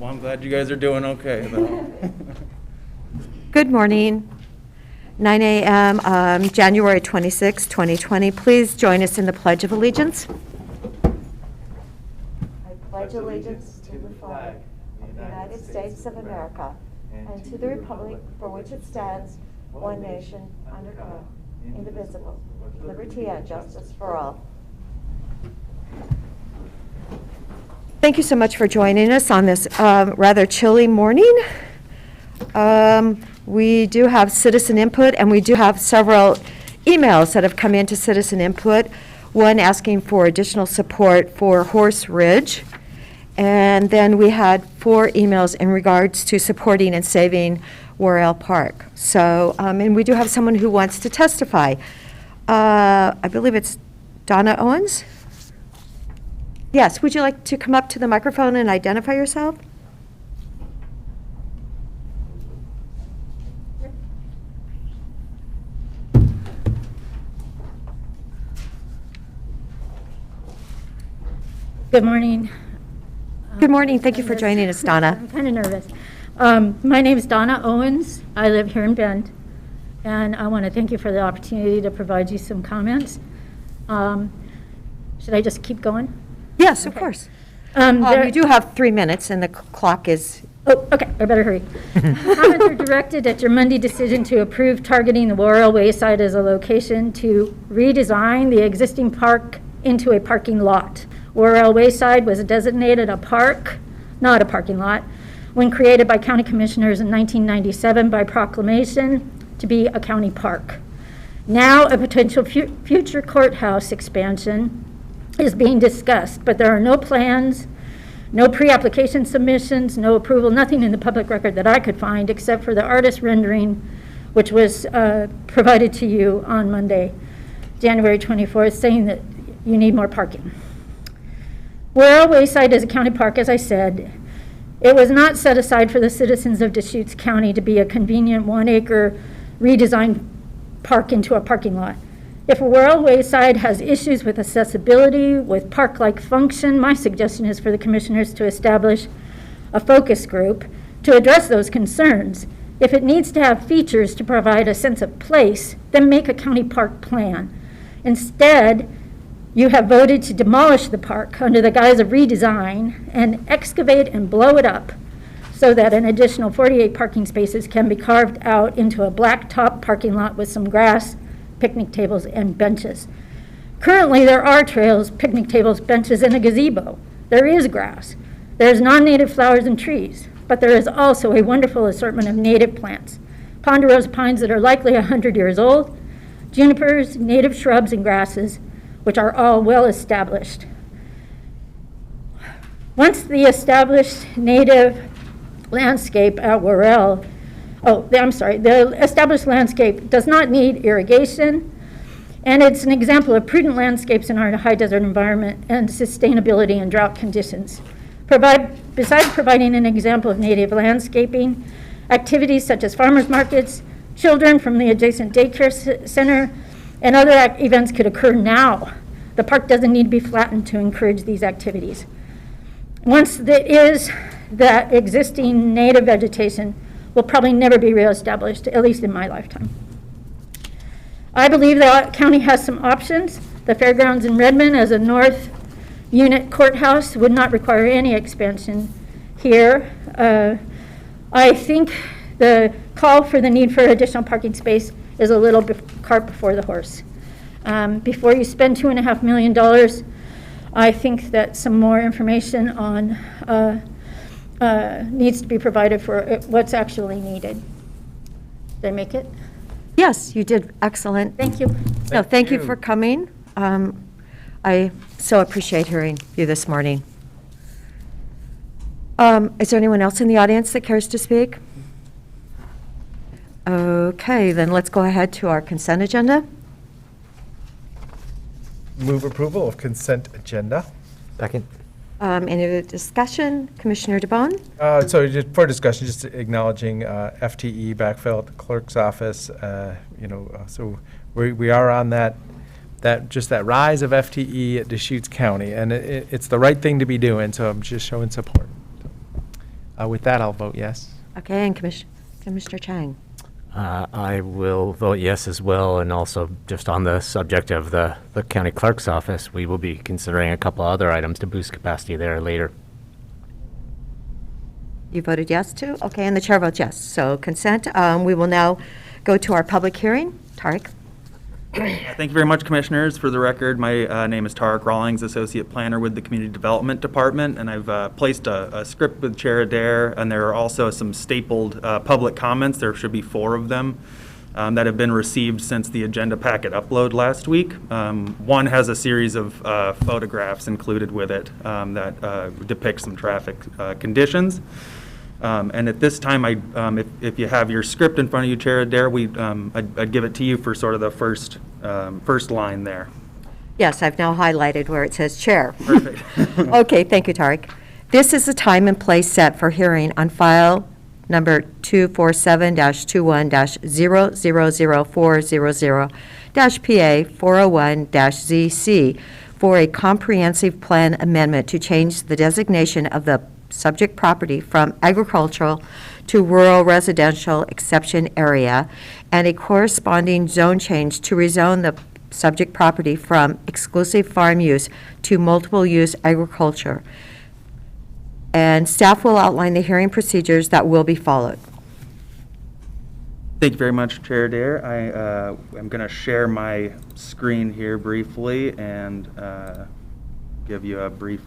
I'm glad you guys are doing okay, though. Good morning. 9 a.m., January 26, 2020. Please join us in the Pledge of Allegiance. I pledge allegiance to the flag of the United States of America and to the republic for which it stands, one nation, under God, indivisible, with liberty and justice for all. Thank you so much for joining us on this rather chilly morning. We do have citizen input, and we do have several emails that have come into citizen input. One asking for additional support for Horse Ridge. And then we had 4 emails in regards to supporting and saving Worrell Park. So, and we do have someone who wants to testify. I believe it's Donna Owens? Yes, would you like to come up to the microphone and identify yourself? Good morning. Good morning. Thank you for joining us, Donna. I'm kind of nervous. My name is Donna Owens. I live here in Bend, and I want to thank you for the opportunity to provide you some comments. Should I just keep going? Yes, of course. You do have 3 minutes, and the clock is... Oh, okay, I better hurry. Comments are directed at your Monday decision to approve targeting the Worrell Wayside as a location to redesign the existing park into a parking lot. Worrell Wayside was designated a park, not a parking lot, when created by county commissioners in 1997 by proclamation to be a county park. Now, a potential future courthouse expansion is being discussed, but there are no plans, no pre-application submissions, no approval, nothing in the public record that I could find except for the artist rendering, which was provided to you on Monday, January 24th, saying that you need more parking. Worrell Wayside is a county park, as I said. It was not set aside for the citizens of Deschutes County to be a convenient 1-acre redesigned park into a parking lot. If Worrell Wayside has issues with accessibility, with park-like function, my suggestion is for the commissioners to establish a focus group to address those concerns. If it needs to have features to provide a sense of place, then make a county park plan. Instead, you have voted to demolish the park under the guise of redesign and excavate and blow it up so that an additional 48 parking spaces can be carved out into a blacktop parking lot with some grass, picnic tables, and benches. Currently, there are trails, picnic tables, benches, and a gazebo. There is grass. There's non-native flowers and trees, but there is also a wonderful assortment of native plants. Ponderosa pines that are likely 100 years old, junipers, native shrubs, and grasses, which are all well established. Once the established native landscape at Worrell, the established landscape does not need irrigation, and it's an example of prudent landscapes in our high desert environment and sustainability in drought conditions. Besides providing an example of native landscaping, activities such as farmers markets, children from the adjacent daycare center, and other events could occur now. The park doesn't need to be flattened to encourage these activities. Once there is that existing native vegetation will probably never be reestablished, at least in my lifetime. I believe the county has some options. The fairgrounds in Redmond as a north unit courthouse would not require any expansion here. I think the call for the need for additional parking space is a little cart before the horse. Before you spend $2.5 million, I think that some more information on needs to be provided for what's actually needed. Did I make it? Yes, you did excellent. Thank you. No, thank you for coming. I so appreciate hearing you this morning. Is there anyone else in the audience that cares to speak? Okay, then let's go ahead to our consent agenda. Move approval of consent agenda. Second. Any discussion? Commissioner DeBonne? So just for discussion, just acknowledging FTE backfill at the clerk's office. So we are on that rise of FTE at Deschutes County, and it's the right thing to be doing. So I'm just showing support. With that, I'll vote yes. Okay, and Commissioner Chang? I will vote yes as well, and also just on the subject of the county clerk's office, we will be considering a couple other items to boost capacity there later. You voted yes too? Okay, and the chair votes yes. So consent. We will now go to our public hearing. Tarek? Thank you very much, Commissioners. For the record, my name is Tarek Rawlings, Associate Planner with the Community Development Department, and I've placed a script with Chair Adair, and there are also some stapled public comments. There should be 4 of them that have been received since the agenda packet upload last week. One has a series of photographs included with it that depict some traffic conditions. And at this time, if you have your script in front of you, Chair Adair, I'd give it to you for sort of the first line there. Yes, I've now highlighted where it says chair. Perfect. Okay, thank you, Tarek. This is the time and place set for hearing on file number 247-21-00400-PA401-ZC for a comprehensive plan amendment to change the designation of the subject property from agricultural to rural residential exception area, and a corresponding zone change to rezone the subject property from exclusive farm use to multiple use agriculture. And staff will outline the hearing procedures that will be followed. Thank you very much, Chair Adair. I'm going to share my screen here briefly and give you a brief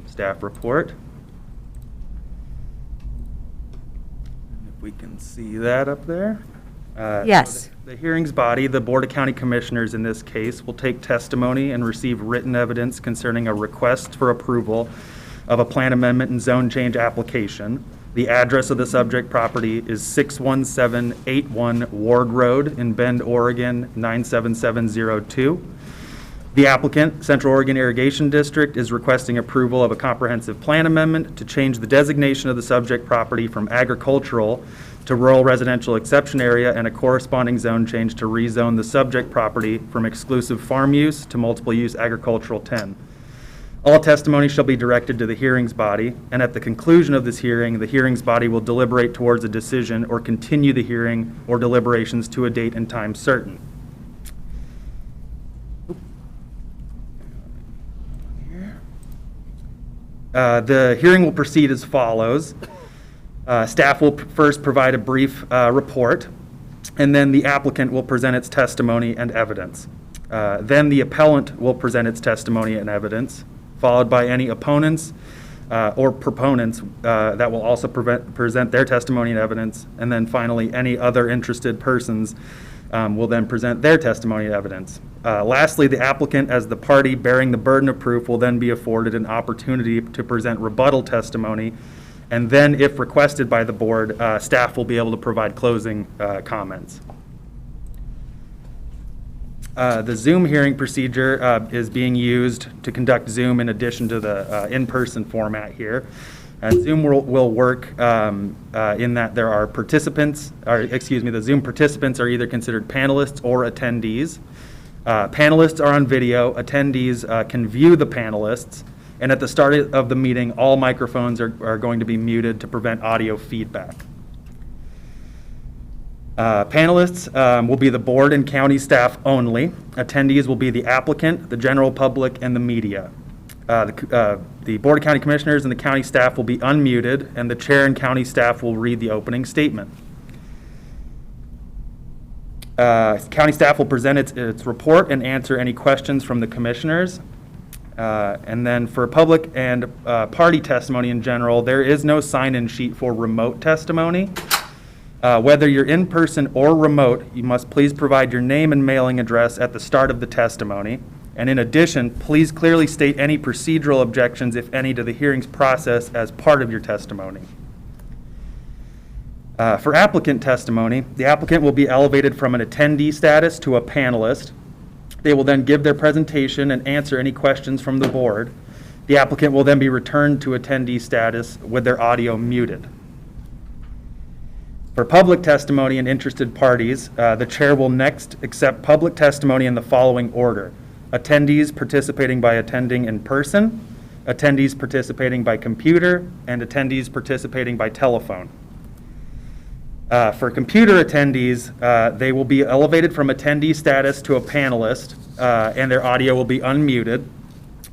staff report. If we can see that up there. Yes. So the hearings body, the Board of County Commissioners in this case, will take testimony and receive written evidence concerning a request for approval of a plan amendment and zone change application. The address of the subject property is 61781 Ward Road in Bend, Oregon 97702. The applicant, Central Oregon Irrigation District, is requesting approval of a comprehensive plan amendment to change the designation of the subject property from agricultural to rural residential exception area, and a corresponding zone change to rezone the subject property from exclusive farm use to multiple use agricultural 10. All testimony shall be directed to the hearings body, and at the conclusion of this hearing, the hearings body will deliberate towards a decision or continue the hearing or deliberations to a date and time certain. The hearing will proceed as follows. Staff will first provide a brief report, and then the applicant will present its testimony and evidence. Then the appellant will present its testimony and evidence, followed by any opponents or proponents that will also present their testimony and evidence, and then finally any other interested persons will then present their testimony and evidence. Lastly, the applicant, as the party bearing the burden of proof, will then be afforded an opportunity to present rebuttal testimony, and then, if requested by the board, staff will be able to provide closing comments. The Zoom hearing procedure is being used to conduct Zoom in addition to the in-person format here. And Zoom will work in that there are participants, the Zoom participants are either considered panelists or attendees. Panelists are on video, attendees can view the panelists, and at the start of the meeting, all microphones are going to be muted to prevent audio feedback. Panelists will be the board and county staff only. Attendees will be the applicant, the general public, and the media. The Board of County Commissioners and the county staff will be unmuted, and the chair and county staff will read the opening statement. County staff will present its report and answer any questions from the commissioners. And then for public and party testimony in general, there is no sign-in sheet for remote testimony. Whether you're in person or remote, you must please provide your name and mailing address at the start of the testimony. And in addition, please clearly state any procedural objections, if any, to the hearings process as part of your testimony. For applicant testimony, the applicant will be elevated from an attendee status to a panelist. They will then give their presentation and answer any questions from the board. The applicant will then be returned to attendee status with their audio muted. For public testimony and interested parties, the chair will next accept public testimony in the following order: attendees participating by attending in person, attendees participating by computer, and attendees participating by telephone. For computer attendees, they will be elevated from attendee status to a panelist, and their audio will be unmuted.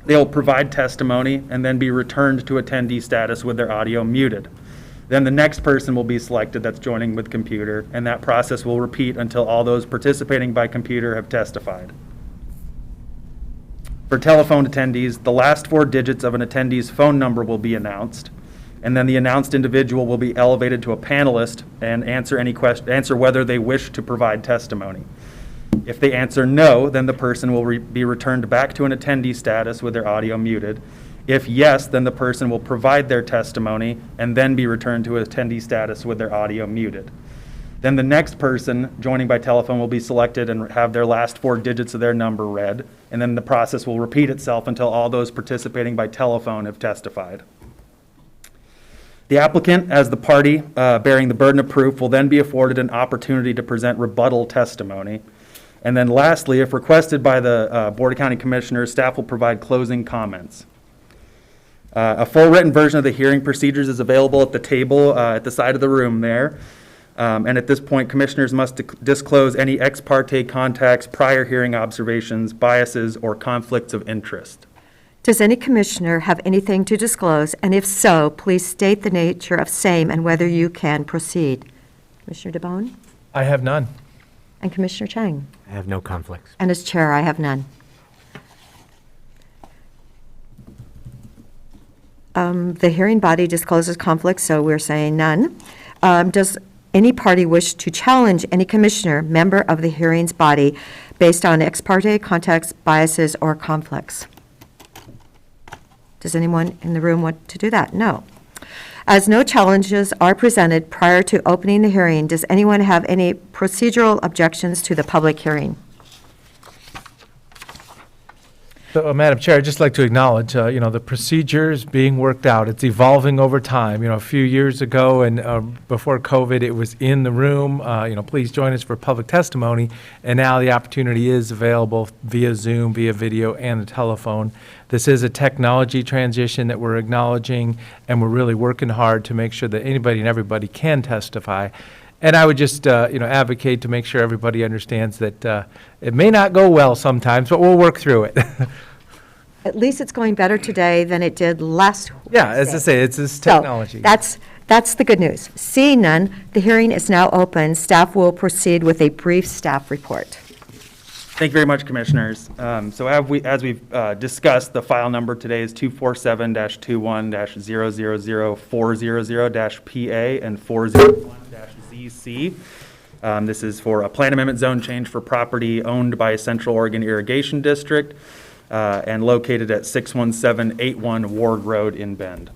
They'll provide testimony and then be returned to attendee status with their audio muted. Then the next person will be selected that's joining with computer, and that process will repeat until all those participating by computer have testified. For telephone attendees, the last 4 digits of an attendee's phone number will be announced, and then the announced individual will be elevated to a panelist and answer whether they wish to provide testimony. If they answer no, then the person will be returned back to an attendee status with their audio muted. If yes, then the person will provide their testimony and then be returned to attendee status with their audio muted. Then the next person joining by telephone will be selected and have their last 4 digits of their number read, and then the process will repeat itself until all those participating by telephone have testified. The applicant, as the party bearing the burden of proof, will then be afforded an opportunity to present rebuttal testimony. And then lastly, if requested by the Board of County Commissioners, staff will provide closing comments. A full written version of the hearing procedures is available at the table at the side of the room there. And at this point, commissioners must disclose any ex parte contacts, prior hearing observations, biases, or conflicts of interest. Does any commissioner have anything to disclose? And if so, please state the nature of same and whether you can proceed. Commissioner DeBonne? I have none. And Commissioner Chang? I have no conflicts. And as chair, I have none. The hearing body discloses conflicts, so we're saying none. Does any party wish to challenge any commissioner, member of the hearings body, based on ex parte contacts, biases, or conflicts? Does anyone in the room want to do that? No. As no challenges are presented prior to opening the hearing, does anyone have any procedural objections to the public hearing? So, Madam Chair, I'd just like to acknowledge, the procedures being worked out. It's evolving over time. A few years ago and before COVID, it was in the room, please join us for public testimony. And now the opportunity is available via Zoom, via video, and a telephone. This is a technology transition that we're acknowledging, and we're really working hard to make sure that anybody and everybody can testify. And I would just, advocate to make sure everybody understands that it may not go well sometimes, but we'll work through it. At least it's going better today than it did last Yeah, as I Wednesday. say, it's this So, technology. That's the good news. Seeing none, the hearing is now open. Staff will proceed with a brief staff report. Thank you very much, Commissioners. So as we've discussed, the file number today is 247-21-000-400-PA and 401-ZC. This is for a plan amendment zone change for property owned by Central Oregon Irrigation District and located at 61781 Ward Road in Bend.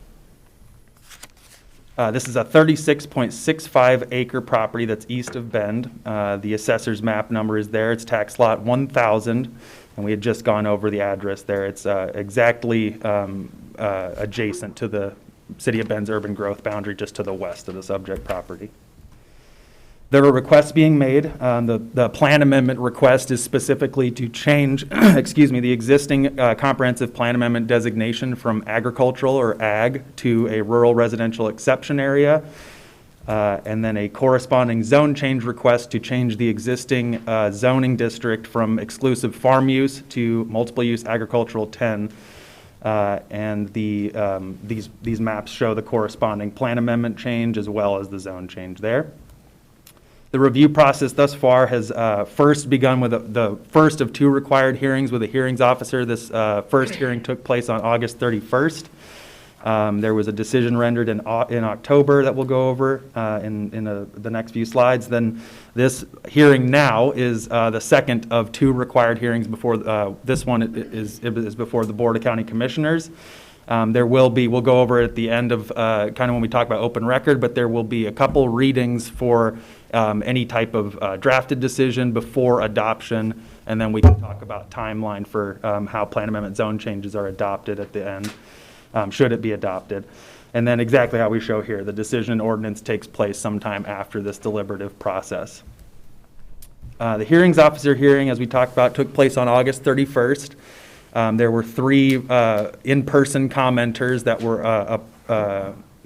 This is a 36.65 acre property that's east of Bend. The assessor's map number is there. It's tax lot 1000, and we had just gone over the address there. It's exactly adjacent to the City of Bend's urban growth boundary, just to the west of the subject property. There are requests being made. The plan amendment request is specifically to change, the existing comprehensive plan amendment designation from agricultural or ag to a rural residential exception area. And then a corresponding zone change request to change the existing zoning district from exclusive farm use to multiple use agricultural 10. And these maps show the corresponding plan amendment change as well as the zone change there. The review process thus far has first begun with the first of 2 required hearings with a hearings officer. This first hearing took place on August 31st. There was a decision rendered in October that we'll go over in the next few slides. Then this hearing now is the second of 2 required hearings before this one is before the Board of County Commissioners. We'll go over it at the end of kind of when we talk about open record, but there will be a couple readings for any type of drafted decision before adoption, and then we can talk about timeline for how plan amendment zone changes are adopted at the end, should it be adopted. And then exactly how we show here, the decision ordinance takes place sometime after this deliberative process. The hearings officer hearing, as we talked about, took place on August 31st. There were 3 in-person commenters that were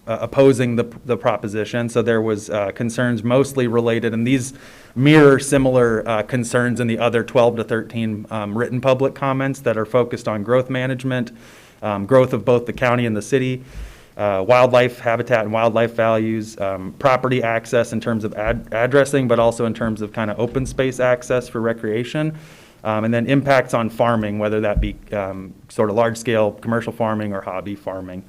opposing the proposition. So there was concerns mostly related, and these mirror similar concerns in the other 12 to 13 written public comments that are focused on growth management, growth of both the county and the city, wildlife habitat and wildlife values, property access in terms of addressing, but also in terms of kind of open space access for recreation, and then impacts on farming, whether that be sort of large-scale commercial farming or hobby farming.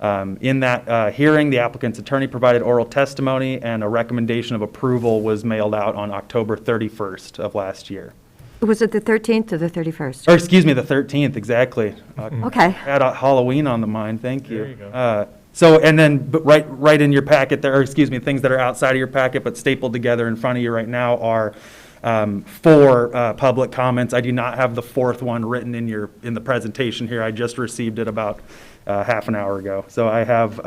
In that hearing, the applicant's attorney provided oral testimony, and a recommendation of approval was mailed out on October 31st of last year. Was it the 13th or the 31st? Or, excuse me, the 13th, exactly. Okay. Had Halloween on the mind, thank you. There you go. So, and then, but right in your packet there, or excuse me, things that are outside of your packet but stapled together in front of you right now are 4 public comments. I do not have the 4th one written in the presentation here. I just received it about half an hour ago. So I have,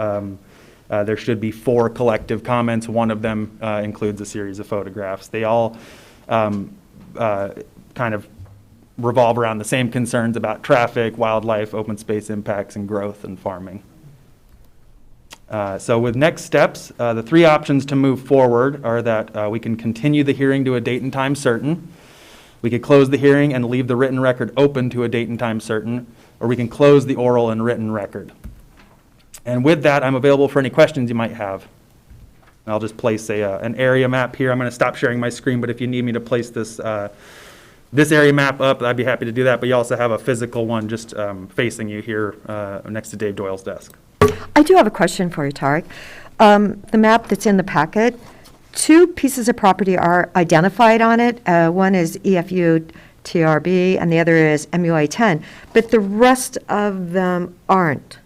there should be 4 collective comments. One of them includes a series of photographs. They all kind of revolve around the same concerns about traffic, wildlife, open space impacts, and growth and farming. So with next steps, the 3 options to move forward are that we can continue the hearing to a date and time certain, we could close the hearing and leave the written record open to a date and time certain, or we can close the oral and written record. And with that, I'm available for any questions you might have. And I'll just place an area map here. I'm going to stop sharing my screen, but if you need me to place this area map up, I'd be happy to do that. But you also have a physical one just facing you here next to Dave Doyle's desk. I do have a question for you, Tarek. The map that's in the packet, 2 pieces of property are identified on it. One is EFU TRB and the other is MUA 10, but the rest of them aren't.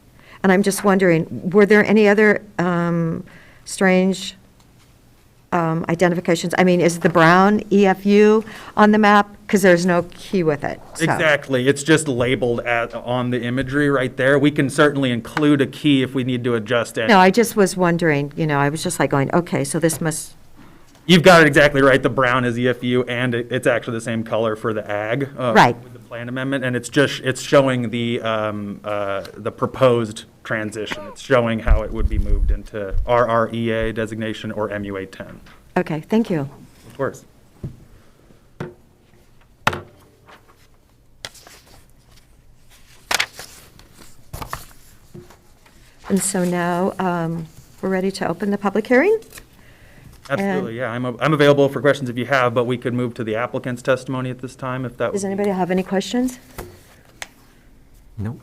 And I'm just wondering, were there any other strange identifications? I mean, is the brown EFU on the map? Because there's no key with it. So. Exactly. It's just labeled on the imagery right there. We can certainly include a key if we need to adjust it. No, I just was wondering, I was just like going, okay, so this must. You've got it exactly right. The brown is EFU, and it's actually the same color for the ag. Right. With the plan amendment, and it's showing the proposed transition. It's showing how it would be moved into RREA designation or MUA 10. Okay, thank you. Of course. And so now we're ready to open the public hearing? Absolutely, yeah. I'm available for questions if you have, but we could move to the applicant's testimony at this time if that. Does anybody have any questions? Nope.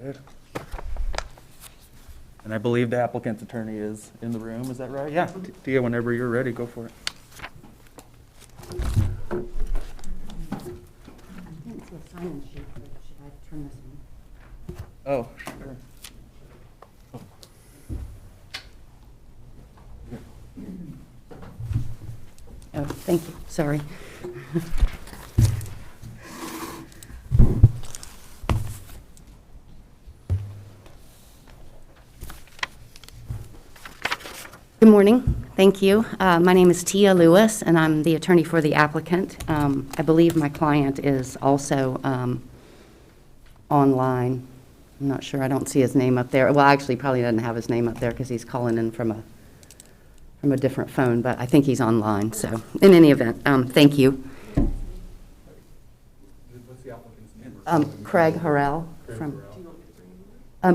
Good. And I believe the applicant's attorney is in the room, is that right? Yeah, Tia, whenever you're ready, go for it. I didn't see a sign-in sheet, but should I turn this on? Oh, sure. Oh, thank you, sorry. Good morning, thank you. My name is Tia Lewis, and I'm the attorney for the applicant. I believe my client is also online. I'm not sure, I don't see his name up there. Well, actually, probably doesn't have his name up there because he's calling in from a different phone, but I think he's online, so in any event, thank you. What's the applicant's name? Craig Harrell from,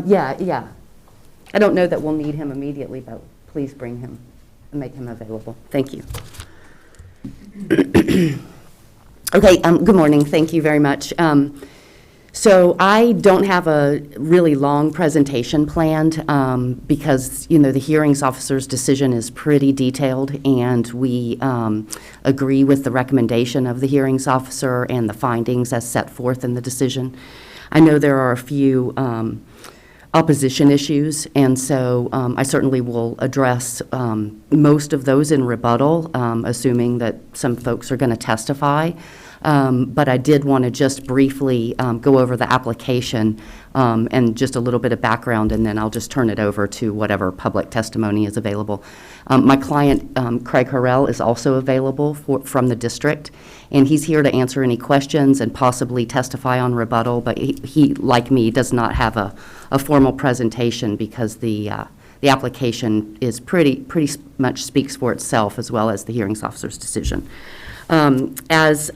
yeah. I don't know that we'll need him immediately, but please bring him and make him available. Thank you. Okay, good morning, thank you very much. So I don't have a really long presentation planned because, the hearings officer's decision is pretty detailed, and we agree with the recommendation of the hearings officer and the findings as set forth in the decision. I know there are a few opposition issues, and so I certainly will address most of those in rebuttal, assuming that some folks are going to testify. But I did want to just briefly go over the application and just a little bit of background, and then I'll just turn it over to whatever public testimony is available. My client, Craig Harrell, is also available from the district, and he's here to answer any questions and possibly testify on rebuttal, but he like me, does not have a formal presentation because the application is pretty much speaks for itself, as well as the hearings officer's decision. As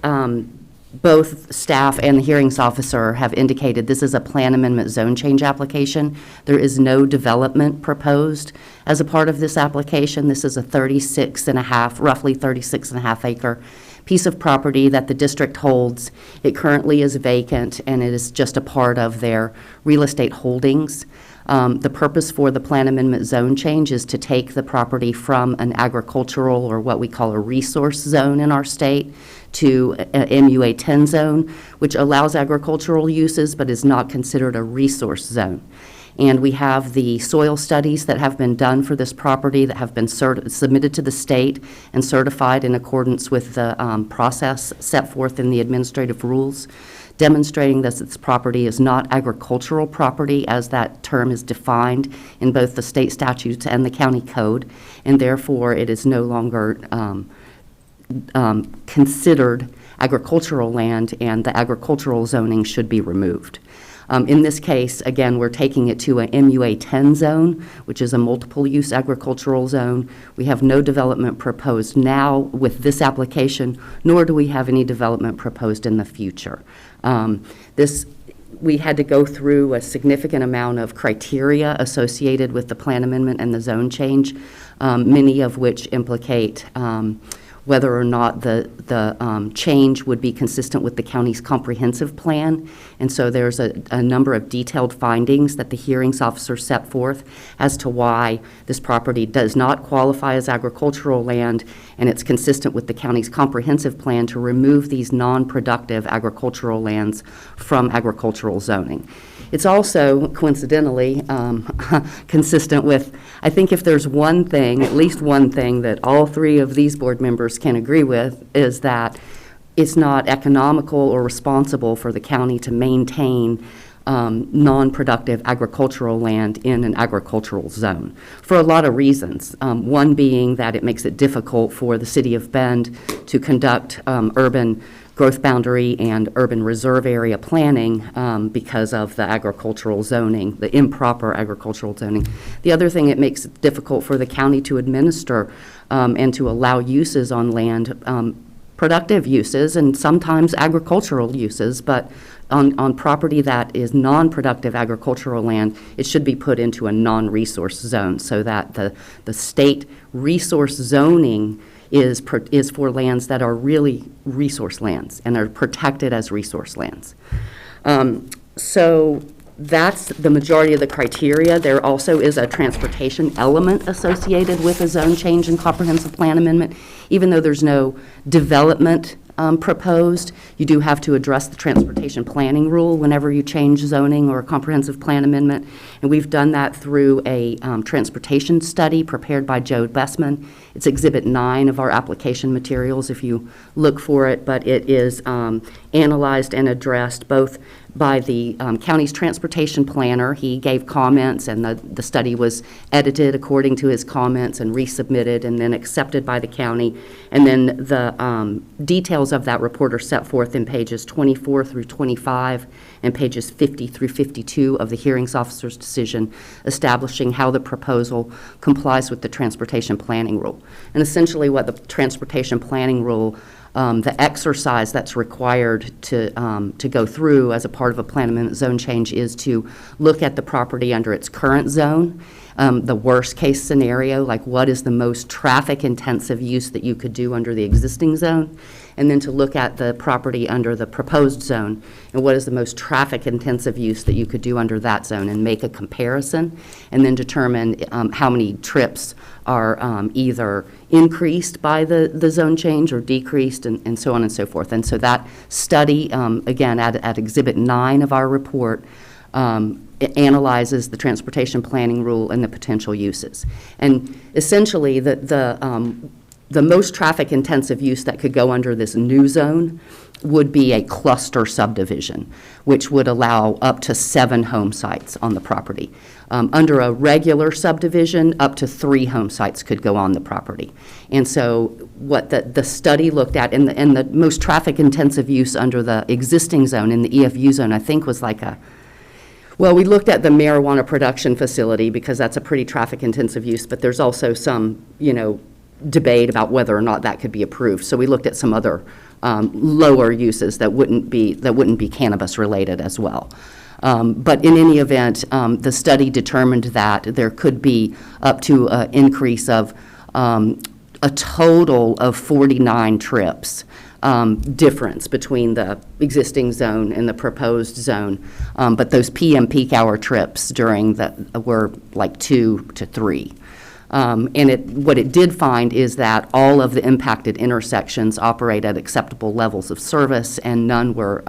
both staff and the hearings officer have indicated, this is a plan amendment zone change application. There is no development proposed as a part of this application. This is a roughly 36 and a half acre piece of property that the district holds. It currently is vacant, and it is just a part of their real estate holdings. The purpose for the plan amendment zone change is to take the property from an agricultural, or what we call a resource zone in our state, to a MUA 10 zone, which allows agricultural uses but is not considered a resource zone. And we have the soil studies that have been done for this property that have been submitted to the state and certified in accordance with the process set forth in the administrative rules, demonstrating that this property is not agricultural property as that term is defined in both the state statutes and the county code, and therefore it is no longer considered agricultural land, and the agricultural zoning should be removed. In this case, again, we're taking it to a MUA 10 zone, which is a multiple-use agricultural zone. We have no development proposed now with this application, nor do we have any development proposed in the future. We had to go through a significant amount of criteria associated with the plan amendment and the zone change, many of which implicate whether or not the change would be consistent with the county's comprehensive plan. And so there's a number of detailed findings that the hearings officer set forth as to why this property does not qualify as agricultural land, and it's consistent with the county's comprehensive plan to remove these non-productive agricultural lands from agricultural zoning. It's also, coincidentally, consistent with, I think if there's one thing, at least one thing that all three of these board members can agree with, is that it's not economical or responsible for the county to maintain non-productive agricultural land in an agricultural zone for a lot of reasons. One being that it makes it difficult for the city of Bend to conduct urban growth boundary and urban reserve area planning because of the agricultural zoning, the improper agricultural zoning. The other thing, it makes it difficult for the county to administer and to allow uses on land, productive uses and sometimes agricultural uses, but on property that is non-productive agricultural land, it should be put into a non-resource zone so that the state resource zoning is for lands that are really resource lands and are protected as resource lands. So that's the majority of the criteria. There also is a transportation element associated with a zone change and comprehensive plan amendment. Even though there's no development proposed, you do have to address the transportation planning rule whenever you change zoning or a comprehensive plan amendment. And we've done that through a transportation study prepared by Joe Bessman. It's Exhibit 9 of our application materials if you look for it, but it is analyzed and addressed both by the county's transportation planner. He gave comments, and the study was edited according to his comments and resubmitted and then accepted by the county. And then the details of that report are set forth in pages 24 through 25 and pages 50 through 52 of the hearings officer's decision, establishing how the proposal complies with the transportation planning rule. And essentially what the transportation planning rule, the exercise that's required to go through as a part of a plan amendment zone change is to look at the property under its current zone, the worst case scenario, like what is the most traffic intensive use that you could do under the existing zone, and then to look at the property under the proposed zone and what is the most traffic intensive use that you could do under that zone, and make a comparison, and then determine how many trips are either increased by the zone change or decreased, and so on and so forth. And so that study, again, at Exhibit 9 of our report, it analyzes the transportation planning rule and the potential uses. And essentially, the most traffic-intensive use that could go under this new zone would be a cluster subdivision, which would allow up to 7 home sites on the property. Under a regular subdivision, up to 3 home sites could go on the property. And so what the study looked at, and the most traffic-intensive use under the existing zone, in the EFU zone, I think was like well, we looked at the marijuana production facility because that's a pretty traffic-intensive use, but there's also some, debate about whether or not that could be approved. So we looked at some other lower uses that wouldn't be cannabis-related as well. But in any event, the study determined that there could be up to an increase of a total of 49 trips difference between the existing zone and the proposed zone. But those PM peak hour trips were like 2 to 3. And what it did find is that all of the impacted intersections operate at acceptable levels of service, and none were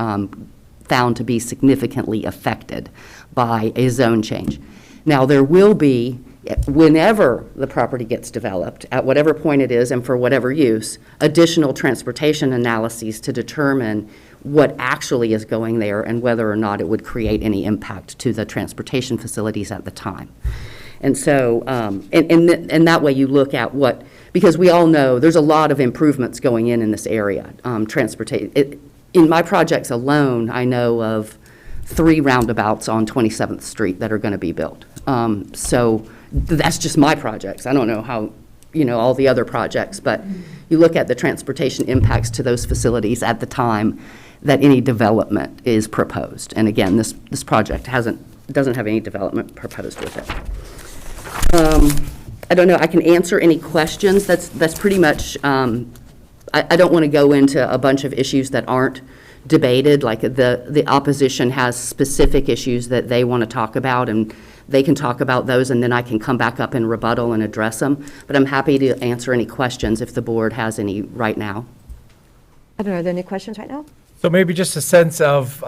found to be significantly affected by a zone change. Now, there will be, whenever the property gets developed, at whatever point it is and for whatever use, additional transportation analyses to determine what actually is going there and whether or not it would create any impact to the transportation facilities at the time. And so, and that way you look at because we all know there's a lot of improvements going in this area. In my projects alone, I know of 3 roundabouts on 27th Street that are going to be built. So that's just my projects. I don't know how, all the other projects, but you look at the transportation impacts to those facilities at the time that any development is proposed. And again, this project doesn't have any development proposed with it. I don't know, I can answer any questions. That's pretty much, I don't want to go into a bunch of issues that aren't debated, like the opposition has specific issues that they want to talk about, and they can talk about those, and then I can come back up and rebuttal and address them. But I'm happy to answer any questions if the board has any right now. I don't know, are there any questions right now? So maybe just a sense of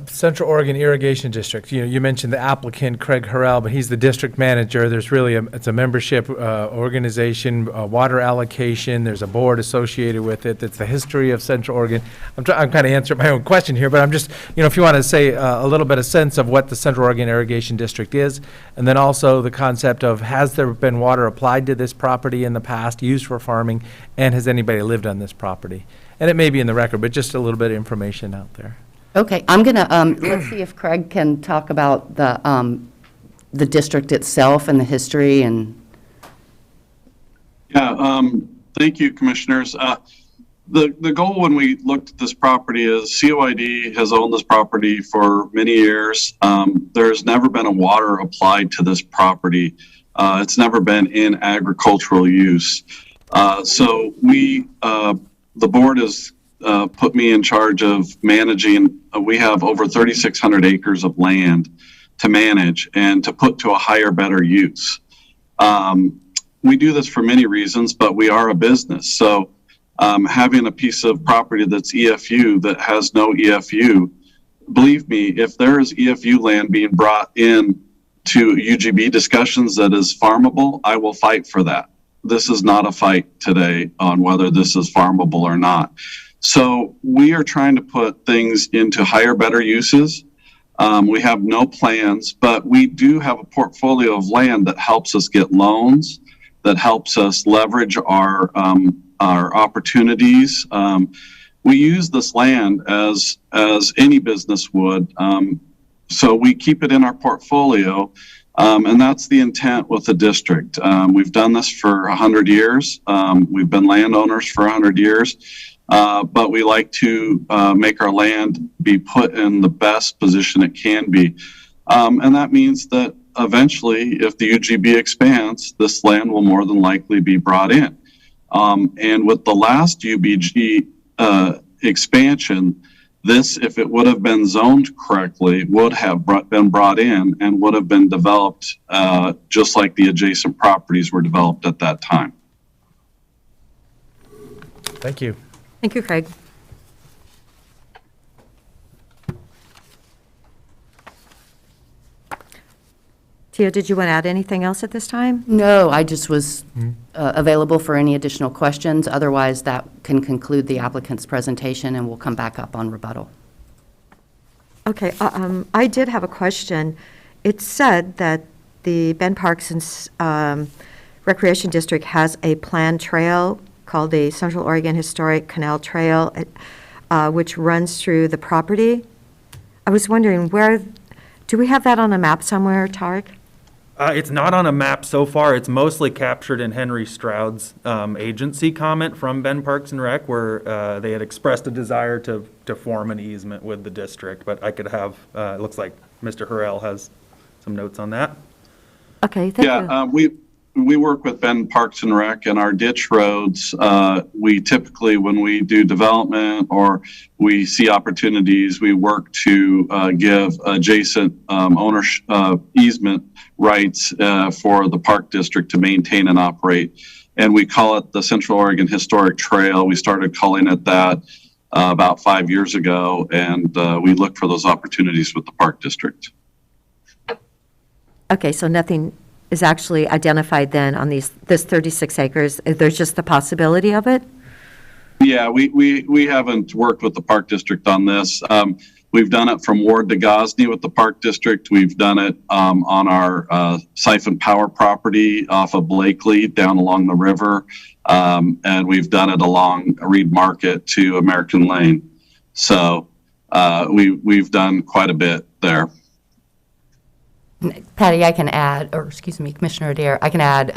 Central Oregon Irrigation District. You mentioned the applicant, Craig Harrell, but he's the district manager. There's really it's a membership organization, water allocation. There's a board associated with it. It's the history of Central Oregon. I'm kind of answering my own question here, but I'm just, if you want to say a little bit of sense of what the Central Oregon Irrigation District is, and then also the concept of, has there been water applied to this property in the past, used for farming, and has anybody lived on this property? And it may be in the record, but just a little bit of information out there. Okay, I'm going to, let's see if Craig can talk about the district itself and the history and. Yeah, thank you, commissioners. The goal when we looked at this property is COID has owned this property for many years. There's never been a water applied to this property. It's never been in agricultural use. So the board has put me in charge of managing. We have over 3,600 acres of land to manage and to put to a higher, better use. We do this for many reasons, but we are a business. So having a piece of property that's EFU that has no EFU, believe me, if there is EFU land being brought in to UGB discussions that is farmable, I will fight for that. This is not a fight today on whether this is farmable or not. So we are trying to put things into higher, better uses. We have no plans, but we do have a portfolio of land that helps us get loans, that helps us leverage our opportunities. We use this land as any business would. So we keep it in our portfolio. And that's the intent with the district. We've done this for 100 years. We've been landowners for 100 years, but we like to make our land be put in the best position it can be. And that means that eventually, if the UGB expands, this land will more than likely be brought in. And with the last UBG expansion, this, if it would have been zoned correctly, would have been brought in and would have been developed just like the adjacent properties were developed at that time. Thank you. Thank you, Craig. Tia, did you want to add anything else at this time? No, I just was available for any additional questions. Otherwise, that can conclude the applicant's presentation, and we'll come back up on rebuttal. Okay, I did have a question. It said that the Bend Parks and Recreation District has a planned trail called the Central Oregon Historic Canal Trail, which runs through the property. I was wondering, do we have that on a map somewhere, Tarek? It's not on a map so far. It's mostly captured in Henry Stroud's agency comment from Ben Parks and Rec, where they had expressed a desire to form an easement with the district. But I could have, it looks like Mr. Harrell has some notes on that. Okay, thank you. Yeah, we work with Ben Parks and Rec, and our ditch roads, we typically, when we do development or we see opportunities, we work to give adjacent ownership easement rights for the park district to maintain and operate. And we call it the Central Oregon Historic Trail. We started calling it that about 5 years ago, and we look for those opportunities with the park district. Okay, so nothing is actually identified then on this 36 acres. There's just the possibility of it? Yeah, we haven't worked with the park district on this. We've done it from Ward to Gosney with the park district. We've done it on our Siphon Power property off of Blakely down along the river. And we've done it along Reed Market to American Lane. So we've done quite a bit there. Patty, I can add, or excuse me, Commissioner Adair, I can add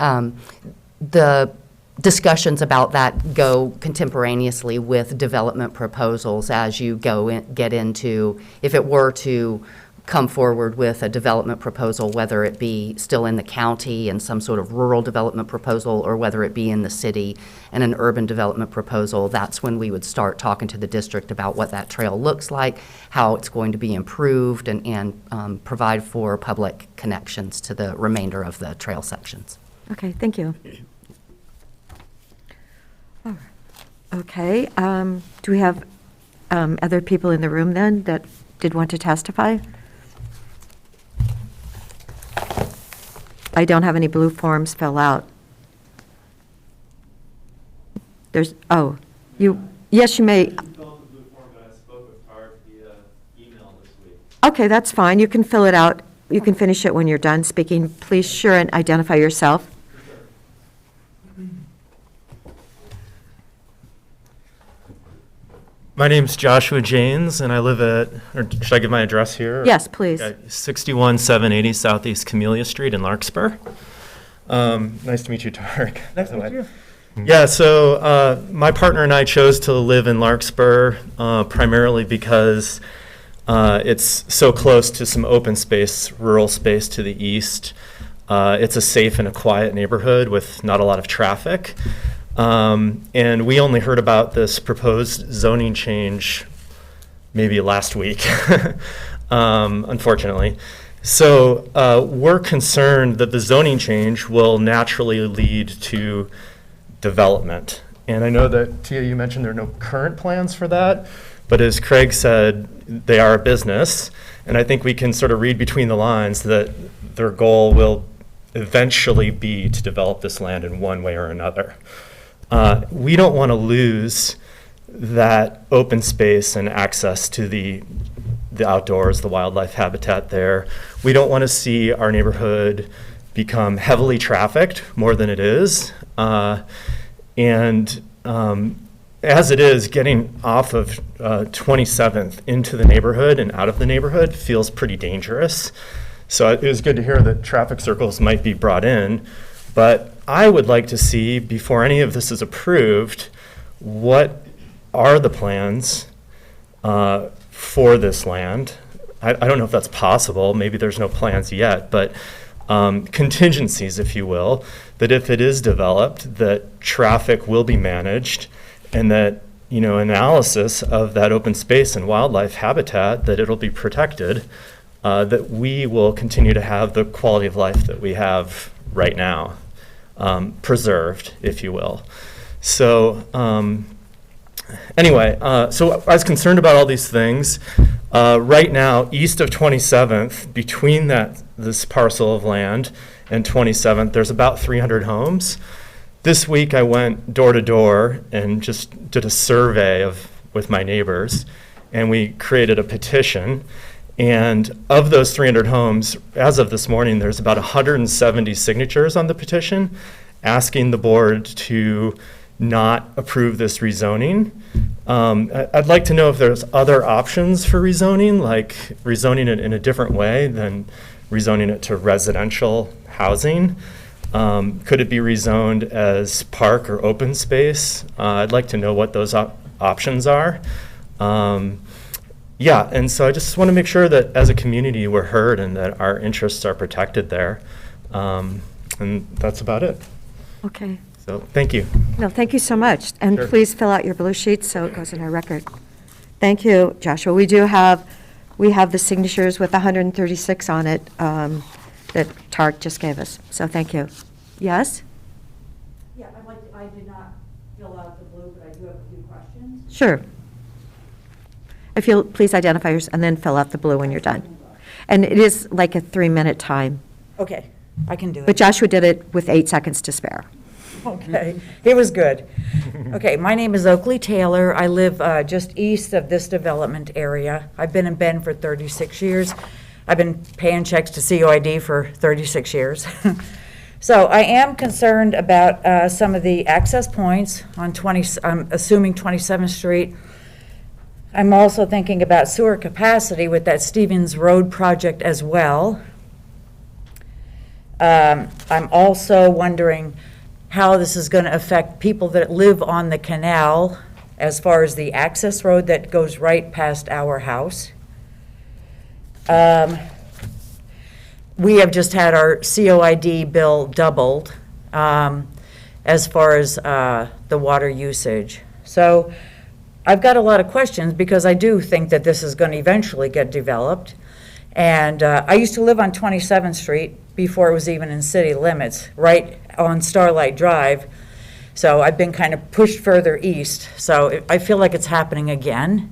the discussions about that go contemporaneously with development proposals as you get into, if it were to come forward with a development proposal, whether it be still in the county and some sort of rural development proposal, or whether it be in the city and an urban development proposal, that's when we would start talking to the district about what that trail looks like, how it's going to be improved, and provide for public connections to the remainder of the trail sections. Okay, thank you. Okay, do we have other people in the room then that did want to testify? I don't have any blue forms fill out. There's, oh, yes, you may. Okay, that's fine. You can fill it out. You can finish it when you're done speaking. Please sure and identify yourself. My name's Joshua Janes, and I live at, or should I give my address here? Yes, please. 61780 Southeast Camellia Street in Larkspur. Nice to meet you, Tarek. Nice to meet you. Yeah, so my partner and I chose to live in Larkspur primarily because it's so close to some open space, rural space to the east. It's a safe and a quiet neighborhood with not a lot of traffic. And we only heard about this proposed zoning change maybe last week, unfortunately. So we're concerned that the zoning change will naturally lead to development. And I know that, Tia, you mentioned there are no current plans for that, but as Craig said, they are a business. And I think we can sort of read between the lines that their goal will eventually be to develop this land in one way or another. We don't want to lose that open space and access to the outdoors, the wildlife habitat there. We don't want to see our neighborhood become heavily trafficked more than it is. And as it is, getting off of 27th into the neighborhood and out of the neighborhood feels pretty dangerous. So it was good to hear that traffic circles might be brought in. But I would like to see, before any of this is approved, what are the plans for this land? I don't know if that's possible. Maybe there's no plans yet, but contingencies, if you will, that if it is developed, that traffic will be managed, and that, you know, analysis of that open space and wildlife habitat, that it'll be protected, that we will continue to have the quality of life that we have right now, preserved, if you will. So Anyway, so I was concerned about all these things. Right now, east of 27th, between this parcel of land and 27th, there's about 300 homes. This week, I went door to door and just did a survey with my neighbors, and we created a petition. And of those 300 homes, as of this morning, there's about 170 signatures on the petition asking the board to not approve this rezoning. I'd like to know if there's other options for rezoning, like rezoning it in a different way than rezoning it to residential housing. Could it be rezoned as park or open space? I'd like to know what those options are. Yeah, and so I just want to make sure that as a community we're heard and that our interests are protected there. And that's about it. Okay. So thank you. No, thank you so much. And Sure. please fill out your blue sheet so it goes in our record. Thank you, Joshua. We have the signatures with 136 on it that Tarek just gave us. So thank you. Yes? Yeah, I did not fill out the blue, but I do have a few questions. Sure. If you'll please identify yourself and then fill out the blue when you're done. And it is like a 3-minute time. Okay, I can do But it. Joshua did it with 8 seconds to spare. Okay, it was good. Okay, my name is Oakley Taylor. I live just east of this development area. I've been in Bend for 36 years. I've been paying checks to COID for 36 years. So I am concerned about some of the access points on I'm assuming 27th Street. I'm also thinking about sewer capacity with that Stevens Road project as well. I'm also wondering how this is going to affect people that live on the canal as far as the access road that goes right past our house. We have just had our COID bill doubled as far as the water usage. So I've got a lot of questions because I do think that this is going to eventually get developed. And I used to live on 27th Street before it was even in city limits, right on Starlight Drive. So I've been kind of pushed further east. So I feel like it's happening again.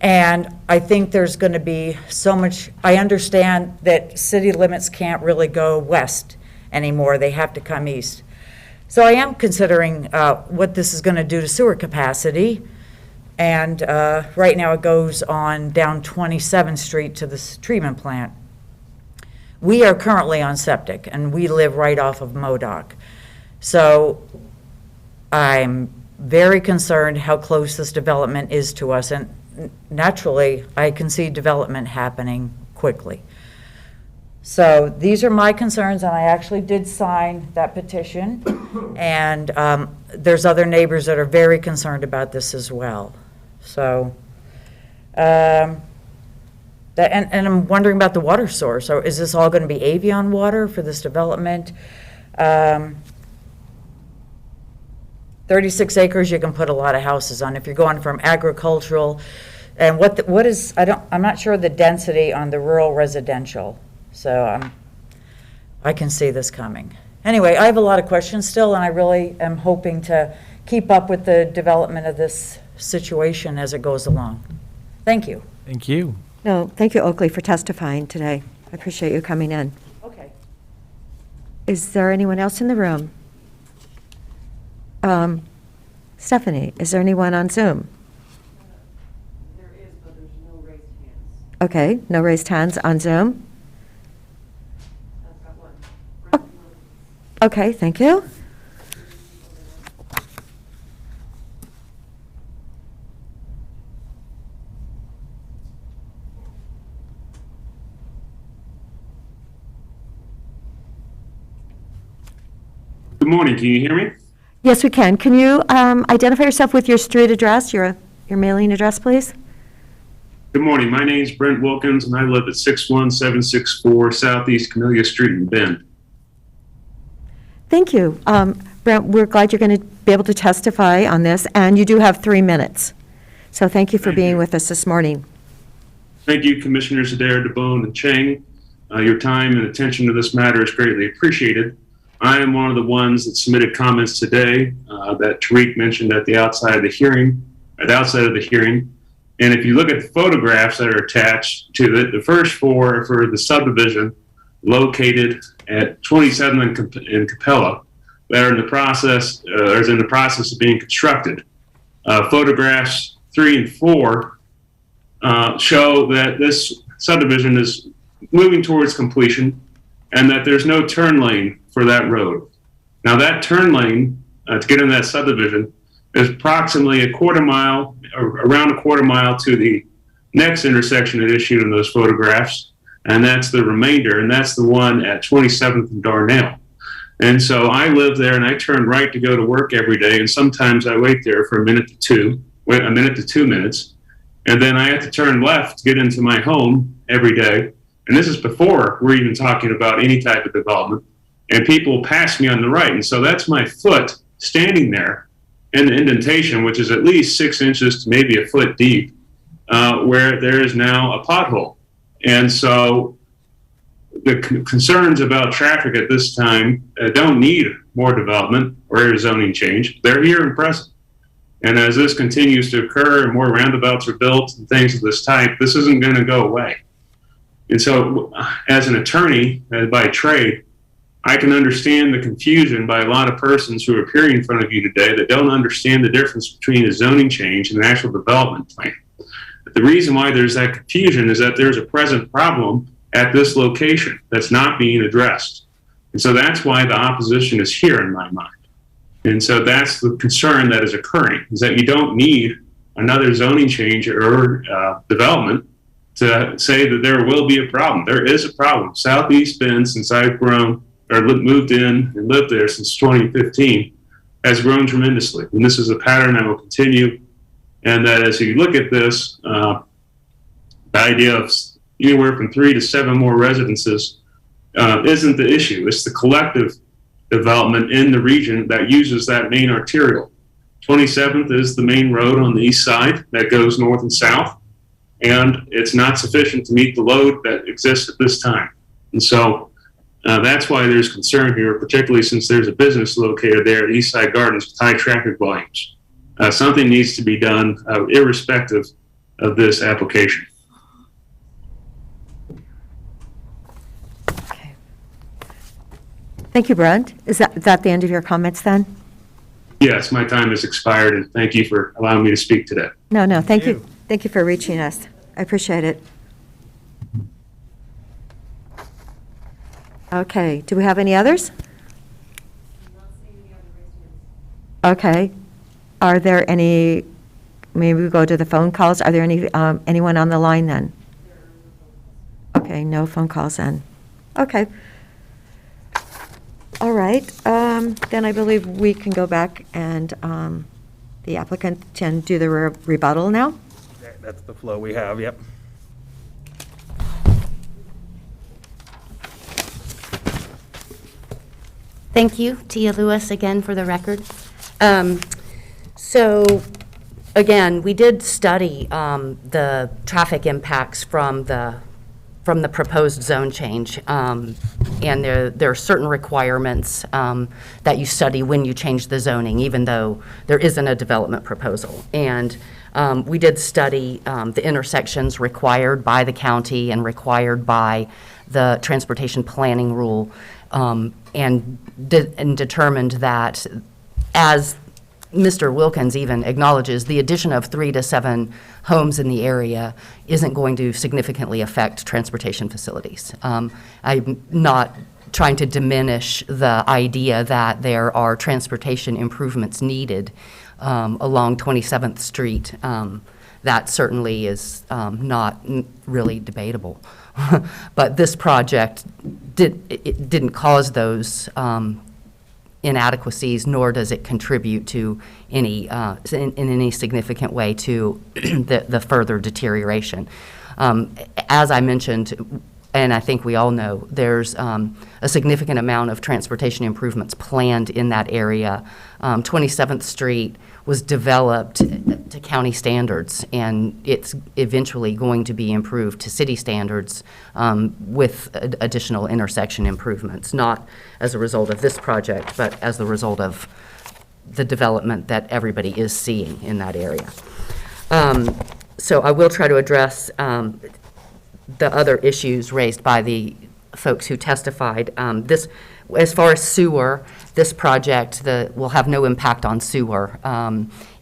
And I think there's going to be so much, I understand that city limits can't really go west anymore. They have to come east. So I am considering what this is going to do to sewer capacity. And right now it goes on down 27th Street to this treatment plant. We are currently on septic, and we live right off of Modoc. So I'm very concerned how close this development is to us, and naturally, I can see development happening quickly. So these are my concerns, and I actually did sign that petition, and there's other neighbors that are very concerned about this as well. So, and I'm wondering about the water source. So is this all going to be Avion water for this development? 36 acres, you can put a lot of houses on if you're going from agricultural. And what is, I'm not sure the density on the rural residential. So I can see this coming. Anyway, I have a lot of questions still, and I really am hoping to keep up with the development of this situation as it goes along. Thank you. Thank you. No, thank you, Oakley, for testifying today. I appreciate you coming in. Okay. Is there anyone else in the room? Stephanie, is there anyone on Zoom? There is, but there's no raised hands. Okay, no raised hands on Zoom? I've got one. Okay, thank you. Good morning, can you hear me? Yes, we can. Can you identify yourself with your street address, your mailing address, please? Good morning, my name's Brent Wilkins, and I live at 61764 Southeast Camellia Street in Bend. Thank you. Brent, we're glad you're going to be able to testify on this, and you do have 3 minutes. So thank you for being with us this morning. Thank you, Commissioners Adair, DeBone, and Chang. Your time and attention to this matter is greatly appreciated. I am one of the ones that submitted comments today that Tariq mentioned at the outside of the hearing. at the outset of the hearing. And if you look at the photographs that are attached to it, the first 4 are for the subdivision located at 27 in Capella that are in the process, is in the process of being constructed. Photographs 3 and 4 show that this subdivision is moving towards completion and that there's no turn lane for that road. Now that turn lane to get in that subdivision is approximately a quarter mile, or around a quarter mile to the next intersection that issued in those photographs, and that's the remainder, and that's the one at 27th and Darnell. And so I live there, and I turn right to go to work every day, and sometimes I wait there for a minute to 2 minutes, and then I have to turn left to get into my home every day. And this is before we're even talking about any type of development, and people pass me on the right, and so that's my foot standing there in the indentation, which is at least 6 inches to maybe a foot deep, where there is now a pothole. And so the concerns about traffic at this time don't need more development or zoning change. They're here and present. And as this continues to occur and more roundabouts are built and things of this type, this isn't going to go away. And so as an attorney by trade, I can understand the confusion by a lot of persons who are appearing in front of you today that don't understand the difference between a zoning change and an actual development plan. But the reason why there's that confusion is that there's a present problem at this location that's not being addressed. And so that's why the opposition is here in my mind. And so that's the concern that is occurring, is that you don't need another zoning change or development to say that there will be a problem. There is a problem. Southeast Bend, since I've grown or moved in and lived there since 2015, has grown tremendously. And this is a pattern that will continue. And that as you look at this, the idea of anywhere from 3 to 7 more residences isn't the issue. It's the collective development in the region that uses that main arterial. 27th is the main road on the east side that goes north and south, and it's not sufficient to meet the load that exists at this time. And so that's why there's concern here, particularly since there's a business located there at Eastside Gardens with high traffic volumes. Something needs to be done irrespective of this application. Okay. Thank you, Brent. Is that the end of your comments then? Yes, my time has expired, and thank you for allowing me to speak today. No, thank you. Thank you for reaching us. I appreciate it. Okay, do we have any others? Okay. Are there any, maybe we go to the phone calls. Are there any, anyone on the line then? Okay, no phone calls then. Okay. All right, then I believe we can go back and the applicant can do the rebuttal now. That's the flow we have, yep. Thank you, Tia Lewis, again for the record. So, again, we did study the traffic impacts from the proposed zone change, and there are certain requirements that you study when you change the zoning, even though there isn't a development proposal. And we did study the intersections required by the county and required by the transportation planning rule, and determined that, as Mr. Wilkins even acknowledges, the addition of 3 to 7 homes in the area isn't going to significantly affect transportation facilities. I'm not trying to diminish the idea that there are transportation improvements needed along 27th Street. That certainly is not really debatable. But this project didn't cause those inadequacies, nor does it contribute to any in any significant way to the further deterioration. As I mentioned, and I think we all know, there's a significant amount of transportation improvements planned in that area. 27th Street was developed to county standards, and it's eventually going to be improved to city standards with additional intersection improvements, not as a result of this project, but as the result of the development that everybody is seeing in that area. So I will try to address the other issues raised by the folks who testified. As far as sewer, this project will have no impact on sewer.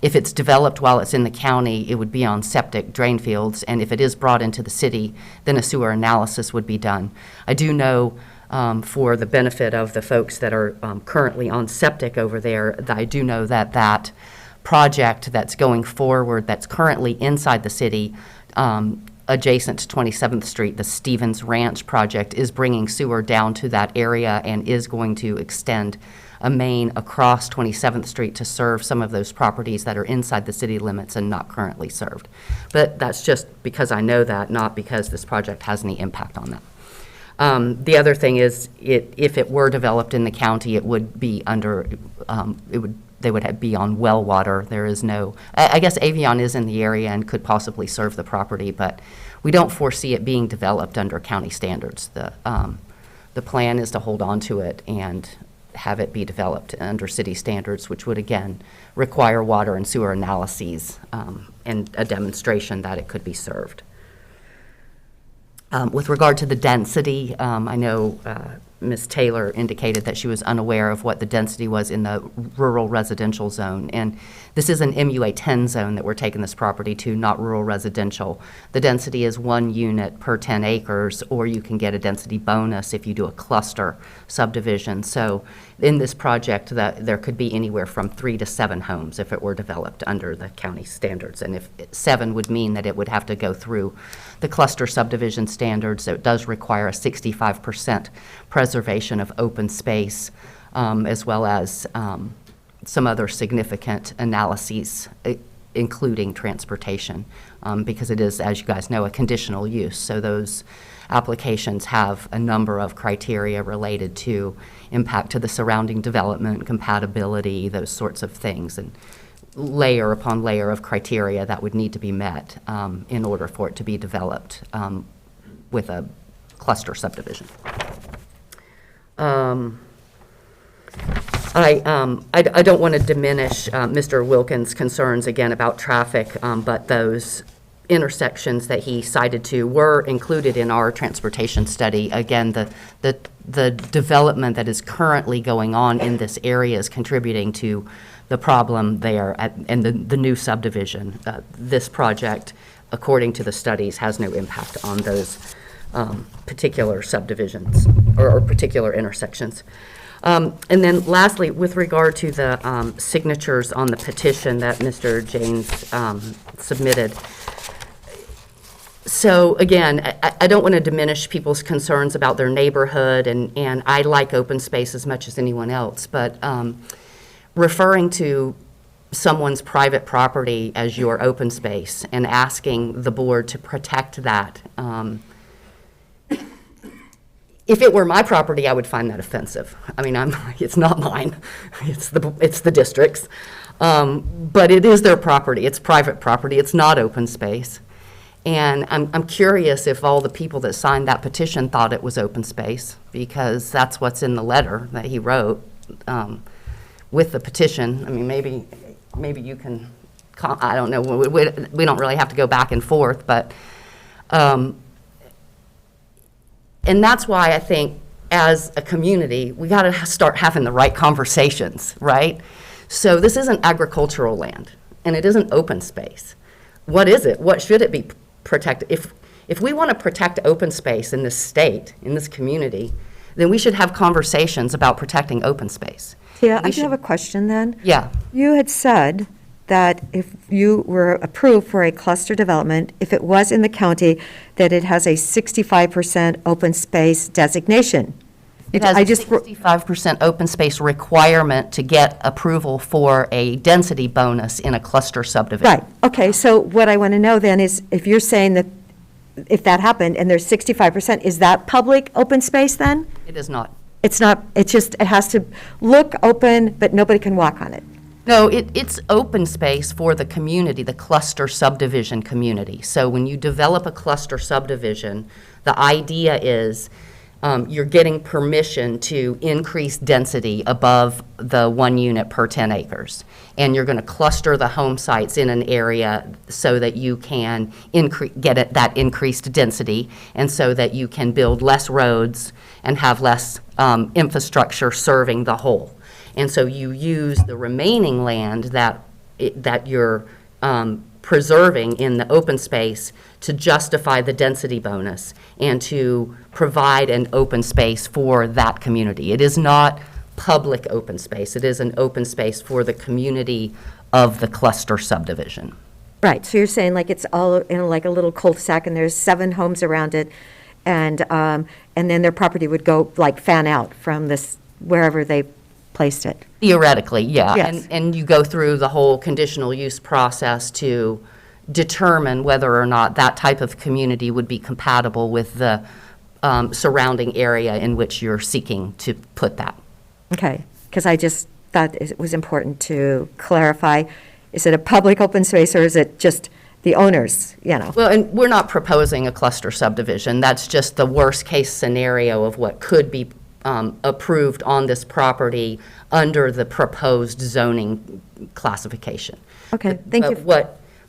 If it's developed while it's in the county, it would be on septic drain fields, and if it is brought into the city, then a sewer analysis would be done. I do know, for the benefit of the folks that are currently on septic over there, that I do know that that project that's going forward, that's currently inside the city, adjacent to 27th Street, the Stevens Ranch project, is bringing sewer down to that area and is going to extend a main across 27th Street to serve some of those properties that are inside the city limits and not currently served. But that's just because I know that, not because this project has any impact on that. The other thing is, if it were developed in the county, it would be under, they would be on well water. There is no, I guess Avion is in the area and could possibly serve the property, but we don't foresee it being developed under county standards. The plan is to hold on to it and have it be developed under city standards, which would again require water and sewer analyses and a demonstration that it could be served. With regard to the density, I know Ms. Taylor indicated that she was unaware of what the density was in the rural residential zone. And this is an MUA 10 zone that we're taking this property to, not rural residential. The density is 1 unit per 10 acres, or you can get a density bonus if you do a cluster subdivision. So in this project, there could be anywhere from 3 to 7 homes if it were developed under the county standards. And if 7 would mean that it would have to go through the cluster subdivision standards, it does require a 65% preservation of open space, as well as some other significant analyses, including transportation, because it is, as you guys know, a conditional use. So those applications have a number of criteria related to impact to the surrounding development, compatibility, those sorts of things, and layer upon layer of criteria that would need to be met in order for it to be developed with a cluster subdivision. I don't want to diminish Mr. Wilkins' concerns again about traffic, but those intersections that he cited to were included in our transportation study. Again, the development that is currently going on in this area is contributing to the problem there and the new subdivision. This project, according to the studies, has no impact on those particular subdivisions or particular intersections. And then lastly, with regard to the signatures on the petition that Mr. James submitted, so again, I don't want to diminish people's concerns about their neighborhood, and I like open space as much as anyone else, but referring to someone's private property as your open space and asking the board to protect that, if it were my property, I would find that offensive. I mean, it's not mine, it's the district's, but it is their property, it's private property, it's not open space. And I'm curious if all the people that signed that petition thought it was open space, because that's what's in the letter that he wrote with the petition. I mean, maybe you can, I don't know, we don't really have to go back and forth, but, and that's why I think as a community, we got to start having the right conversations, right? So this isn't agricultural land, and it isn't open space. What is it? What should it be protected? If we want to protect open space in this state, in this community, then we should have conversations about protecting open space. Yeah, I do have a question then. Yeah. You had said that if you were approved for a cluster development, if it was in the county, that it has a 65% open space designation. It has a 65% open space requirement to get approval for a density bonus in a cluster subdivision. Right, okay, so what I want to know then is, if you're saying that if that happened and there's 65%, is that public open space then? It is not. It's not, it's just, it has to look open, but nobody can walk on it. No, it's open space for the community, the cluster subdivision community. So when you develop a cluster subdivision, the idea is you're getting permission to increase density above the 1 unit per 10 acres. And you're going to cluster the home sites in an area so that you can get that increased density, and so that you can build less roads and have less infrastructure serving the whole. And so you use the remaining land that you're preserving in the open space to justify the density bonus and to provide an open space for that community. It is not public open space. It is an open space for the community of the cluster subdivision. Right, so you're saying like it's all in like a little cul-de-sac and there's 7 homes around it, and then their property would go like fan out from this, wherever they placed it? Theoretically, yeah. Yes. And you go through the whole conditional use process to determine whether or not that type of community would be compatible with the surrounding area in which you're seeking to put that. Okay, because I just thought it was important to clarify, is it a public open space or is it just the owners, you know? Well, and we're not proposing a cluster subdivision. That's just the worst-case scenario of what could be approved on this property under the proposed zoning classification. Okay, thank you.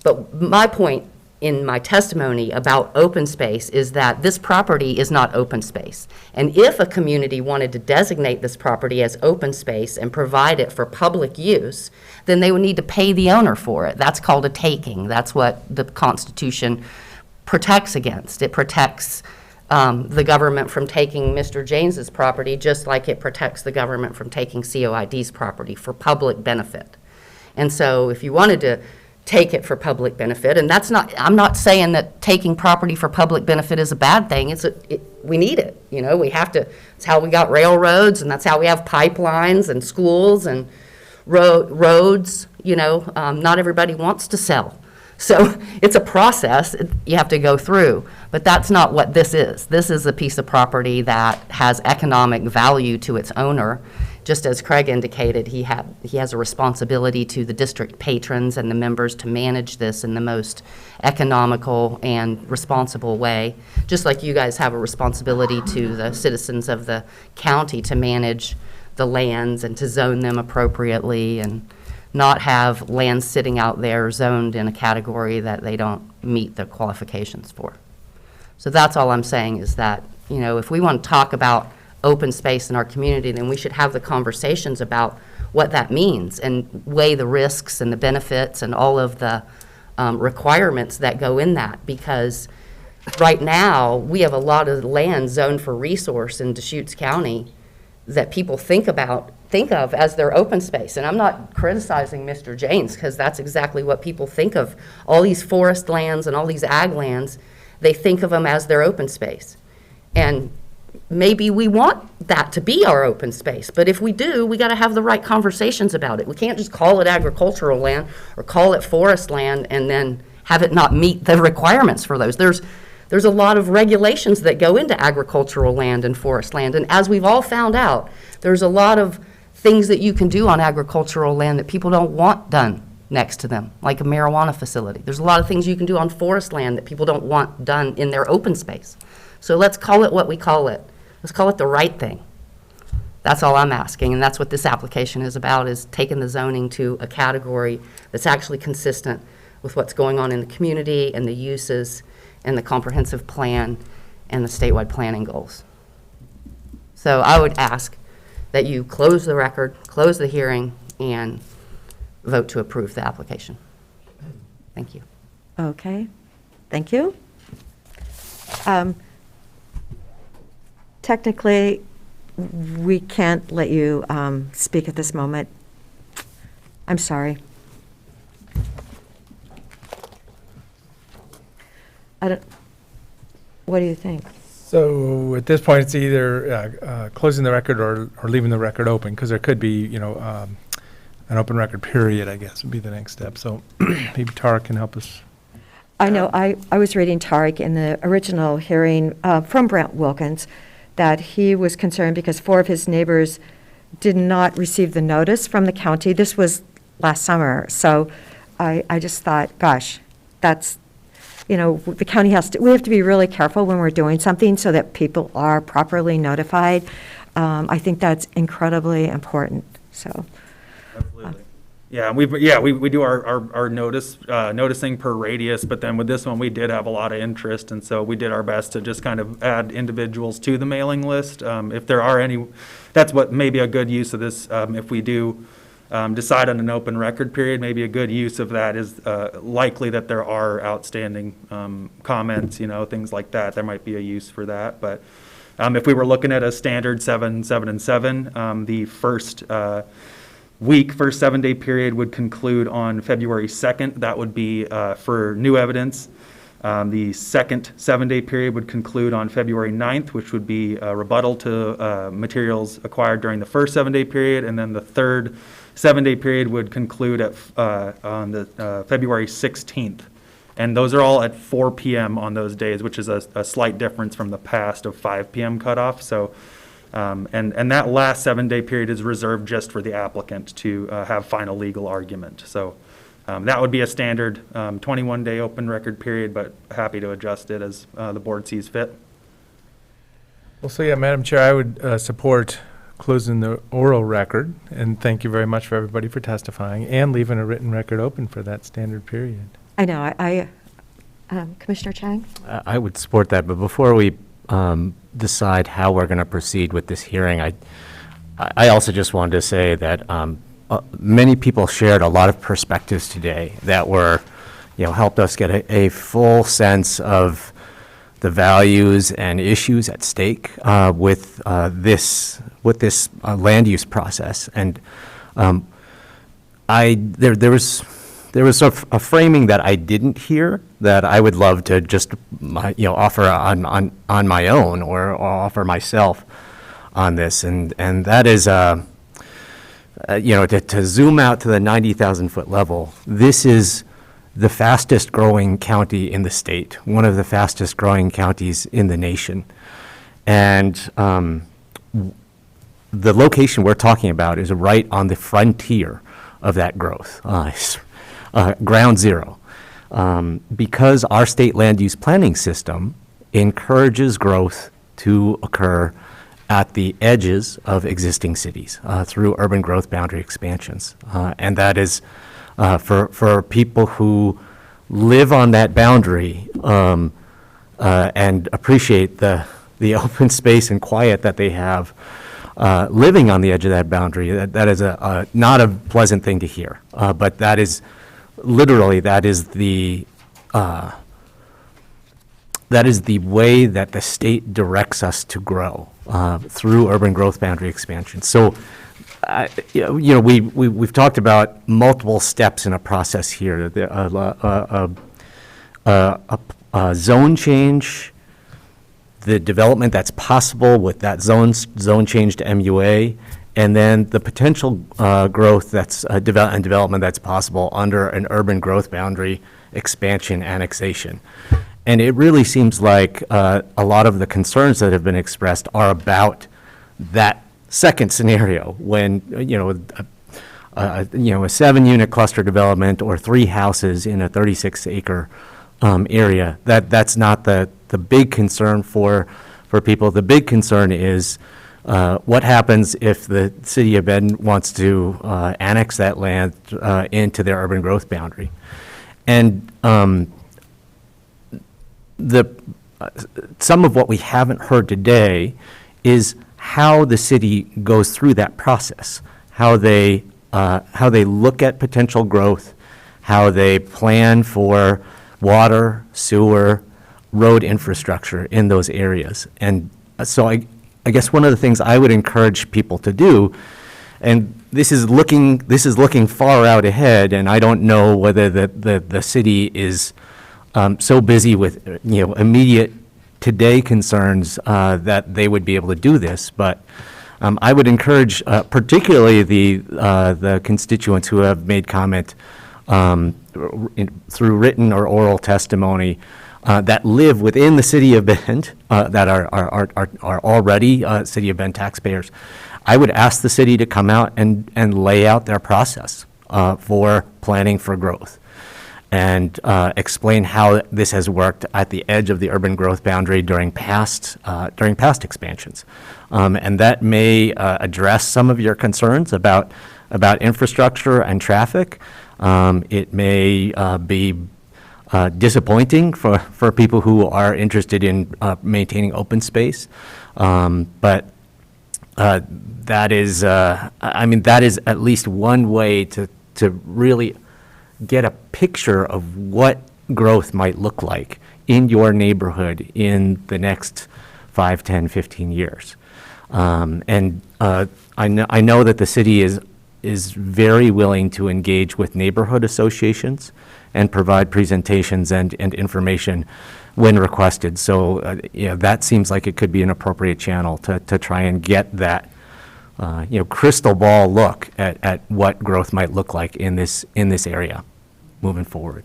But my point in my testimony about open space is that this property is not open space. And if a community wanted to designate this property as open space and provide it for public use, then they would need to pay the owner for it. That's called a taking. That's what the Constitution protects against. It protects the government from taking Mr. James's property, just like it protects the government from taking COID's property for public benefit. And so if you wanted to take it for public benefit, and I'm not saying that taking property for public benefit is a bad thing. We need it, you know, we have to. It's how we got railroads, and that's how we have pipelines and schools and roads, you know. Not everybody wants to sell. So it's a process you have to go through, but that's not what this is. This is a piece of property that has economic value to its owner. Just as Craig indicated, he has a responsibility to the district patrons and the members to manage this in the most economical and responsible way, just like you guys have a responsibility to the citizens of the county to manage the lands and to zone them appropriately and not have land sitting out there zoned in a category that they don't meet the qualifications for. So that's all I'm saying, is that, you know, if we want to talk about open space in our community, then we should have the conversations about what that means and weigh the risks and the benefits and all of the requirements that go in that. Because right now, we have a lot of land zoned for resource in Deschutes County that people think of as their open space. And I'm not criticizing Mr. James, because that's exactly what people think of. All these forest lands and all these ag lands, they think of them as their open space. And maybe we want that to be our open space, but if we do, we got to have the right conversations about it. We can't just call it agricultural land or call it forest land and then have it not meet the requirements for those. There's a lot of regulations that go into agricultural land and forest land, and as we've all found out, there's a lot of things that you can do on agricultural land that people don't want done next to them, like a marijuana facility. There's a lot of things you can do on forest land that people don't want done in their open space. So let's call it what we call it. Let's call it the right thing. That's all I'm asking, and that's what this application is about, is taking the zoning to a category that's actually consistent with what's going on in the community and the uses and the comprehensive plan and the statewide planning goals. So I would ask that you close the record, close the hearing, and vote to approve the application. Thank you. Okay, thank you. Technically, we can't let you speak at this moment. I'm sorry. What do you think? So at this point, it's either closing the record or leaving the record open, because there could be, you know, an open record period, I guess, would be the next step. So maybe Tara can help us. I know, I was reading Tariq in the original hearing from Brent Wilkins, that he was concerned because 4 of his neighbors did not receive the notice from the county. This was last summer, so I just thought, gosh, that's the county we have to be really careful when we're doing something so that people are properly notified. I think that's incredibly important, so. Absolutely. Yeah, we do our noticing per radius, but then with this one, we did have a lot of interest, and so we did our best to just kind of add individuals to the mailing list. If there are any, that's what maybe a good use of this, if we do decide on an open record period, maybe a good use of that is likely that there are outstanding comments, things like that. There might be a use for that, but if we were looking at a standard 7, 7, and 7, the first 7-day period would conclude on February 2nd. That would be for new evidence. The second 7-day period would conclude on February 9th, which would be a rebuttal to materials acquired during the first 7-day period. And then the third 7-day period would conclude on the February 16th. And those are all at 4 p.m. on those days, which is a slight difference from the past of 5 p.m. cutoff. So. And that last 7-day period is reserved just for the applicant to have final legal argument. So that would be a standard 21-day open record period, but happy to adjust it as the board sees fit. Well, so yeah, Madam Chair, I would support closing the oral record, and thank you very much for everybody for testifying, and leaving a written record open for that standard period. I know, Commissioner Chang? I would support that, but before we decide how we're going to proceed with this hearing, I also just wanted to say that many people shared a lot of perspectives today that were, helped us get a full sense of the values and issues at stake with this land use process. And there was a framing that I didn't hear that I would love to just offer on my own or offer myself on this, and that is to zoom out to the 90,000 foot level. This is the fastest growing county in the state, one of the fastest growing counties in the nation, and the location we're talking about is right on the frontier of that growth. Ground zero, because our state land use planning system encourages growth to occur at the edges of existing cities through urban growth boundary expansions. And that is for people who live on that boundary and appreciate the open space and quiet that they have living on the edge of that boundary. That is not a pleasant thing to hear, but that is literally, that is the way that the state directs us to grow through urban growth boundary expansion. So, we've talked about multiple steps in a process here. A zone change, the development that's possible with that zone change to MUA, and then the potential growth that's and development that's possible under an urban growth boundary expansion annexation. And it really seems like a lot of the concerns that have been expressed are about that second scenario, when a 7-unit cluster development or 3 houses in a 36-acre area. That's not the big concern for people. The big concern is what happens if the city of Bend wants to annex that land into their urban growth boundary? And some of what we haven't heard today is how the city goes through that process, how they look at potential growth, how they plan for water, sewer, road infrastructure in those areas. And so I guess one of the things I would encourage people to do, and this is looking far out ahead, and I don't know whether the city is so busy with immediate today concerns that they would be able to do this, but I would encourage particularly the constituents who have made comment through written or oral testimony that live within the city of Bend, that are already city of Bend taxpayers. I would ask the city to come out and lay out their process for planning for growth. and explain how this has worked at the edge of the urban growth boundary during past expansions. And that may address some of your concerns about infrastructure and traffic. It may be disappointing for people who are interested in maintaining open space. But that is, that is at least one way to really get a picture of what growth might look like in your neighborhood in the next 5, 10, 15 years. I know that the city is very willing to engage with neighborhood associations and provide presentations and information when requested. So, that seems like it could be an appropriate channel to try and get that, crystal ball look at what growth might look like in this area moving forward.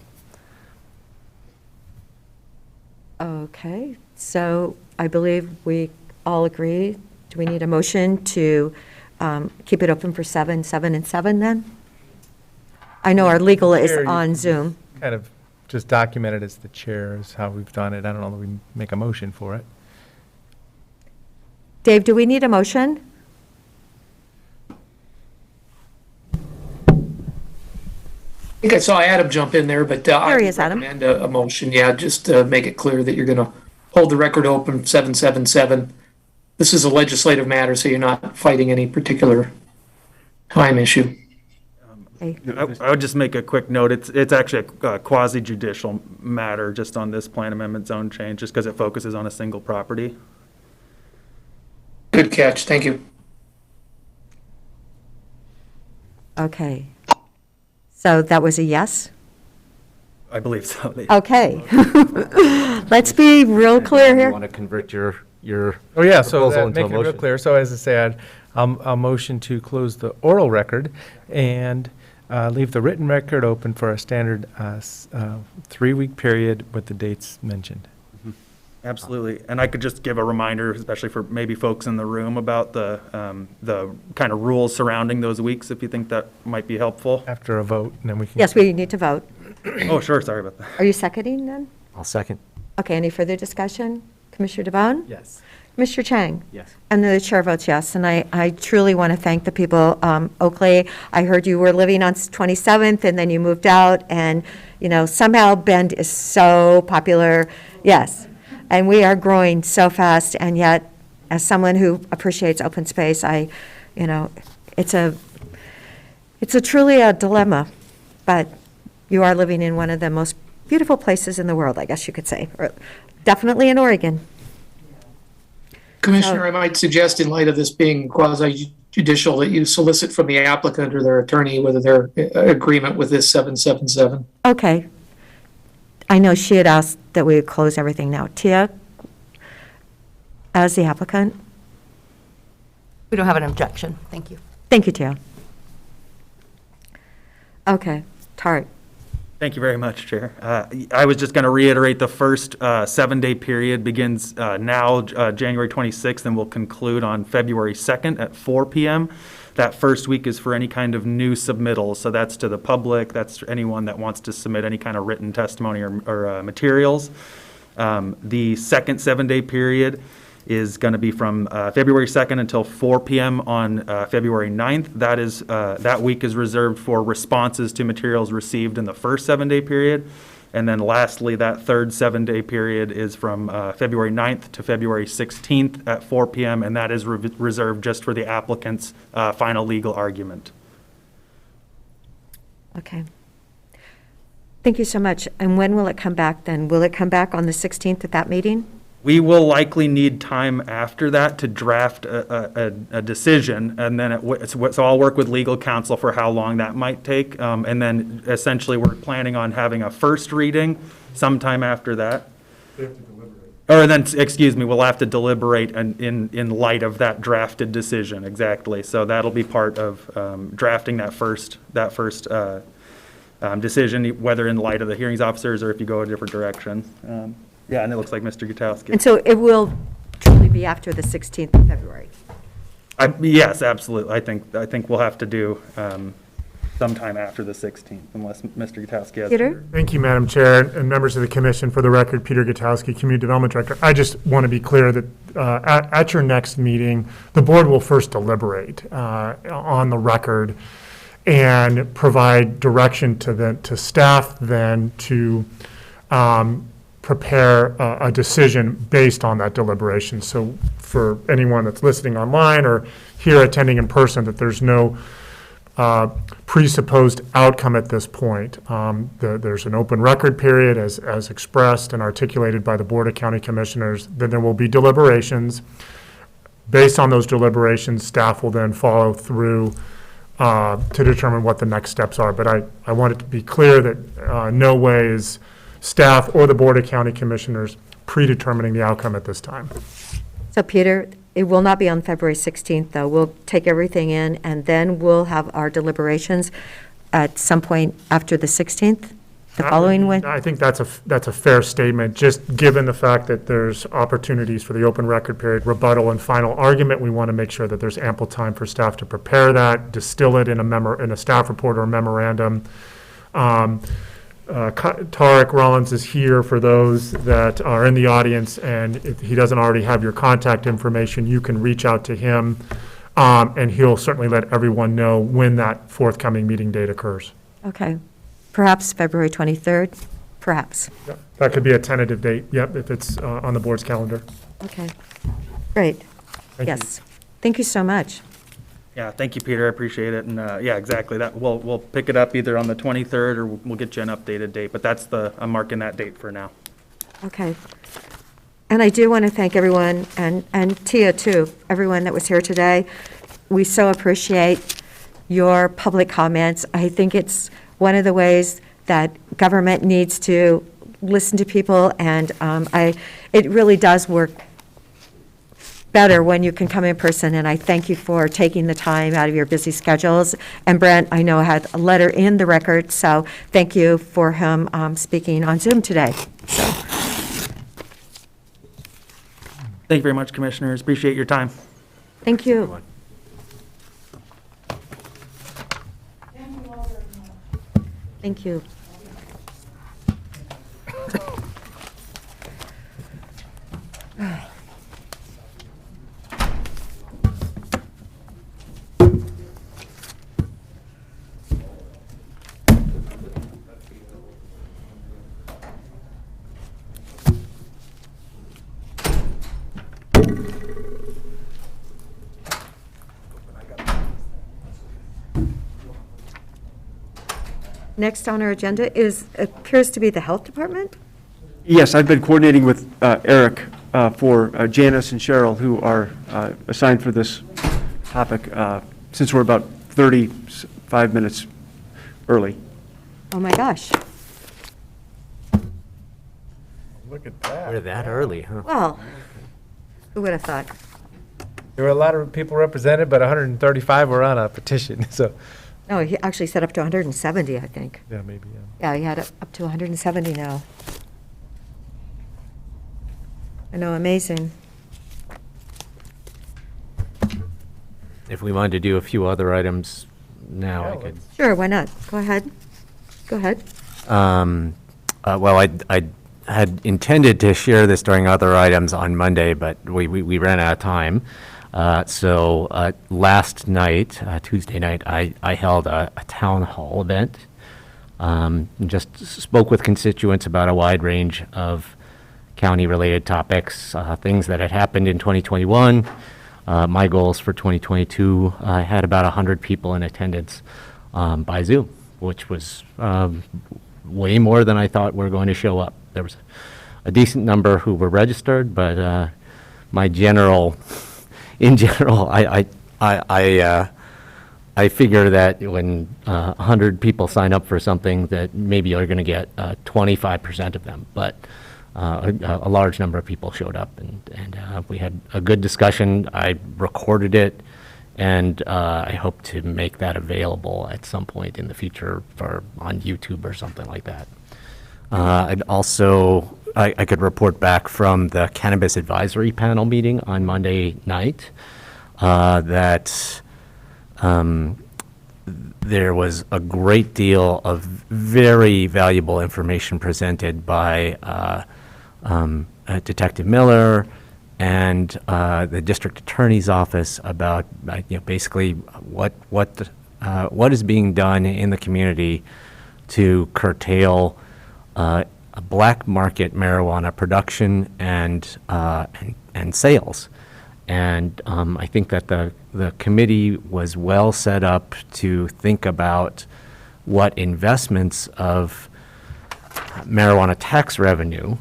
Okay, so I believe we all agree. Do we need a motion to keep it open for 7, 7, and 7 then? I know our legal is Chair, you on can Zoom. Kind of just document it as the chair is how we've done it. I don't know that we make a motion for it. Dave, do we need a motion? I think I saw Adam jump in there, but I There he would is, Adam. recommend a motion, just to make it clear that you're going to hold the record open 777. This is a legislative matter, so you're not fighting any particular time issue. Okay. I would just make a quick note. It's actually a quasi judicial matter just on this plan amendment zone change, just because it focuses on a single property. Good catch, thank you. Okay. So that was a yes? I believe so. Okay. Let's be real clear You here. want to convert your Oh, yeah, so proposal that, into a make it real motion. clear. So as I said, I'll motion to close the oral record and leave the written record open for a standard 3-week period with the dates mentioned. Absolutely. And I could just give a reminder, especially for maybe folks in the room, about the kind of rules surrounding those weeks, if you think that might be helpful. After a vote, and then we can. Yes, we need to vote. Oh, sure, sorry about that. Are you seconding then? I'll second. Okay, any further discussion? Commissioner DeBonne? Yes. Commissioner Chang? Yes. And the chair votes yes, and I truly want to thank the people. Oakley, I heard you were living on 27th, and then you moved out, and, somehow Bend is so popular. Yes, and we are growing so fast, and yet, as someone who appreciates open space, it's truly a dilemma, but you are living in one of the most beautiful places in the world, I guess you could say, or definitely in Oregon. Commissioner, I might suggest in light of this being quasi judicial that you solicit from the applicant or their attorney whether they're in agreement with this 777. Okay. I know she had asked that we would close everything now. Tia, as the applicant? We don't have an objection. Thank you. Thank you, Tia. Okay, Tart. Thank you very much, Chair. I was just going to reiterate the first 7-day period begins now, January 26th, and will conclude on February 2nd at 4 p.m. That first week is for any kind of new submittals, so that's to the public, that's anyone that wants to submit any kind of written testimony or materials. The second 7-day period is going to be from February 2nd until 4 p.m. on February 9th. That week is reserved for responses to materials received in the first 7-day period. And then lastly, that third 7-day period is from February 9th to February 16th at 4 p.m., and that is reserved just for the applicant's final legal argument. Okay. Thank you so much. And when will it come back then? Will it come back on the 16th at that meeting? We will likely need time after that to draft a decision, and then so I'll work with legal counsel for how long that might take. And then essentially, we're planning on having a first reading sometime after that. Or then, excuse me, we'll have to deliberate in light of that drafted decision, exactly. So that'll be part of drafting that first decision, whether in light of the hearings officers or if you go a different direction. Yeah, and it looks like Mr. Gutowski. And so it will truly be after the 16th of February? Yes, absolutely. I think we'll have to do, sometime after the 16th, unless Mr. Gutowski has. Peter? Thank you, Madam Chair, and members of the commission. For the record, Peter Gutowski, Community Development Director. I just want to be clear that at your next meeting, the board will first deliberate on the record and provide direction to staff then to prepare a decision based on that deliberation. So for anyone that's listening online or here attending in person, that there's no presupposed outcome at this point. There's an open record period as expressed and articulated by the Board of County Commissioners. Then there will be deliberations. Based on those deliberations, staff will then follow through to determine what the next steps are. But I want it to be clear that no way is staff or the Board of County Commissioners predetermining the outcome at this time. So Peter, it will not be on February 16th, though. We'll take everything in, and then we'll have our deliberations at some point after the 16th, the following one? I think that's a fair statement, just given the fact that there's opportunities for the open record period, rebuttal, and final argument. We want to make sure that there's ample time for staff to prepare that, distill it in a staff report or a memorandum. Tarek Rollins is here for those that are in the audience, and if he doesn't already have your contact information, you can reach out to him, and he'll certainly let everyone know when that forthcoming meeting date occurs. Okay. Perhaps February 23rd? Perhaps. Yep. That could be a tentative date, yep, if it's on the board's calendar. Okay. Great. Thank you. Yes. Thank you so much. Yeah, thank you, Peter. I appreciate it. And yeah, exactly. That we'll pick it up either on the 23rd or we'll get you an updated date. But I'm marking that date for now. Okay. And I do want to thank everyone, and Tia too, everyone that was here today. We so appreciate your public comments. I think it's one of the ways that government needs to listen to people, and it really does work better when you can come in person, and I thank you for taking the time out of your busy schedules. And Brent, I know, had a letter in the record, so thank you for him speaking on Zoom today. So. Thank you very much, Commissioners. Appreciate your time. Thank you. Thank you. Next on our agenda appears to be the Health Department. Yes, I've been coordinating with Eric for Janice and Cheryl, who are assigned for this topic, since we're about 35 minutes early. Oh, my gosh. Look at that. We're that early, huh? Well, who would have thought? There were a lot of people represented, but 135 were on a petition, so, No, he actually said up to 170, I think. yeah, maybe, yeah. Yeah, he had it up to 170 now. I know, amazing. If we wanted to do a few other items now, I could. Sure, why not? Go ahead. Go ahead. Well, I had intended to share this during other items on Monday, but we ran out of time. So last night, Tuesday night, I held a town hall event. Just spoke with constituents about a wide range of county-related topics, things that had happened in 2021. My goals for 2022, I had about 100 people in attendance by Zoom, which was way more than I thought were going to show up. There was a decent number who were registered, but in general, I figure that when 100 people sign up for something, that maybe you're going to get 25% of them. But a large number of people showed up, and we had a good discussion. I recorded it, and I hope to make that available at some point in the future on YouTube or something like that. I'd also, I could report back from the Cannabis Advisory Panel meeting on Monday night that there was a great deal of very valuable information presented by Detective Miller and the district attorney's office about basically what is being done in the community to curtail black market marijuana production and sales. And I think that the committee was well set up to think about what investments of marijuana tax revenue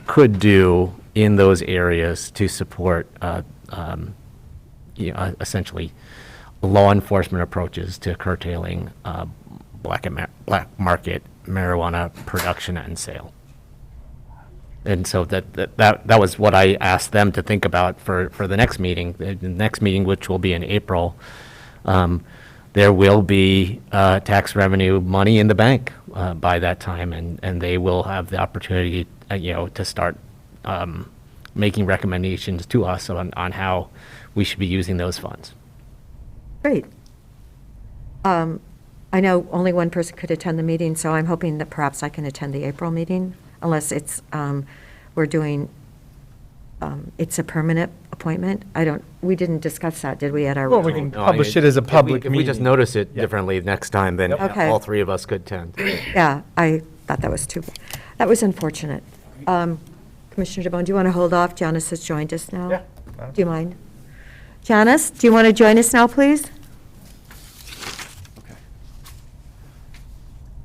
could do in those areas to support essentially law enforcement approaches to curtailing black market marijuana production and sale. And so that was what I asked them to think about for the next meeting. The next meeting, which will be in April, there will be tax revenue money in the bank by that time, and they will have the opportunity, to start making recommendations to us on how we should be using those funds. Great. I know only one person could attend the meeting, so I'm hoping that perhaps I can attend the April meeting, unless it's, we're doing, it's a permanent appointment. We didn't discuss that, did we, at our? Well, we can publish it as a public If we just meeting. notice it differently next time, then Okay. all three of us could attend. Yeah, I thought that was unfortunate. Commissioner DeBonne, do you want to hold off? Janice has joined us now. Yeah. Do you mind? Janice, do you want to join us now, please?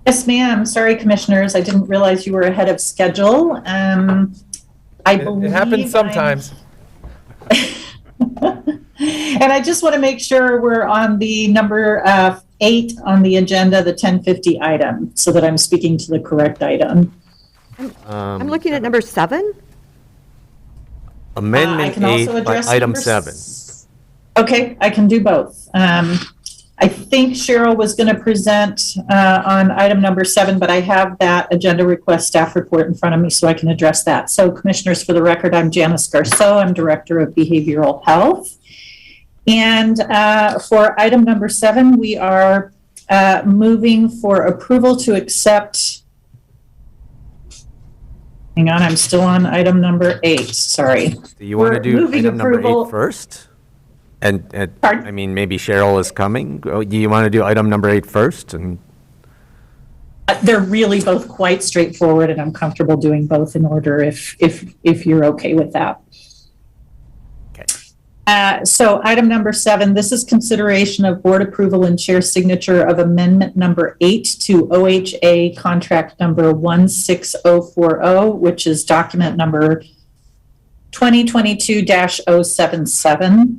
Yes, ma'am. Sorry, commissioners. I didn't realize you were ahead of schedule. I believe It happens sometimes. And I just want to make sure we're on the number 8 on the agenda, the 1050 item, so that I'm speaking to the correct item. I'm looking at number 7. I Amendment can 8, also address item number 7. Okay, I can do both. I think Cheryl was going to present on item number 7, but I have that agenda request staff report in front of me, so I can address that. So commissioners, for the record, I'm Janice Garceau. I'm Director of Behavioral Health. And for item number 7, we are moving for approval to accept. Hang on, I'm still on item number 8, sorry. Do you want to We're do moving item number approval- 8 first? And, Pardon? I mean, maybe Cheryl is coming. Oh, do you want to do item number 8 first? And They're really both quite straightforward, and I'm comfortable doing both in order if you're okay with that. Okay. So item number 7, this is consideration of board approval and chair signature of amendment number 8 to OHA contract number 16040, which is document number 2022-077.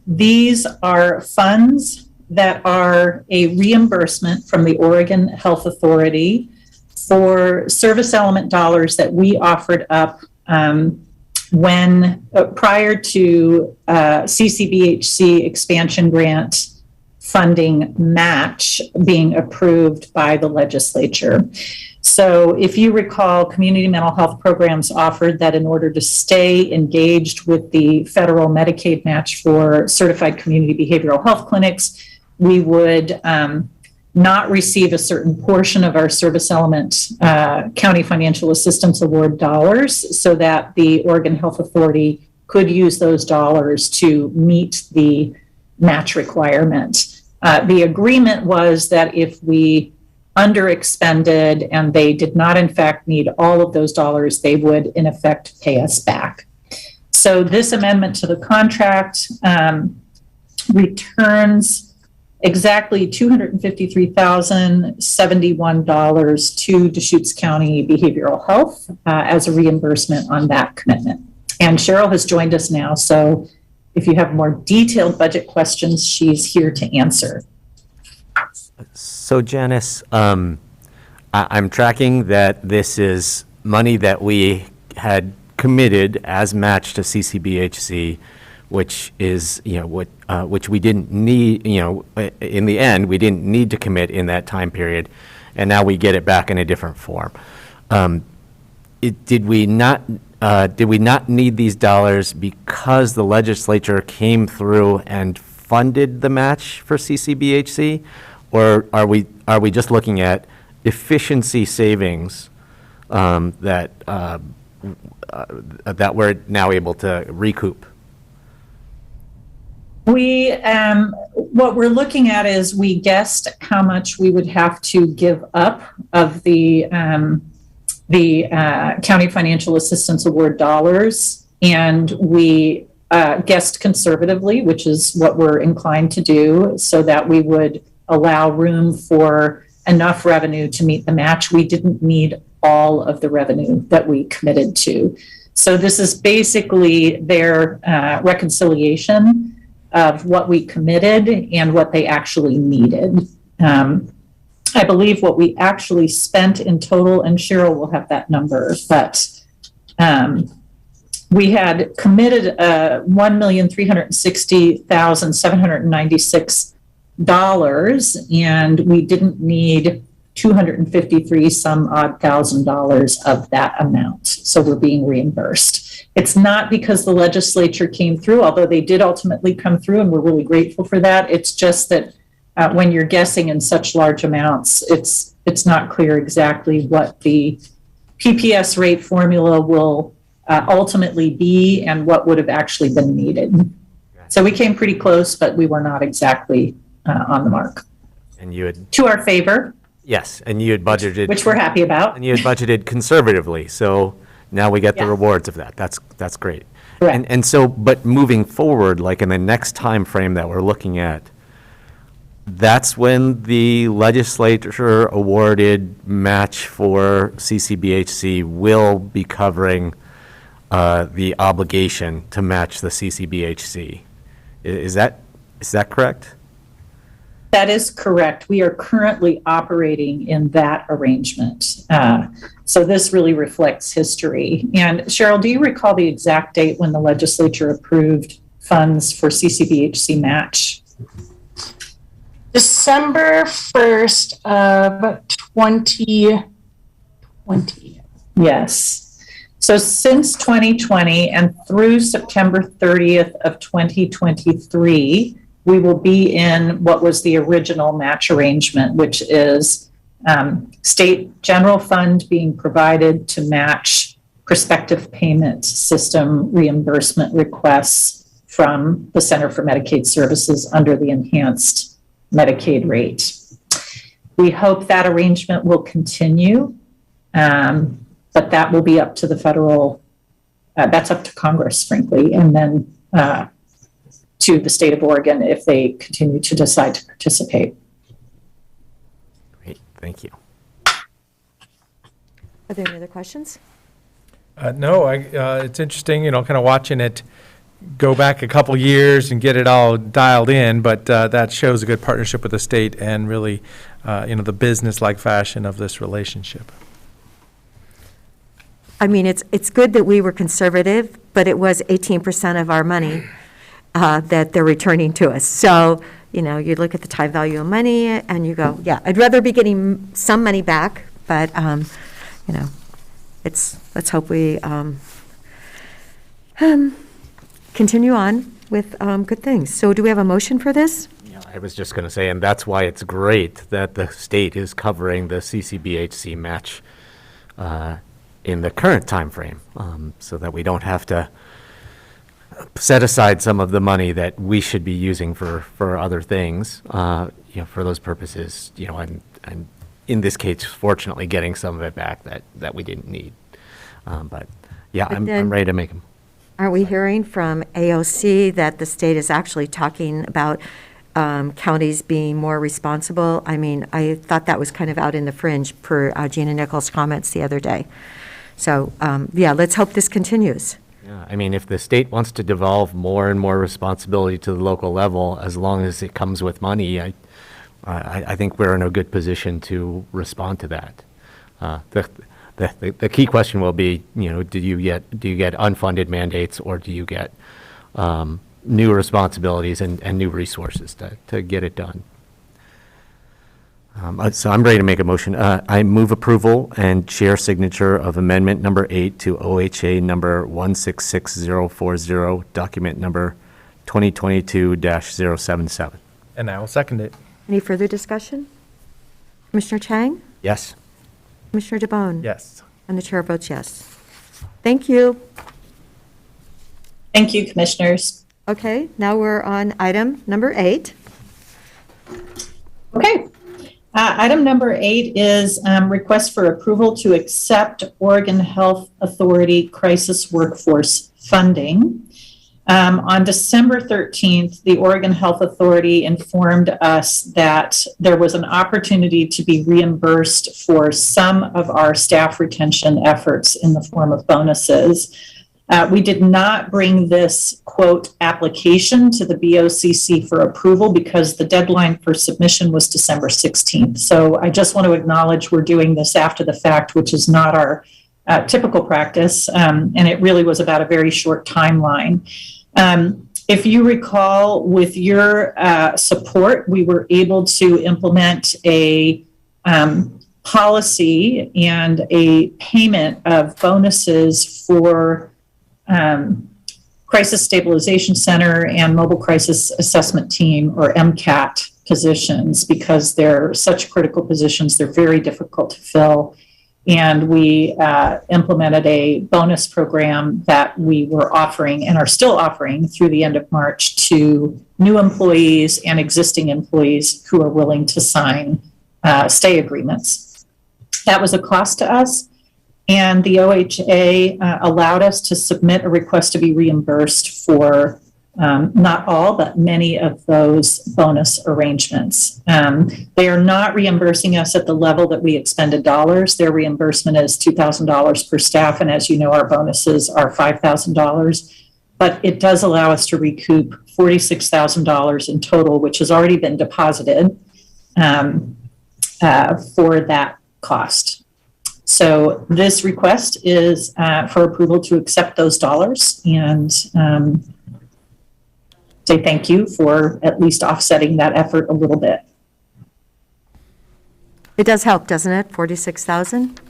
These are funds that are a reimbursement from the Oregon Health Authority for service element dollars that we offered up when prior to CCBHC expansion grant funding match being approved by the legislature. So if you recall, community mental health programs offered that in order to stay engaged with the federal Medicaid match for certified community behavioral health clinics, we would not receive a certain portion of our service element county financial assistance award dollars, so that the Oregon Health Authority could use those dollars to meet the match requirement. The agreement was that if we underexpended and they did not in fact need all of those dollars, they would in effect pay us back. So this amendment to the contract returns exactly $253,071 to Deschutes County Behavioral Health as a reimbursement on that commitment. And Cheryl has joined us now, so if you have more detailed budget questions, she's here to answer. So Janice, I'm tracking that this is money that we had committed as match to CCBHC, which is, which we didn't need, in the end, we didn't need to commit in that time period, and now we get it back in a different form. Did we not need these dollars because the legislature came through and funded the match for CCBHC? Or are we just looking at efficiency savings that we're now able to recoup? What we're looking at is we guessed how much we would have to give up of the County Financial Assistance Award dollars, and we guessed conservatively, which is what we're inclined to do, so that we would allow room for enough revenue to meet the match. We didn't need all of the revenue that we committed to. So this is basically their reconciliation of what we committed and what they actually needed. I believe what we actually spent in total, and Cheryl will have that number, but we had committed $1,360,796, and we didn't need 253 some odd $1,000 of that amount. So we're being reimbursed. It's not because the legislature came through, although they did ultimately come through, and we're really grateful for that. It's just that when you're guessing in such large amounts, it's not clear exactly what the PPS rate formula will ultimately be and what would have actually been needed. So we came pretty close, but we were not exactly on the mark. And you had, to our favor. yes, and you had budgeted. Which we're happy about. And you had budgeted conservatively, so now we get the rewards of that. That's great. And so, but moving forward, like in the next time frame that we're looking at, that's when the legislature awarded match for CCBHC will be covering the obligation to match the CCBHC. Is that correct? That is correct. We are currently operating in that arrangement. So this really reflects history. And Cheryl, do you recall the exact date when the legislature approved funds for CCBHC match? December 1st of 2020. Yes. So since 2020 and through September 30th of 2023, we will be in what was the original match arrangement, which is state general fund being provided to match prospective payment system reimbursement requests from the Center for Medicaid Services under the enhanced Medicaid rate. We hope that arrangement will continue, but that will be up to the federal, that's up to Congress, frankly, and then to the state of Oregon if they continue to decide to participate. Great, thank you. Are there any other questions? No, it's interesting, kind of watching it go back a couple years and get it all dialed in, but that shows a good partnership with the state and really, the business-like fashion of this relationship. I mean, it's good that we were conservative, but it was 18% of our money that they're returning to us. So, you look at the time value of money and you go, yeah, I'd rather be getting some money back, but, let's hope we continue on with good things. So do we have a motion for this? Yeah, I was just going to say, and that's why it's great that the state is covering the CCBHC match in the current time frame, so that we don't have to set aside some of the money that we should be using for other things, for those purposes, and in this case, fortunately, getting some of it back that we didn't need. But yeah, I'm ready to make them. Aren't we hearing from AOC that the state is actually talking about counties being more responsible? I mean, I thought that was kind of out in the fringe per Gina Nichols' comments the other day. So, let's hope this continues. Yeah, I mean, if the state wants to devolve more and more responsibility to the local level, as long as it comes with money, I think we're in a good position to respond to that. The key question will be, do you get unfunded mandates, or do you get new responsibilities and new resources to get it done? So I'm ready to make a motion. I move approval and chair signature of amendment number 8 to OHA number 166040, document number 2022-077. And I will second it. Any further discussion? Commissioner Chang? Yes. Commissioner DeBonne? Yes. And the chair votes yes. Thank you. Thank you, Commissioners. Okay, now we're on item number 8. Okay. Item number 8 is request for approval to accept Oregon Health Authority crisis workforce funding. On December 13th, the Oregon Health Authority informed us that there was an opportunity to be reimbursed for some of our staff retention efforts in the form of bonuses. We did not bring this, quote, application to the BOCC for approval because the deadline for submission was December 16th. So I just want to acknowledge we're doing this after the fact, which is not our typical practice, and it really was about a very short timeline. If you recall, with your support, we were able to implement a policy and a payment of bonuses for Crisis Stabilization Center and Mobile Crisis Assessment Team, or MCAT, positions, because they're such critical positions. They're very difficult to fill. And we implemented a bonus program that we were offering and are still offering through the end of March to new employees and existing employees who are willing to sign stay agreements. That was a cost to us. And the OHA allowed us to submit a request to be reimbursed for not all, but many of those bonus arrangements. They are not reimbursing us at the level that we expended dollars. Their reimbursement is $2,000 per staff. And as you know, our bonuses are $5,000. But it does allow us to recoup $46,000 in total, which has already been deposited for that cost. So this request is for approval to accept those dollars and say thank you for at least offsetting that effort a little bit. It does help, doesn't it? 46,000?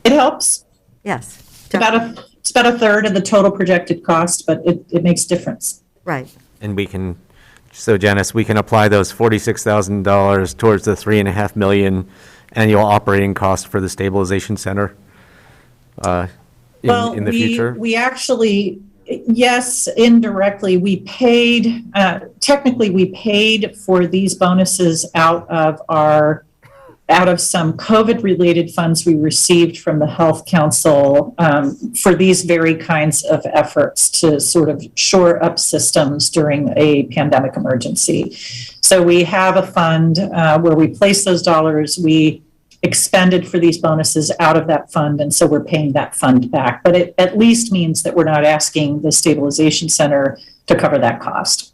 It helps. Yes. It's about a third of the total projected cost, but it makes a difference. Right. And we can, so Janice, we can apply those $46,000 towards the $3.5 million annual operating cost for the stabilization center in the future? We actually, yes, indirectly, we paid, technically we paid for these bonuses out of some COVID-related funds we received from the Health Council for these very kinds of efforts to sort of shore up systems during a pandemic emergency. So we have a fund where we place those dollars, we expended for these bonuses out of that fund, and so we're paying that fund back. But it at least means that we're not asking the Stabilization Center to cover that cost.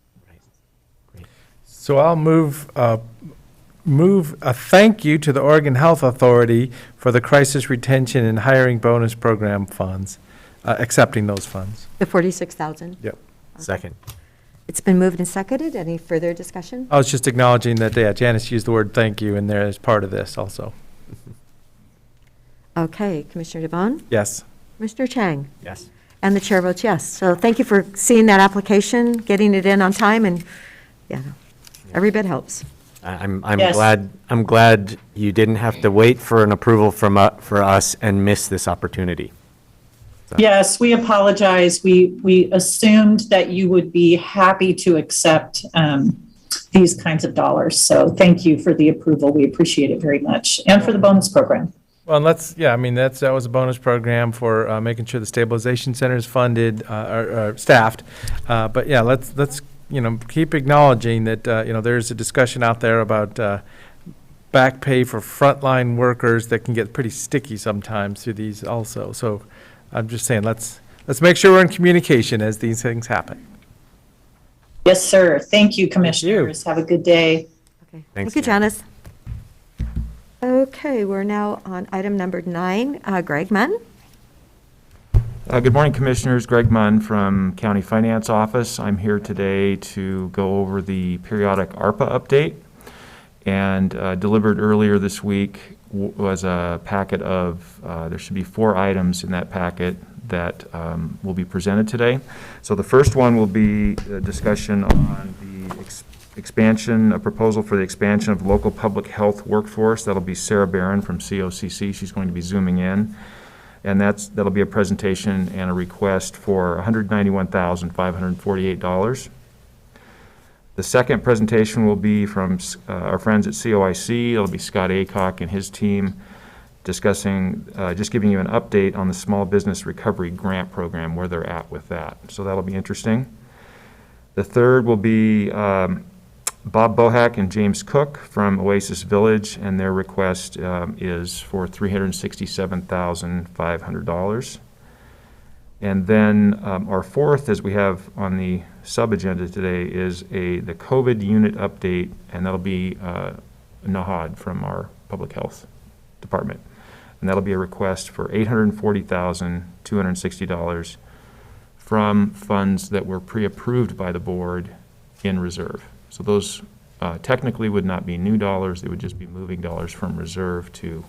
So I'll move a thank you to the Oregon Health Authority for the Crisis Retention and Hiring Bonus Program funds, accepting those funds. The 46,000? Yep. Second. It's been moved and seconded. Any further discussion? I was just acknowledging that, yeah, Janice used the word thank you in there as part of this also. Okay, Commissioner DeBonne? Yes. Commissioner Chang? Yes. And the chair votes yes. So thank you for seeing that application, getting it in on time, and yeah, every bit helps. I'm Yes. glad you didn't have to wait for an approval for us and miss this opportunity. Yes, we apologize. We assumed that you would be happy to accept these kinds of dollars. So thank you for the approval. We appreciate it very much. And for the bonus program. Well, and that was a bonus program for making sure the stabilization center is funded, or staffed. But yeah, let's keep acknowledging that, there's a discussion out there about back pay for frontline workers that can get pretty sticky sometimes through these also. So I'm just saying, let's make sure we're in communication as these things happen. Yes, sir. Thank you, Commissioners. Have a good day. Okay. Thanks, Thank you, Janice. Okay, we're now on item number 9. Greg Munn? Good morning, Commissioners. Greg Munn from County Finance Office. I'm here today to go over the periodic ARPA update. And delivered earlier this week was a packet of, there should be 4 items in that packet. that will be presented today. So the first one will be a discussion on the expansion, a proposal for the expansion of local public health workforce. That'll be Sarah Barron from COCC. She's going to be zooming in. And that'll be a presentation and a request for $191,548. The second presentation will be from our friends at COIC. It'll be Scott Aycock and his team discussing, just giving you an update on the Small Business Recovery Grant Program, where they're at with that. So that'll be interesting. The third will be Bob Bohack and James Cook from Oasis Village, and their request is for $367,500. And then our fourth, as we have on the sub-agenda today, is the COVID unit update, and that'll be Nahad from our Public Health Department. And that'll be a request for $840,260 from funds that were pre-approved by the board in reserve. So those technically would not be new dollars, they would just be moving dollars from reserve to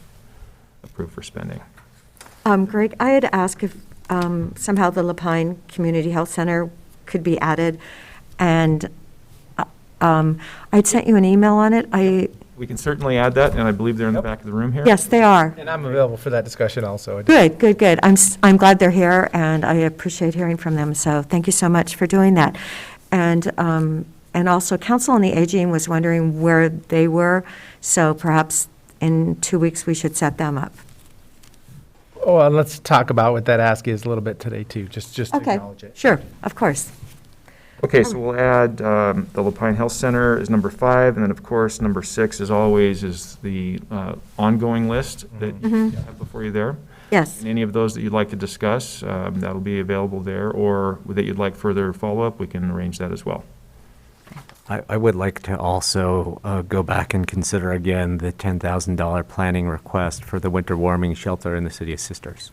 approved for spending. Greg, I had asked if somehow the Lapine Community Health Center could be added, and I'd sent you an email on it. We can certainly add that, and I believe they're in the back of the room here. Yes, they are. And I'm available for that discussion also. Good, good, good. I'm glad they're here, and I appreciate hearing from them, so thank you so much for doing that. And also, Council on the Aging was wondering where they were, so perhaps in 2 weeks, we should set them up. Oh, and let's talk about what that ask is a little bit today, too, just to acknowledge it. Sure, of course. Okay, so we'll add the Lapine Health Center is number 5, and then, of course, number 6, as always, is the ongoing list that you have before you there. Yes. And any of those that you'd like to discuss, that'll be available there, or that you'd like further follow-up, we can arrange that as well. I would like to also go back and consider again the $10,000 planning request for the winter warming shelter in the city of Sisters.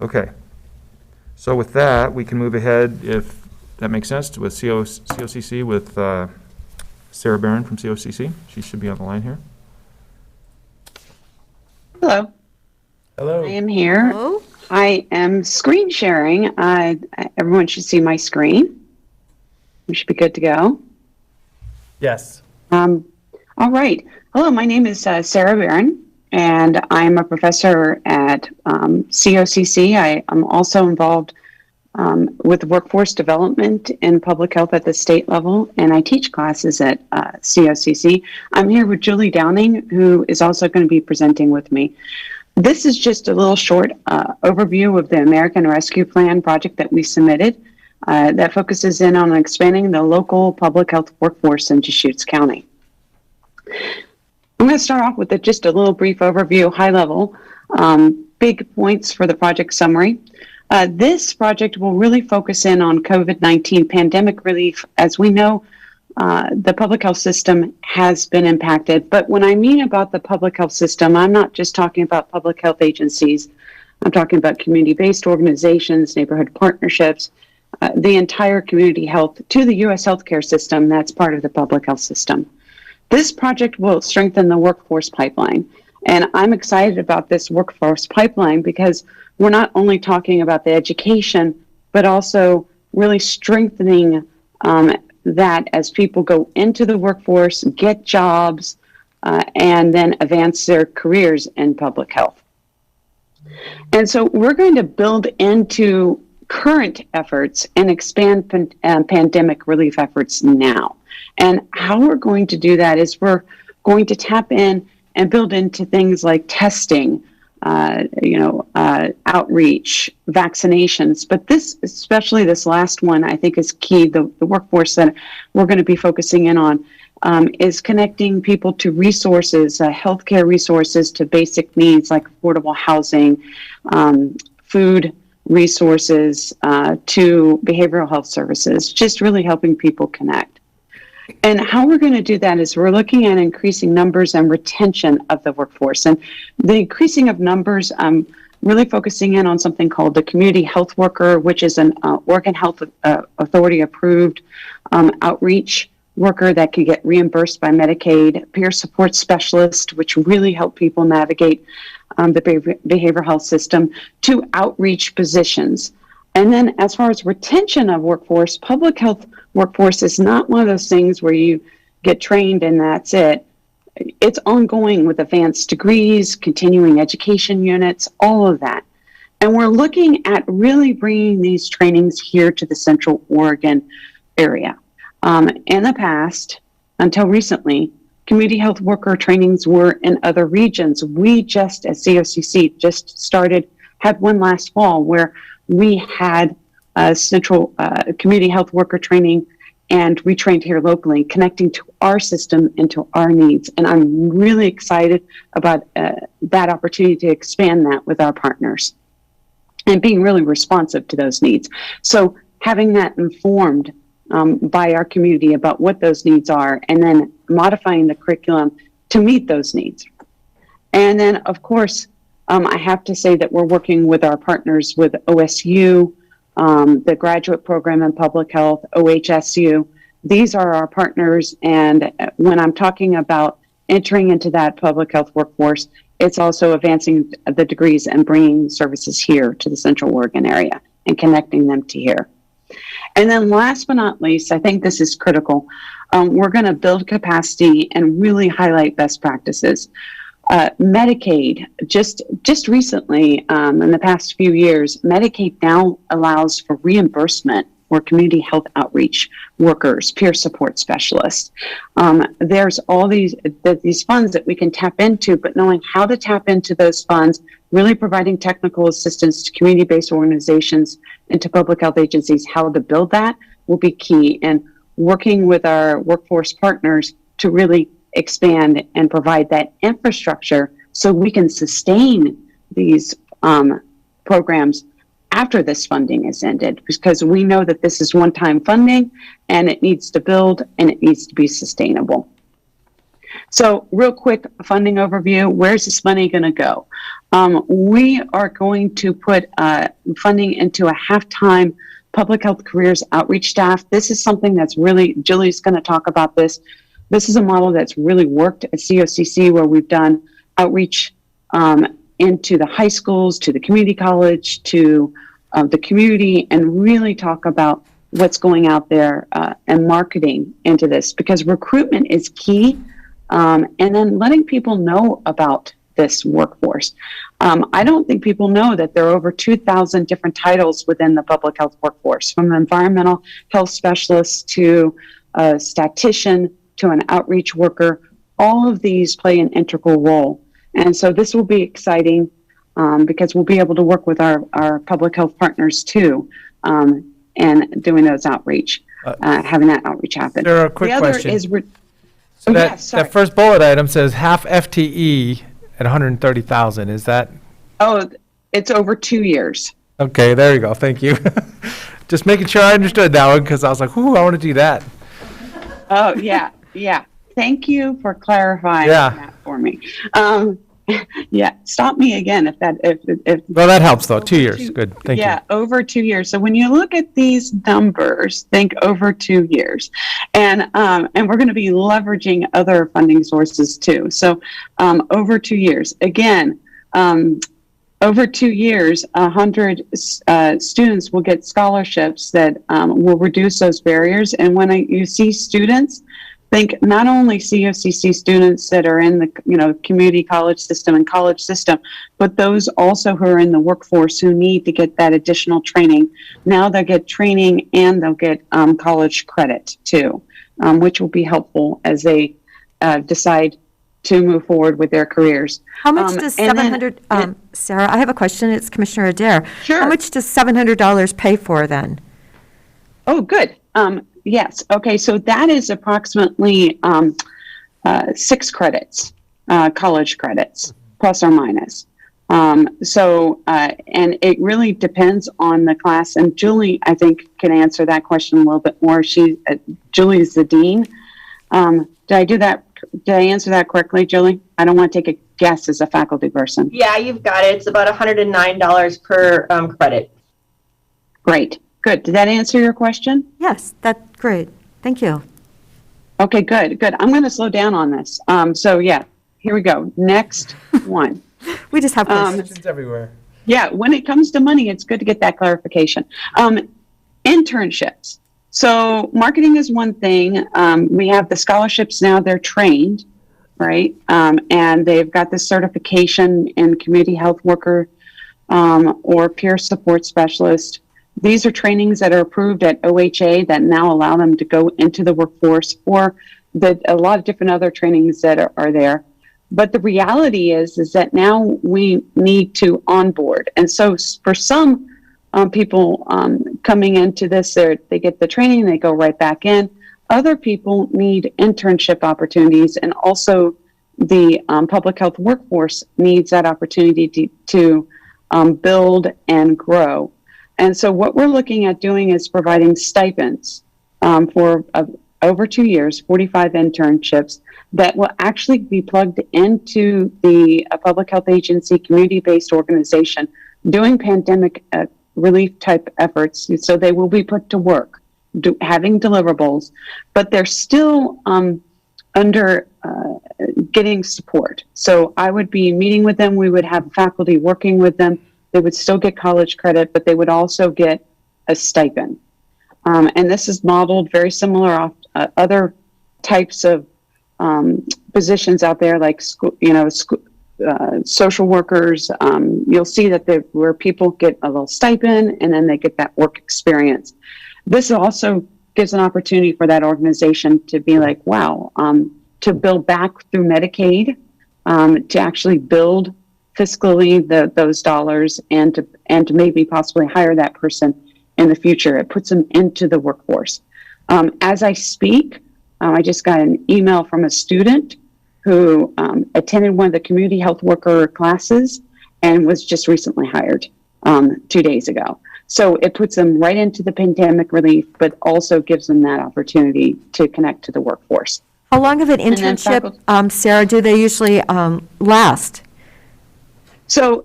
Okay. So with that, we can move ahead, if that makes sense, with COCC with Sarah Barron from COCC. She should be on the line here. Hello. Hello. I am here. Hello. I am screen sharing. Everyone should see my screen. We should be good to go. Yes. All right. Hello, my name is Sarah Barron, and I'm a professor at COCC. I am also involved with workforce development in public health at the state level, and I teach classes at COCC. I'm here with Julie Downing, who is also going to be presenting with me. This is just a little short overview of the American Rescue Plan project that we submitted that focuses in on expanding the local public health workforce in Deschutes County. I'm going to start off with just a little brief overview, high level, big points for the project summary. This project will really focus in on COVID-19 pandemic relief. As we know, the public health system has been impacted. But when I mean about the public health system, I'm not just talking about public health agencies. I'm talking about community-based organizations, neighborhood partnerships, the entire community health to the U.S. healthcare system that's part of the public health system. This project will strengthen the workforce pipeline. And I'm excited about this workforce pipeline because we're not only talking about the education, but also really strengthening that as people go into the workforce, get jobs, and then advance their careers in public health. And so we're going to build into current efforts and expand pandemic relief efforts now. And how we're going to do that is we're going to tap in and build into things like testing, outreach, vaccinations. But this, especially this last one, I think is key. The workforce that we're going to be focusing in on is connecting people to resources, healthcare resources, to basic needs like affordable housing, food resources, to behavioral health services, just really helping people connect. And how we're going to do that is we're looking at increasing numbers and retention of the workforce. And the increasing of numbers, really focusing in on something called the community health worker, which is an Oregon Health Authority approved outreach worker that can get reimbursed by Medicaid, peer support specialist, which really help people navigate the behavioral health system, to outreach positions. And then as far as retention of workforce, public health workforce is not one of those things where you get trained and that's it. It's ongoing with advanced degrees, continuing education units, all of that. And we're looking at really bringing these trainings here to the Central Oregon area. In the past, until recently, community health worker trainings were in other regions. We just, as COCC, had one last fall where we had a central community health worker training, and we trained here locally, connecting to our system and to our needs. And I'm really excited about that opportunity to expand that with our partners and being really responsive to those needs. So having that informed by our community about what those needs are, and then modifying the curriculum to meet those needs. And then, of course, I have to say that we're working with our partners with OSU, the graduate program in public health, OHSU. These are our partners, and when I'm talking about entering into that public health workforce, it's also advancing the degrees and bringing services here to the Central Oregon area and connecting them to here. And then last but not least, I think this is critical. We're going to build capacity and really highlight best practices. Medicaid, just recently, in the past few years, Medicaid now allows for reimbursement for community health outreach workers, peer support specialists. There's all these funds that we can tap into, but knowing how to tap into those funds, really providing technical assistance to community-based organizations and to public health agencies, how to build that will be key. And working with our workforce partners to really expand and provide that infrastructure so we can sustain these programs after this funding is ended, because we know that this is one-time funding and it needs to build and it needs to be sustainable. So real quick funding overview, where's this money going to go? We are going to put funding into a half-time public health careers outreach staff. This is something that's really, Julie's going to talk about this. This is a model that's really worked at COCC, where we've done outreach into the high schools, to the community college, to the community, and really talk about what's going out there and marketing into this, because recruitment is key, and then letting people know about this workforce. I don't think people know that there are over 2,000 different titles within the public health workforce, from an environmental health specialist to a statistician to an outreach worker. All of these play an integral role. And so this will be exciting because we'll be able to work with our public health partners too, and doing those outreach, having that outreach happen. Sarah, a quick question. Is So that first bullet item says half FTE at 130,000. Is that? Oh, it's over 2 years. Okay, there you go. Thank you. Just making sure I understood that one, because I was like, ooh, I want to do that. Oh, yeah. Thank you for clarifying that for me. Yeah, stop me again if. Well, that helps though. 2 years. Good. Thank you. Yeah, over 2 years. So when you look at these numbers, think over 2 years, and we're going to be leveraging other funding sources too. So over 2 years, again, over 2 years, 100 students will get scholarships that will reduce those barriers. And when you see students, think not only COCC students that are in the community college system and college system, but those also who are in the workforce who need to get that additional training. Now they'll get training and they'll get college credit too, which will be helpful as they decide to move forward with their careers. How much does $700, Sarah, I have a question. It's Commissioner Adair. Sure. How much does $700 pay for then? Oh, good. Yes. Okay. So that is approximately 6 credits, college credits, plus or minus. And it really depends on the class. And Julie, I think, can answer that question a little bit more. Julie is the dean. Did I answer that correctly, Julie? I don't want to take a guess as a faculty person. Yeah, you've got it. It's about $109 per credit. Great. Good. Did that answer your question? Yes, that's great. Thank you. Okay, good, good. I'm going to slow down on this. So yeah, here we go. Next one. We just have Questions everywhere. Yeah, when it comes to money, it's good to get that clarification. Internships. So marketing is one thing. We have the scholarships now, they're trained, right? And they've got this certification in community health worker or peer support specialist. These are trainings that are approved at OHA that now allow them to go into the workforce, or a lot of different other trainings that are there. But the reality is that now we need to onboard. And so for some people coming into this, they get the training, they go right back in. Other people need internship opportunities, and also the public health workforce needs that opportunity to build and grow. And so what we're looking at doing is providing stipends for over 2 years, 45 internships that will actually be plugged into the public health agency, community-based organization doing pandemic relief type efforts. So they will be put to work, having deliverables, but they're still under getting support. So I would be meeting with them. We would have faculty working with them. They would still get college credit, but they would also get a stipend. And this is modeled very similar off other types of positions out there, like social workers. You'll see that where people get a little stipend and then they get that work experience. This also gives an opportunity for that organization to be like, wow, to build back through Medicaid, to actually build fiscally those dollars, and to maybe possibly hire that person in the future. It puts them into the workforce. As I speak, I just got an email from a student who attended one of the community health worker classes and was just recently hired 2 days ago. So it puts them right into the pandemic relief, but also gives them that opportunity to connect to the workforce. How long of an internship, Sarah, do they usually last? So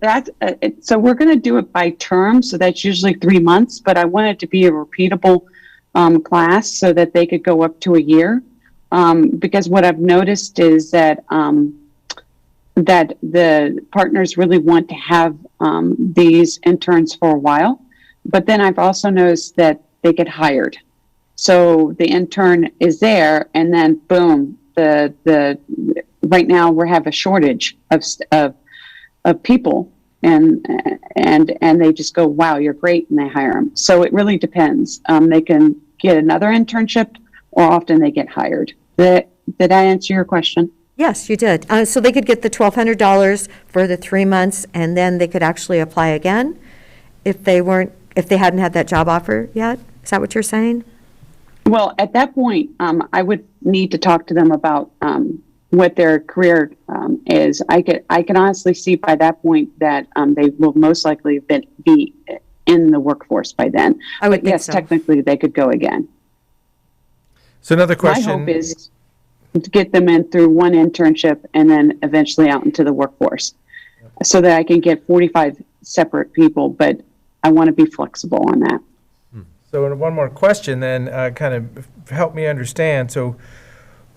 so we're going to do it by term. So that's usually 3 months, but I want it to be a repeatable class so that they could go up to a year. Because what I've noticed is that that the partners really want to have these interns for a while, but then I've also noticed that they get hired. So the intern is there, and then boom, right now we have a shortage of people, and they just go, wow, you're great, and they hire them. So it really depends. They can get another internship, or often they get hired. Did I answer your question? Yes, you did. So they could get the $1,200 for the 3 months, and then they could actually apply again if they hadn't had that job offer yet? Is that what you're saying? Well, at that point, I would need to talk to them about what their career is. I can honestly see by that point that they will most likely be in the workforce by then. I would think yes, so. Technically they could go again. So another question. My hope is to get them in through one internship and then eventually out into the workforce, so that I can get 45 separate people, but I want to be flexible on that. So one more question then, kind of help me understand. So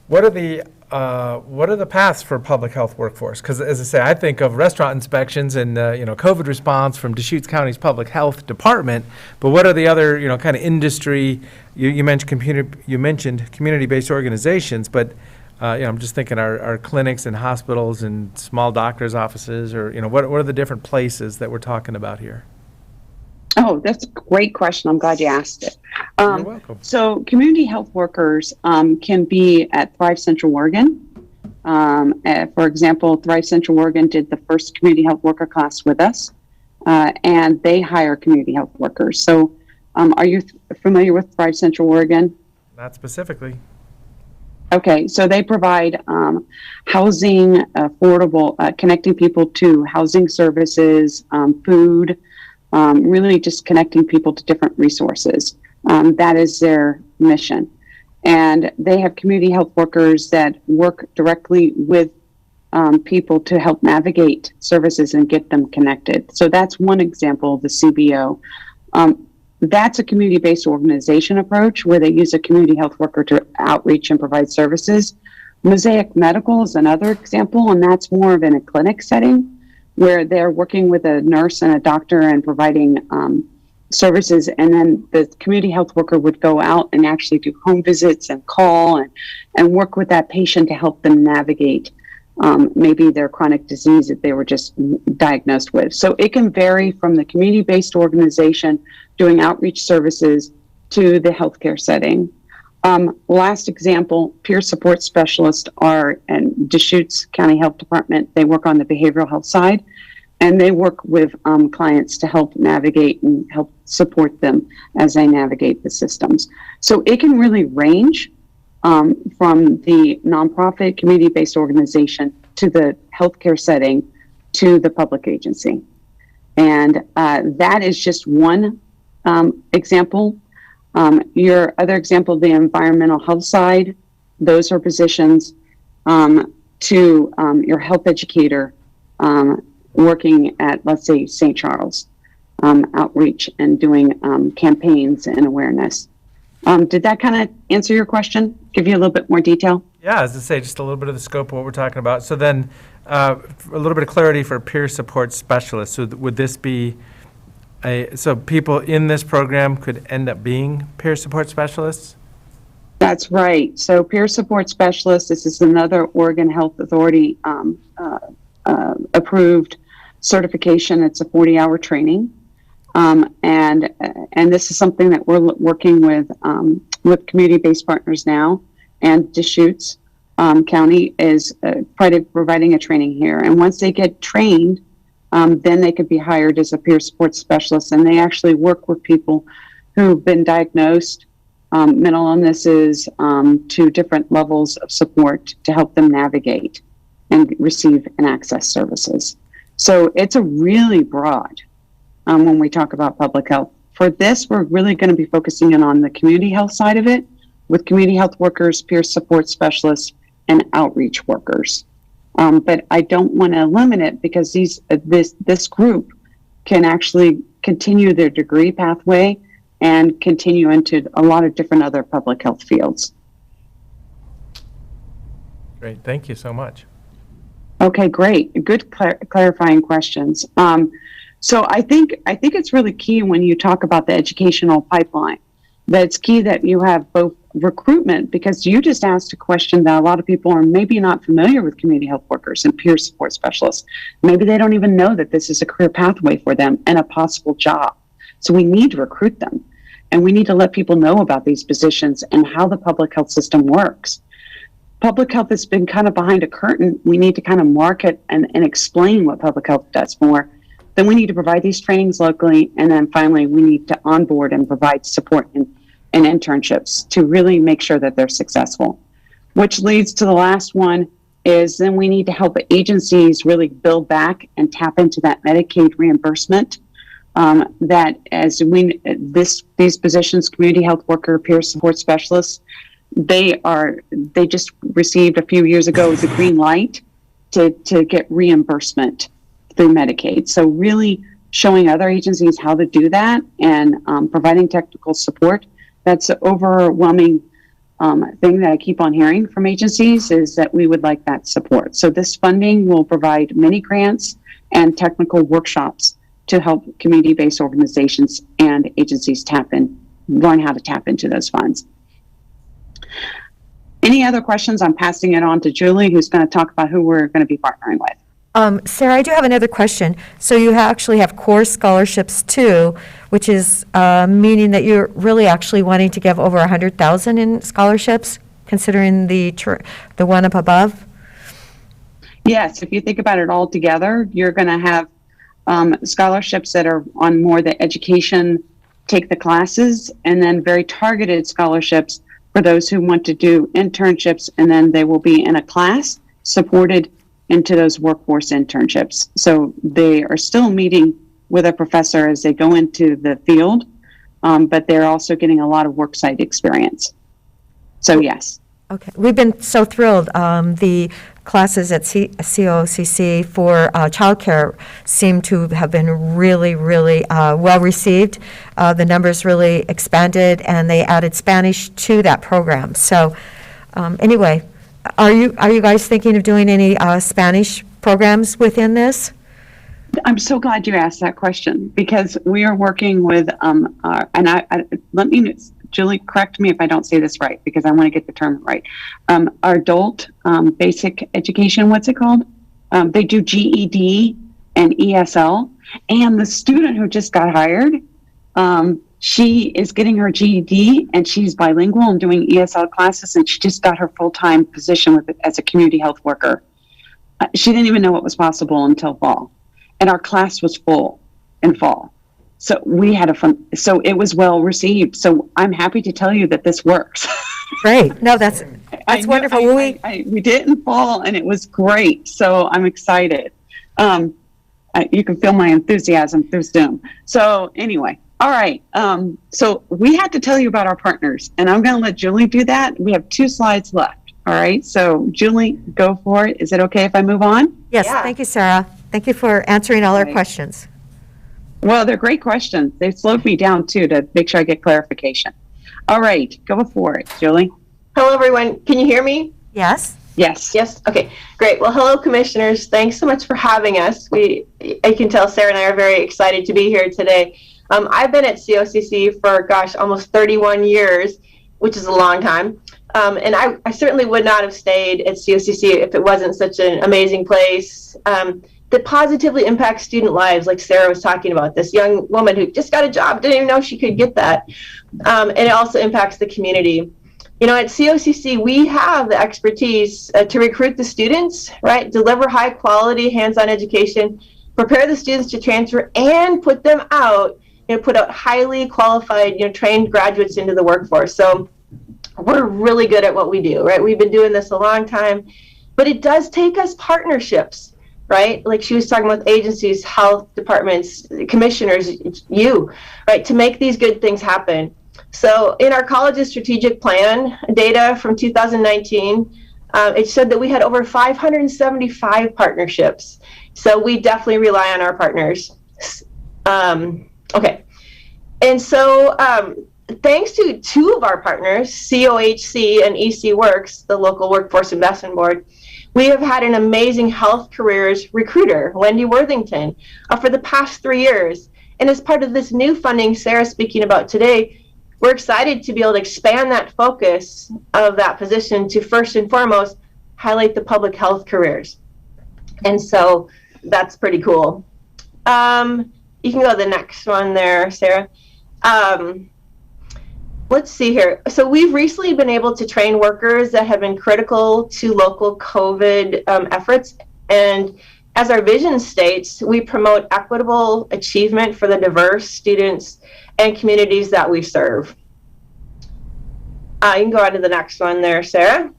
what are the paths for public health workforce? Because as I say, I think of restaurant inspections and COVID response from Deschutes County's public health department. But what are the other kind of industry? You mentioned community-based organizations, but I'm just thinking our clinics and hospitals and small doctors' offices, or what are the different places that we're talking about here? Oh, that's a great question. I'm glad you asked it. You're welcome. So community health workers can be at Thrive Central Oregon. For example, Thrive Central Oregon did the first community health worker class with us, and they hire community health workers. So are you familiar with Thrive Central Oregon? Not specifically. Okay, so they provide housing, affordable, connecting people to housing services, food, really just connecting people to different resources. That is their mission. And they have community health workers that work directly with people to help navigate services and get them connected. So that's one example of the CBO. That's a community-based organization approach where they use a community health worker to outreach and provide services. Mosaic Medical is another example, and that's more of in a clinic setting where they're working with a nurse and a doctor and providing services, and then the community health worker would go out and actually do home visits and call and work with that patient to help them navigate maybe their chronic disease that they were just diagnosed with. So it can vary from the community-based organization doing outreach services to the healthcare setting. Last example, peer support specialists are in Deschutes County Health Department. They work on the behavioral health side, and they work with clients to help navigate and help support them as they navigate the systems. So it can really range from the nonprofit community-based organization to the healthcare setting to the public agency. And that is just one example. Your other example, the environmental health side, those are positions to your health educator working at, let's say, St. Charles, outreach and doing campaigns and awareness. Did that kind of answer your question? Give you a little bit more detail? Yeah, as I say, just a little bit of the scope of what we're talking about. So then, a little bit of clarity for peer support specialists. So would this be so people in this program could end up being peer support specialists? That's right. So peer support specialist, this is another Oregon Health Authority approved certification. It's a 40-hour training. And this is something that we're working with community-based partners now, and Deschutes County is providing a training here. And once they get trained, then they could be hired as a peer support specialist, and they actually work with people who've been diagnosed mental illnesses to different levels of support to help them navigate and receive and access services. So it's a really broad when we talk about public health. For this, we're really going to be focusing in on the community health side of it with community health workers, peer support specialists, and outreach workers. But I don't want to limit it because this group can actually continue their degree pathway and continue into a lot of different other public health fields. Great, thank you so much. Okay, great. Good clarifying questions. So I think it's really key when you talk about the educational pipeline, that it's key that you have both recruitment, because you just asked a question that a lot of people are maybe not familiar with community health workers and peer support specialists. Maybe they don't even know that this is a career pathway for them and a possible job. So we need to recruit them, and we need to let people know about these positions and how the public health system works. Public health has been kind of behind a curtain. We need to kind of market and explain what public health does more. Then we need to provide these trainings locally, and then finally we need to onboard and provide support and internships to really make sure that they're successful. Which leads to the last one is then we need to help agencies really build back and tap into that Medicaid reimbursement. That as these positions, community health worker, peer support specialists, they just received a few years ago the green light to get reimbursement through Medicaid. So really showing other agencies how to do that and providing technical support. That's the overwhelming thing that I keep on hearing from agencies, is that we would like that support. So this funding will provide mini grants and technical workshops to help community-based organizations and agencies learn how to tap into those funds. Any other questions? I'm passing it on to Julie, who's going to talk about who we're going to be partnering with. Sarah, I do have another question. So you actually have core scholarships too, which is meaning that you're really actually wanting to give over 100,000 in scholarships, considering the one up above? Yes, if you think about it all together, you're going to have scholarships that are on more the education, take the classes, and then very targeted scholarships for those who want to do internships, and then they will be in a class supported into those workforce internships. So they are still meeting with a professor as they go into the field, but they're also getting a lot of worksite experience. So yes. Okay, we've been so thrilled. The classes at COCC for childcare seem to have been really, really well received. The numbers really expanded, and they added Spanish to that program. So, anyway, are you guys thinking of doing any Spanish programs within this? I'm so glad you asked that question, because we are working with, Julie, correct me if I don't say this right, because I want to get the term right. Our adult basic education, what's it called? They do GED and ESL, and the student who just got hired, she is getting her GED, and she's bilingual and doing ESL classes, and she just got her full-time position with it as a community health worker. She didn't even know what was possible until fall. And our class was full in fall. So we had so it was well received. So I'm happy to tell you that this works. Great. No, that's wonderful. We did it in fall, and it was great. So I'm excited. You can feel my enthusiasm through Zoom. So anyway, all right. So we had to tell you about our partners, and I'm going to let Julie do that. We have 2 slides left. All right. So Julie, go for it. Is it okay if I move on? Yes. Thank you, Sarah. Thank you for answering all our questions. Well, they're great questions. They slowed me down, too, to make sure I get clarification. All right, go for it, Julie. Hello, everyone. Can you hear me? Yes. Yes. Yes. Okay, great. Well, hello, commissioners. Thanks so much for having us. I can tell Sarah and I are very excited to be here today. I've been at COCC for, almost 31 years, which is a long time. And I certainly would not have stayed at COCC if it wasn't such an amazing place that positively impacts student lives, like Sarah was talking about, this young woman who just got a job, didn't even know she could get that. And it also impacts the community. You know, at COCC, we have the expertise to recruit the students, right? Deliver high quality hands-on education, prepare the students to transfer, and put them out, put out highly qualified, trained graduates into the workforce. So we're really good at what we do, right? We've been doing this a long time, but it does take us partnerships, right? Like she was talking about agencies, health departments, commissioners, you, right? To make these good things happen. So in our college's strategic plan data from 2019, it showed that we had over 575 partnerships. So we definitely rely on our partners. Okay. And so thanks to 2 of our partners, COHC and EC Works, the local workforce investment board, we have had an amazing health careers recruiter, Wendy Worthington, for the past 3 years. And as part of this new funding Sarah's speaking about today, we're excited to be able to expand that focus of that position to first and foremost highlight the public health careers. And so that's pretty cool. You can go to the next one there, Sarah. Let's see here. So we've recently been able to train workers that have been critical to local COVID efforts. And as our vision states, we promote equitable achievement for the diverse students and communities that we serve. You can go on to the next one there, Sarah.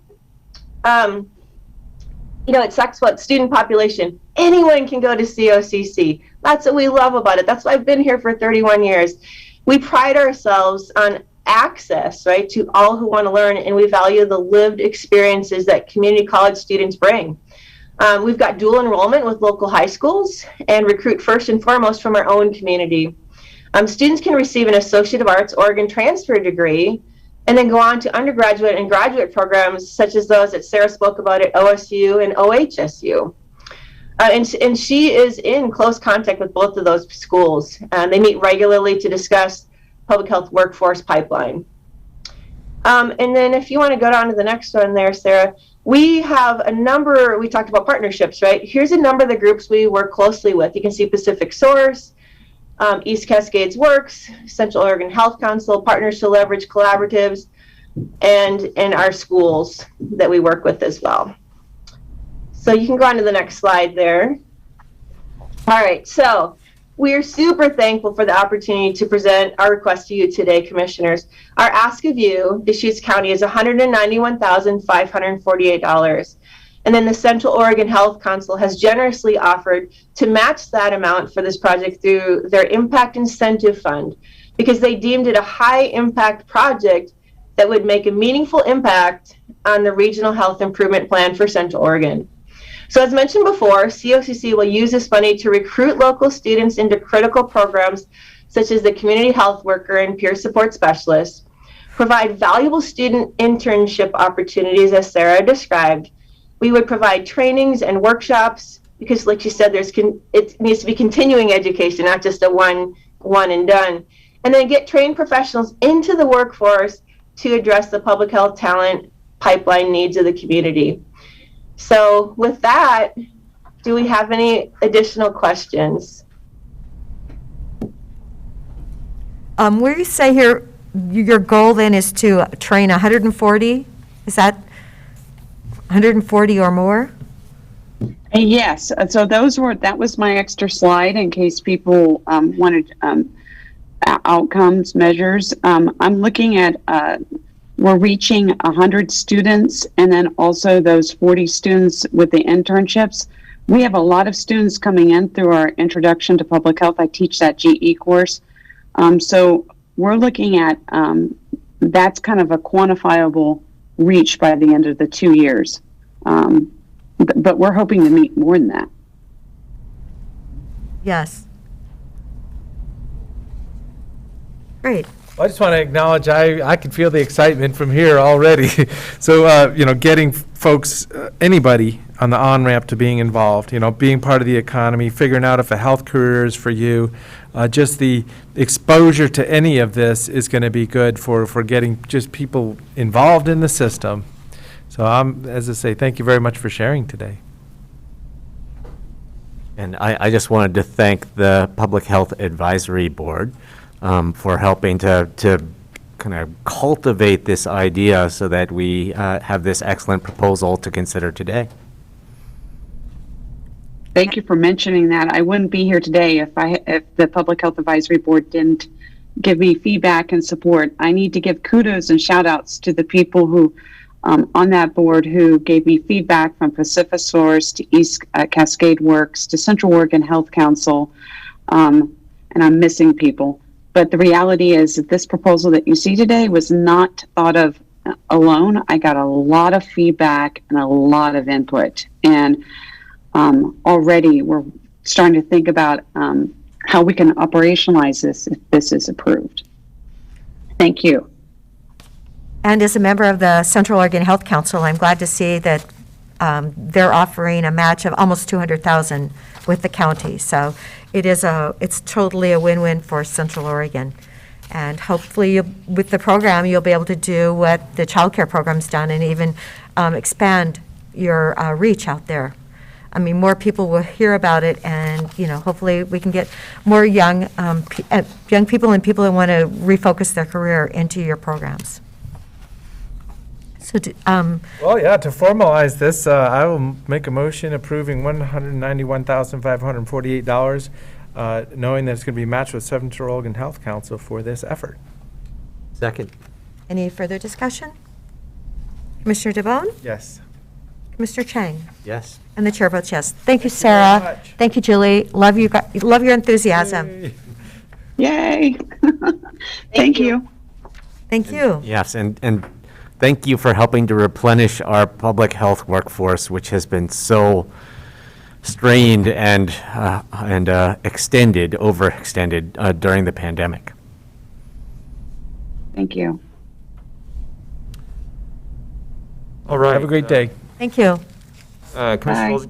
It talks about student population. Anyone can go to COCC. That's what we love about it. That's why I've been here for 31 years. We pride ourselves on access, right, to all who want to learn, and we value the lived experiences that community college students bring. We've got dual enrollment with local high schools and recruit first and foremost from our own community. Students can receive an Associate of Arts Oregon transfer degree and then go on to undergraduate and graduate programs such as those that Sarah spoke about at OSU and OHSU. And she is in close contact with both of those schools. They meet regularly to discuss public health workforce pipeline. And then if you want to go down to the next one there, Sarah, we have a number, we talked about partnerships, right? Here's a number of the groups we work closely with. You can see Pacific Source, East Cascades Works, Central Oregon Health Council, Partners to Leverage Collaboratives, and our schools that we work with as well. So you can go on to the next slide there. All right, so we are super thankful for the opportunity to present our request to you today, commissioners. Our ask of you, Deschutes County, is $191,548. And then the Central Oregon Health Council has generously offered to match that amount for this project through their Impact Incentive Fund, because they deemed it a high impact project that would make a meaningful impact on the Regional Health Improvement Plan for Central Oregon. So as mentioned before, COCC will use this money to recruit local students into critical programs such as the community health worker and peer support specialist, provide valuable student internship opportunities as Sarah described. We would provide trainings and workshops because, like you said, it needs to be continuing education, not just a one and done. And then get trained professionals into the workforce to address the public health talent pipeline needs of the community. So with that, do we have any additional questions? Where you say here, your goal then is to train 140? Is that 140 or more? Yes, so that was my extra slide in case people wanted outcomes measures. I'm looking at, we're reaching 100 students and then also those 40 students with the internships. We have a lot of students coming in through our Introduction to Public Health. I teach that GE course. So we're looking at, that's kind of a quantifiable reach by the end of the 2 years. But we're hoping to meet more than that. Yes. Great. I just want to acknowledge, I can feel the excitement from here already. So, getting folks, anybody on the on-ramp to being involved, being part of the economy, figuring out if a health career is for you, just the exposure to any of this is going to be good for getting just people involved in the system. So as I say, thank you very much for sharing today. And I just wanted to thank the Public Health Advisory Board for helping to kind of cultivate this idea so that we have this excellent proposal to consider today. Thank you for mentioning that. I wouldn't be here today if the Public Health Advisory Board didn't give me feedback and support. I need to give kudos and shout outs to the people who on that board who gave me feedback, from PacifiSource to East Cascade Works to Central Oregon Health Council, and I'm missing people. But the reality is that this proposal that you see today was not thought of alone. I got a lot of feedback and a lot of input, and already we're starting to think about how we can operationalize this if this is approved. Thank you. And as a member of the Central Oregon Health Council, I'm glad to see that they're offering a match of almost $200,000 with the county. So it's totally a win-win for Central Oregon. And hopefully with the program, you'll be able to do what the child care program's done and even expand your reach out there. I mean, more people will hear about it, and hopefully we can get more young people and people that want to refocus their career into your programs. So, Well, yeah, to formalize this, I will make a motion approving $191,548, knowing that it's going to be matched with Central Oregon Health Council for this effort. Second. Any further discussion? Commissioner DeBonne? Yes. Commissioner Chang? Yes. And the chair votes yes. Thank you, Sarah. Thank you, Julie. Love your enthusiasm. Yay. Thank you. Thank you. Yes, and thank you for helping to replenish our public health workforce, which has been so strained and overextended during the pandemic. Thank you. All right. Have a great day. Thank you. Commissioners,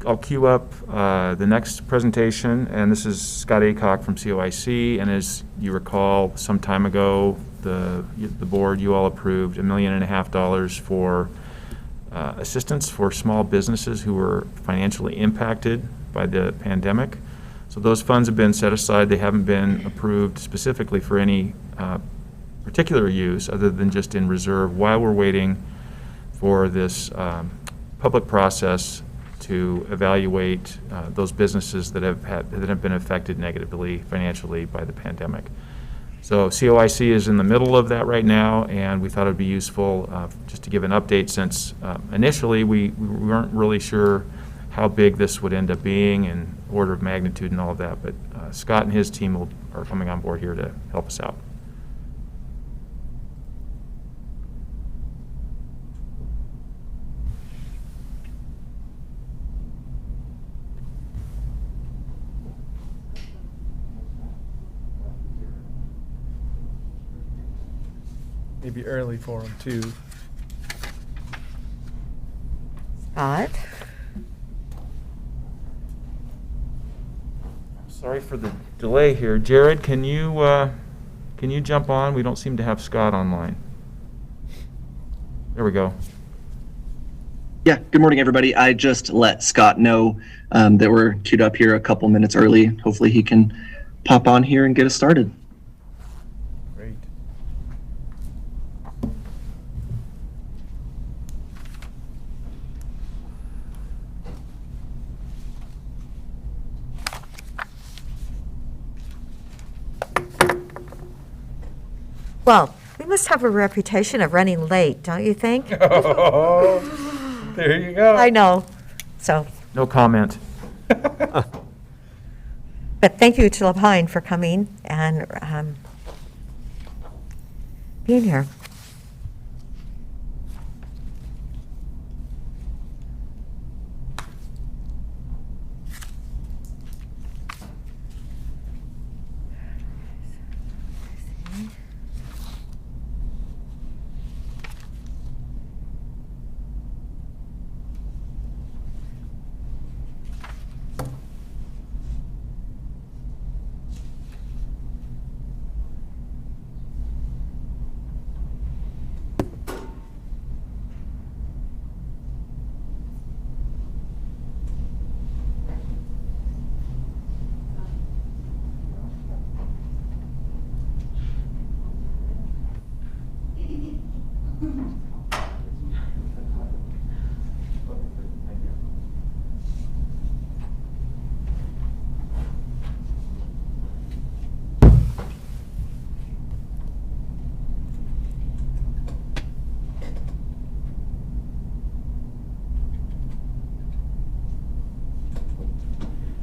I'll queue up the next presentation, and this is Scott Aycock from COIC, and as you recall, some time ago, the board, you all approved $1.5 million for assistance for small businesses who were financially impacted by the pandemic. So those funds have been set aside. They haven't been approved specifically for any particular use other than just in reserve while we're waiting for this public process to evaluate those businesses that have been affected negatively financially by the pandemic. So COIC is in the middle of that right now, and we thought it would be useful just to give an update, since initially we weren't really sure how big this would end up being and order of magnitude and all of that, but Scott and his team are coming on board here to help us out. Maybe early for him, too. Scott? Sorry for the delay here. Jared, can you jump on? We don't seem to have Scott online. There we go. Yeah, good morning, everybody. I just let Scott know that we're queued up here a couple minutes early. Hopefully he can pop on here and get us started. Great. Well, we must have a reputation of running late, don't you think? Oh, there you go. I know, so, No comment. but thank you to Lapine for coming and being here.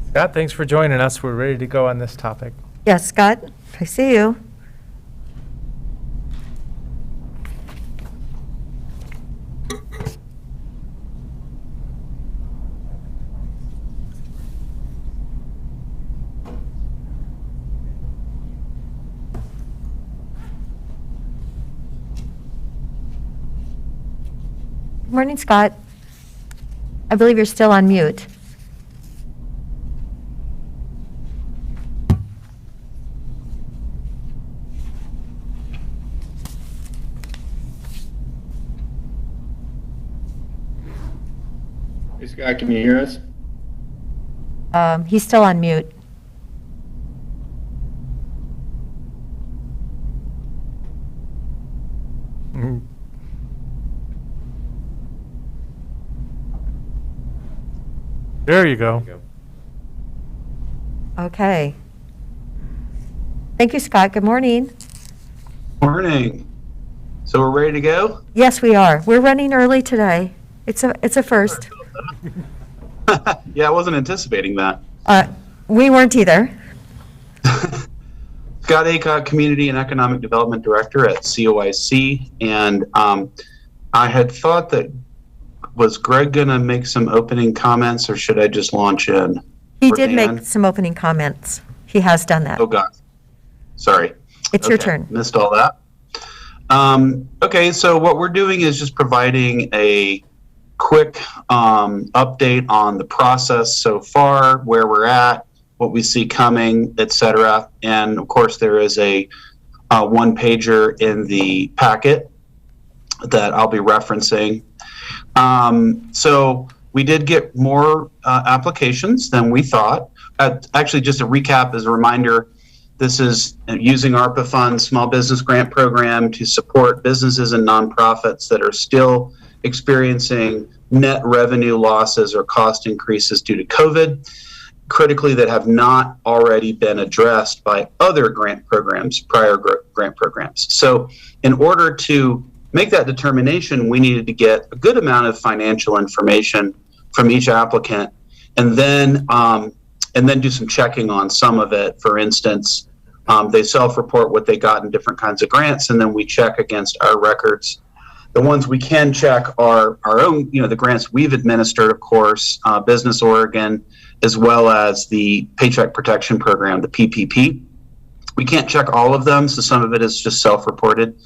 Scott, thanks for joining us. We're ready to go on this topic. Yes, Scott, I see you. Good morning, Scott. I believe you're still on mute. Hey, Scott, can you hear us? He's still on mute. Mhm. There you go. Okay. Thank you, Scott. Good morning. Morning. So we're ready to go? Yes, we are. We're running early today. It's a first. Yeah, I wasn't anticipating that. We weren't either. Scott Aycock, Community and Economic Development Director at COIC, and I had thought that, was Greg going to make some opening comments, or should I just launch in? He Or did Dan? make some opening comments. He has done that. Oh, God. Sorry. It's your Okay, turn. Missed all that. Okay, so what we're doing is just providing a quick update on the process so far, where we're at, what we see coming, et cetera. And of course, there is a one-pager in the packet that I'll be referencing. So we did get more applications than we thought. Actually, just a recap as a reminder, this is using ARPA funds, Small Business Grant Program, to support businesses and nonprofits that are still experiencing net revenue losses or cost increases due to COVID, critically that have not already been addressed by other grant programs, prior grant programs. So in order to make that determination, we needed to get a good amount of financial information from each applicant, and then do some checking on some of it. For instance, they self-report what they got in different kinds of grants, and then we check against our records. The ones we can check are our own, the grants we've administered, of course, Business Oregon, as well as the Paycheck Protection Program, the PPP. We can't check all of them, so some of it is just self-reported.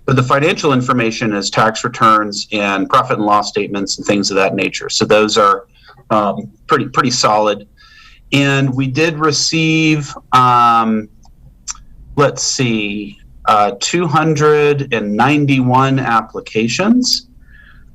But the financial information is tax returns and profit and loss statements and things of that nature. So those are pretty solid. And we did receive, let's see, 291 applications.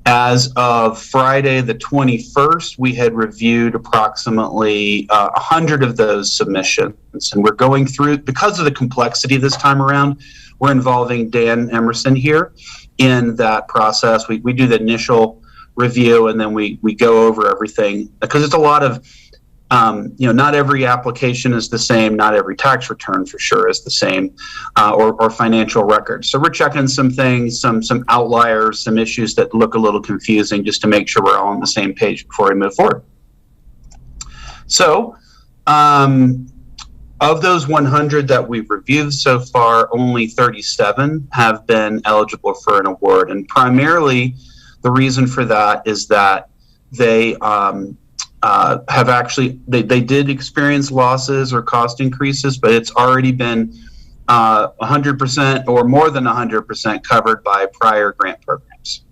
As of Friday the 21st, we had reviewed approximately 100 of those submissions. And we're going through, because of the complexity this time around, we're involving Dan Emerson here in that process. We do the initial review, and then we go over everything, because it's a lot of, not every application is the same, not every tax return for sure is the same, or financial records. So we're checking some things, some outliers, some issues that look a little confusing, just to make sure we're all on the same page before we move forward. So, of those 100 that we've reviewed so far, only 37 have been eligible for an award. And primarily, the reason for that is that they have actually, they did experience losses or cost increases, but it's already been 100% or more than 100% covered by prior grant programs.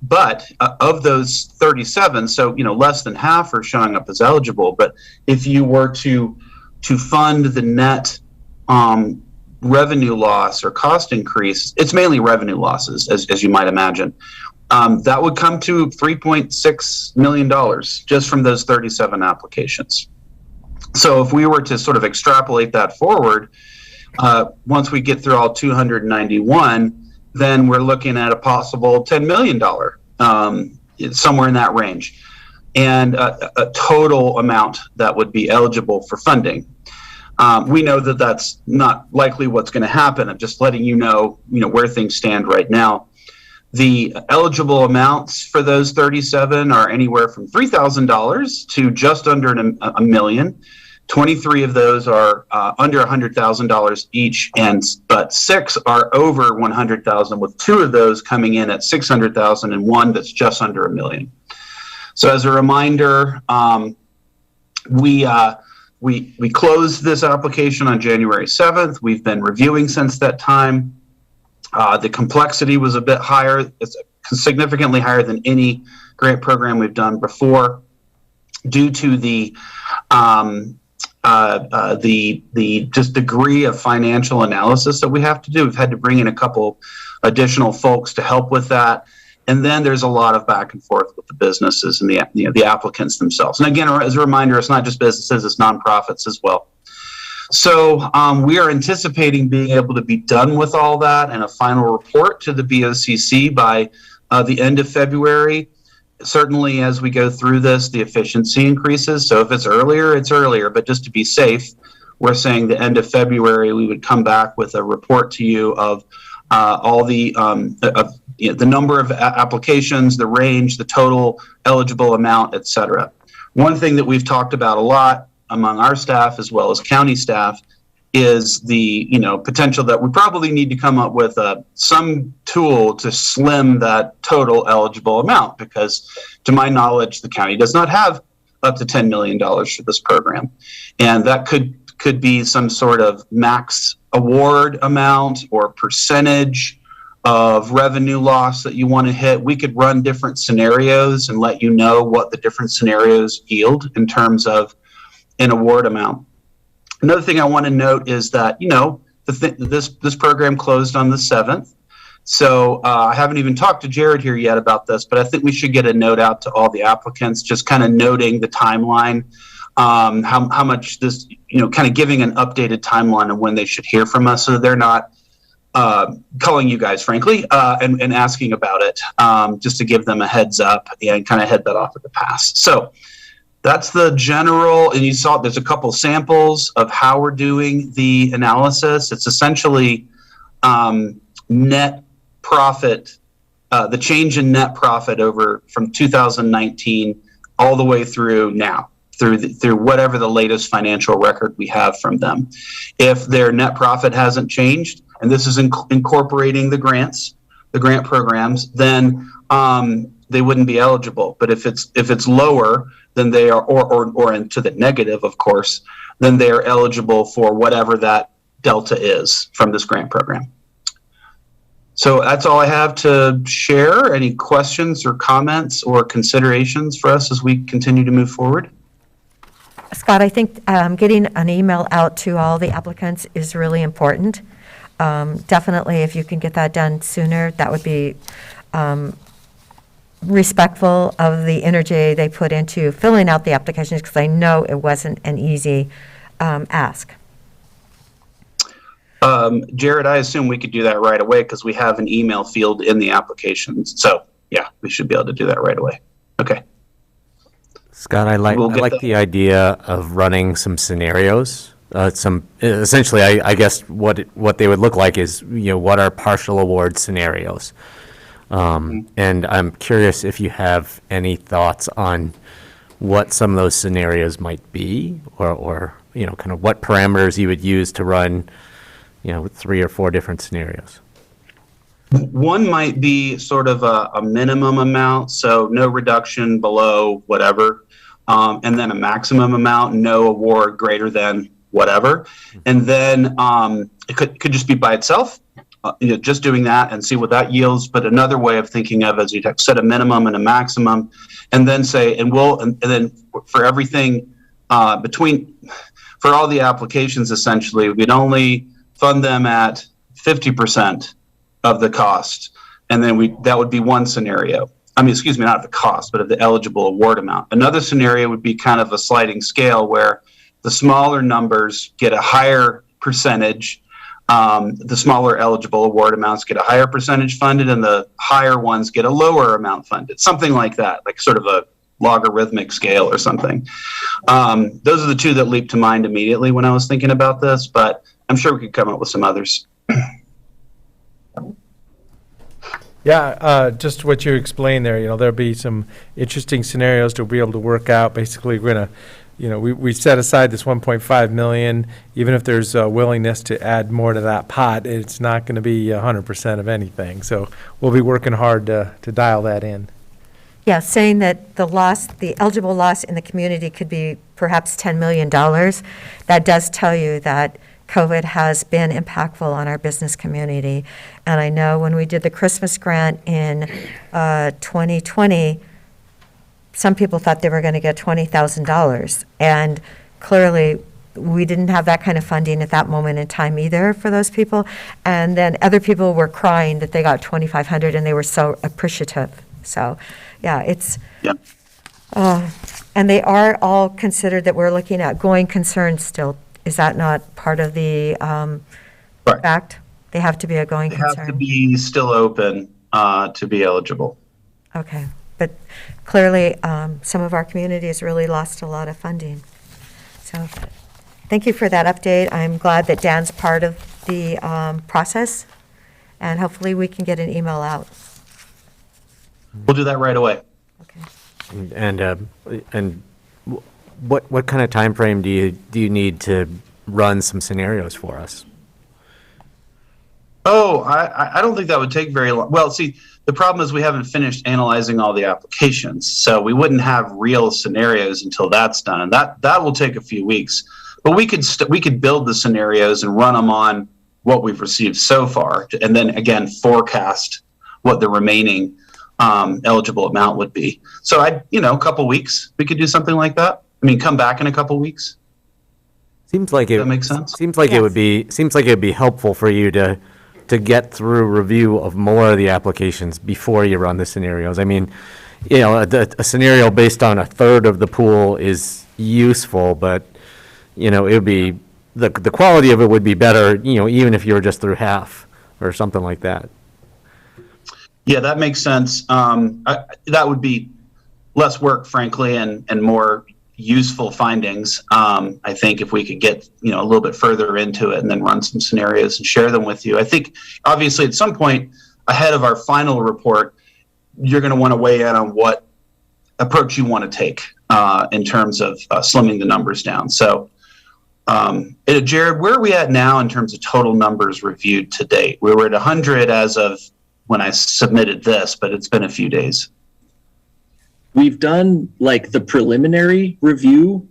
But of those 37, so less than half are showing up as eligible. But if you were to fund the net revenue loss or cost increase, it's mainly revenue losses, as you might imagine. That would come to $3.6 million just from those 37 applications. So if we were to sort of extrapolate that forward, once we get through all 291, then we're looking at a possible $10 million, somewhere in that range, and a total amount that would be eligible for funding. We know that that's not likely what's going to happen. I'm just letting you know where things stand right now. The eligible amounts for those 37 are anywhere from $3,000 to just under a million. 23 of those are under $100,000 each, but 6 are over $100,000, with 2 of those coming in at $600,000 and 1 that's just under $1 million. So as a reminder, we closed this application on January 7th. We've been reviewing since that time. The complexity was a bit higher. It's significantly higher than any grant program we've done before, due to the just degree of financial analysis that we have to do. We've had to bring in a couple additional folks to help with that. And then there's a lot of back and forth with the businesses and the applicants themselves. And again, as a reminder, it's not just businesses, it's nonprofits as well. So we are anticipating being able to be done with all that and a final report to the BOCC by the end of February. Certainly, as we go through this, the efficiency increases. So if it's earlier, it's earlier. But just to be safe, we're saying the end of February, we would come back with a report to you of all the number of applications, the range, the total eligible amount, et cetera. One thing that we've talked about a lot among our staff as well as county staff is the potential that we probably need to come up with some tool to slim that total eligible amount, because to my knowledge the county does not have up to $10 million for this program, and that could be some sort of max award amount or percentage of revenue loss that you want to hit. We could run different scenarios and let you know what the different scenarios yield in terms of an award amount. Another thing I want to note is that, this program closed on the 7th. So I haven't even talked to Jared here yet about this, but I think we should get a note out to all the applicants, just kind of noting the timeline, how much this, kind of giving an updated timeline of when they should hear from us, so they're not calling you guys, frankly, and asking about it, just to give them a heads up and kind of head that off at the pass. So that's the general, and you saw there's a couple samples of how we're doing the analysis. It's essentially net profit, the change in net profit over from 2019 all the way through now, through whatever the latest financial record we have from them. If their net profit hasn't changed, and this is incorporating the grant programs, then they wouldn't be eligible. But if it's lower, then they are, or into the negative, of course, then they are eligible for whatever that delta is from this grant program. So that's all I have to share. Any questions or comments or considerations for us as we continue to move forward? Scott, I think getting an email out to all the applicants is really important. Definitely, if you can get that done sooner, that would be respectful of the energy they put into filling out the applications, because I know it wasn't an easy ask. Jared, I assume we could do that right away because we have an email field in the applications. So yeah, we should be able to do that right away. Okay. Scott, I like the idea of running some scenarios. Essentially, I guess what they would look like is, what are partial award scenarios? And I'm curious if you have any thoughts on what some of those scenarios might be, or kind of what parameters you would use to run, 3 or 4 different scenarios. One might be sort of a minimum amount, so no reduction below whatever, and then a maximum amount, no award greater than whatever. And then it could just be by itself, just doing that and see what that yields. But another way of thinking of it is you'd set a minimum and a maximum, and then say, and then for everything for all the applications, essentially, we'd only fund them at 50% of the cost. And then that would be one scenario. I mean, excuse me, not of the cost, but of the eligible award amount. Another scenario would be kind of a sliding scale where the smaller numbers get a higher percentage. The smaller eligible award amounts get a higher percentage funded, and the higher ones get a lower amount funded. Something like that, like sort of a logarithmic scale or something. Those are the two that leap to mind immediately when I was thinking about this, but I'm sure we could come up with some others. Yeah, just what you explained there, there'll be some interesting scenarios to be able to work out. Basically, we're going to, we set aside this 1.5 million. Even if there's a willingness to add more to that pot, it's not going to be 100% of anything. So we'll be working hard to dial that in. Yeah, saying that the eligible loss in the community could be perhaps $10 million. That does tell you that COVID has been impactful on our business community. And I know when we did the Christmas grant in 2020, some people thought they were going to get $20,000. And clearly, we didn't have that kind of funding at that moment in time either for those people. And then other people were crying that they got $2,500 and they were so appreciative. So, yeah, it's... Yep. And they are all considered that we're looking at going concern still. Is that not part of the fact? They have to be a going concern? They have to be still open to be eligible. Okay. But clearly, some of our community has really lost a lot of funding. So thank you for that update. I'm glad that Dan's part of the process, and hopefully we can get an email out. We'll do that right away. And what kind of time frame do you need to run some scenarios for us? Oh, I don't think that would take very long. Well, see, the problem is we haven't finished analyzing all the applications, so we wouldn't have real scenarios until that's done, and that will take a few weeks. But we could build the scenarios and run them on what we've received so far, and then again forecast what the remaining eligible amount would be. So a couple weeks we could do something like that. I mean, come back in a couple weeks. Seems like Does that make sense? Seems like it would be helpful for you to get through review of more of the applications before you run the scenarios. I mean, a scenario based on a third of the pool is useful, but it would be the quality of it would be better, even if you were just through half or something like that. Yeah, that makes sense. That would be less work, frankly, and more useful findings. I think if we could get a little bit further into it and then run some scenarios and share them with you. I think obviously at some point ahead of our final report, you're going to want to weigh in on what approach you want to take in terms of slimming the numbers down. So, Jared, where are we at now in terms of total numbers reviewed to date? We were at 100 as of when I submitted this, but it's been a few days. We've done like the preliminary review.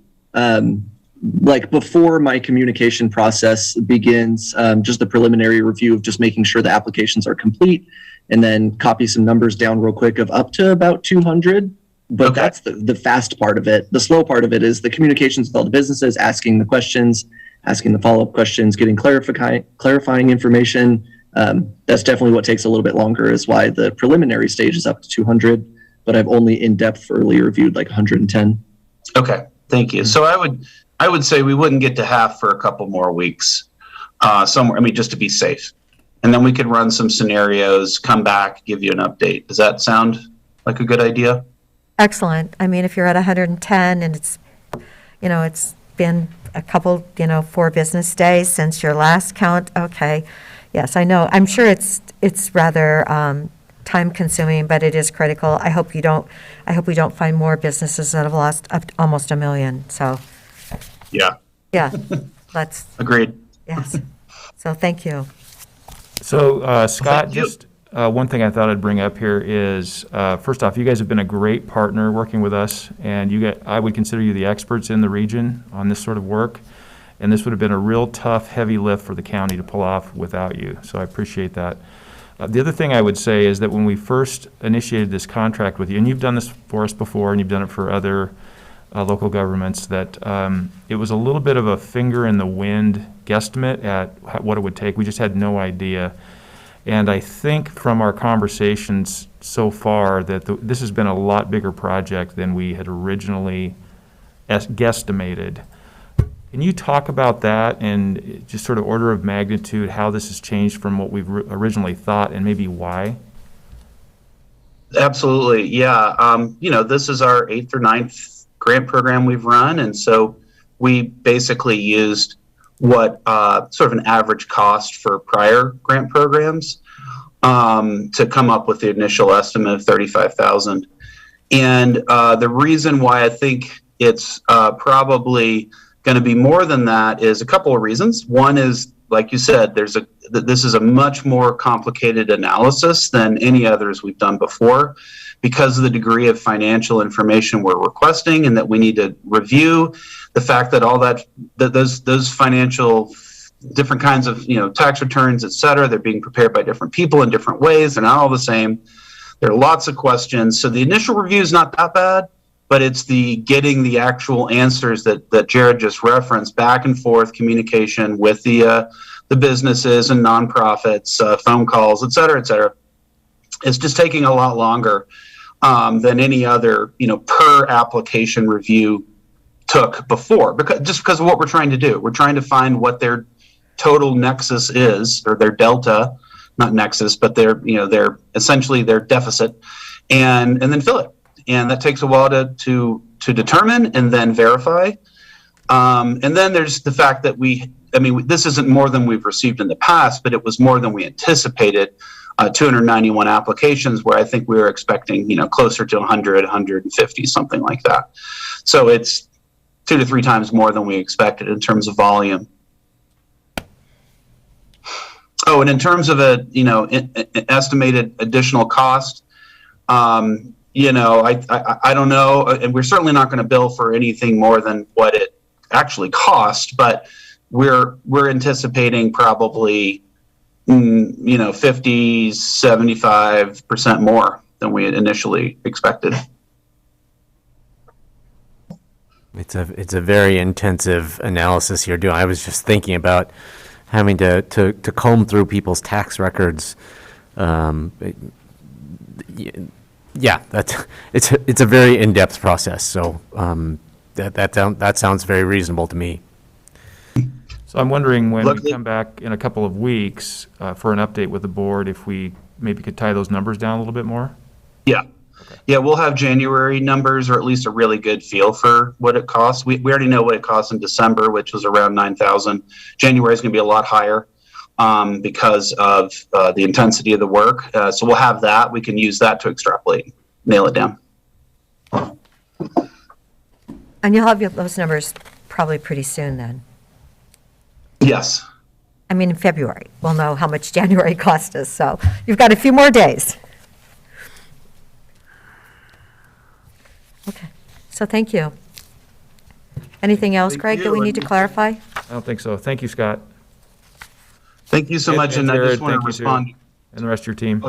like before my communication process begins, just the preliminary review of just making sure the applications are complete, and then copy some numbers down real quick of up to about 200. But that's the fast part of it. The slow part of it is the communications with all the businesses, asking the questions, asking the follow-up questions, getting clarifying information. That's definitely what takes a little bit longer, is why the preliminary stage is up to 200, but I've only in-depth early reviewed like 110. Okay, thank you. So I would say we wouldn't get to half for a couple more weeks, somewhere. I mean, just to be safe, and then we could run some scenarios, come back, give you an update. Does that sound like a good idea? Excellent. I mean, if you're at 110 and it's, it's been a couple, 4 business days since your last count, okay. Yes, I know. I'm sure it's rather time consuming, but it is critical. I hope we don't find more businesses that have lost almost 1 million, so. Yeah. Yeah, let's. Agreed. Yes. So thank you. So Scott, just one thing I thought I'd bring up here is, first off, you guys have been a great partner working with us, and I would consider you the experts in the region on this sort of work. And this would have been a real tough, heavy lift for the county to pull off without you. So I appreciate that. The other thing I would say is that when we first initiated this contract with you, and you've done this for us before, and you've done it for other local governments, that it was a little bit of a finger in the wind guesstimate at what it would take. We just had no idea. And I think from our conversations so far that this has been a lot bigger project than we had originally guesstimated. Can you talk about that and just sort of order of magnitude, how this has changed from what we've originally thought, and maybe why? Absolutely. Yeah. This is our 8th or 9th grant program we've run. And so we basically used what sort of an average cost for prior grant programs to come up with the initial estimate of $35,000. And the reason why I think it's probably going to be more than that is a couple of reasons. One is, like you said, this is a much more complicated analysis than any others we've done before, because of the degree of financial information we're requesting, and that we need to review the fact that those financial different kinds of tax returns, et cetera, they're being prepared by different people in different ways. They're not all the same. There are lots of questions. So the initial review is not that bad, but it's the getting the actual answers that Jared just referenced, back and forth communication with the businesses and nonprofits, phone calls, et cetera, et cetera. It's just taking a lot longer than any other, per application review took before, because of what we're trying to do. We're trying to find what their total nexus is, or their delta, not nexus, but their essentially their deficit, and then fill it. And that takes a while to determine and then verify. And then there's the fact that this isn't more than we've received in the past, but it was more than we anticipated. 291 applications, where I think we were expecting, closer to 100, 150, something like that. So it's 2 to 3 times more than we expected in terms of volume. Oh, and in terms of estimated additional cost, I don't know, and we're certainly not going to bill for anything more than what it actually cost, but we're anticipating probably 50, 75% more than we had initially expected. It's a very intensive analysis you're doing. I was just thinking about having to comb through people's tax records. Yeah, it's a very in-depth process. So that sounds very reasonable to me. So I'm wondering, when we come back in a couple of weeks for an update with the board, if we maybe could tie those numbers down a little bit more? Yeah. Okay. Yeah, we'll have January numbers, or at least a really good feel for what it costs. We already know what it cost in December, which was around $9,000. January is going to be a lot higher because of the intensity of the work. So we'll have that. We can use that to extrapolate, nail it down. And you'll have those numbers probably pretty soon then. Yes. I mean, in February, we'll know how much January cost us, so you've got a few more days. Okay, so thank you. Anything else, Greg, that we need to clarify? I don't think so. Thank you, Scott. Thank you so much, and I Jared, just want thank to you, too, respond. and the rest of your team.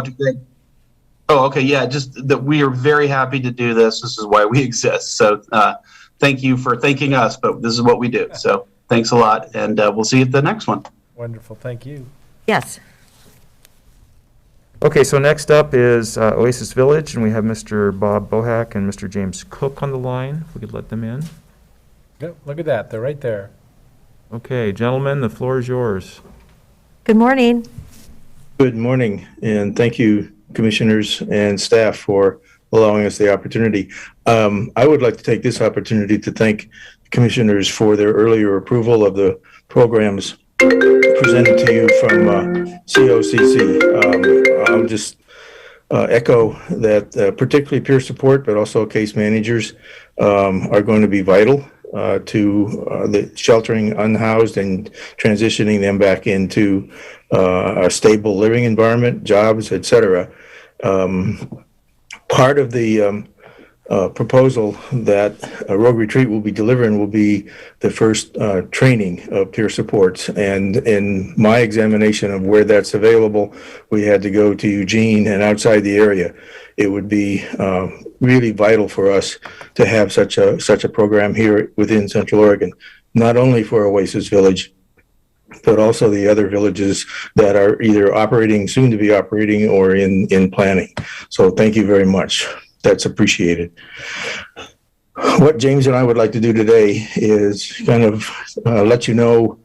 Oh, okay, yeah, just that we are very happy to do this. This is why we exist. So thank you for thanking us, but this is what we do. So thanks a lot, and we'll see you at the next one. Wonderful, thank you. Yes. Okay, so next up is Oasis Village, and we have Mr. Bob Bohack and Mr. James Cook on the line. If we could let them in. Yep, look at that, they're right there. Okay, gentlemen, the floor is yours. Good morning. Good morning, and thank you, commissioners and staff, for allowing us the opportunity. I would like to take this opportunity to thank commissioners for their earlier approval of the programs presented to you from COCC. I'll just echo that particularly peer support, but also case managers are going to be vital to the sheltering unhoused and transitioning them back into a stable living environment, jobs, etc. Part of the proposal that Rogue Retreat will be delivering will be the first training of peer supports. And in my examination of where that's available, we had to go to Eugene and outside the area. It would be really vital for us to have such a program here within Central Oregon, not only for Oasis Village, but also the other villages that are either operating, soon to be operating, or in planning. So thank you very much. That's appreciated. What James and I would like to do today is kind of let you know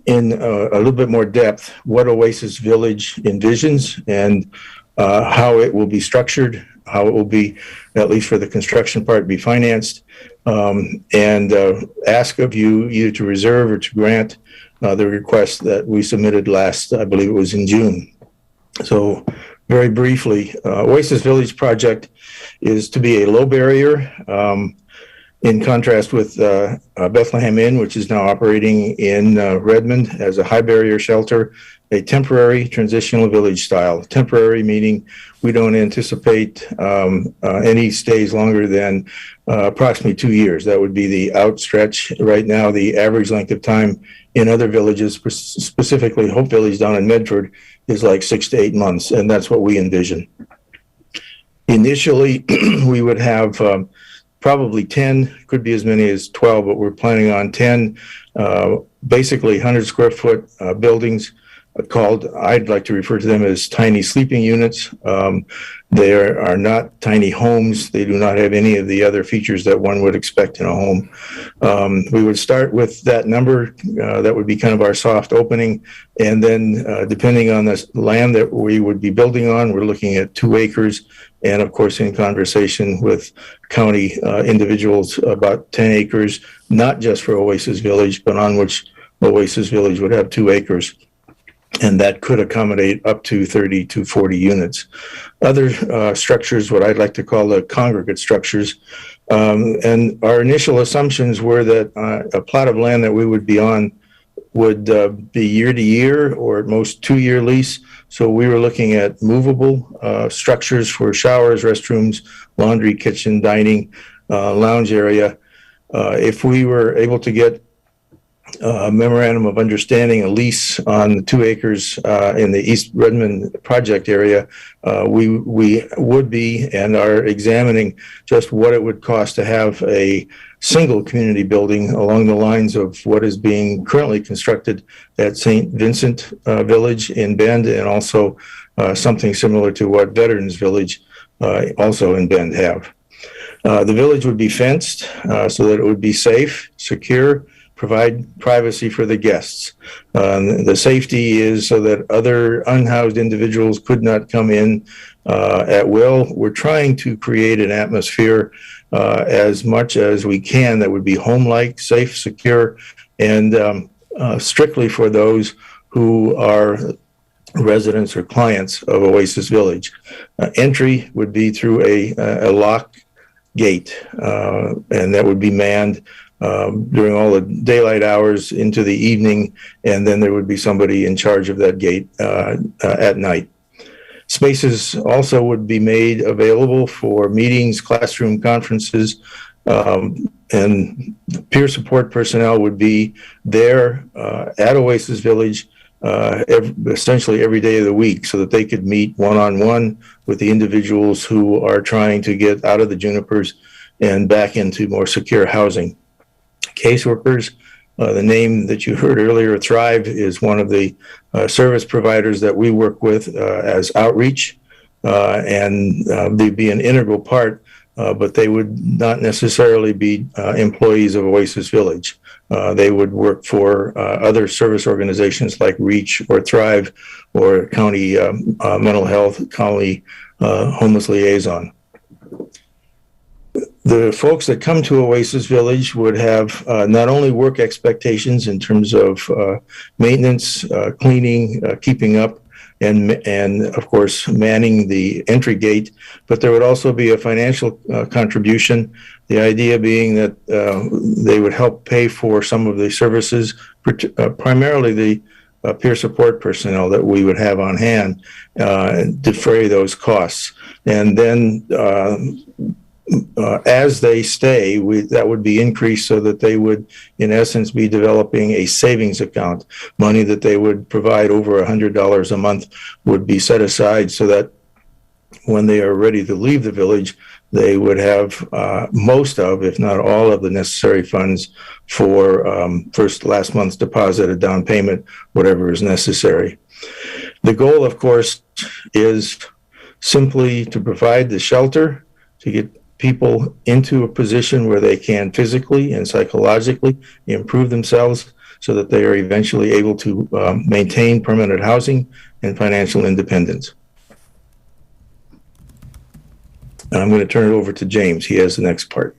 in a little bit more depth what Oasis Village envisions and how it will be structured, how it will be, at least for the construction part, be financed, and ask of you either to reserve or to grant the request that we submitted last, I believe it was in June. So very briefly, Oasis Village project is to be a low barrier, in contrast with Bethlehem Inn, which is now operating in Redmond as a high barrier shelter, a temporary transitional village style. Temporary meaning we don't anticipate any stays longer than approximately 2 years. That would be the outstretch. Right now, the average length of time in other villages, specifically Hope Village down in Medford, is like 6 to 8 months, and that's what we envision. Initially, we would have probably 10, could be as many as 12, but we're planning on 10 basically 100 square foot buildings called, I'd like to refer to them as tiny sleeping units. They are not tiny homes. They do not have any of the other features that one would expect in a home. We would start with that number. That would be kind of our soft opening. And then depending on the land that we would be building on, we're looking at 2 acres. And of course, in conversation with county individuals, about 10 acres, not just for Oasis Village, but on which Oasis Village would have 2 acres. And that could accommodate up to 30 to 40 units. Other structures, what I'd like to call the congregate structures, and our initial assumptions were that a plot of land that we would be on would be year to year or at most 2-year lease. So we were looking at movable structures for showers, restrooms, laundry, kitchen, dining, lounge area. If we were able to get a memorandum of understanding, a lease on the 2 acres in the East Redmond project area, we would be and are examining just what it would cost to have a single community building along the lines of what is being currently constructed at St. Vincent Village in Bend, and also something similar to what Veterans Village also in Bend have. The village would be fenced so that it would be safe, secure, provide privacy for the guests. The safety is so that other unhoused individuals could not come in at will. We're trying to create an atmosphere as much as we can that would be home-like, safe, secure, and strictly for those who are residents or clients of Oasis Village. Entry would be through a lock gate, and that would be manned during all the daylight hours into the evening, and then there would be somebody in charge of that gate at night. Spaces also would be made available for meetings, classroom conferences, And peer support personnel would be there at Oasis Village essentially every day of the week so that they could meet one-on-one with the individuals who are trying to get out of the junipers and back into more secure housing. Caseworkers, the name that you heard earlier, Thrive, is one of the service providers that we work with as outreach, and they'd be an integral part, but they would not necessarily be employees of Oasis Village. They would work for other service organizations like REACH or Thrive or County Mental Health, County Homeless Liaison. The folks that come to Oasis Village would have not only work expectations in terms of maintenance, cleaning, keeping up, and of course manning the entry gate, but there would also be a financial contribution. The idea being that they would help pay for some of the services, primarily the peer support personnel that we would have on hand, and defray those costs. And then as they stay, that would be increased so that they would, in essence, be developing a savings account. Money that they would provide over $100 a month would be set aside so that when they are ready to leave the village, they would have most of, if not all of the necessary funds for last month's deposit, a down payment, whatever is necessary. The goal, of course, is simply to provide the shelter, to get people into a position where they can physically and psychologically improve themselves so that they are eventually able to maintain permanent housing and financial independence. And I'm going to turn it over to James. He has the next part.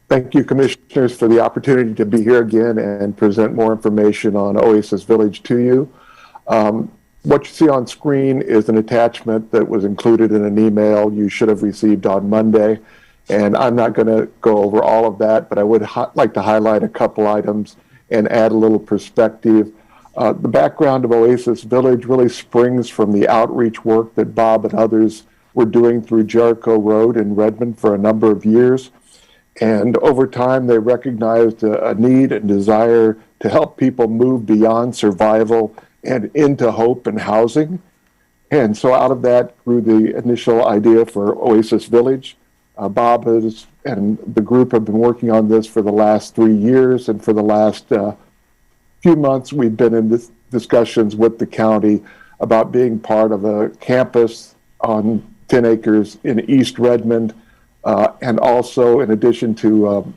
Thank you, Commissioners, for the opportunity to be here again and present more information on Oasis Village to you. What you see on screen is an attachment that was included in an email you should have received on Monday. And I'm not going to go over all of that, but I would like to highlight a couple items and add a little perspective. The background of Oasis Village really springs from the outreach work that Bob and others were doing through Jericho Road in Redmond for a number of years. And over time, they recognized a need and desire to help people move beyond survival and into hope and housing. And so out of that grew the initial idea for Oasis Village. Bob and the group have been working on this for the last 3 years, and for the last few months we've been in discussions with the county about being part of a campus on 10 acres in East Redmond, and also in addition to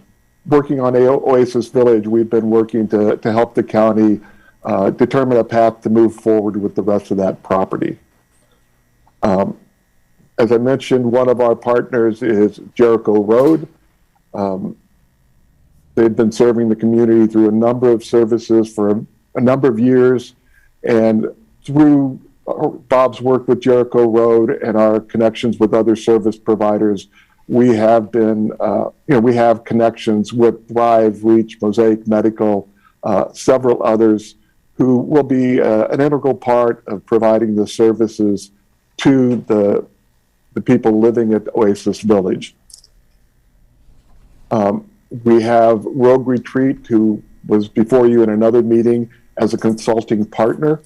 working on Oasis Village, we've been working to help the county determine a path to move forward with the rest of that property. As I mentioned, one of our partners is Jericho Road. They've been serving the community through a number of services for a number of years, and through Bob's work with Jericho Road and our connections with other service providers, we have been, we have connections with Thrive, REACH, Mosaic Medical, several others who will be an integral part of providing the services to the people living at Oasis Village. We have Rogue Retreat, who was before you in another meeting as a consulting partner.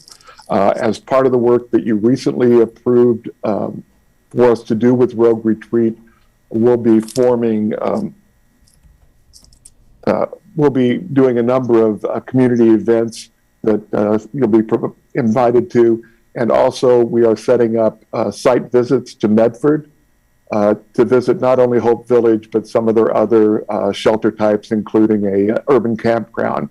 As part of the work that you recently approved for us to do with Rogue Retreat, we'll be forming, we'll be doing a number of community events that you'll be invited to. And also we are setting up site visits to Medford to visit not only Hope Village, but some of their other shelter types, including a urban campground.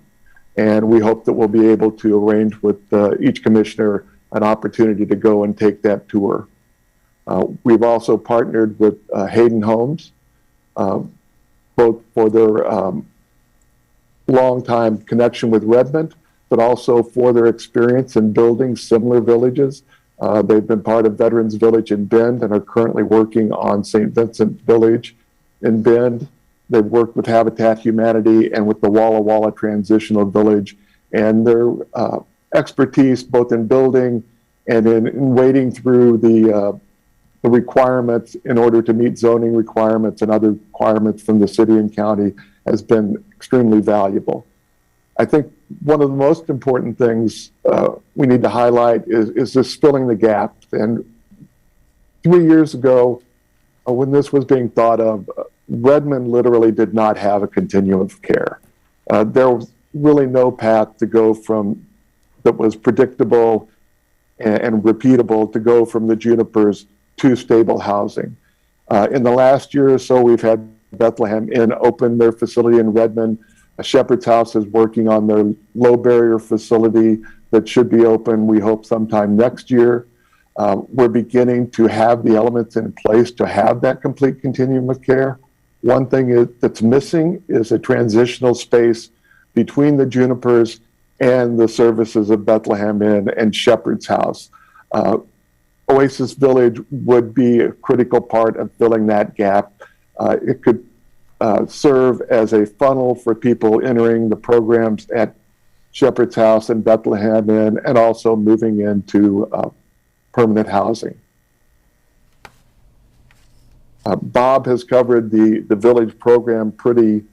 And we hope that we'll be able to arrange with each commissioner an opportunity to go and take that tour. We've also partnered with Hayden Homes, both for their long-time connection with Redmond, but also for their experience in building similar villages. They've been part of Veterans Village in Bend and are currently working on St. Vincent Village in Bend. They've worked with Habitat Humanity and with the Walla Walla Transitional Village, and their expertise both in building and in wading through the the requirements in order to meet zoning requirements and other requirements from the city and county has been extremely valuable. I think one of the most important things we need to highlight is this filling the gap. And 3 years ago, when this was being thought of, Redmond literally did not have a continuum of care. There was really no path to go from that was predictable and repeatable to go from the Junipers to stable housing. In the last year or so, we've had Bethlehem Inn open their facility in Redmond. Shepherd's House is working on their low barrier facility that should be open, we hope, sometime next year. We're beginning to have the elements in place to have that complete continuum of care. One thing that's missing is a transitional space between the Junipers and the services of Bethlehem Inn and Shepherd's House. Oasis Village would be a critical part of filling that gap. It could serve as a funnel for people entering the programs at Shepherd's House and Bethlehem Inn, and also moving into permanent housing. Bob has covered the village program pretty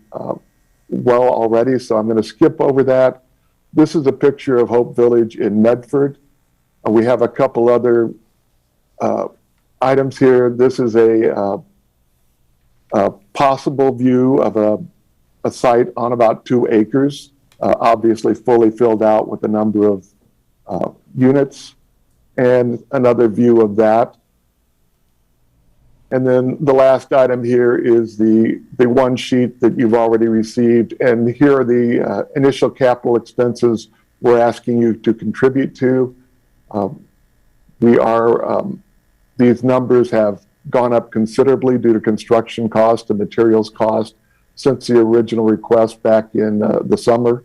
well already, so I'm going to skip over that. This is a picture of Hope Village in Medford. We have a couple other items here. This is a possible view of a site on about 2 acres, obviously fully filled out with a number of units, and another view of that. And then the last item here is the one sheet that you've already received. And here are the initial capital expenses we're asking you to contribute to. These numbers have gone up considerably due to construction cost and materials cost since the original request back in the summer.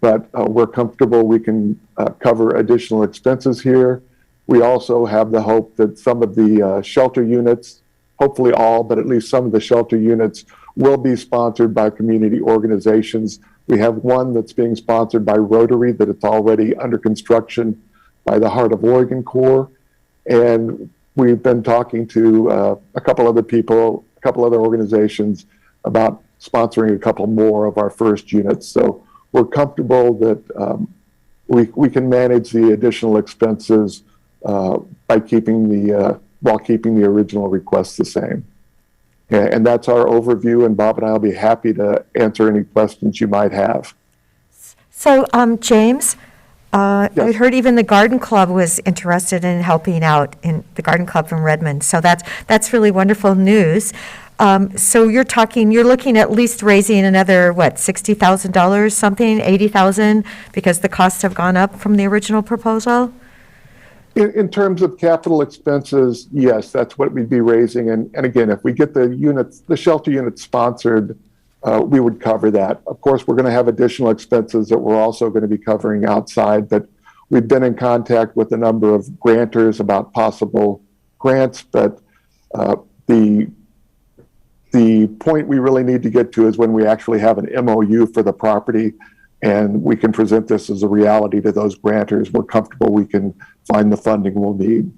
But we're comfortable we can cover additional expenses here. We also have the hope that some of the shelter units, hopefully all, but at least some of the shelter units, will be sponsored by community organizations. We have one that's being sponsored by Rotary, that it's already under construction by the Heart of Oregon Corps. And we've been talking to a couple other people, a couple other organizations about sponsoring a couple more of our first units. So we're comfortable that we can manage the additional expenses by keeping while keeping the original requests the same. And that's our overview, and Bob and I will be happy to answer any questions you might have. So, James, I heard even the Garden Club was interested in helping out, in the Garden Club from Redmond. So that's really wonderful news. So you're looking at least raising another, what, $60,000, something, $80,000, because the costs have gone up from the original proposal? In terms of capital expenses, yes, that's what we'd be raising. And again, if we get the shelter units sponsored, we would cover that. Of course, we're going to have additional expenses that we're also going to be covering outside, but we've been in contact with a number of grantors about possible grants. But the point we really need to get to is when we actually have an MOU for the property and we can present this as a reality to those grantors. We're comfortable we can find the funding we'll need.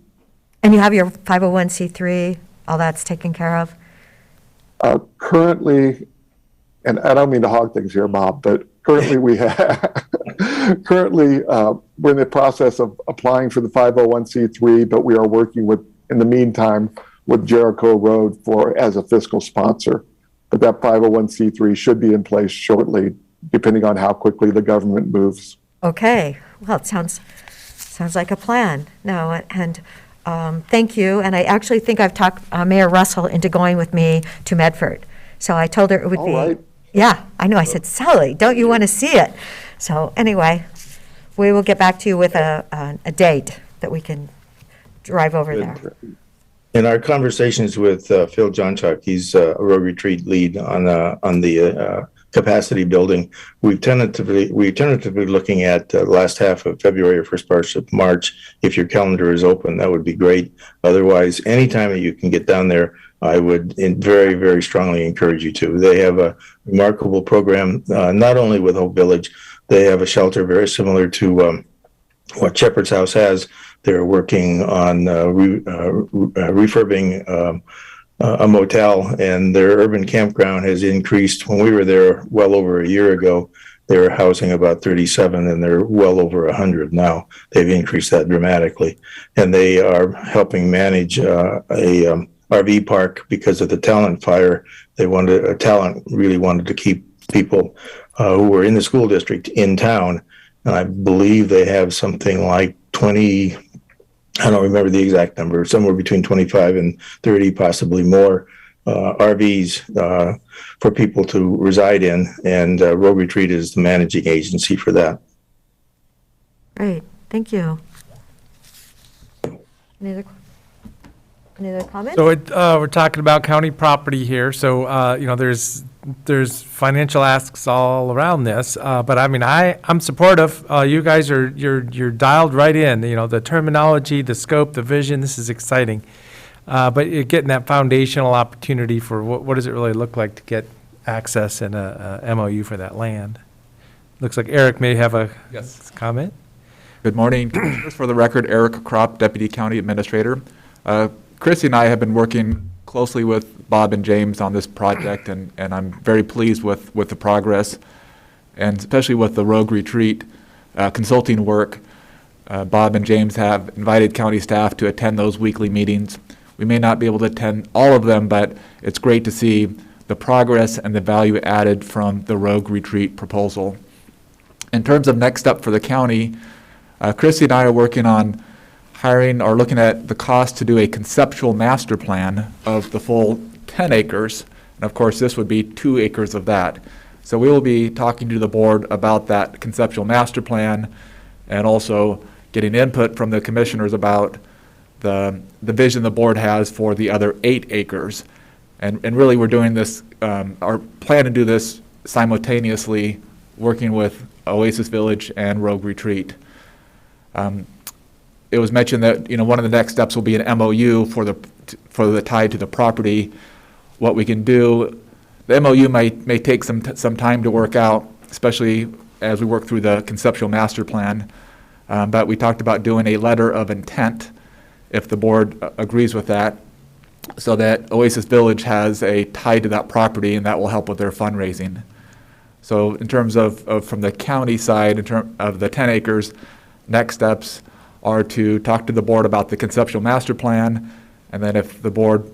And you have your 501c3, all that's taken care of? Currently, and I don't mean to hog things here, Bob, but currently we're in the process of applying for the 501c3, but we are working in the meantime, with Jericho Road as a fiscal sponsor. But that 501c3 should be in place shortly, depending on how quickly the government moves. Okay, well, it sounds like a plan. No, and thank you. And I actually think I've talked Mayor Russell into going with me to Medford. So I told her it would be. Right. Yeah, I know. I said, Sally, don't you want to see it? So anyway, we will get back to you with a date that we can drive over there. In our conversations with Phil Johnchuk, he's a road retreat lead on the capacity building. We're tentatively looking at last half of February or first part of March. If your calendar is open, that would be great. Otherwise, anytime that you can get down there, I would very, very strongly encourage you to. They have a remarkable program, not only with Hope Village, they have a shelter very similar to what Shepherd's House has. They're working on refurbing a motel, and their urban campground has increased. When we were there well over a year ago, they were housing about 37, and they're well over 100 now. They've increased that dramatically, and they are helping manage a RV park because of the Talent fire. Talent really wanted to keep people who were in the school district in town, and I believe they have something like 20. I don't remember the exact number, somewhere between 25 and 30, possibly more, RVs for people to reside in, and Rogue Retreat is the managing agency for that. Great, thank you. Any other comments? So we're talking about county property here, so, there's financial asks all around this, but I mean, I'm supportive. You guys you're dialed right in, the terminology, the scope, the vision, this is exciting. But you're getting that foundational opportunity for what does it really look like to get access and a MOU for that land? Looks like Eric may have a comment. Good morning. Just for the record, Eric Kropp, Deputy County Administrator. Chrissy and I have been working closely with Bob and James on this project, and I'm very pleased with the progress, and especially with the Rogue Retreat consulting work. Bob and James have invited county staff to attend those weekly meetings. We may not be able to attend all of them, but it's great to see the progress and the value added from the Rogue Retreat proposal. In terms of next step for the county, Chrissy and I are working on hiring or looking at the cost to do a conceptual master plan of the full 10 acres. And of course, this would be 2 acres of that. So we will be talking to the board about that conceptual master plan and also getting input from the commissioners about the vision the board has for the other 8 acres. And really we're doing this, our plan to do this simultaneously, working with Oasis Village and Rogue Retreat. It was mentioned that one of the next steps will be an MOU for the tie to the property. What we can do, the MOU may take some time to work out, especially as we work through the conceptual master plan. But we talked about doing a letter of intent, if the board agrees with that, so that Oasis Village has a tie to that property, and that will help with their fundraising. So in terms of from the county side, in terms of the 10 acres, next steps are to talk to the board about the conceptual master plan, and then if the board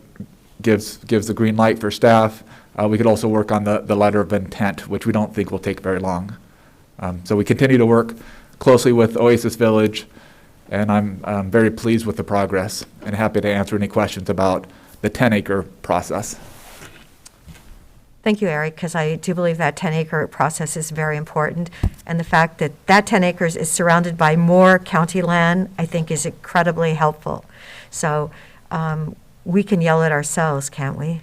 gives the green light for staff, we could also work on the letter of intent, which we don't think will take very long. So we continue to work closely with Oasis Village, and I'm very pleased with the progress and happy to answer any questions about the 10-acre process. Thank you, Eric, because I do believe that 10-acre process is very important. And the fact that that 10 acres is surrounded by more county land, I think is incredibly helpful. So we can yell at ourselves, can't we?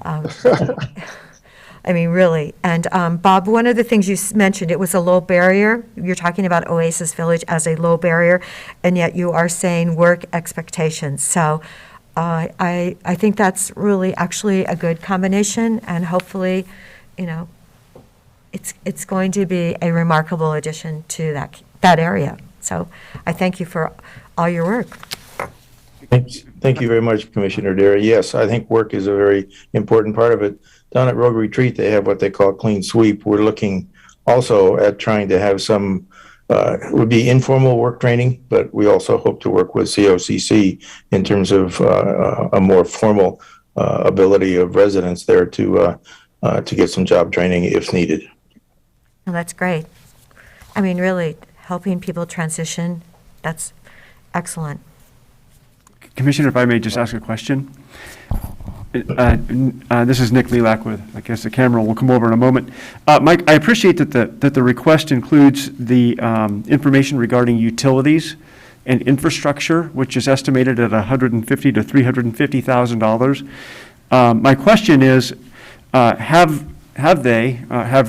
I mean, really. And Bob, one of the things you mentioned, it was a low barrier. You're talking about Oasis Village as a low barrier, and yet you are saying work expectations. So I think that's really actually a good combination, and hopefully, it's going to be a remarkable addition to that area. So I thank you for all your work. Thank you very much, Commissioner Derry. Yes, I think work is a very important part of it. Down at Rogue Retreat, they have what they call clean sweep. We're looking also at trying to have some, it would be informal work training, but we also hope to work with COCC in terms of a more formal ability of residents there to get some job training if needed. Well, that's great. I mean, really, helping people transition, that's excellent. Commissioner, if I may just ask a question. This is Nick Lelak with, I guess the camera will come over in a moment. Mike, I appreciate that the request includes the information regarding utilities and infrastructure, which is estimated at $150,000 to $350,000. My question is, have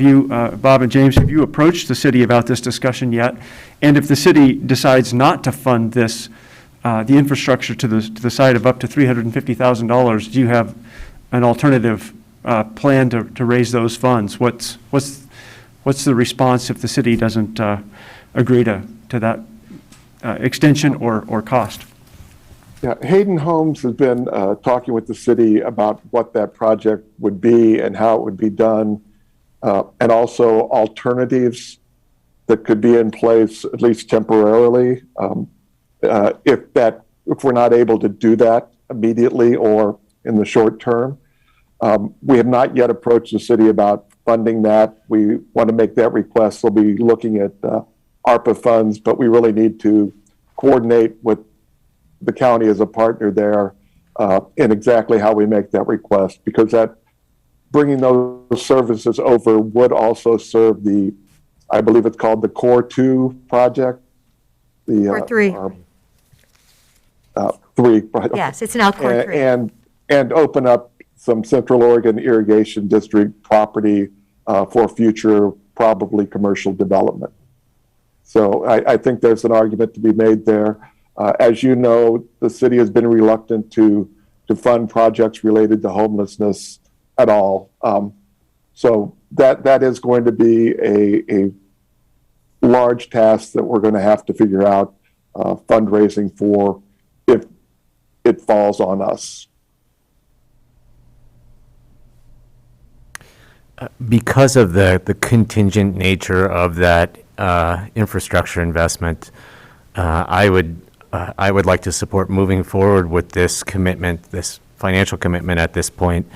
you, Bob and James, have you approached the city about this discussion yet? And if the city decides not to fund this, the infrastructure to the side of up to $350,000, do you have an alternative plan to raise those funds? What's the response if the city doesn't agree to that extension or cost. Yeah, Hayden Homes has been talking with the city about what that project would be and how it would be done, and also alternatives that could be in place, at least temporarily, if we're not able to do that immediately or in the short term. We have not yet approached the city about funding that. We want to make that request. We'll be looking at ARPA funds, but we really need to coordinate with the county as a partner there in exactly how we make that request, because that bringing those services over would also serve the, I believe it's called the Core 2 project. The Core 3. 3. Yes, it's now Core 3. And open up some Central Oregon Irrigation District property for future, probably commercial development. So I think there's an argument to be made there. As you know, the city has been reluctant to fund projects related to homelessness at all. So that is going to be a large task that we're going to have to figure out fundraising for if it falls on us. Because of the contingent nature of that infrastructure investment, I would like to support moving forward with this commitment, this financial commitment at this point,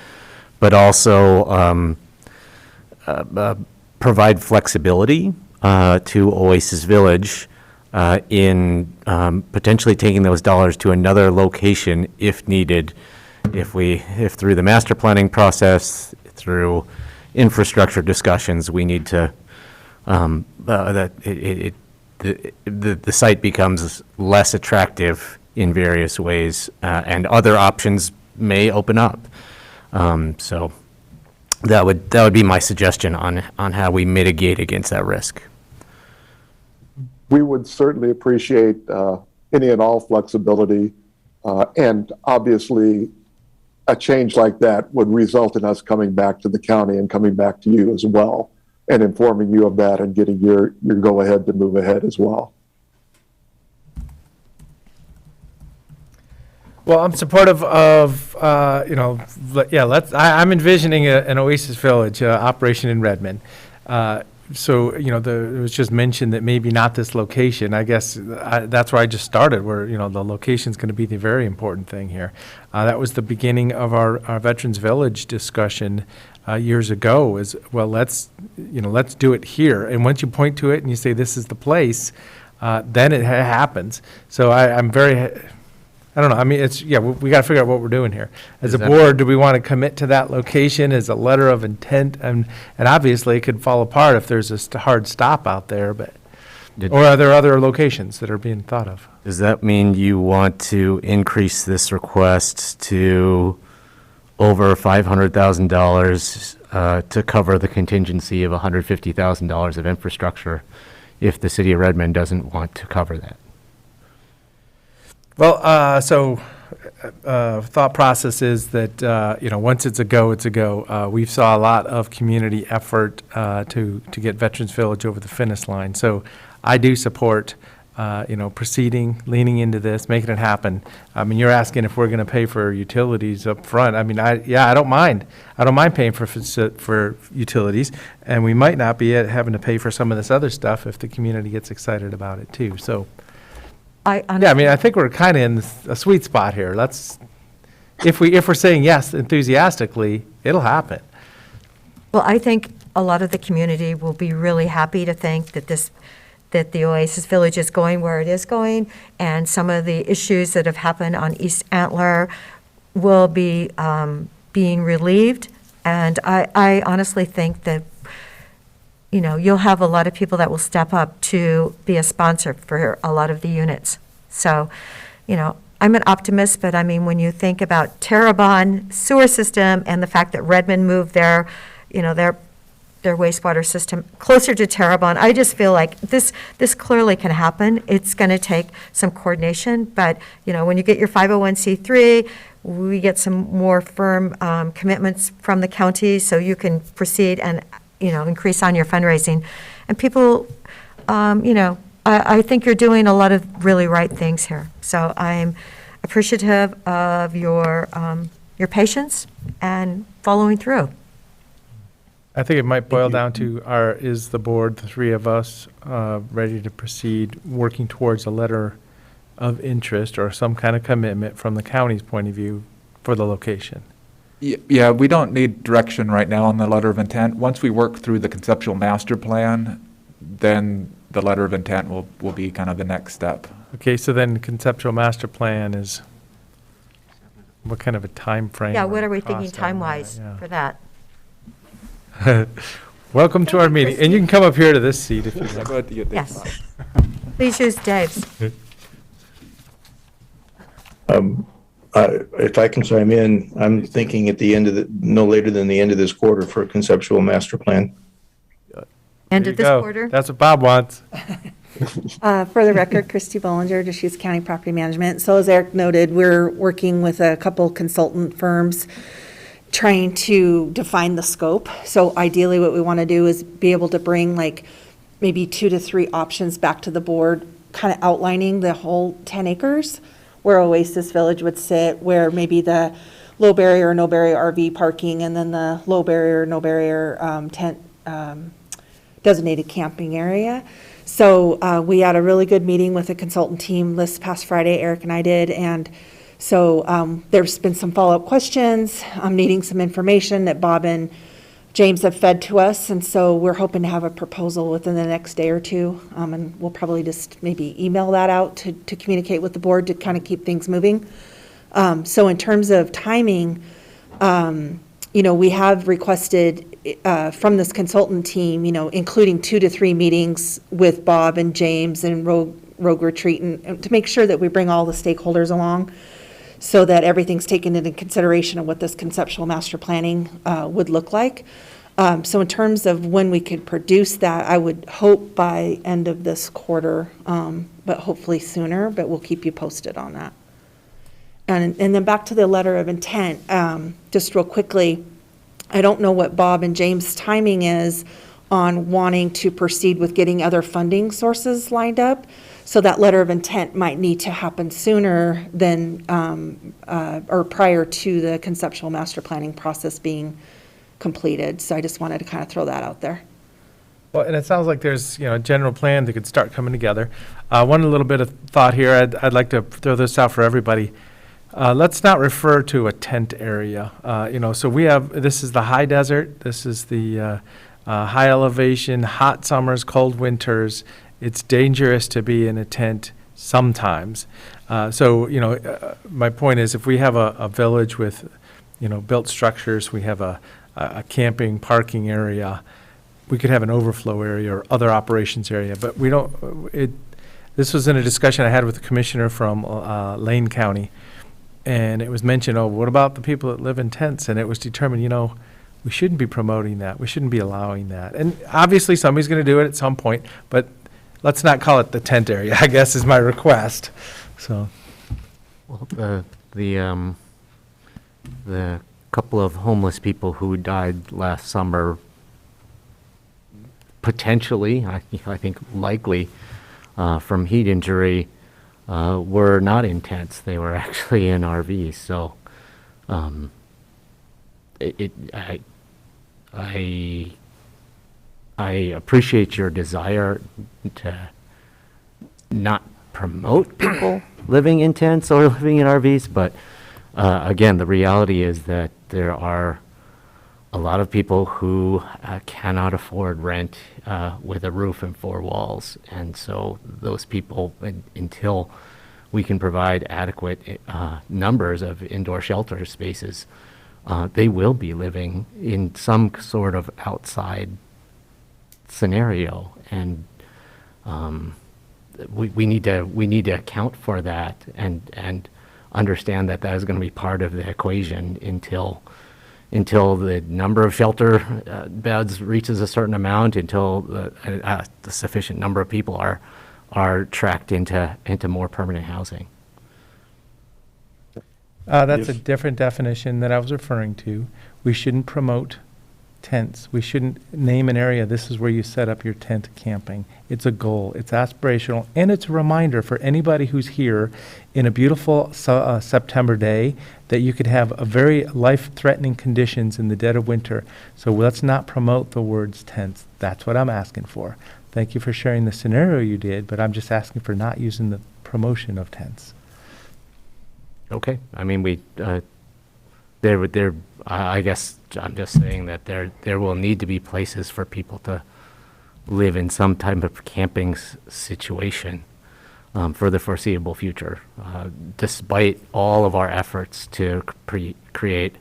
but also provide flexibility to Oasis Village in potentially taking those dollars to another location if needed, if through the master planning process, through infrastructure discussions, we need to the site becomes less attractive in various ways, and other options may open up. So that would be my suggestion on how we mitigate against that risk. We would certainly appreciate any and all flexibility, and obviously a change like that would result in us coming back to the county and coming back to you as well, and informing you of that and getting your go-ahead to move ahead as well. Well, I'm supportive of, I'm envisioning an Oasis Village operation in Redmond. So, it was just mentioned that maybe not this location. I guess that's where I just started, where, the location's going to be the very important thing here. That was the beginning of our Veterans Village discussion years ago, is, well, let's do it here. And once you point to it and you say, this is the place, then it happens. So I'm very... I don't know. I mean, we got to figure out what we're doing here. As a board, do we want to commit to that location as a letter of intent? And obviously, it could fall apart if there's a hard stop out there, or are there other locations that are being thought of? Does that mean you want to increase this request to over $500,000 to cover the contingency of $150,000 of infrastructure if the city of Redmond doesn't want to cover that? Well, thought process is that, once it's a go, it's a go. We've saw a lot of community effort to get Veterans Village over the finish line. So I do support, proceeding, leaning into this, making it happen. I mean, you're asking if we're going to pay for utilities up front. I mean, I don't mind. I don't mind paying for utilities, and we might not be having to pay for some of this other stuff if the community gets excited about it too. So. I think we're kind of in a sweet spot here. If we're saying yes enthusiastically, it'll happen. Well, I think a lot of the community will be really happy to think that the Oasis Village is going where it is going, and some of the issues that have happened on East Antler will be being relieved. And I honestly think that you'll have a lot of people that will step up to be a sponsor for a lot of the units. So, I'm an optimist, but I mean, when you think about Terrebonne sewer system and the fact that Redmond moved their wastewater system closer to Terrebonne, I just feel like this clearly can happen. It's going to take some coordination, but, when you get your 501c3, we get some more firm commitments from the county so you can proceed and increase on your fundraising. And people, I think you're doing a lot of really right things here. So I'm appreciative of your patience and following through. I think it might boil down to is the board, the three of us, ready to proceed working towards a letter of interest or some kind of commitment from the county's point of view for the location? Yeah, we don't need direction right now on the letter of intent. Once we work through the conceptual master plan, then the letter of intent will be kind of the next step. Okay, so then conceptual master plan is, what kind of a time frame? Yeah, what are we thinking time-wise for that? Welcome to our meeting, and you can come up here to this seat if you like. Yes. Please use Dave's. If I can chime in, I'm thinking at the end of no later than the end of this quarter for a conceptual master plan. End of this quarter? That's what Bob wants. For the record, Christy Bollinger, Deschutes County Property Management. So as Eric noted, we're working with a couple consultant firms trying to define the scope. So ideally what we want to do is be able to bring like maybe 2 to 3 options back to the board, kind of outlining the whole 10 acres where Oasis Village would sit, where maybe the low barrier or no barrier RV parking, and then the low barrier, no barrier tent designated camping area. So we had a really good meeting with the consultant team this past Friday, Eric and I did, and so there's been some follow-up questions. I'm needing some information that Bob and James have fed to us, and so we're hoping to have a proposal within the next day or two, and we'll probably just maybe email that out to communicate with the board to kind of keep things moving. So in terms of timing, we have requested from this consultant team, including 2 to 3 meetings with Bob and James and Rogue Retreat, and to make sure that we bring all the stakeholders along so that everything's taken into consideration of what this conceptual master planning would look like. So in terms of when we could produce that, I would hope by end of this quarter, but hopefully sooner, but we'll keep you posted on that. And then back to the letter of intent, just real quickly, I don't know what Bob and James' timing is on wanting to proceed with getting other funding sources lined up. So that letter of intent might need to happen sooner than, or prior to the conceptual master planning process being completed. So I just wanted to kind of throw that out there. Well, and it sounds like there's, a general plan that could start coming together. One little bit of thought here, I'd like to throw this out for everybody. Let's not refer to a tent area. So this is the high desert, this is the high elevation, hot summers, cold winters. It's dangerous to be in a tent sometimes. My point is, if we have a village with, built structures, we have a camping, parking area, we could have an overflow area or other operations area, but we don't, this was in a discussion I had with the commissioner from Lane County, and it was mentioned, what about the people that live in tents? And it was determined, we shouldn't be promoting that. We shouldn't be allowing that. And obviously, somebody's going to do it at some point, but let's not call it the tent area, I guess is my request. So, well, the couple of homeless people who died last summer, potentially, I think likely, from heat injury, were not in tents. They were actually in RVs. So, I appreciate your desire to not promote people living in tents or living in RVs, but again, the reality is that there are a lot of people who cannot afford rent with a roof and 4 walls, and so those people, until we can provide adequate numbers of indoor shelter spaces, they will be living in some sort of outside scenario, and we need to account for that and understand that is going to be part of the equation until the number of shelter beds reaches a certain amount, until the sufficient number of people are tracked into more permanent housing. That's a different definition that I was referring to. We shouldn't promote tents. We shouldn't name an area, this is where you set up your tent camping. It's a goal, it's aspirational, and it's a reminder for anybody who's here in a beautiful September day that you could have a very life-threatening conditions in the dead of winter. So let's not promote the words tents. That's what I'm asking for. Thank you for sharing the scenario you did, but I'm just asking for not using the promotion of tents. Okay, I mean, I guess I'm just saying that there will need to be places for people to live in some type of camping situation for the foreseeable future, despite all of our efforts to create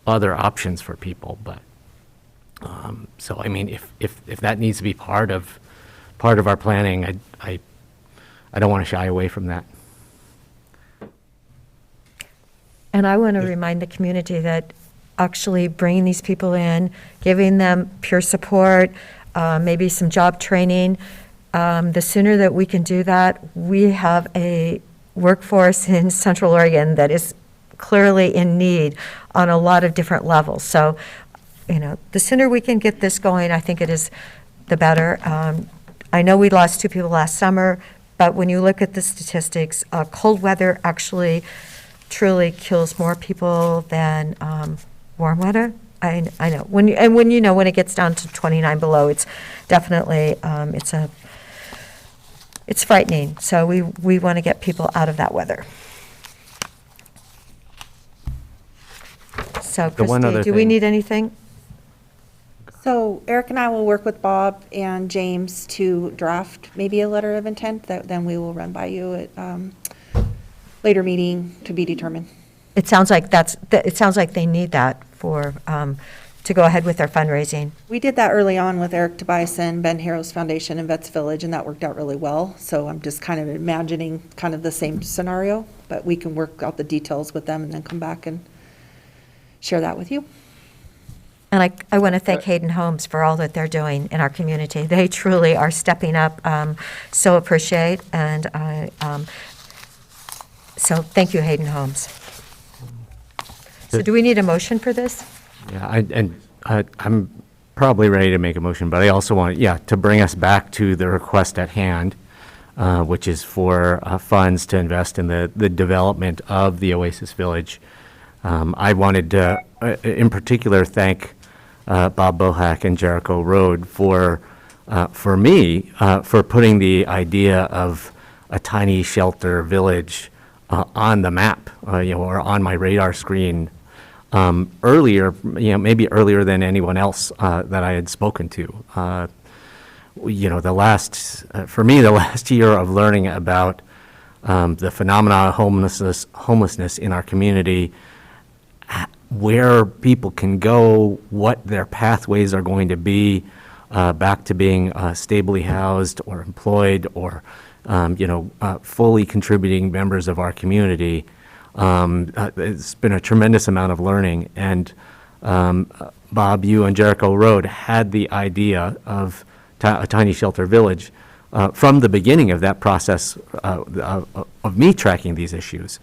other options for people. But so, I mean, if that needs to be part of our planning, I don't want to shy away from that. And I want to remind the community that actually bringing these people in, giving them peer support, maybe some job training, the sooner that we can do that, we have a workforce in Central Oregon that is clearly in need on a lot of different levels. So, the sooner we can get this going, I think it is the better. I know we lost 2 people last summer, but when you look at the statistics, cold weather actually truly kills more people than warm weather. I know when it gets down to 29 below, it's definitely it's frightening. So we want to get people out of that weather. So Christy, do we need anything? So Eric and I will work with Bob and James to draft maybe a letter of intent that then we will run by you at later meeting to be determined. It sounds like it sounds like they need that for to go ahead with their fundraising. We did that early on with Eric Tobiasen, Ben Harrow's Foundation, and Vets Village, and that worked out really well. So I'm just kind of imagining kind of the same scenario, but we can work out the details with them and then come back and share that with you. And I want to thank Hayden Homes for all that they're doing in our community. They truly are stepping up. So appreciate, and so thank you, Hayden Homes. So do we need a motion for this? Yeah, I'm probably ready to make a motion, but I also want, to bring us back to the request at hand, which is for funds to invest in the development of the Oasis Village. I wanted to, in particular, thank Bob Bohack and Jericho Road for me, for putting the idea of a tiny shelter village on the map, or on my radar screen earlier, maybe earlier than anyone else that I had spoken to. The last year of learning about the phenomena of homelessness in our community, where people can go, what their pathways are going to be back to being stably housed or employed or fully contributing members of our community. It's been a tremendous amount of learning, and Bob, you and Jericho Road had the idea of a tiny shelter village from the beginning of that process of me tracking these issues.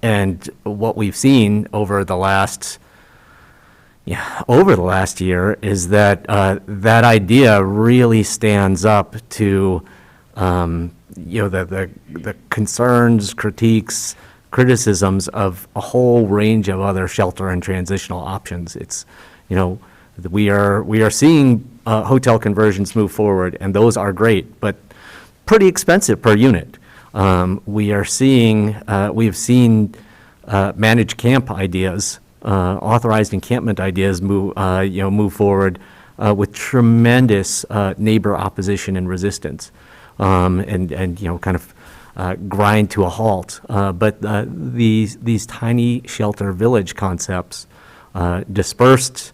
And what we've seen over the last year is that that idea really stands up to the concerns, critiques, criticisms of a whole range of other shelter and transitional options. It's, we are seeing hotel conversions move forward, and those are great, but pretty expensive per unit. We have seen managed camp ideas, authorized encampment ideas move forward with tremendous neighbor opposition and resistance. Grind to a halt. But these tiny shelter village concepts, dispersed,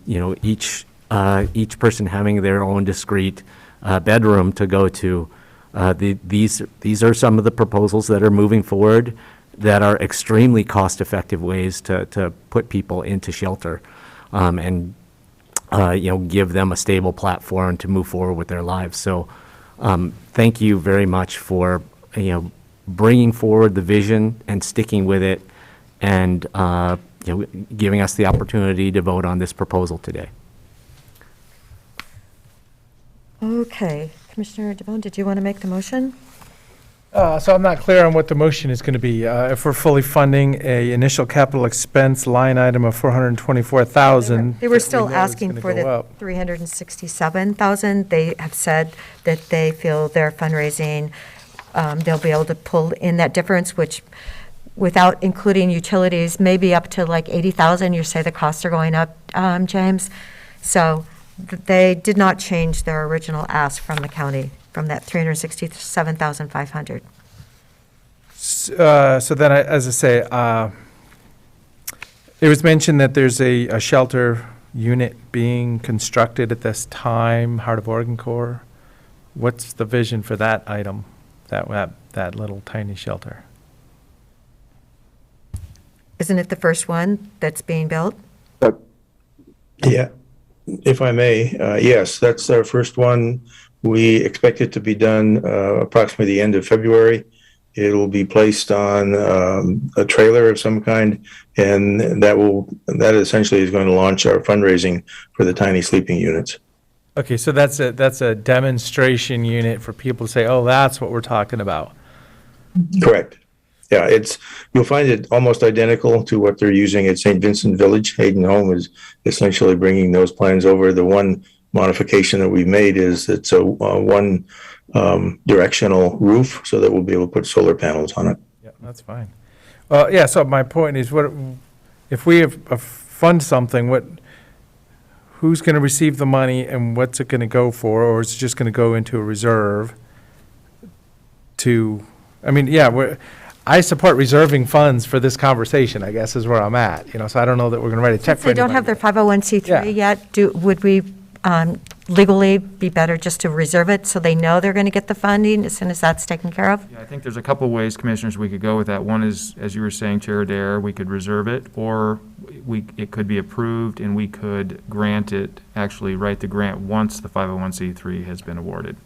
each person having their own discrete bedroom to go to. These are some of the proposals that are moving forward that are extremely cost-effective ways to put people into shelter, and give them a stable platform to move forward with their lives. So. Thank you very much for bringing forward the vision and sticking with it, and giving us the opportunity to vote on this proposal today. Okay, Commissioner DeBonne, did you want to make the motion? So I'm not clear on what the motion is going to be. If we're fully funding a initial capital expense line item of $424,000. They were still we know it's asking gonna for go the up. $367,000. They have said that they feel their fundraising, they'll be able to pull in that difference, which, without including utilities, maybe up to like $80,000. You say the costs are going up, James. So they did not change their original ask from the county, from that $367,500. So then, as I say, it was mentioned that there's a shelter unit being constructed at this time, Heart of Oregon Corps. What's the vision for that item, that little tiny shelter? Isn't it the first one that's being built? Yeah, if I may, yes, that's our first one. We expect it to be done approximately the end of February. It'll be placed on a trailer of some kind, and that essentially is going to launch our fundraising for the tiny sleeping units. Okay, so that's a demonstration unit for people to say, oh, that's what we're talking about. Correct. Yeah, you'll find it almost identical to what they're using at St. Vincent Village. Hayden Home is essentially bringing those plans over. The one modification that we've made is it's a one directional roof, so that we'll be able to put solar panels on it. Yeah, that's fine. Well, yeah, so my point is, what if we fund something, who's going to receive the money and what's it going to go for, or is it just going to go into a reserve I support reserving funds for this conversation, I guess, is where I'm at, so I don't know that we're going to write a check for Since they don't have their 501c3 yet, would we legally be better just to reserve it so they know they're going to get the funding as soon as that's taken care of? Yeah, I think there's a couple ways, Commissioners, we could go with that. One is, as you were saying, Chair Adair, we could reserve it, or it could be approved and we could grant it, actually write the grant once the 501c3 has been awarded.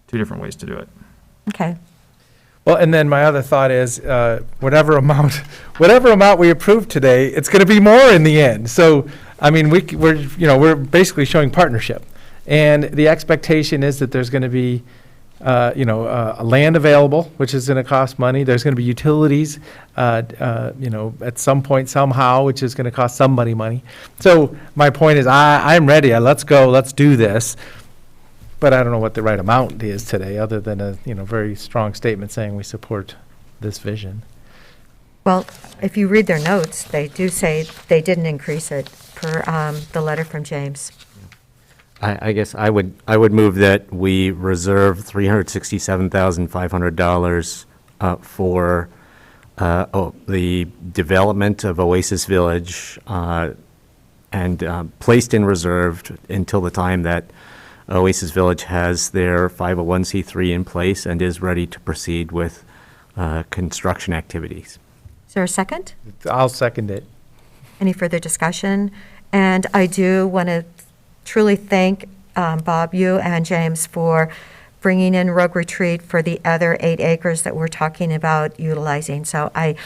Two different ways to do it. Okay. Well, and then my other thought is, whatever amount we approve today, it's going to be more in the end. So, we're basically showing partnership, and the expectation is that there's going to be, land available, which is going to cost money. There's going to be utilities, at some point somehow, which is going to cost somebody money. So my point is, I'm ready. Let's go. Let's do this. But I don't know what the right amount is today, other than a very strong statement saying we support this vision. Well, if you read their notes, they do say they didn't increase it per the letter from James. I guess I would move that we reserve $367,500 for the development of Oasis Village and placed in reserve until the time that Oasis Village has their 501c3 in place and is ready to proceed with construction activities. Is there a second? I'll second it. Any further discussion? And I do want to truly thank Bob, you and James for bringing in Rogue Retreat for the other 8 acres that we're talking about utilizing. So I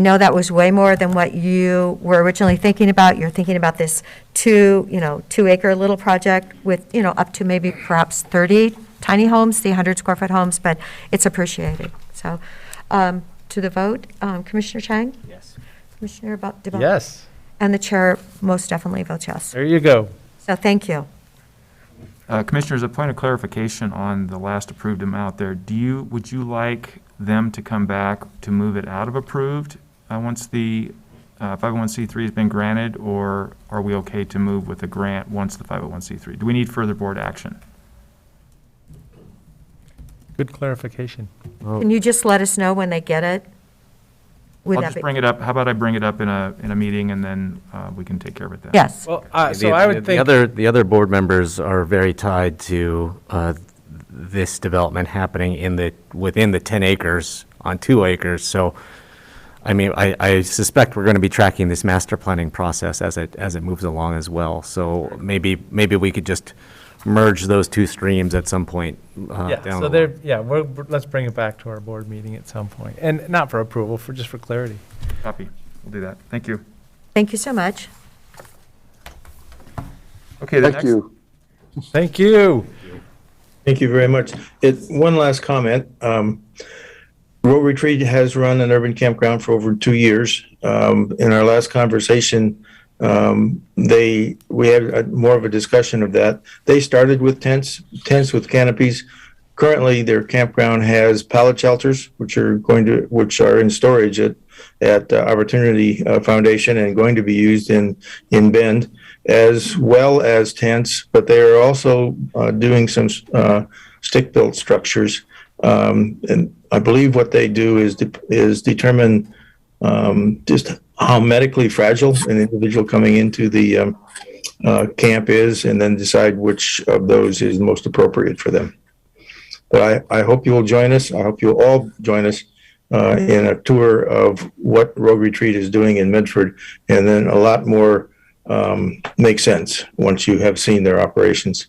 know that was way more than what you were originally thinking about. You're thinking about this 2-acre little project with, up to maybe perhaps 30 tiny homes, the 100 square foot homes, but it's appreciated. So, to the vote, Commissioner Chang? Yes. Commissioner DeBonne? Yes. And the chair most definitely votes yes. There you go. So thank you. Commissioners, a point of clarification on the last approved amount there. Would you like them to come back to move it out of approved once the 501c3 has been granted, or are we okay to move with the grant once the 501c3? Do we need further board action? Good clarification. Can you just let us know when they get it? I'll just bring it up. How about I bring it up in a meeting, and then we can take care of it then? Yes. Well, so I would think the other board members are very tied to this development happening within the 10 acres on 2 acres. So, I suspect we're going to be tracking this master planning process as it moves along as well. So maybe we could just merge those 2 streams at some point down the line. Let's bring it back to our board meeting at some point, and not for approval, just for clarity. Copy. We'll do that. Thank you. Thank you so much. Okay, Thank you. Thank you. Thank you very much. One last comment. Road Retreat has run an urban campground for over 2 years. In our last conversation, we had more of a discussion of that. They started with tents with canopies. Currently, their campground has pallet shelters, which are in storage at Opportunity Foundation and going to be used in Bend, as well as tents. But they are also doing some stick-built structures. And I believe what they do is determine just how medically fragile an individual coming into the camp is, and then decide which of those is most appropriate for them. But I hope you will join us. I hope you'll all join us in a tour of what Road Retreat is doing in Medford, and then a lot more makes sense once you have seen their operations.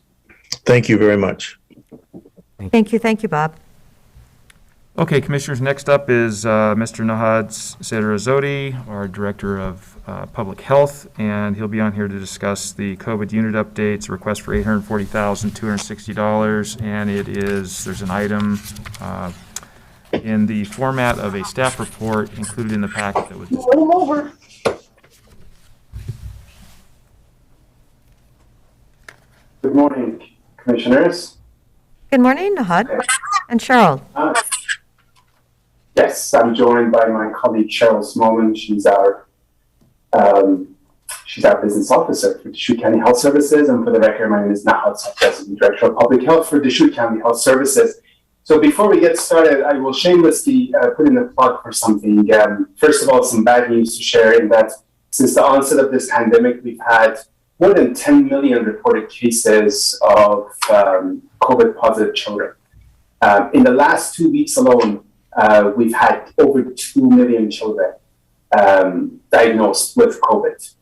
Thank you very much. Thank you, Bob. Okay, Commissioners, next up is Mr. Nahad Sederazodi, our Director of Public Health, and he'll be on here to discuss the COVID unit updates, request for $840,260, and there's an item in the format of a staff report included in the packet that was over. Good morning, Commissioners. Good morning, Nahad and Cheryl. Yes, I'm joined by my colleague Cheryl Smolin. She's our business officer for Deschutes County Health Services. And for the record, my name is Nahad Sederazodi, Director of Public Health for Deschutes County Health Services. So before we get started, I will shamelessly put in a plug for something. First of all, some bad news to share in that since the onset of this pandemic, we've had more than 10 million reported cases of COVID-positive children. In the last 2 weeks alone, we've had over 2 million children diagnosed with COVID.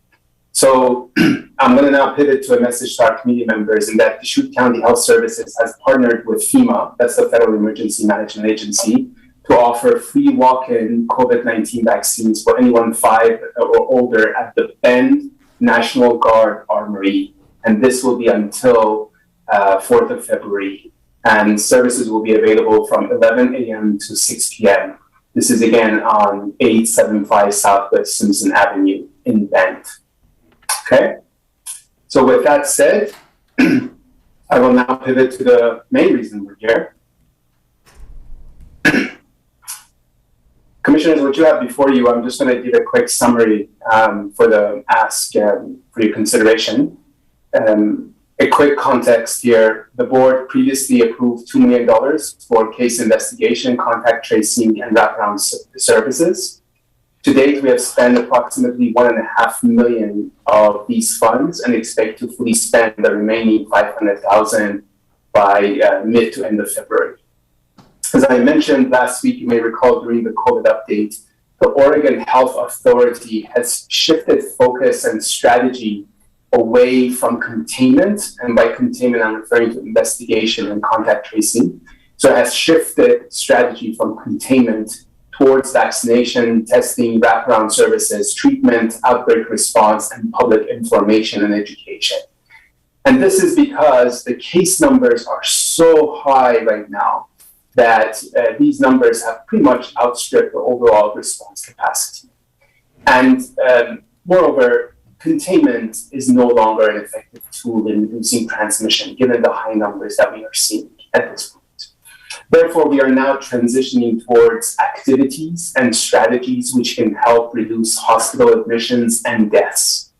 So I'm going to now pivot to a message to our community members in that Deschutes County Health Services has partnered with FEMA, that's the Federal Emergency Management Agency, to offer free walk-in COVID-19 vaccines for anyone 5 or older at the Bend National Guard Armory. And this will be until 4th of February. And services will be available from 11 a.m. to 6 p.m. This is again on 875 Southwest Simpson Avenue in Bend. Okay? So with that said, I will now pivot to the main reason we're here. Commissioners, what you have before you, I'm just going to give a quick summary for the ask for your consideration. A quick context here, the board previously approved $2 million for case investigation, contact tracing, and wraparound services. To date, we have spent approximately $1.5 million of these funds and expect to fully spend the remaining $500,000 by mid to end of February. As I mentioned last week, you may recall during the COVID update, the Oregon Health Authority has shifted focus and strategy away from containment, and by containment I'm referring to investigation and contact tracing. So it has shifted strategy from containment towards vaccination, testing, wraparound services, treatment, outbreak response, and public information and education. And this is because the case numbers are so high right now that these numbers have pretty much outstripped the overall response capacity. And moreover, containment is no longer an effective tool in reducing transmission, given the high numbers that we are seeing at this point. Therefore, we are now transitioning towards activities and strategies which can help reduce hospital admissions and deaths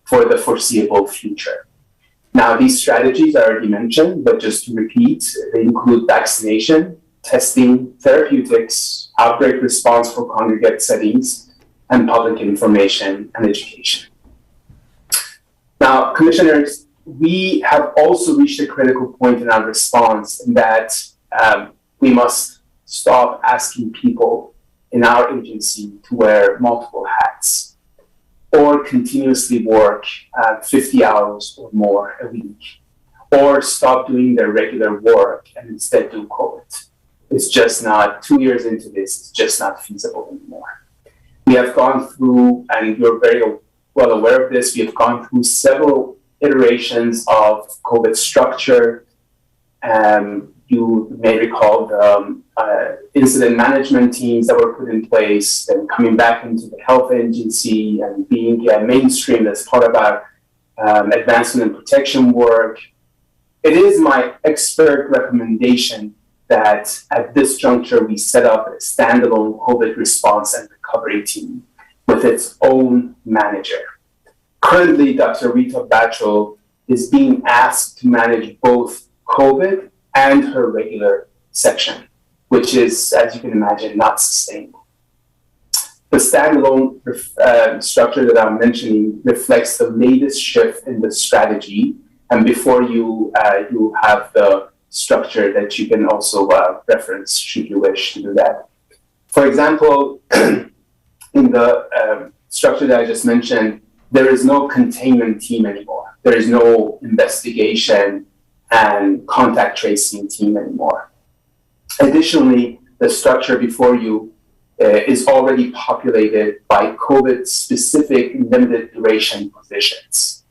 for the foreseeable future. Now, these strategies I already mentioned, but just to repeat, they include vaccination, testing, therapeutics, outbreak response for congregate settings, and public information and education. Now, Commissioners, we have also reached a critical point in our response in that we must stop asking people in our agency to wear multiple hats or continuously work 50 hours or more a week, or stop doing their regular work and instead do COVID. It's just not, 2 years into this, it's just not feasible anymore. We have gone through, and you're very well aware of this. We have gone through several iterations of COVID structure. You may recall the incident management teams that were put in place, and coming back into the health agency and being mainstreamed as part of our advancement and protection work. It is my expert recommendation that at this juncture we set up a standalone COVID response and recovery team with its own manager. Currently, Dr. Rita Batchel is being asked to manage both COVID and her regular section, which is, as you can imagine, not sustainable. The standalone structure that I'm mentioning reflects the latest shift in the strategy. And before you have the structure that you can also reference should you wish to do that. For example, in the structure that I just mentioned, there is no containment team anymore. There is no investigation and contact tracing team anymore. Additionally, the structure before you is already populated by COVID-specific limited duration positions,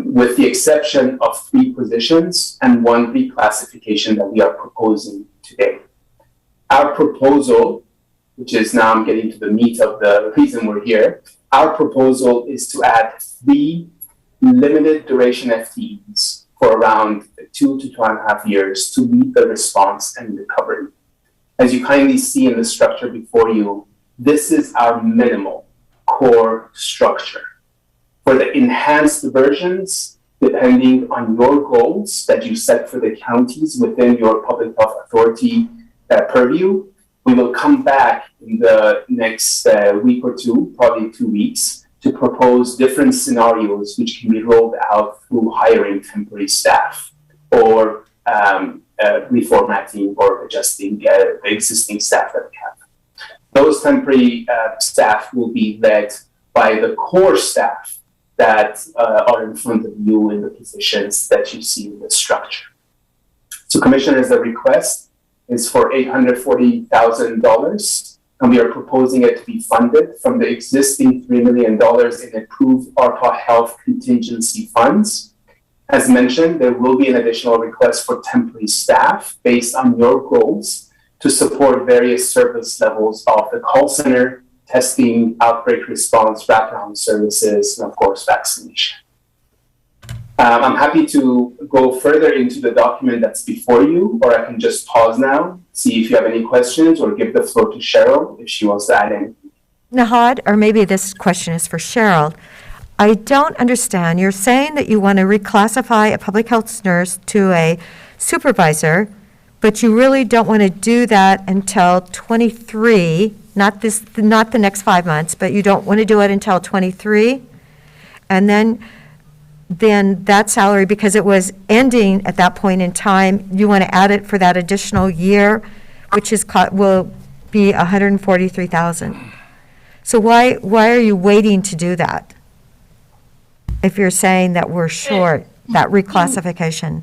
with the exception of 3 positions and 1 reclassification that we are proposing today. Our proposal, which is now I'm getting to the meat of the reason we're here, our proposal is to add 3 limited duration FTEs for around 2 to 2.5 years to lead the response and recovery. As you kindly see in the structure before you, this is our minimal core structure. For the enhanced versions, depending on your goals that you set for the counties within your public health authority purview, we will come back in the next week or 2, probably 2 weeks, to propose different scenarios which can be rolled out through hiring temporary staff or reformatting or adjusting the existing staff that we have. Those temporary staff will be led by the core staff that are in front of you in the positions that you see in the structure. So, Commissioners, the request is for $840,000. And we are proposing it to be funded from the existing $3 million in approved ARPA Health contingency funds. As mentioned, there will be an additional request for temporary staff based on your goals to support various service levels of the call center, testing, outbreak response, wraparound services, and of course, vaccination. I'm happy to go further into the document that's before you, or I can just pause now, see if you have any questions, or give the floor to Cheryl if she wants to add anything. Nahad, or maybe this question is for Cheryl. I don't understand. You're saying that you want to reclassify a public health nurse to a supervisor, but you really don't want to do that until 23, not the next 5 months, but you don't want to do it until 23? And then that salary, because it was ending at that point in time, you want to add it for that additional year, which will be $143,000. So why are you waiting to do that? If you're saying that we're short, that reclassification.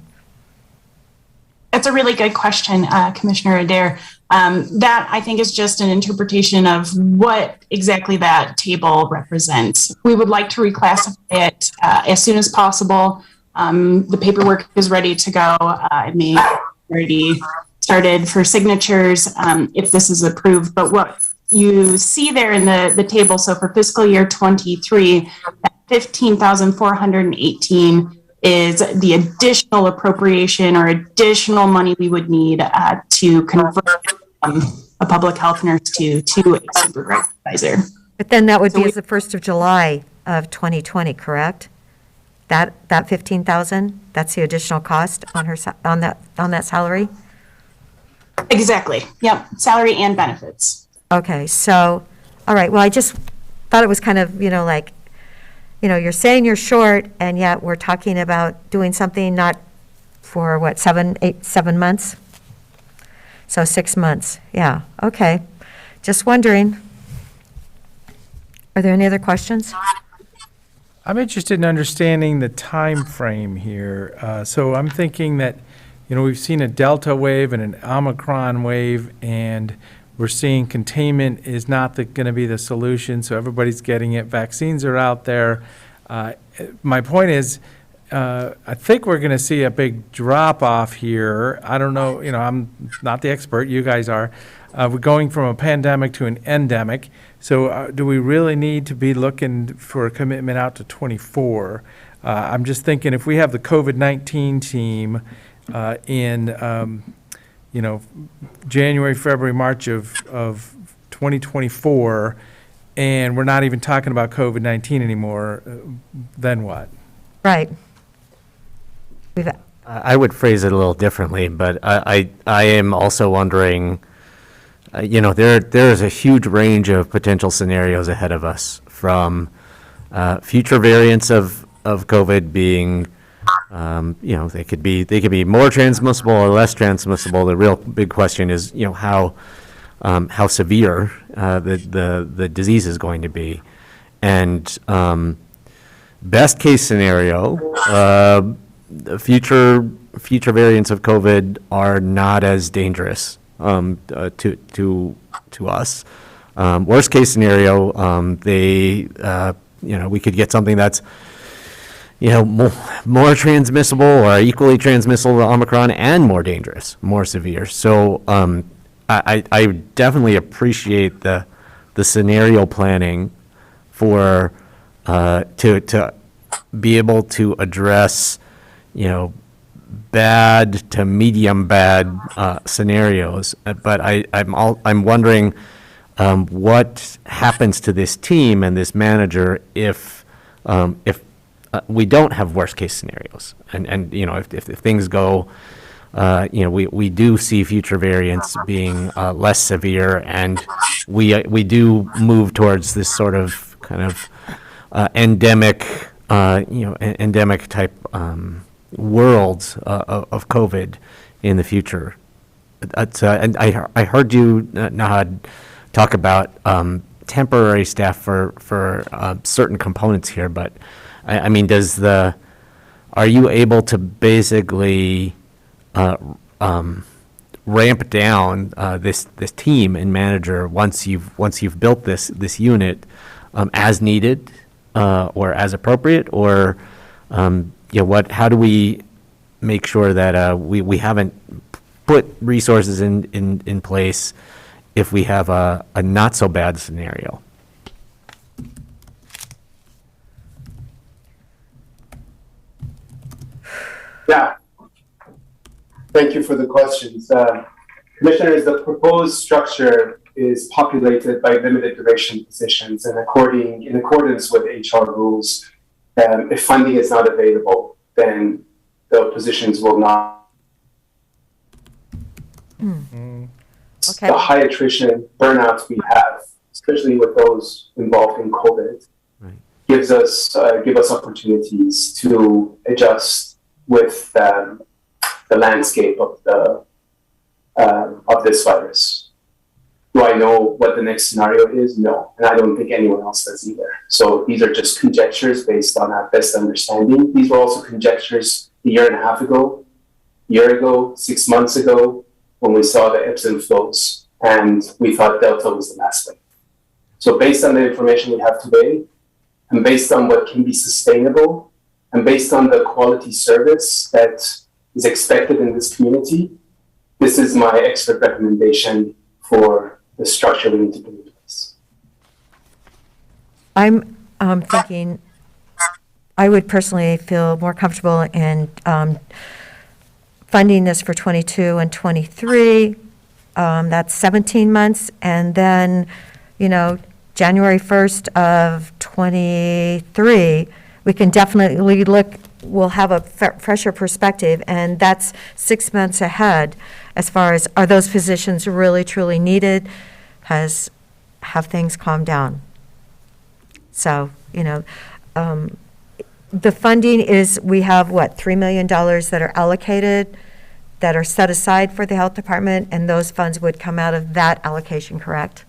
That's a really good question, Commissioner Adair. That, I think, is just an interpretation of what exactly that table represents. We would like to reclassify it as soon as possible. The paperwork is ready to go. It may already started for signatures if this is approved. But what you see there in the table, so for fiscal year 23, $15,418 is the additional appropriation or additional money we would need to convert a public health nurse to a supervisor. But then that would be as the 1st of July of 2020, correct? That 15,000, that's the additional cost on her on that salary? Exactly. Yep. Salary and benefits. Okay. So, all right. Well, I just thought it was kind of, you're saying you're short, and yet we're talking about doing something not for, 7 months? So 6 months. Yeah. Okay. Just wondering. Are there any other questions? I'm interested in understanding the time frame here. So I'm thinking that, we've seen a Delta wave and an Omicron wave, and We're seeing containment is not going to be the solution, so everybody's getting it. Vaccines are out there. My point is, I think we're going to see a big drop-off here. I don't know, I'm not the expert, you guys are. We're going from a pandemic to an endemic. So do we really need to be looking for a commitment out to 24? I'm just thinking if we have the COVID-19 team in, January, February, March of 2024, and we're not even talking about COVID-19 anymore, then what? Right. I would phrase it a little differently, but I am also wondering, there is a huge range of potential scenarios ahead of us, from future variants of COVID being, they could be more transmissible or less transmissible. The real big question is, how severe the disease is going to be, and best case scenario. The future variants of COVID are not as dangerous to us. Worst case scenario, we could get something that's more transmissible or equally transmissible to Omicron and more dangerous, more severe. So I definitely appreciate the scenario planning for to be able to address bad to medium bad scenarios, but I'm wondering what happens to this team and this manager if we don't have worst case scenarios, and if things go, we do see future variants being less severe, and we do move towards this sort of kind of endemic type world of COVID in the future. And I heard you, Nahad, talk about temporary staff for certain components here, but I mean, are you able to basically ramp down this team and manager once you've built this unit as needed or as appropriate, or how do we make sure that we haven't put resources in place if we have a not so bad scenario? Yeah. Thank you for the questions. Commissioners, the proposed structure is populated by limited duration positions, and in accordance with HR rules, if funding is not available, then the positions will not. Okay. The high attrition burnout we have, especially with those involved in COVID, give us opportunities to adjust with the landscape of this virus. Do I know what the next scenario is? No, and I don't think anyone else does either. So these are just conjectures based on our best understanding. These were also conjectures a year and a half ago, 6 months ago, when we saw the ebbs and flows, and we thought Delta was the last wave. So based on the information we have today, and based on what can be sustainable, and based on the quality service that is expected in this community, this is my expert recommendation for the structure we need to put in place. I'm thinking I would personally feel more comfortable in funding this for 22 and 23. That's 17 months. And then, January 1st of 23, we can definitely we'll have a fresher perspective. And that's 6 months ahead as far as, are those positions really, truly needed? Have things calmed down? So, the funding is, we have $3 million that are allocated, that are set aside for the health department, and those funds would come out of that allocation, correct?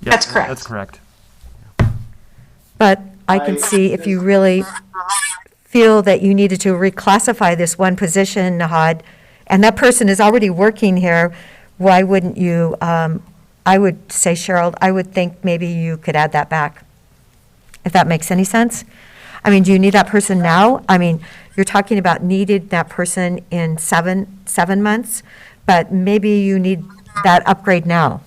That's correct. That's correct. But I can see if you really feel that you needed to reclassify this one position, Nahad, and that person is already working here, why wouldn't you, I would say, Cheryl, I would think maybe you could add that back, if that makes any sense. I mean, do you need that person now? I mean, you're talking about needed that person in seven months, but maybe you need that upgrade now.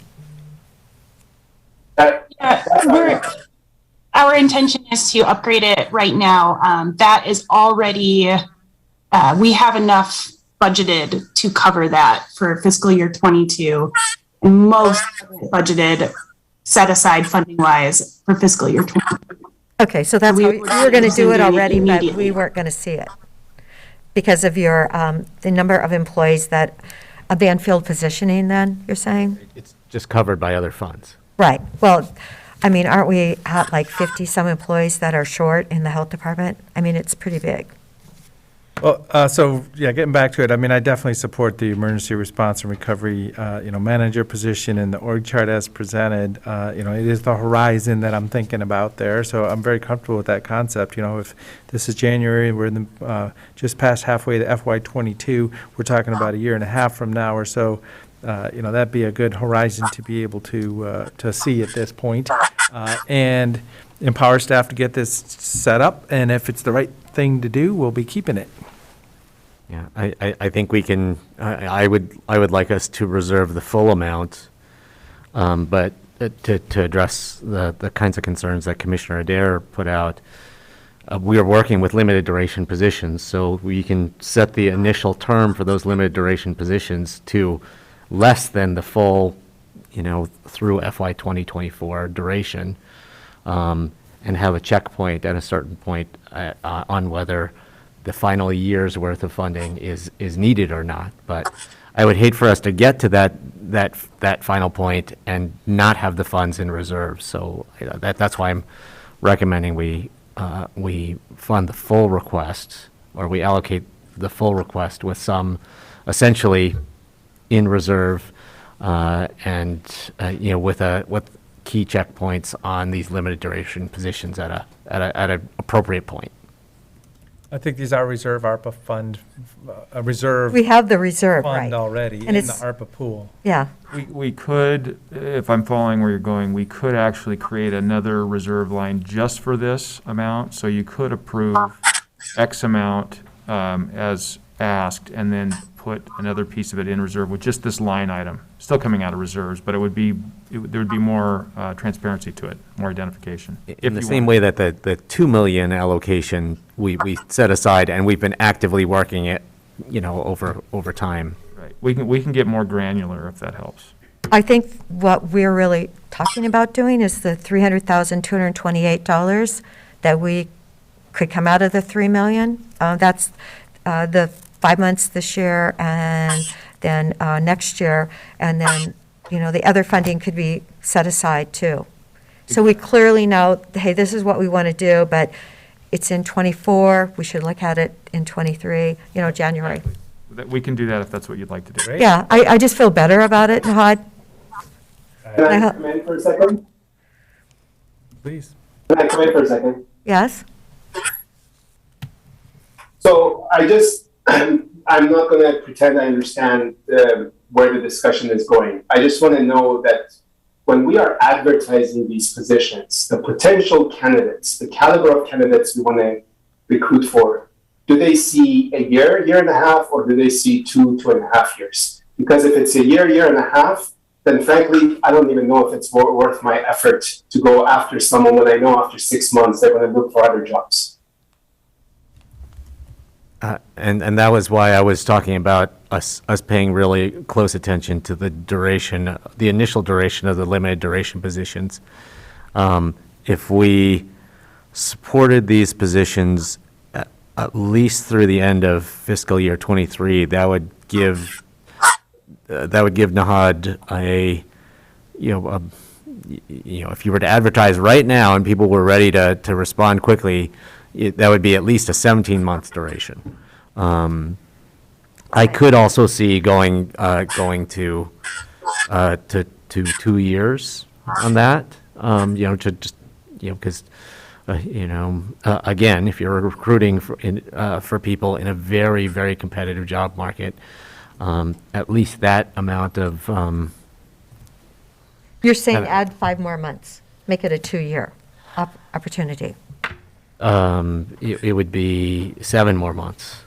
Our intention is to upgrade it right now. That is already, we have enough budgeted to cover that for fiscal year 22. Most budgeted set aside funding wise for fiscal year 23. Okay, so that's, you were going to do it already, but we weren't going to see it because of your, the number of employees that, a Banfield positioning then, you're saying? It's just covered by other funds. Right. Well, I mean, aren't we at like 50-some employees that are short in the health department? I mean, it's pretty big. Well, so, yeah, getting back to it, I mean, I definitely support the emergency response and recovery, manager position in the org chart as presented. It is the horizon that I'm thinking about there, so I'm very comfortable with that concept. If this is January, we're in the, just past halfway to FY '22, we're talking about a year and a half from now or so. That'd be a good horizon to be able to see at this point, and empower staff to get this set up, and if it's the right thing to do, we'll be keeping it. Yeah, I think we can, I would like us to reserve the full amount, but to address the kinds of concerns that Commissioner Adair put out, we are working with limited duration positions, so we can set the initial term for those limited duration positions to less than the full, through FY 2024 duration, and have a checkpoint at a certain point on whether the final year's worth of funding is needed or not. But I would hate for us to get to that final point and not have the funds in reserve. So that's why I'm recommending we fund the full request, or we allocate the full request with some essentially in reserve, and with key checkpoints on these limited duration positions at an appropriate point. I think these are reserve ARPA fund, a reserve. We have the reserve, fund right. already And in the it's- ARPA pool. Yeah. We could, if I'm following where you're going, we could actually create another reserve line just for this amount. So you could approve X amount as asked, and then put another piece of it in reserve with just this line item, still coming out of reserves, but there would be more transparency to it, more identification. In the same way that the 2 million allocation we set aside, and we've been actively working it, over time. Right. We can get more granular if that helps. I think what we're really talking about doing is the $300,228 that we could come out of the 3 million. That's the 5 months this year, and then next year, and then, the other funding could be set aside too. So we clearly know, hey, this is what we want to do, but it's in '24, we should look at it in '23, January. We can do that if that's what you'd like to do. Yeah, I just feel better about it, Nahad. Can I come in for a second? Please. Can I come in for a second? Yes? So I'm not going to pretend I understand where the discussion is going. I just want to know that when we are advertising these positions, the potential candidates, the caliber of candidates we want to recruit for, do they see a year, year and a half, or do they see 2.5 years? Because if it's a year, year and a half, then frankly, I don't even know if it's worth my effort to go after someone when I know after 6 months they're going to look for other jobs. And that was why I was talking about us paying really close attention to the duration, the initial duration of the limited duration positions. If we supported these positions at least through the end of fiscal year '23, that would give Nahad if you were to advertise right now and people were ready to respond quickly, that would be at least a 17-month duration. I could also see going to 2 years on that. Because again, if you're recruiting for people in a very, very competitive job market, at least that amount of, You're saying Have it. add 5 more months, make it a 2-year opportunity. it would be 7 more months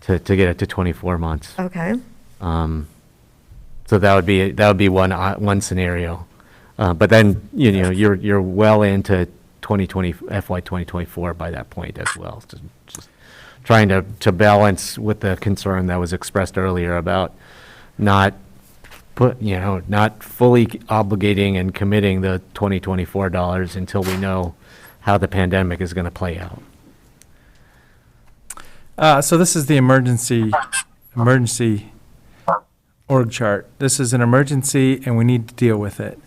to get it to 24 months. Okay. So that would be one scenario. But then, you're well into FY 2024 by that point as well. So just trying to balance with the concern that was expressed earlier about not fully obligating and committing the 2024 dollars until we know how the pandemic is going to play out. So this is the emergency org chart. This is an emergency, and we need to deal with it.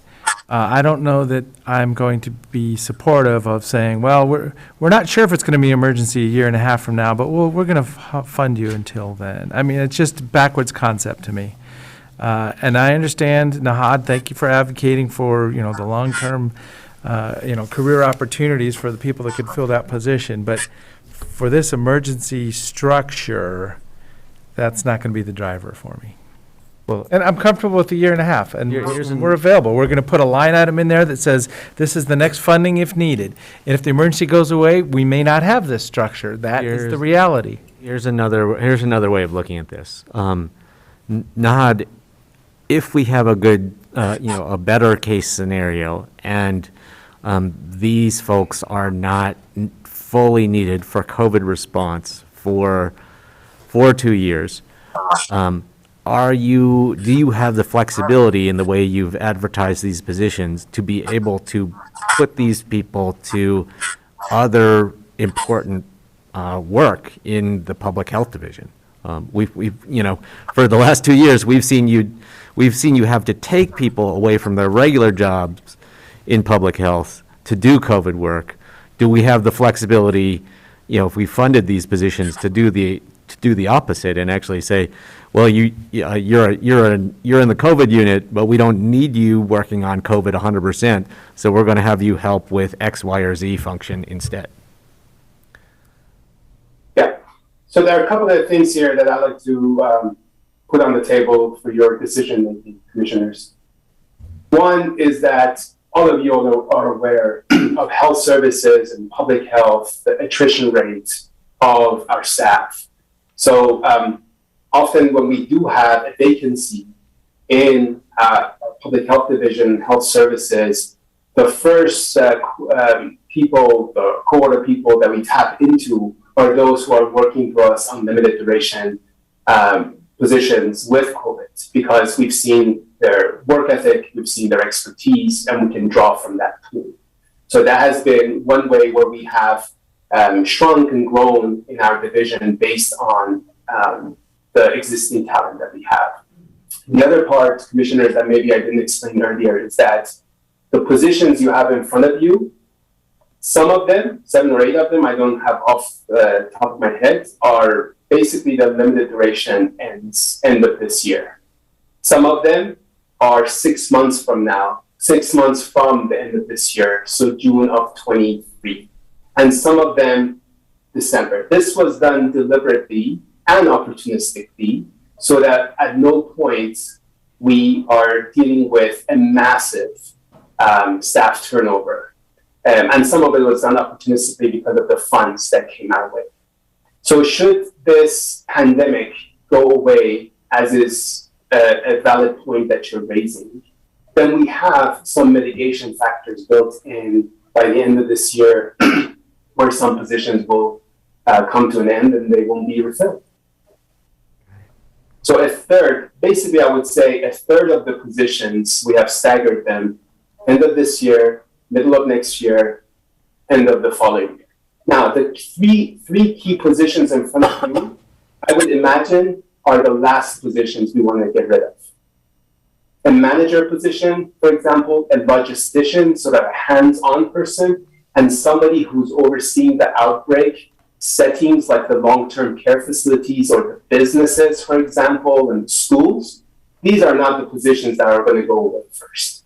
I don't know that I'm going to be supportive of saying, well, we're not sure if it's going to be an emergency a year and a half from now, but we're going to fund you until then. I mean, it's just a backwards concept to me. And I understand, Nahad, thank you for advocating for, the long-term, career opportunities for the people that could fill that position. But for this emergency structure, that's not going to be the driver for me. Well, And I'm comfortable with the year and a half, and we're available. We're going to put a line item in there that says, this is the next funding if needed. And if the emergency goes away, we may not have this structure. That is the reality. Here's another way of looking at this. Nahad, if we have a good, a better case scenario, and these folks are not fully needed for COVID response for 2 years, do you have the flexibility in the way you've advertised these positions to be able to put these people to other important work in the public health division? We've for the last 2 years, we've seen you have to take people away from their regular jobs in public health to do COVID work. Do we have the flexibility, if we funded these positions, to do the opposite and actually say, well, you're in the COVID unit, but we don't need you working on COVID 100%, so we're going to have you help with X, Y, or Z function instead? Yeah. So there are a couple of things here that I'd like to put on the table for your decision-making, commissioners. One is that all of you are aware of health services and public health, the attrition rate of our staff. So often when we do have a vacancy in public health division, health services, the first the cohort of people that we tap into are those who are working for us on limited duration positions with COVID, because we've seen their work ethic, we've seen their expertise, and we can draw from that pool. So that has been one way where we have shrunk and grown in our division based on the existing talent that we have. The other part, commissioners, that maybe I didn't explain earlier, is that the positions you have in front of you, some of them, 7 or 8 of them, I don't have off the top of my head, are basically the limited duration end of this year. Some of them are 6 months from now, 6 months from the end of this year, so June of 23. And some of them, December. This was done deliberately and opportunistically, so that at no point we are dealing with a massive staff turnover. And some of it was done opportunistically because of the funds that came our way. So should this pandemic go away, as is a valid point that you're raising, then we have some mitigation factors built in by the end of this year where some positions will come to an end and they won't be refilled. So a third, basically I would say a third of the positions, we have staggered them end of this year, middle of next year, end of the following year. Now, the three key positions in front of you, I would imagine, are the last positions we want to get rid of. A manager position, for example, a logistician, so that a hands-on person, and somebody who's overseeing the outbreak settings like the long-term care facilities or the businesses, for example, and schools. These are not the positions that are going to go away first.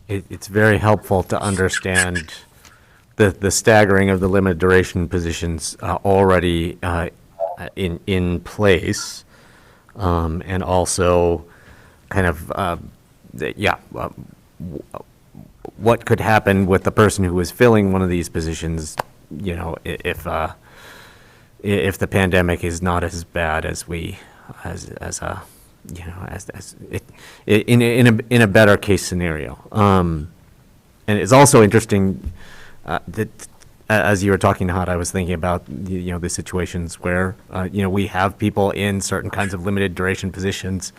It's very helpful to understand the staggering of the limited duration positions already in place, and also kind of, what could happen with the person who is filling one of these positions, if the pandemic is not as bad as in a better case scenario. And it's also interesting that as you were talking, Had, I was thinking about the situations where we have people in certain kinds of limited duration positions,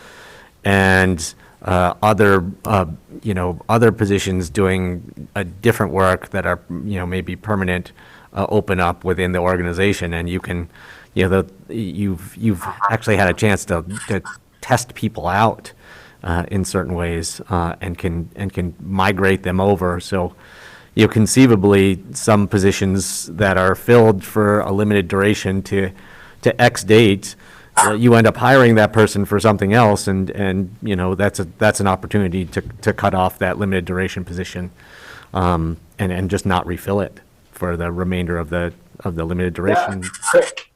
and other positions doing different work that are maybe permanent open up within the organization, and you can you've actually had a chance to test people out in certain ways, and can migrate them over. So, conceivably, some positions that are filled for a limited duration to X date, you end up hiring that person for something else, and that's an opportunity to cut off that limited duration position, and just not refill it for the remainder of the limited duration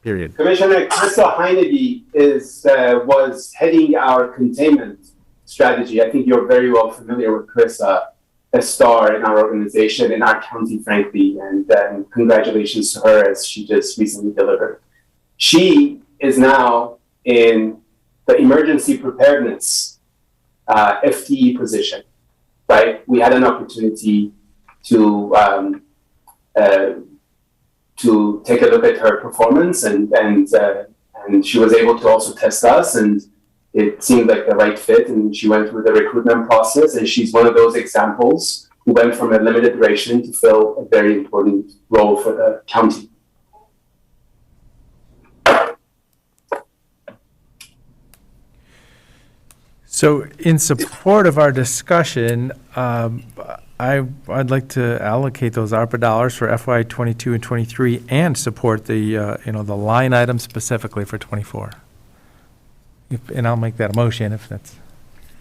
period. Commissioner Krista Heineke was heading our containment strategy. I think you're very well familiar with Krista, a star in our organization, in our county, frankly, and congratulations to her as she just recently delivered. She is now in the emergency preparedness FTE position, right? We had an opportunity to take a look at her performance, and she was able to also test us, and it seemed like the right fit, and she went through the recruitment process, and she's one of those examples who went from a limited duration to fill a very important role for the county. So in support of our discussion, I'd like to allocate those ARPA dollars for FY '22 and '23 and support the line item specifically for '24. And I'll make that a motion if that's.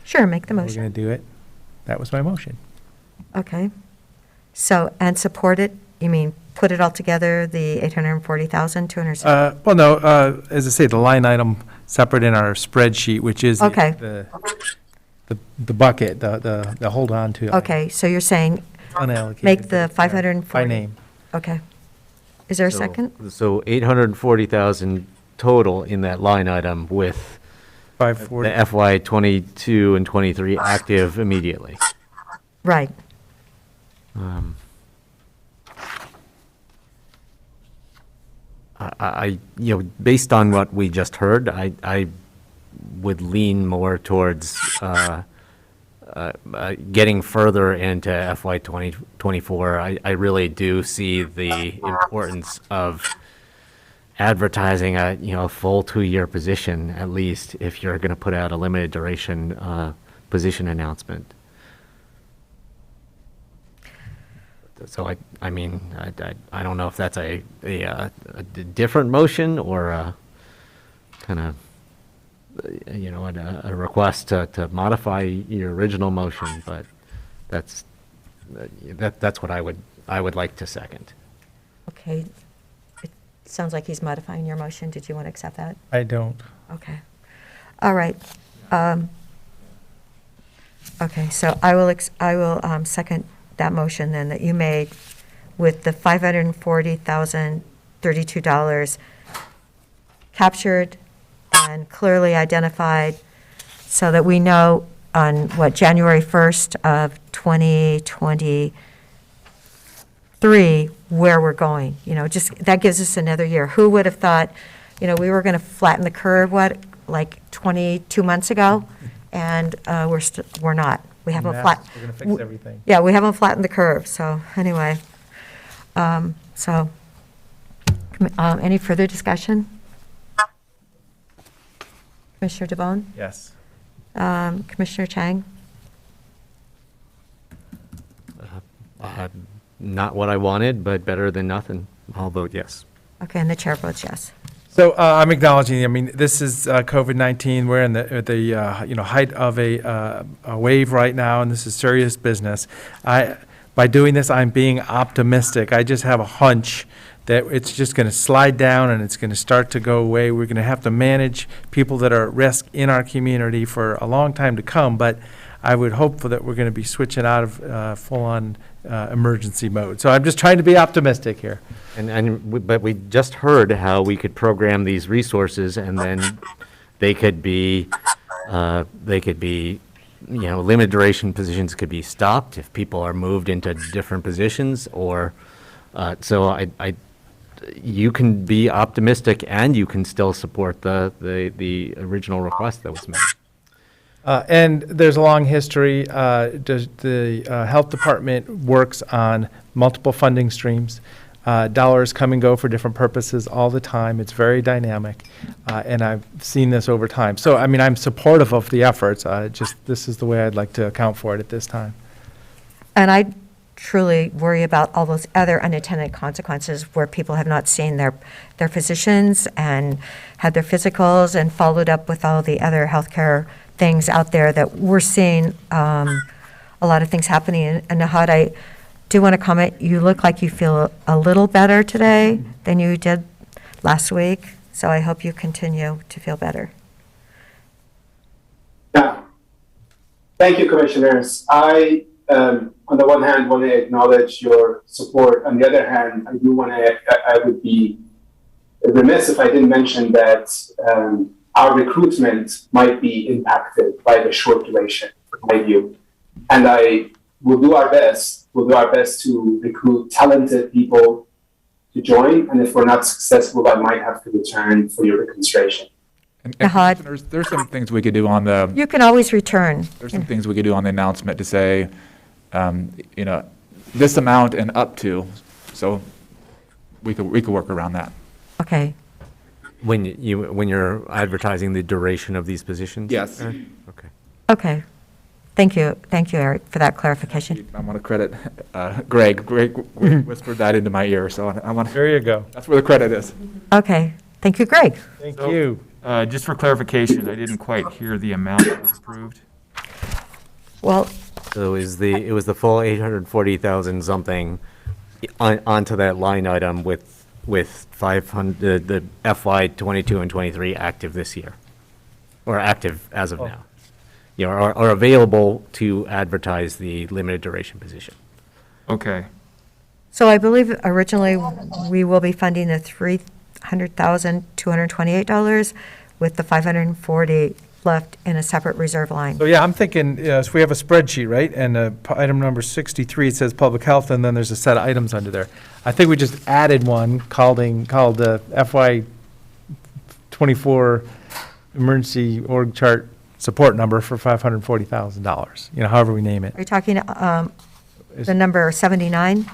Sure, make the We're motion. going to do it. That was my motion. Okay. So, and support it, you mean put it all together, the 840,200? Well, no, as I say, the line item separate in our spreadsheet, which is Okay. the bucket, the hold on to. Okay, so you're saying Unallocated. make the 540? By name. Okay. Is there a second? So 840,000 total in that line item with 540. the FY '22 and '23 active immediately. Right. Based on what we just heard, I would lean more towards getting further into FY 2024. I really do see the importance of advertising a full 2-year position, at least, if you're going to put out a limited duration position announcement. So I mean, I don't know if that's a different motion or a kind of, a request to modify your original motion, but that's what I would like to second. Okay. It sounds like he's modifying your motion. Did you want to accept that? I don't. Okay. All right. Okay, so I will second that motion then that you made with the $540,032 captured and clearly identified so that we know on January 1st of 2023 where we're going. Just that gives us another year. Who would have thought, we were going to flatten the curve, like 22 months ago? And we're not. We haven't We're flat. going to fix everything. Yeah, we haven't flattened the curve, so anyway. Any further discussion? Commissioner DeBonne? Yes. Commissioner Chang? Not what I wanted, but better than nothing. I'll vote yes. Okay, and the chair votes yes. So I'm acknowledging, this is COVID-19. We're in the height of a wave right now, and this is serious business. by doing this, I'm being optimistic. I just have a hunch that it's just going to slide down and it's going to start to go away. We're going to have to manage people that are at risk in our community for a long time to come, but I would hope that we're going to be switching out of full-on emergency mode. So I'm just trying to be optimistic here. But we just heard how we could program these resources and then they could be, limited duration positions could be stopped if people are moved into different positions or, you can be optimistic and you can still support the original request that was made. And there's a long history. The health department works on multiple funding streams. Dollars come and go for different purposes all the time. It's very dynamic, and I've seen this over time. So, I mean, I'm supportive of the efforts. Just this is the way I'd like to account for it at this time. And I truly worry about all those other unintended consequences where people have not seen their physicians and had their physicals and followed up with all the other healthcare things out there that we're seeing a lot of things happening. And Nahad, I do want to comment, you look like you feel a little better today than you did last week, so I hope you continue to feel better. Yeah. Thank you, Commissioners. I, on the one hand, want to acknowledge your support. On the other hand, I would be remiss if I didn't mention that our recruitment might be impacted by the short duration, in my view. And I will do our best. We'll do our best to recruit talented people to join. And if we're not successful, I might have to return for your reconsideration. And Nahad. Commissioners, there's some things we could do on the. You can always return. There's some things we could do on the announcement to say, this amount and up to. So we could work around that. Okay. When you're advertising the duration of these positions? Yes. Okay. Okay. Thank you, Eric, for that clarification. I want to credit Greg. Greg whispered that into my ear, so I want. There you go. That's where the credit is. Okay. Thank you, Greg. Thank you. Just for clarification, I didn't quite hear the amount that was approved. Well, So it was the full 840,000 something onto that line item with 500, the FY 22 and 23 active this year, or active as of now. Are available to advertise the limited duration position. Okay. so I believe originally we will be funding the $300,228 with the $540 left in a separate reserve line. So, yeah, I'm thinking, so we have a spreadsheet, right? And item number 63, it says public health, and then there's a set of items under there. I think we just added one called the FY 24 emergency org chart support number for $540,000, however we name it. Are you talking the number 79?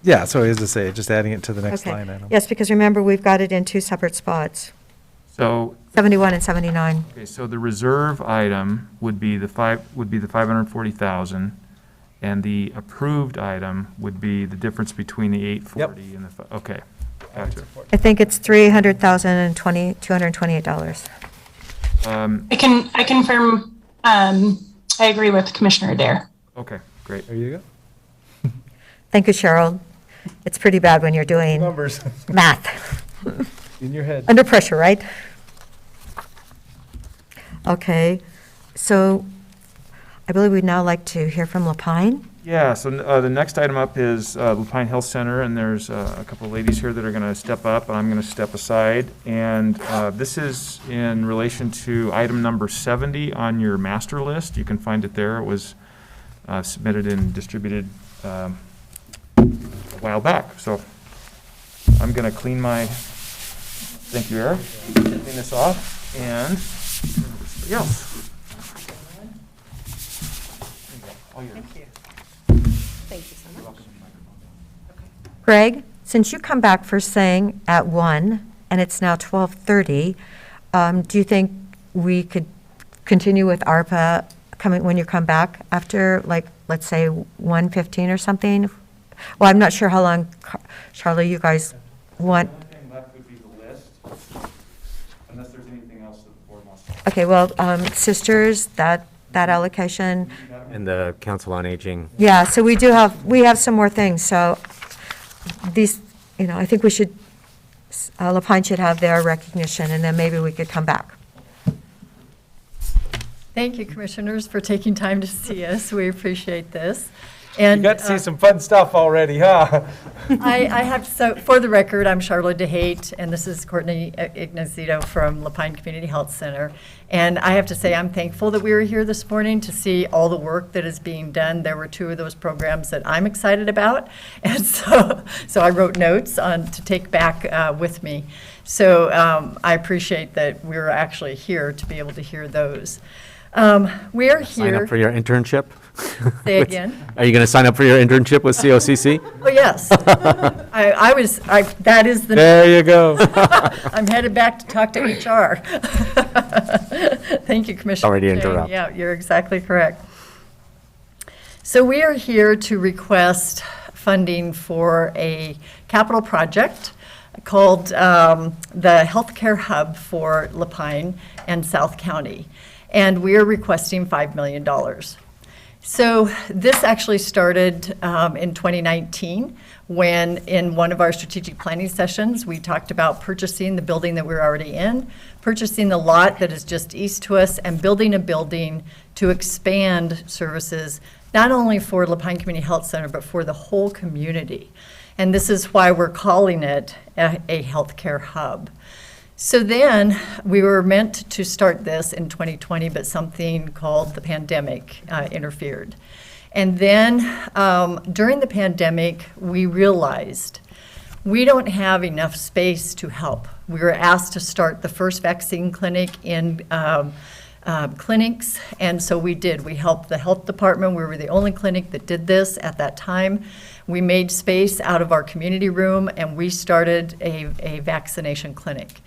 Yeah, so as I say, just adding it to the next Okay. line item. Yes, because remember, we've got it in two separate spots, So, 71 and 79. okay, so the reserve item would be the 540,000, and the approved item would be the difference between the 840 and the, okay, gotcha. I think it's $300,228. I confirm, I agree with Commissioner Adair. Okay, great. There you go. Thank you, Cheryl. It's pretty bad when you're doing Numbers math. in your head. Under pressure, right? Okay, so I believe we'd now like to hear from Lapine. Yeah, so the next item up is Lapine Health Center, and there's a couple of ladies here that are going to step up, and I'm going to step aside. And this is in relation to item number 70 on your master list. You can find it there. It was submitted and distributed a while back. So I'm going to clean my, thank you, Eric, clean this off, and somebody else. Thank you. Thank you so much. Greg, since you come back first thing at 1, and it's now 12:30, do you think we could continue with ARPA when you come back after, like, let's say 1:15 or something? Well, I'm not sure how long, Charlie, you guys want. The only thing left would be the list, unless there's anything else that the board wants to. Okay, well, sisters, that allocation, And the Council on Aging. Yeah, so we have some more things, so these, I think we should, Lapine should have their recognition, and then maybe we could come back. Thank you, Commissioners, for taking time to see us. We appreciate this. And You got to see some fun stuff already, huh? I have, so for the record, I'm Charlotte DeHate, and this is Courtney Ignazito from Lapine Community Health Center. And I have to say, I'm thankful that we were here this morning to see all the work that is being done. There were 2 of those programs that I'm excited about, and so I wrote notes to take back with me. So I appreciate that we were actually here to be able to hear those. We are Sign here. up for your internship? Say again? Are you going to sign up for your internship with COCC? Oh, yes. That is the. There you go. I'm headed back to talk to HR. Thank you, Commissioner. Sorry to Shane. interrupt. Yeah, you're exactly correct. So we are here to request funding for a capital project called the Healthcare Hub for Lapine and South County. And we are requesting $5 million. So this actually started in 2019 when in one of our strategic planning sessions, we talked about purchasing the building that we're already in, purchasing the lot that is just east to us, and building a building to expand services, not only for Lapine Community Health Center, but for the whole community. And this is why we're calling it a healthcare hub. So then we were meant to start this in 2020, but something called the pandemic interfered. And then during the pandemic, we realized we don't have enough space to help. We were asked to start the first vaccine clinic in clinics, and so we did. We helped the health department. We were the only clinic that did this at that time. We made space out of our community room, and we started a vaccination clinic.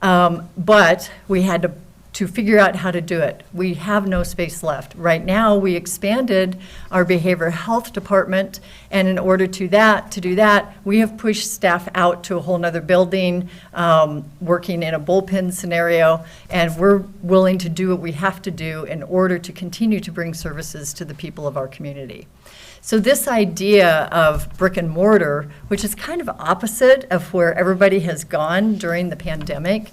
But we had to figure out how to do it. We have no space left. Right now, we expanded our behavioral health department, and in order to do that, we have pushed staff out to a whole nother building, working in a bullpen scenario, and we're willing to do what we have to do in order to continue to bring services to the people of our community. So this idea of brick and mortar, which is kind of opposite of where everybody has gone during the pandemic,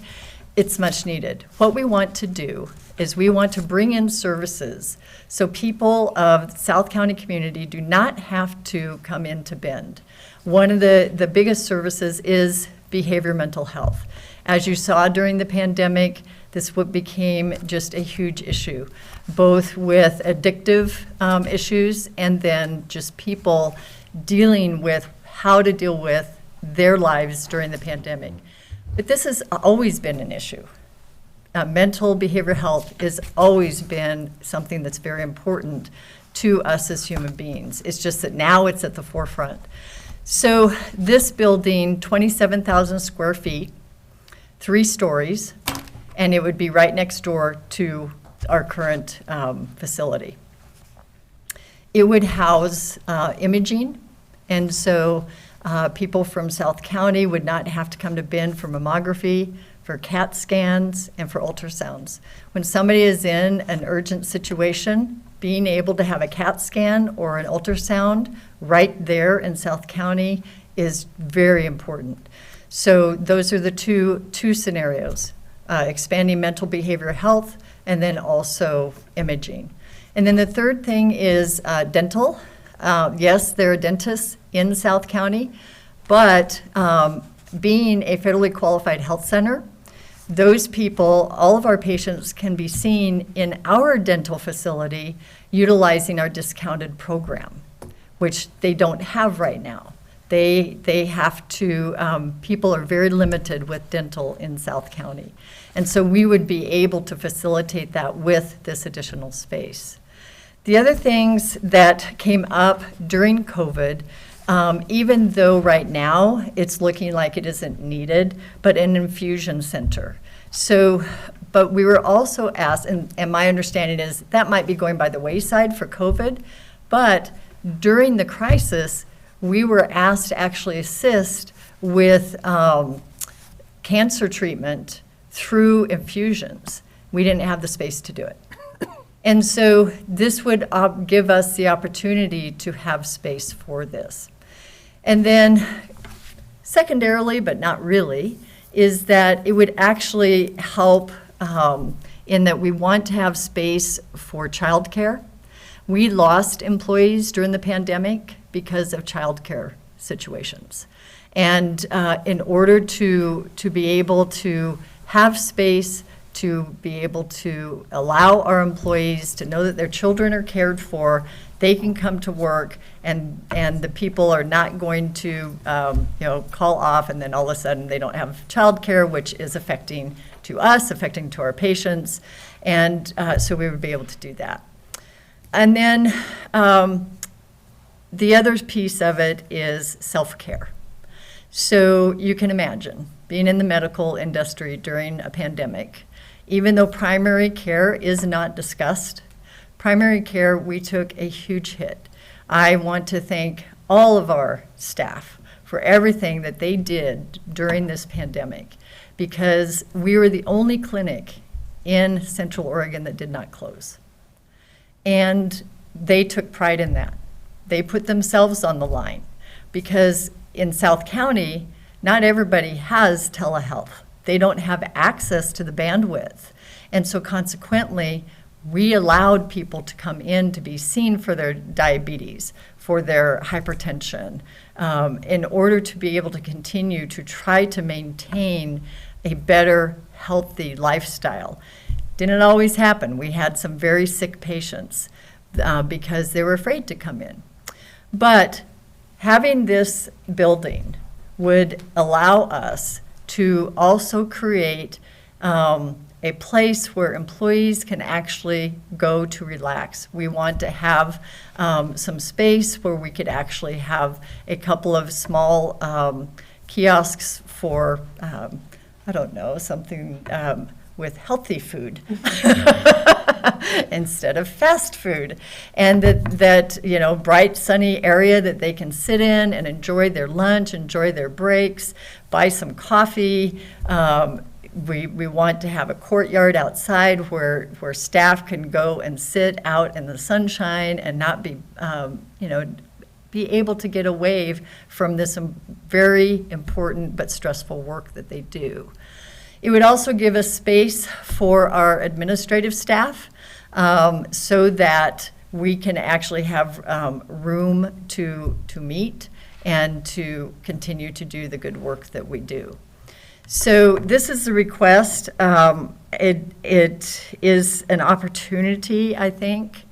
it's much needed. What we want to do is we want to bring in services so people of the South County community do not have to come into Bend. One of the biggest services is behavior mental health. As you saw during the pandemic, this became just a huge issue, both with addictive issues and then just people dealing with how to deal with their lives during the pandemic. But this has always been an issue. Mental behavioral health has always been something that's very important to us as human beings. It's just that now it's at the forefront. So this building, 27,000 square feet, 3 stories, and it would be right next door to our current facility. It would house imaging, and so people from South County would not have to come to Bend for mammography, for CAT scans, and for ultrasounds. When somebody is in an urgent situation, being able to have a CAT scan or an ultrasound right there in South County is very important. So those are the two scenarios, expanding mental behavioral health and then also imaging. And then the third thing is dental. Yes, there are dentists in South County, but being a federally qualified health center, those people, all of our patients can be seen in our dental facility utilizing our discounted program, which they don't have right now. They have to, people are very limited with dental in South County. And so we would be able to facilitate that with this additional space. The other things that came up during COVID, even though right now it's looking like it isn't needed, but an infusion center. So, but we were also asked, and my understanding is that might be going by the wayside for COVID, but during the crisis, we were asked to actually assist with cancer treatment through infusions. We didn't have the space to do it. And so this would give us the opportunity to have space for this. And then secondarily, but not really, is that it would actually help in that we want to have space for childcare. We lost employees during the pandemic because of childcare situations. And in order to be able to have space, to be able to allow our employees to know that their children are cared for, they can come to work, and the people are not going to call off and then all of a sudden they don't have childcare, which is affecting to us, affecting to our patients, and so we would be able to do that. And then the other piece of it is self-care. So you can imagine being in the medical industry during a pandemic, even though primary care is not discussed, primary care, we took a huge hit. I want to thank all of our staff for everything that they did during this pandemic, because we were the only clinic in Central Oregon that did not close. And they took pride in that. They put themselves on the line, because in South County, not everybody has telehealth. They don't have access to the bandwidth. And so consequently, we allowed people to come in to be seen for their diabetes, for their hypertension, in order to be able to continue to try to maintain a better, healthy lifestyle. Didn't always happen. We had some very sick patients because they were afraid to come in. But having this building would allow us to also create a place where employees can actually go to relax. We want to have some space where we could actually have a couple of small kiosks for, I don't know, something with healthy food instead of fast food, and that bright sunny area that they can sit in and enjoy their lunch, enjoy their breaks, buy some coffee. We want to have a courtyard outside where staff can go and sit out in the sunshine and not be be able to get away from this very important but stressful work that they do. It would also give us space for our administrative staff so that we can actually have room to meet and to continue to do the good work that we do. So this is the request. It is an opportunity, I think.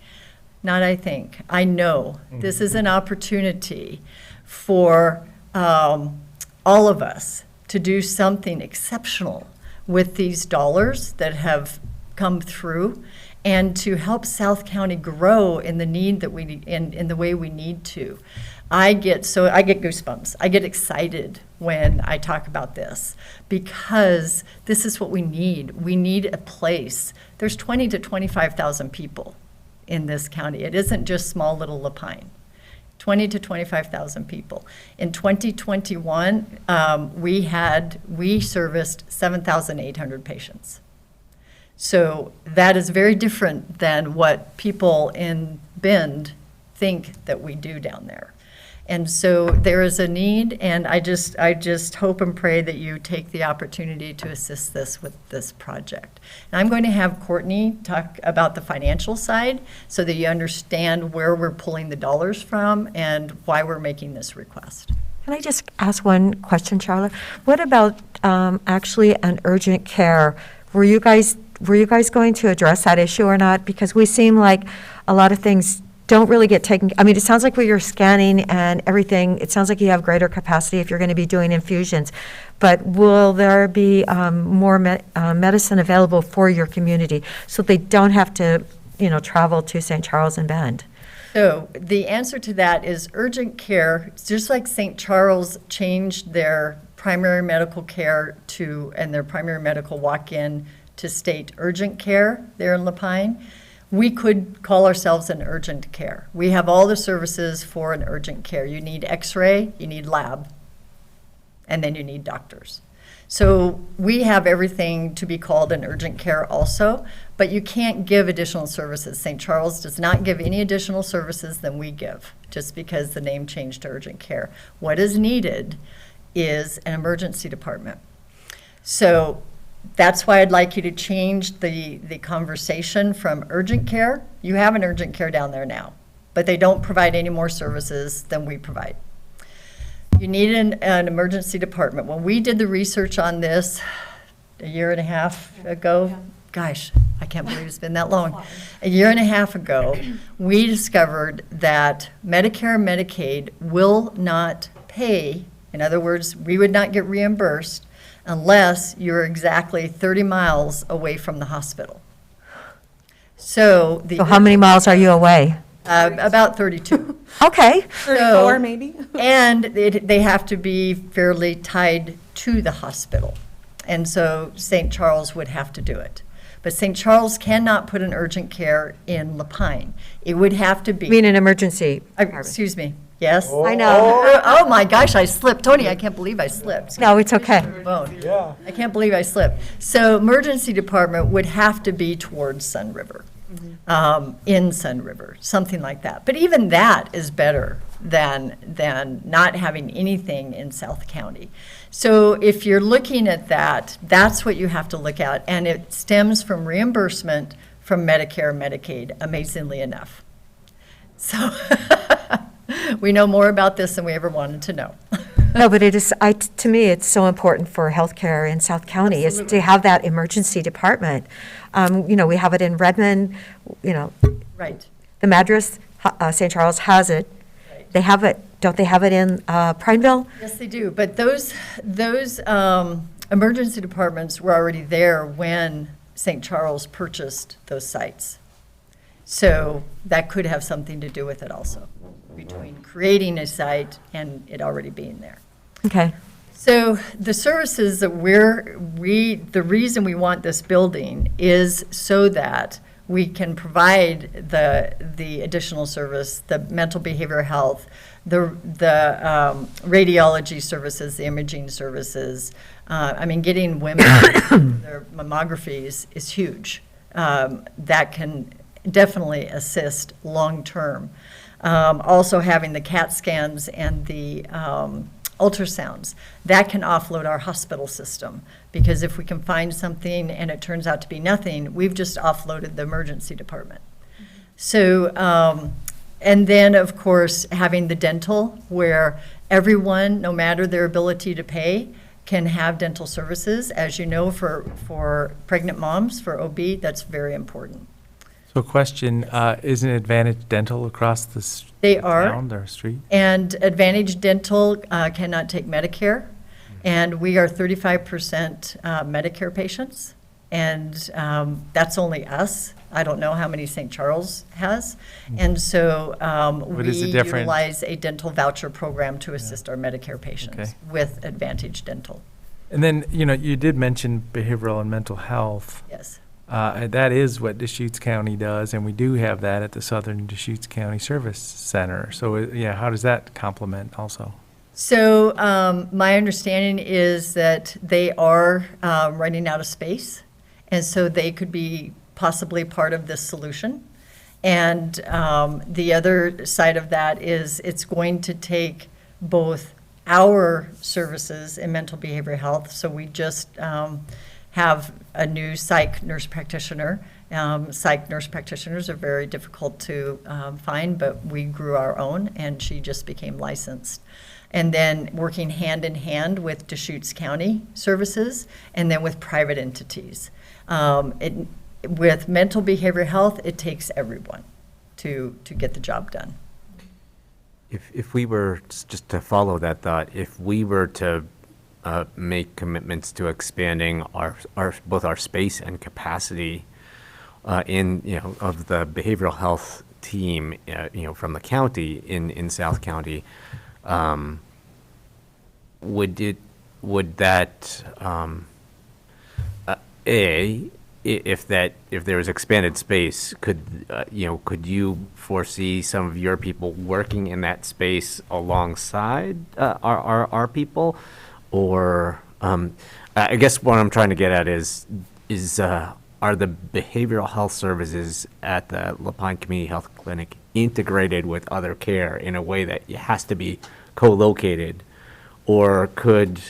Not I think. I know this is an opportunity for all of us to do something exceptional with these dollars that have come through, and to help South County grow in the need that we need, in the way we need to. I get goosebumps. I get excited when I talk about this, because this is what we need. We need a place. There's 20 to 25,000 people in this county. It isn't just small little Lapine. 20 to 25,000 people. In 2021, we serviced 7,800 patients. So that is very different than what people in Bend think that we do down there. And so there is a need, and I just hope and pray that you take the opportunity to assist this with this project. And I'm going to have Courtney talk about the financial side so that you understand where we're pulling the dollars from and why we're making this request. Can I just ask one question, Charlotte? What about actually an urgent care? Were you guys going to address that issue or not? Because we seem like a lot of things don't really get taken. I mean, it sounds like where you're scanning and everything, it sounds like you have greater capacity if you're going to be doing infusions. But will there be more medicine available for your community so they don't have to, travel to St. Charles and Bend? So the answer to that is urgent care. Just like St. Charles changed their primary medical care and their primary medical walk-in to state urgent care there in Lapine, we could call ourselves an urgent care. We have all the services for an urgent care. You need x-ray, you need lab, and then you need doctors. So we have everything to be called an urgent care also, but you can't give additional services. St. Charles does not give any additional services than we give, just because the name changed to urgent care. What is needed is an emergency department. So that's why I'd like you to change the conversation from urgent care. You have an urgent care down there now, but they don't provide any more services than we provide. You need an emergency department. When we did the research on this a year and a half ago, gosh, I can't believe it's been that long. A year and a half ago, we discovered that Medicare and Medicaid will not pay. In other words, we would not get reimbursed unless you're exactly 30 miles away from the hospital. So how many miles are you away? About 32. Okay. 34 maybe. And they have to be fairly tied to the hospital. And so St. Charles would have to do it. But St. Charles cannot put an urgent care in Lapine. It would have to be. You mean an emergency? Excuse me. Yes? I know. Oh my gosh, I slipped. Tony, I can't believe I slipped. No, it's okay. Yeah. I can't believe I slipped. So emergency department would have to be towards Sun River, in Sun River, something like that. But even that is better than not having anything in South County. So if you're looking at that, that's what you have to look at. And it stems from reimbursement from Medicare and Medicaid, amazingly enough. So we know more about this than we ever wanted to know. No, but it is, to me, it's so important for healthcare in South County is to have that emergency department. We have it in Redmond, Right. the Madras, St. Charles has it. They have it, don't they have it in Prineville? Yes, they do. But those emergency departments were already there when St. Charles purchased those sites. So that could have something to do with it also, between creating a site and it already being there. Okay. So the services that the reason we want this building is so that we can provide the additional service, the mental behavioral health, the radiology services, the imaging services. Getting women their mammographies is huge. That can definitely assist long-term. Also having the CAT scans and the ultrasounds, that can offload our hospital system, because if we can find something and it turns out to be nothing, we've just offloaded the emergency department. So, and then of course, having the dental, where everyone, no matter their ability to pay, can have dental services. As you know, for pregnant moms, for OB, that's very important. So question, isn't Advantage Dental across the They are. town or street? And Advantage Dental cannot take Medicare, and we are 35% Medicare patients, and that's only us. I don't know how many St. Charles has, and so we utilize a dental voucher program to assist our Medicare patients with Advantage Dental. And then, you did mention behavioral and mental health. Yes. And that is what Deschutes County does, and we do have that at the Southern Deschutes County Service Center. So, how does that complement also? So my understanding is that they are running out of space, and so they could be possibly part of this solution. And the other side of that is it's going to take both our services in mental behavioral health. So we just have a new psych nurse practitioner. Psych nurse practitioners are very difficult to find, but we grew our own, and she just became licensed. And then working hand in hand with Deschutes County services, and then with private entities. With mental behavioral health, it takes everyone to get the job done. If we were, just to follow that thought, if we were to make commitments to expanding both our space and capacity of the behavioral health team, from the county in South County, would that if there was expanded space, could you foresee some of your people working in that space alongside our people, or I guess what I'm trying to get at is are the behavioral health services at the La Pine Community Health Clinic integrated with other care in a way that it has to be co-located, or could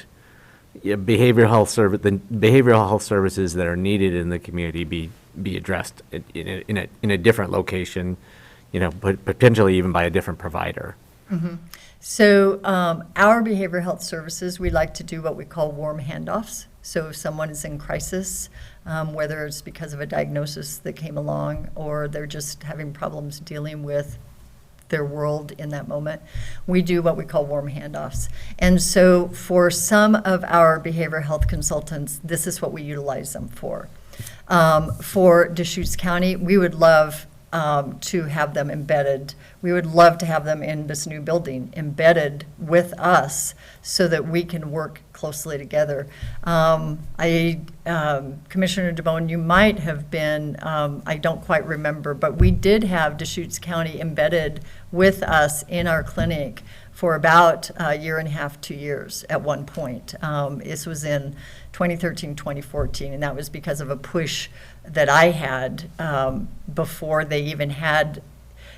the behavioral health services that are needed in the community be addressed in a different location, but potentially even by a different provider? Mm-hmm. So our behavioral health services, we like to do what we call warm handoffs. So if someone is in crisis, whether it's because of a diagnosis that came along or they're just having problems dealing with their world in that moment, we do what we call warm handoffs. And so for some of our behavioral health consultants, this is what we utilize them for. For Deschutes County, we would love to have them embedded. We would love to have them in this new building embedded with us so that we can work closely together. Commissioner DeBonne, you might have been, I don't quite remember, but we did have Deschutes County embedded with us in our clinic for about a year and a half, 2 years at one point. This was in 2013, 2014, and that was because of a push that I had before they even had.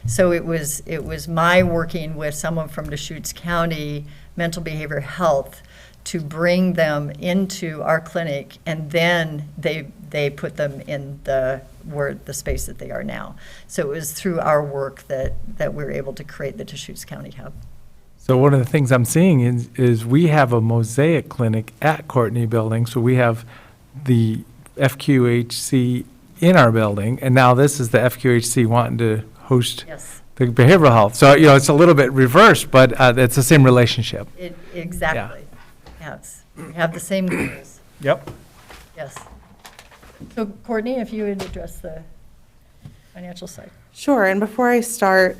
So it was my working with someone from Deschutes County Mental Behavior Health to bring them into our clinic, and then they put them in the space that they are now. So it was through our work that we were able to create the Deschutes County Hub. So one of the things I'm seeing is we have a mosaic clinic at Courtney Building. So we have the FQHC in our building, and now this is the FQHC wanting to host the behavioral health. So, it's a little bit reversed, but it's the same relationship. Exactly. Yes. We have the same goals. Yep. Yes. So Courtney, if you would address the financial side. Sure, and before I start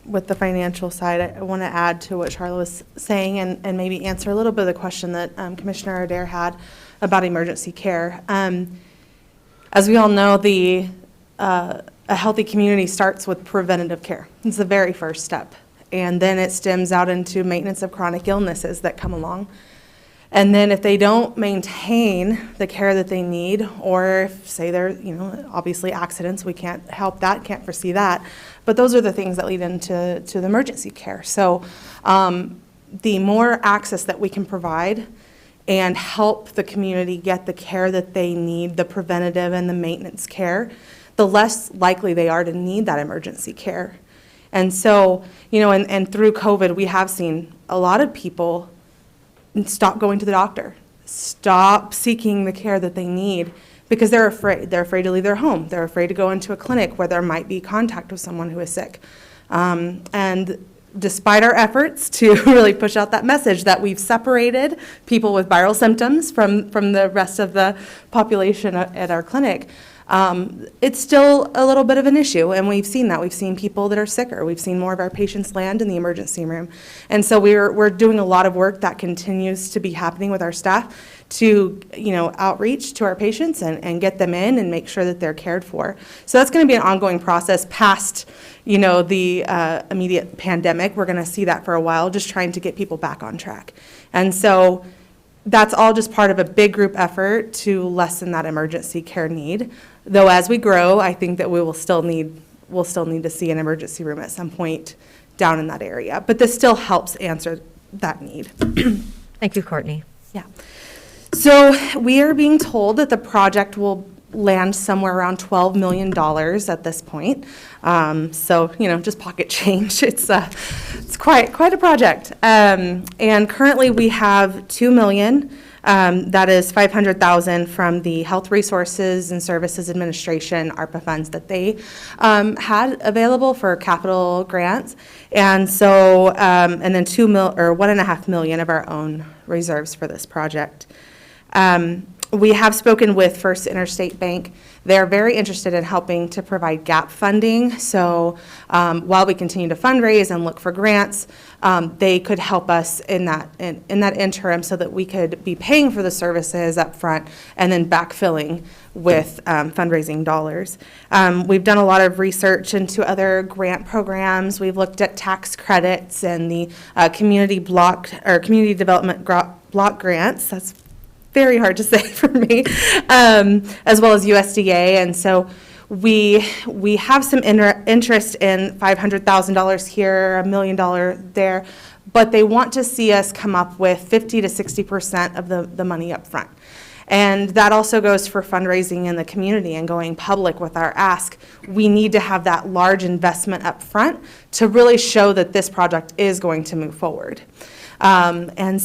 with the financial side, I want to add to what Charlotte was saying and maybe answer a little bit of the question that Commissioner Adair had about emergency care. As we all know, a healthy community starts with preventative care. It's the very first step. And then it stems out into maintenance of chronic illnesses that come along. And then if they don't maintain the care that they need, or if, say, there, obviously accidents, we can't help that, can't foresee that. But those are the things that lead into the emergency care. So the more access that we can provide and help the community get the care that they need, the preventative and the maintenance care, the less likely they are to need that emergency care. And so, and through COVID, we have seen a lot of people stop going to the doctor, stop seeking the care that they need because they're afraid. They're afraid to leave their home. They're afraid to go into a clinic where there might be contact with someone who is sick. And despite our efforts to really push out that message that we've separated people with viral symptoms from the rest of the population at our clinic, it's still a little bit of an issue, and we've seen that. We've seen people that are sicker. We've seen more of our patients land in the emergency room. And so we're doing a lot of work that continues to be happening with our staff to, outreach to our patients and get them in and make sure that they're cared for. So that's going to be an ongoing process past, the immediate pandemic. We're going to see that for a while, just trying to get people back on track. And so that's all just part of a big group effort to lessen that emergency care need. Though as we grow, I think that we'll still need to see an emergency room at some point down in that area. But this still helps answer that need. Thank you, Courtney. Yeah. So we are being told that the project will land somewhere around $12 million at this point. So, just pocket change. It's quite a project. And currently we have $2 million. That is $500,000 from the Health Resources and Services Administration ARPA funds that they had available for capital grants. And so, and then $1.5 million of our own reserves for this project. We have spoken with First Interstate Bank. They're very interested in helping to provide gap funding. So while we continue to fundraise and look for grants, they could help us in that interim so that we could be paying for the services up front and then backfilling with fundraising dollars. We've done a lot of research into other grant programs. We've looked at tax credits and the community development block grants. That's very hard to say for me, as well as USDA. And so we have some interest in $500,000 here, $1 million there, but they want to see us come up with 50 to 60% of the money up front. And that also goes for fundraising in the community and going public with our ask. We need to have that large investment up front to really show that this project is going to move forward. And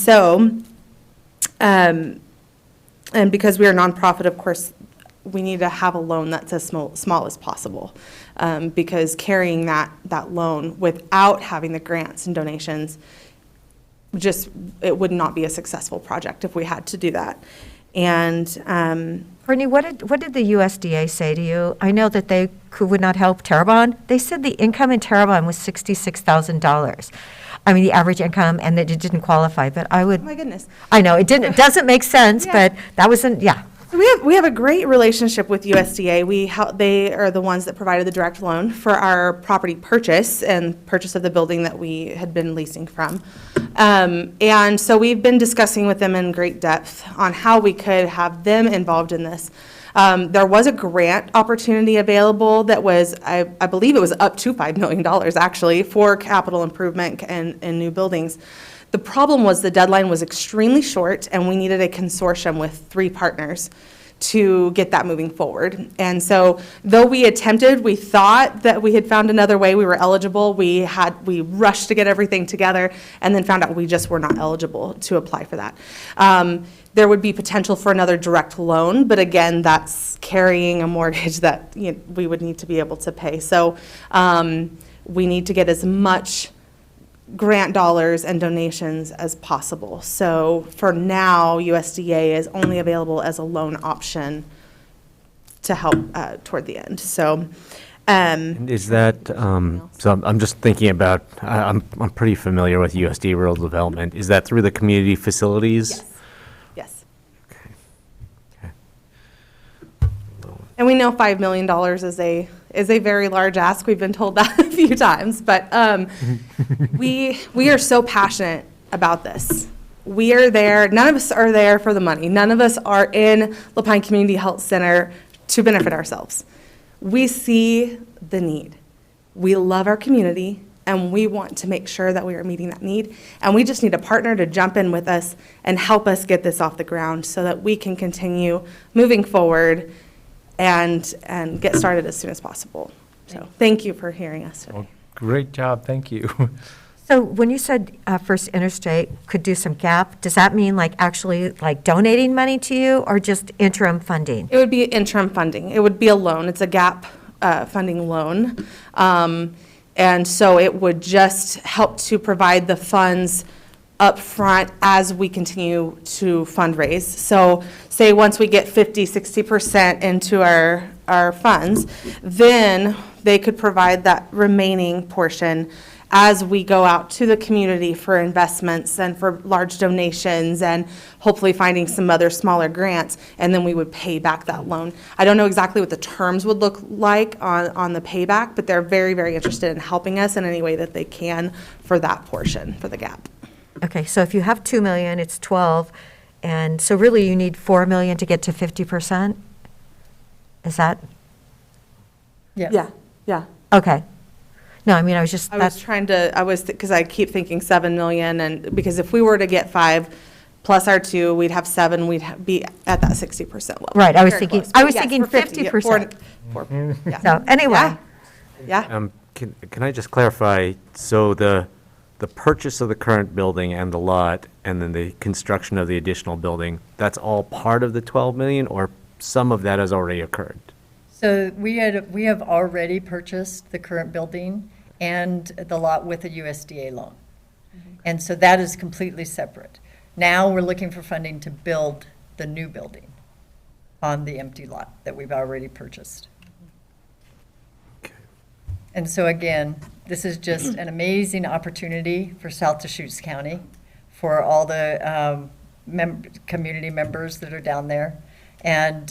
because we are a nonprofit, of course, we need to have a loan that's as small as possible, because carrying that loan without having the grants and donations, it would not be a successful project if we had to do that. And Brittany, what did the USDA say to you? I know that they would not help Terrebonne. They said the income in Terrebonne was $66,000. I mean, the average income, and that it didn't qualify, but I would. Oh my goodness. I know, it doesn't make sense, but that wasn't, yeah. So we have a great relationship with USDA. They are the ones that provided the direct loan for our property purchase and purchase of the building that we had been leasing from. And so we've been discussing with them in great depth on how we could have them involved in this. There was a grant opportunity available that was, I believe it was up to $5 million actually, for capital improvement and new buildings. The problem was the deadline was extremely short, and we needed a consortium with 3 partners to get that moving forward. And so though we attempted, we thought that we had found another way, we were eligible, we rushed to get everything together, and then found out we just were not eligible to apply for that. There would be potential for another direct loan, but again, that's carrying a mortgage that we would need to be able to pay. So we need to get as much grant dollars and donations as possible. So for now, USDA is only available as a loan option to help toward the end. So Is that, so I'm just thinking about, I'm pretty familiar with USDA Rural Development. Is that through the community facilities? Yes. And we know $5 million is a very large ask. We've been told that a few times, but we are so passionate about this. We are there. None of us are there for the money. None of us are in La Pine Community Health Center to benefit ourselves. We see the need. We love our community, and we want to make sure that we are meeting that need. And we just need a partner to jump in with us and help us get this off the ground so that we can continue moving forward and get started as soon as possible. So thank you for hearing us today. Well, great job, thank you. So when you said First Interstate could do some gap, does that mean actually donating money to you, or just interim funding? It would be interim funding. It would be a loan. It's a gap funding loan. And so it would just help to provide the funds up front as we continue to fundraise. So say once we get 50, 60% into our funds, then they could provide that remaining portion as we go out to the community for investments and for large donations and hopefully finding some other smaller grants, and then we would pay back that loan. I don't know exactly what the terms would look like on the payback, but they're very, very interested in helping us in any way that they can for that portion, for the gap. Okay, so if you have 2 million, it's 12, and so really you need 4 million to get to 50%? Is that? Yes. Yeah. Okay. No, I mean, because I keep thinking 7 million, and because if we were to get 5 plus our 2, we'd have 7, we'd be at that 60% level. Right, I was Very thinking, close. I was Yes, thinking we're 50, 50%. yeah. So anyway. Yeah. Can I just clarify, so the purchase of the current building and the lot, and then the construction of the additional building, that's all part of the 12 million, or some of that has already occurred? So we have already purchased the current building and the lot with a USDA loan. And so that is completely separate. Now we're looking for funding to build the new building on the empty lot that we've already purchased. And so again, this is just an amazing opportunity for South Deschutes County, for all the community members that are down there. And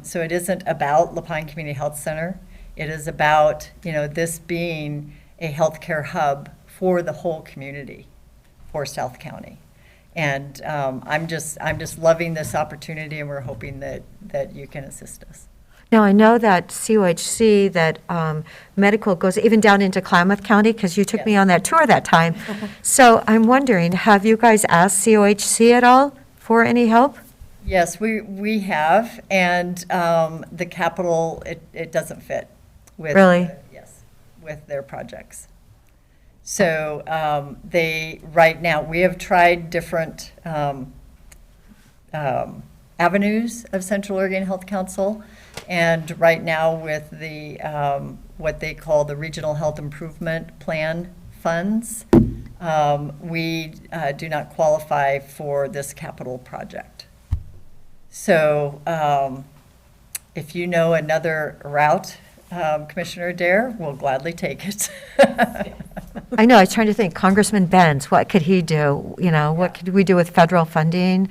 so it isn't about La Pine Community Health Center. It is about, this being a healthcare hub for the whole community, for South County. And I'm just loving this opportunity, and we're hoping that you can assist us. Now, I know that COHC, that medical goes even down into Klamath County, because you took me on that tour that time. So I'm wondering, have you guys asked COHC at all for any help? Yes, we have, and the capital, it doesn't fit with. Really? Yes, with their projects. So right now, we have tried different avenues of Central Oregon Health Council, and right now with the, what they call the Regional Health Improvement Plan funds, we do not qualify for this capital project. So if you know another route, Commissioner Adair, we'll gladly take it. I know, I was trying to think, Congressman Benz, what could he do? You know, what could we do with federal funding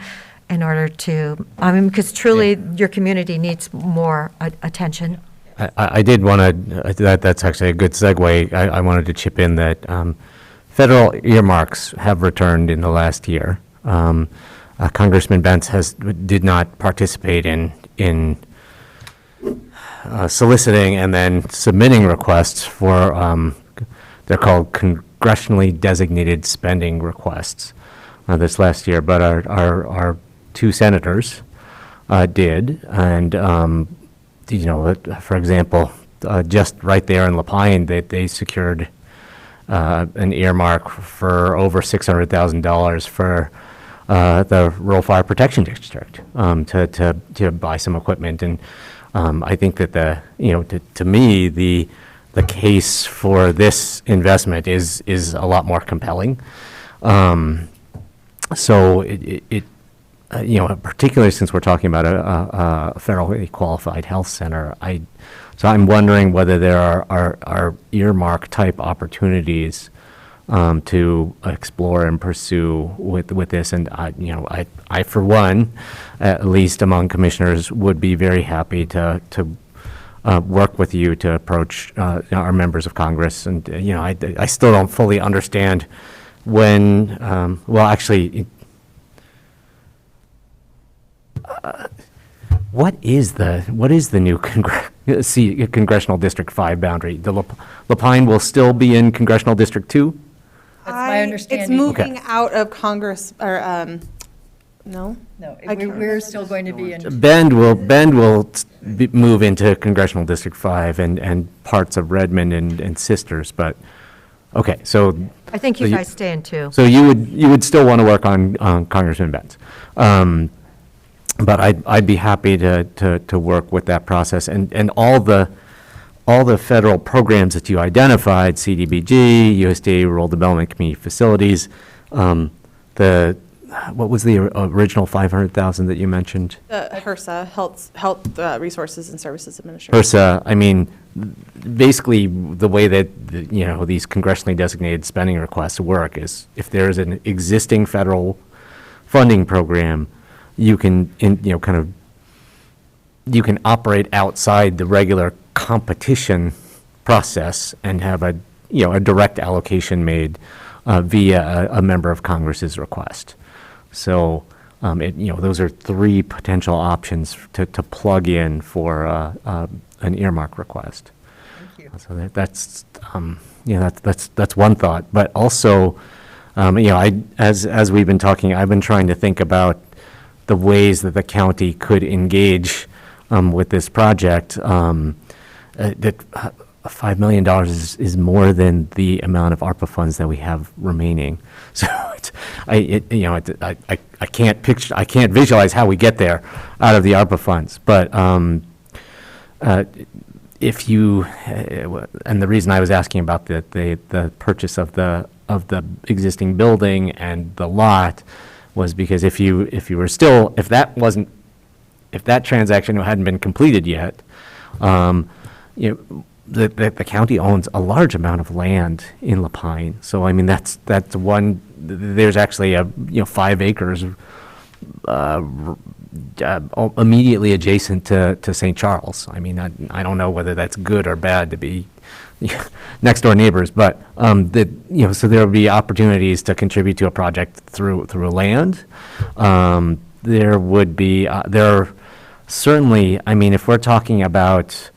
in order to, I mean, because truly your community needs more attention. I did want to, that's actually a good segue. I wanted to chip in that federal earmarks have returned in the last year. Congressman Bentz did not participate in soliciting and then submitting requests for, they're called congressionally designated spending requests this last year, but our two senators did, and you know, for example, just right there in Lapine, they secured an earmark for over $600,000 for the Rural Fire Protection District to buy some equipment, and I think that to me the case for this investment is a lot more compelling. So you know, particularly since we're talking about a federally qualified health center, so I'm wondering whether there are earmark type opportunities to explore and pursue with this. And you know, I for one, at least among commissioners, would be very happy to work with you to approach our members of Congress. And you know, I still don't fully understand when. Well, actually. What is the new Congressional District 5 boundary? The Lapine will still be in Congressional District 2? That's my understanding. It's moving out of Congress, or, no? No, we're still going to be in. Bend will move into Congressional District 5 and parts of Redmond and Sisters, but, okay, so. I think you guys stay in too. So you would still want to work on Congressman Benz. But I'd be happy to work with that process, and all the federal programs that you identified, CDBG, USDA Rural Development Community Facilities, what was the original 500,000 that you mentioned? HRSA, Health Resources and Services Administration. HRSA, I mean, basically the way that you know, these congressionally designated spending requests work is if there's an existing federal funding program, you can, you can operate outside the regular competition process and have a direct allocation made via a member of Congress's request. So, those are three potential options to plug in for an earmark request. Thank you. So that's one thought. But also, as we've been talking, I've been trying to think about the ways that the county could engage with this project. That $5 million is more than the amount of ARPA funds that we have remaining. So I can't visualize how we get there out of the ARPA funds. But if you, and the reason I was asking about the purchase of the existing building and the lot was because if that transaction hadn't been completed yet, the county owns a large amount of land in Lapine. So I mean that's one. There's actually 5 acres immediately adjacent to St. Charles. I mean I don't know whether that's good or bad to be next door neighbors, but so there will be opportunities to contribute to a project through land. There would be certainly, I mean, if we're talking about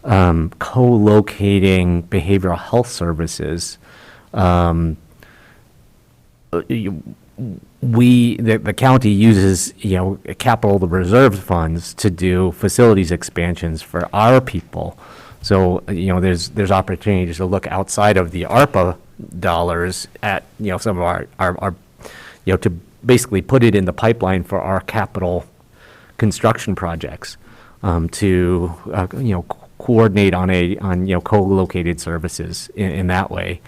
co-locating behavioral health services, the county uses, capital reserve funds to do facilities expansions for our people. So, there's opportunities to look outside of the ARPA dollars at, some of our, to basically put it in the pipeline for our capital construction projects, to, coordinate on co-located services in that way.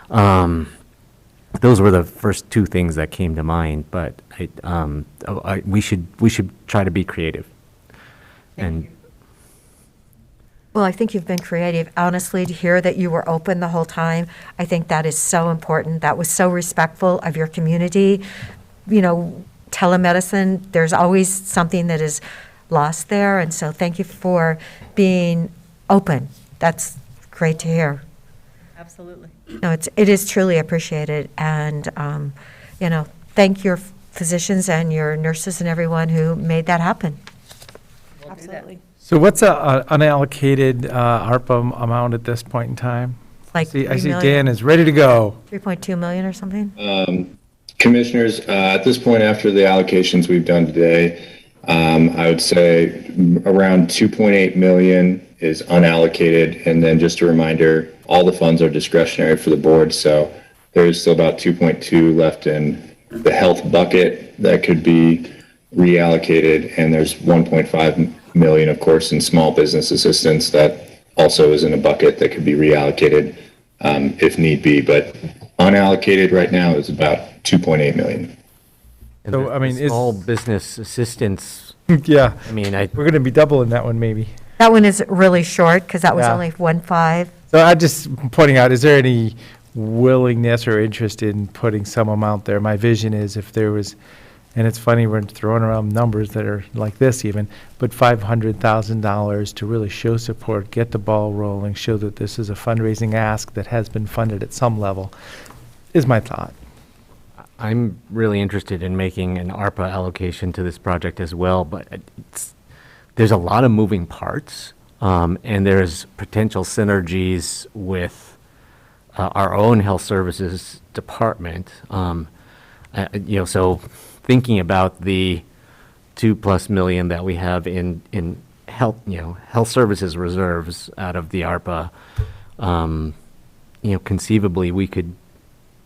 Those were the first two things that came to mind, but we should try to be creative. Well, I think you've been creative. Honestly, to hear that you were open the whole time, I think that is so important. That was so respectful of your community. Telemedicine, there's always something that is lost there, and so thank you for being open. That's great to hear. Absolutely. No, it is truly appreciated, and, thank your physicians and your nurses and everyone who made that happen. Absolutely. So what's a unallocated ARPA amount at this point in time? Like I see 3 million. Dan is ready to go. 3.2 million or something? Commissioners, at this point, after the allocations we've done today, I would say around 2.8 million is unallocated. And then just a reminder, all the funds are discretionary for the board. So there's still about 2.2 left in the health bucket that could be reallocated. And there's 1.5 million, of course, in small business assistance that also is in a bucket that could be reallocated if need be. But unallocated right now is about 2.8 million. And So, I mean, is- small business assistance, Yeah, I mean, we're going to be doubling that one maybe. That one is really short, because that was Yeah. only 1.5. So I'm just pointing out, is there any willingness or interest in putting some amount there? My vision is if there was, and it's funny, we're throwing around numbers that are like this even, but $500,000 to really show support, get the ball rolling, show that this is a fundraising ask that has been funded at some level, is my thought. I'm really interested in making an ARPA allocation to this project as well, but there's a lot of moving parts, and there's potential synergies with our own health services department. So thinking about the $2+ million that we have in health, health services reserves out of the ARPA, conceivably we could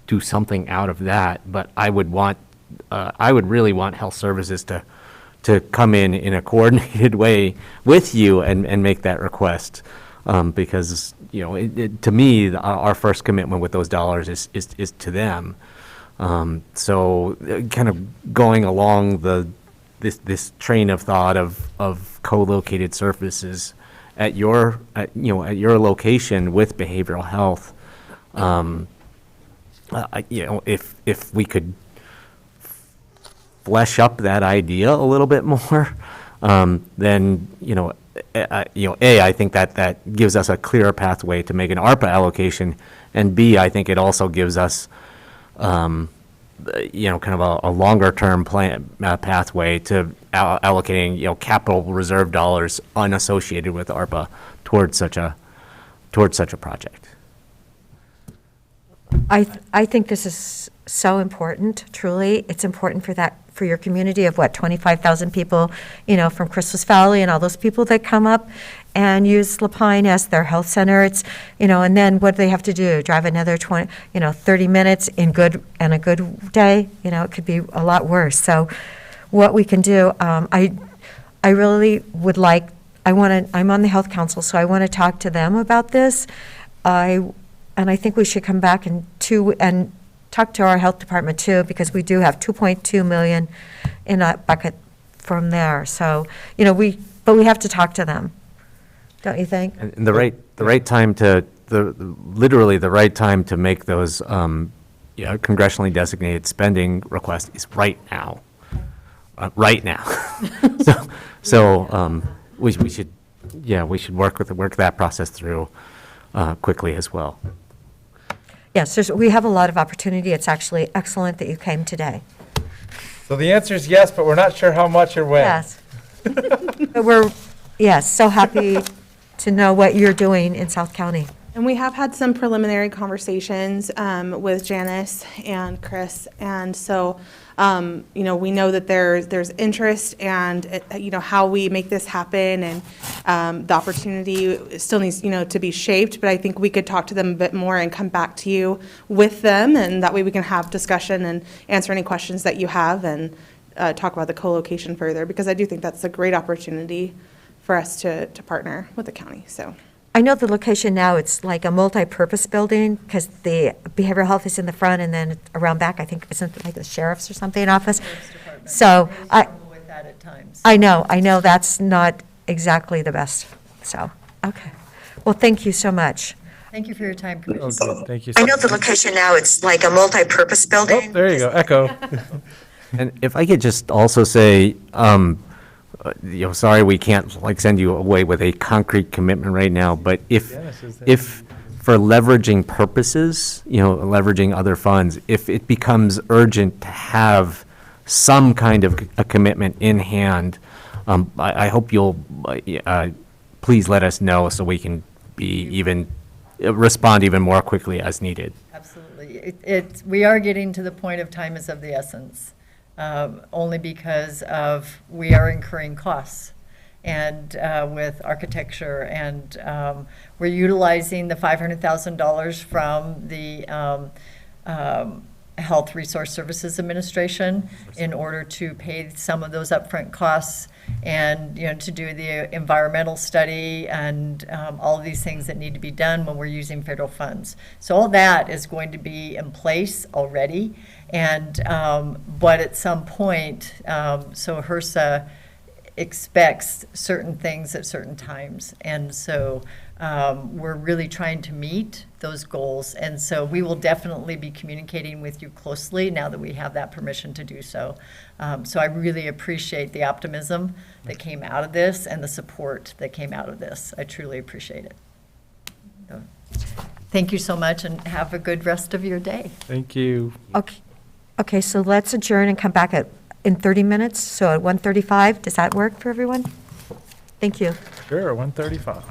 do something out of that, but I would really want health services to come in a coordinated way with you and make that request, because to me our first commitment with those dollars is to them. So kind of going along this train of thought of co-located services at your location with behavioral health. If we could flesh up that idea a little bit more, then I think that gives us a clearer pathway to make an ARPA allocation, and B, I think it also gives us kind of a longer term plan pathway to allocating capital reserve dollars unassociated with ARPA towards such a project. I think this is so important, truly. It's important for your community of 25,000 people, from Christmas Valley and all those people that come up and use Lapine as their health center. It's, and then what do they have to do? Drive another 30 minutes in a good day? It could be a lot worse. So what we can do, I really would like, I'm on the Health Council, so I want to talk to them about this. And I think we should come back and talk to our health department too, because we do have 2.2 million in a bucket from there. So, but we have to talk to them, don't you think? And the right time to literally the right time to make those congressionally designated spending requests is right now. Right now. So we should work that process through. quickly as well. Yes, we have a lot of opportunity. It's actually excellent that you came today. So the answer is yes, but we're not sure how much or when. Yes. But we're, yes, so happy to know what you're doing in South County. And we have had some preliminary conversations with Janice and Chris, and so, we know that there's interest and, how we make this happen, and the opportunity still needs, to be shaped, but I think we could talk to them a bit more and come back to you with them, and that way we can have discussion and answer any questions that you have, and talk about the co-location further, because I do think that's a great opportunity for us to partner with the county, so. I know the location now, it's like a multi-purpose building, because the behavioral health is in the front, and then around back, I think, isn't it like the sheriff's or something office? So I know that's not exactly the best, so, okay. Well, thank you so much. Thank you for your time, Oh, Commissioner. good. Thank you. I know the location now, it's like a multi-purpose building. Oh, there you go, echo. And if I could just also say, sorry, we can't send you away with a concrete commitment right now, but if for leveraging purposes, leveraging other funds, if it becomes urgent to have some kind of a commitment in hand, I hope you'll please let us know so we can respond even more quickly as needed. Absolutely. We are getting to the point of time is of the essence. Only because we are incurring costs and with architecture, and we're utilizing the $500,000 from the Health Resource Services Administration in order to pay some of those upfront costs, and to do the environmental study and all of these things that need to be done when we're using federal funds. So all that is going to be in place already. And, but at some point, so HRSA expects certain things at certain times. And so we're really trying to meet those goals. And so we will definitely be communicating with you closely now that we have that permission to do so. So I really appreciate the optimism that came out of this and the support that came out of this. I truly appreciate it. So, thank you so much, and have a good rest of your day. Thank you. Okay, so let's adjourn and come back in 30 minutes, so at 1:35. Does that work for everyone? Thank you. Sure, 1:35.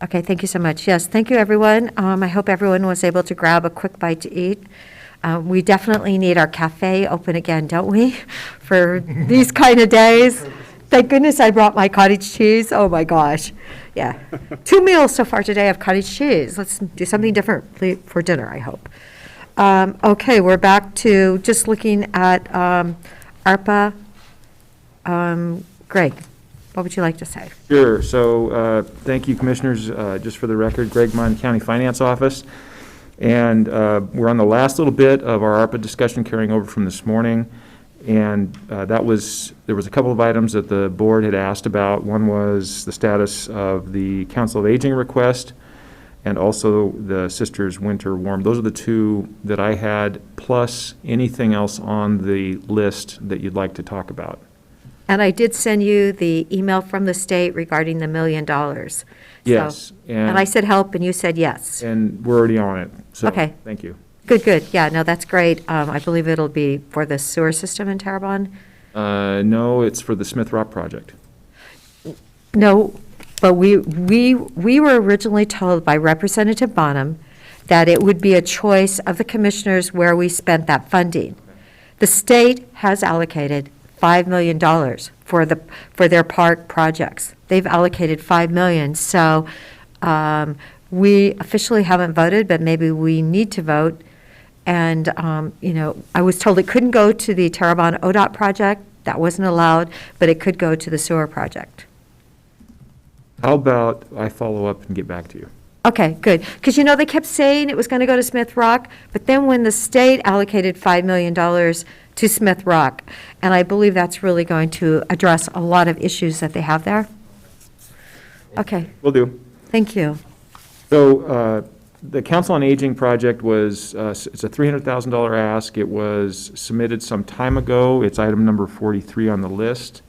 Okay, thank you so much. Yes, thank you, everyone. I hope everyone was able to grab a quick bite to eat. We definitely need our cafe open again, don't we, for these kind of days? Thank goodness I brought my cottage cheese. Oh, my gosh. Yeah. 2 meals so far today of cottage cheese. Let's do something different for dinner, I hope. Okay, we're back to just looking at ARPA. Greg, what would you like to say? Sure. So thank you, Commissioners. Just for the record, Greg Munn, County Finance Office. And we're on the last little bit of our ARPA discussion carrying over from this morning. And there was a couple of items that the board had asked about. One was the status of the Council of Aging request and also the Sisters Winter Warm. Those are the two that I had, plus anything else on the list that you'd like to talk about. And I did send you the email from the state regarding the $1 million. Yes. So, and I said help, and you said yes. And we're already on it. So, okay. Thank you. Good, good. Yeah, no, that's great. I believe it'll be for the sewer system in Terrebonne. No, it's for the Smith Rock project. No, but we were originally told by Representative Bonham that it would be a choice of the commissioners where we spent that funding. The state has allocated $5 million for their park projects. They've allocated $5 million. So we officially haven't voted, but maybe we need to vote. And, I was told it couldn't go to the Terrebonne ODOT project. That wasn't allowed, but it could go to the sewer project. How about I follow up and get back to you? Okay, good. Because, they kept saying it was going to go to Smith Rock, but then when the state allocated $5 million to Smith Rock, and I believe that's really going to address a lot of issues that they have there. Okay. Will do. Thank you. So the Council on Aging project was, it's a $300,000 ask. It was submitted some time ago. It's item number 43 on the list.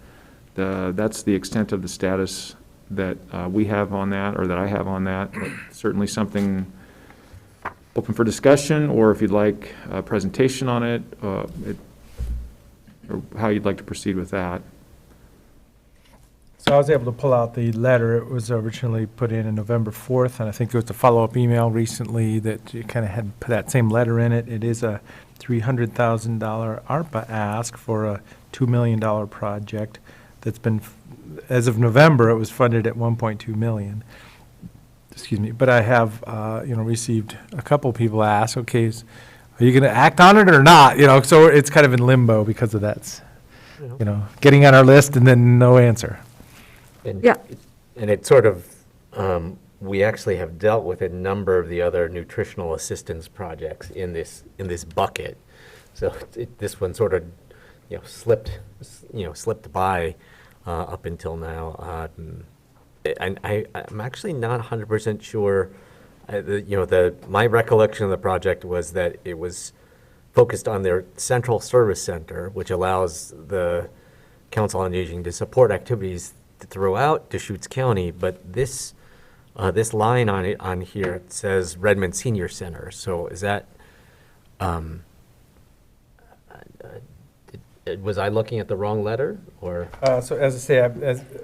That's the extent of the status that we have on that, or that I have on that. But certainly something open for discussion, or if you'd like a presentation on it, or how you'd like to proceed with that. So I was able to pull out the letter. It was originally put in November 4th, and I think there was a follow-up email recently that you kind of had put that same letter in it. It is a $300,000 ARPA ask for a $2 million project that's been, as of November, it was funded at $1.2 million. Excuse me, but I have, received a couple people ask, okay, are you going to act on it or not? So it's kind of in limbo because of that, getting on our list and then no answer. Yeah. And it sort of, we actually have dealt with a number of the other nutritional assistance projects in this bucket. So this one sort of, slipped by up until now. And I'm actually not 100% sure. My recollection of the project was that it was focused on their central service center, which allows the Council on Aging to support activities throughout Deschutes County. But this line on here, it says Redmond Senior Center. So is that? Was I looking at the wrong letter, or? So as I say,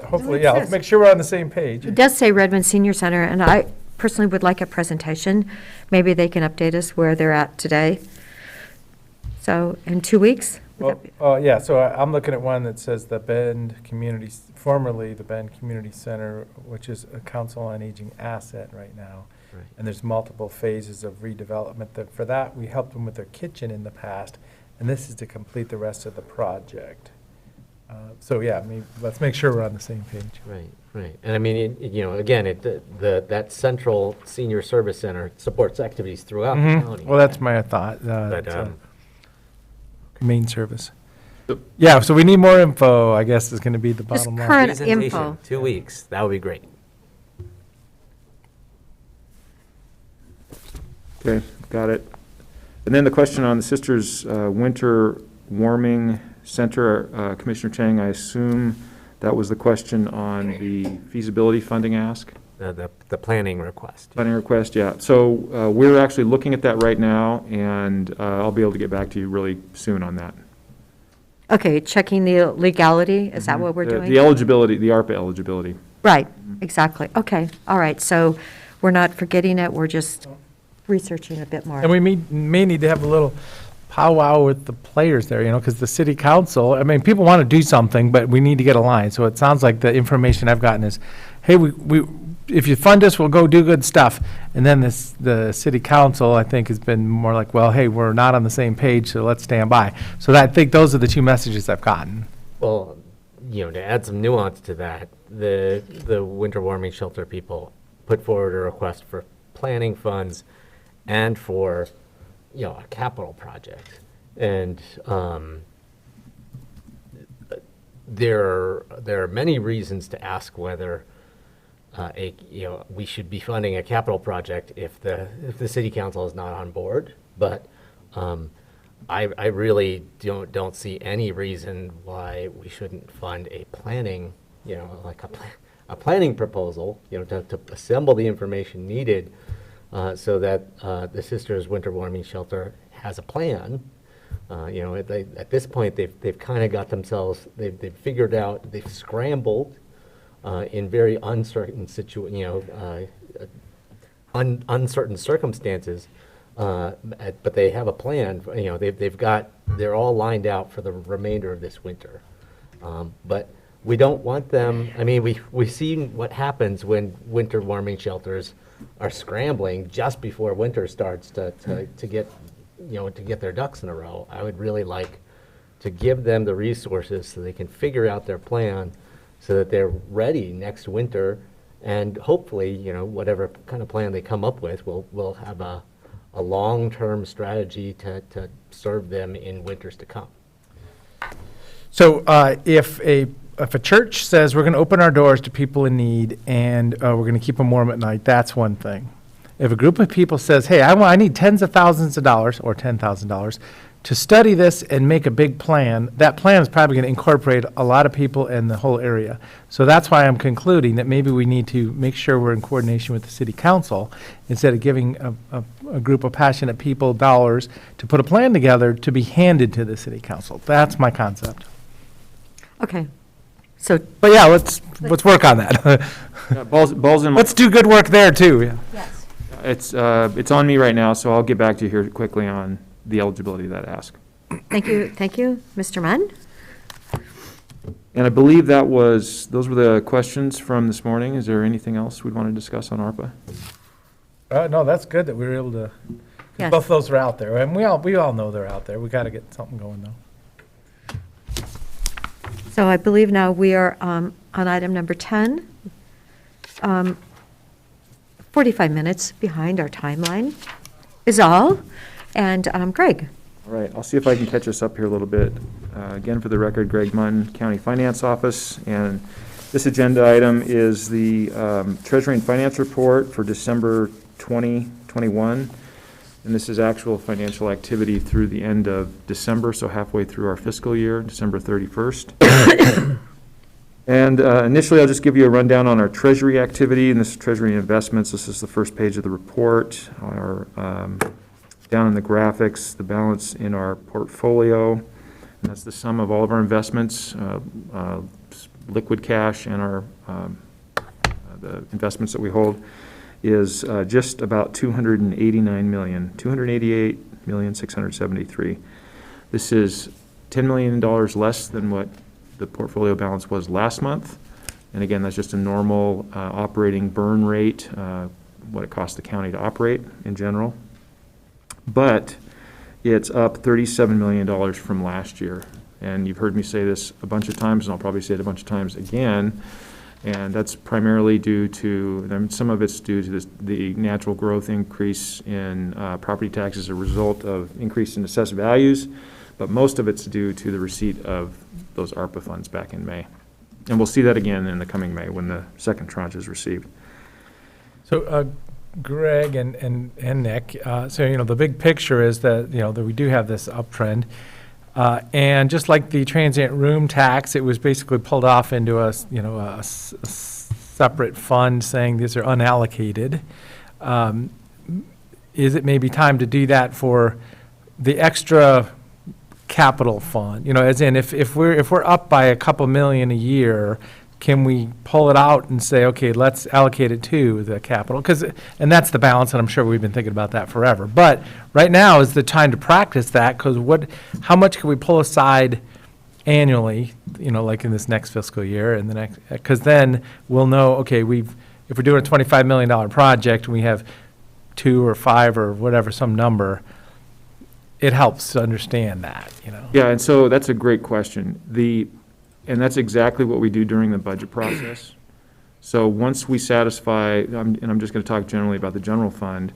hopefully, yeah, let's make sure we're on the same page. It does say Redmond Senior Center, and I personally would like a presentation. Maybe they can update us where they're at today. So in 2 weeks? Yeah, so I'm looking at one that says the Bend Community, formerly the Bend Community Center, which is a Council on Aging asset right now. Right. And there's multiple phases of redevelopment. For that, we helped them with their kitchen in the past, and this is to complete the rest of the project. So yeah, let's make sure we're on the same page. Right. And I mean, again, that central senior service center supports activities throughout the county. Well, that's my thought. Main service. Yeah, so we need more info, I guess, is going to be the bottom line. Current Presentation, info. 2 weeks. That would be great. Okay, got it. And then the question on the Sisters Winter Warming Center, Commissioner Chang, I assume that was the question on the feasibility funding ask? The planning request. Planning request, yeah. So we're actually looking at that right now, and I'll be able to get back to you really soon on that. Okay, checking the legality, is that what we're doing? The eligibility, the ARPA eligibility. Right, exactly. Okay, all right. So we're not forgetting it, we're just researching a bit more. And we may need to have a little powwow with the players there, because the city council, I mean, people want to do something, but we need to get aligned. So it sounds like the information I've gotten is, hey, we if you fund us, we'll go do good stuff. And then the city council, I think, has been more like, well, hey, we're not on the same page, so let's stand by. So I think those are the two messages I've gotten. Well, to add some nuance to that, the winter warming shelter people put forward a request for planning funds and for, a capital project. And there are many reasons to ask whether we should be funding a capital project if the city council is not on board. But I really don't see any reason why we shouldn't fund a planning, like a planning proposal, to assemble the information needed so that the Sisters Winter Warming Shelter has a plan. At this point, they've kind of got themselves, they've figured out, they've scrambled in very uncertain uncertain circumstances, but they have a plan. They're all lined out for the remainder of this winter. But we don't want them. I mean, we've seen what happens when winter warming shelters are scrambling just before winter starts to get to get their ducks in a row. I would really like to give them the resources so they can figure out their plan, so that they're ready next winter, and hopefully, whatever kind of plan they come up with, we'll have a long-term strategy to serve them in winters to come. So if a church says we're going to open our doors to people in need and we're going to keep them warm at night, that's one thing. If a group of people says, hey, I need tens of thousands of dollars or $10,000 to study this and make a big plan, that plan is probably going to incorporate a lot of people in the whole area. So that's why I'm concluding that maybe we need to make sure we're in coordination with the city council instead of giving a group of passionate people dollars to put a plan together to be handed to the city council. That's my concept. Okay. So, but yeah, let's work on that. Yeah, balls in my. Let's do good work there too. Yeah. Yes. It's on me right now, so I'll get back to you here quickly on the eligibility of that ask. Thank you, Mr. Munn. And I believe those were the questions from this morning. Is there anything else we'd want to discuss on ARPA? No, that's good that we were able to. Yes. Both those are out there, and we all know they're out there. We got to get something going though. So I believe now we are on item number 10. 45 minutes behind our timeline is all. And Greg. All right, I'll see if I can catch us up here a little bit. Again, for the record, Greg Munn, County Finance Office, and this agenda item is the Treasury and Finance Report for December 2021, and this is actual financial activity through the end of December, so halfway through our fiscal year, December 31st. And initially, I'll just give you a rundown on our Treasury activity, and this is Treasury investments. This is the first page of the report. Our down in the graphics, the balance in our portfolio, and that's the sum of all of our investments, liquid cash, and our the investments that we hold, is just about $288,673,000. This is $10 million less than what the portfolio balance was last month, and again, that's just a normal operating burn rate, what it costs the county to operate in general. But it's up $37 million from last year. And you've heard me say this a bunch of times, and I'll probably say it a bunch of times again. And that's primarily due to, some of it's due to the natural growth increase in property taxes as a result of increase in assessed values. But most of it's due to the receipt of those ARPA funds back in May. And we'll see that again in the coming May when the second tranche is received. So, Greg and Nick, so the big picture is that that we do have this uptrend, and just like the transient room tax, it was basically pulled off into a separate fund, saying these are unallocated. Is it maybe time to do that for the extra capital fund? You know, as in, if we're up by a couple million a year, can we pull it out and say, okay, let's allocate it to the capital? And that's the balance, and I'm sure we've been thinking about that forever. But right now is the time to practice that, because how much can we pull aside annually, you know, like in this next fiscal year and the next, because then we'll know, okay, if we're doing a $25 million project and we have 2 or 5 or whatever, some number, it helps to understand that, you know? Yeah, and so that's a great question. And that's exactly what we do during the budget process. So once we satisfy, and I'm just going to talk generally about the general fund,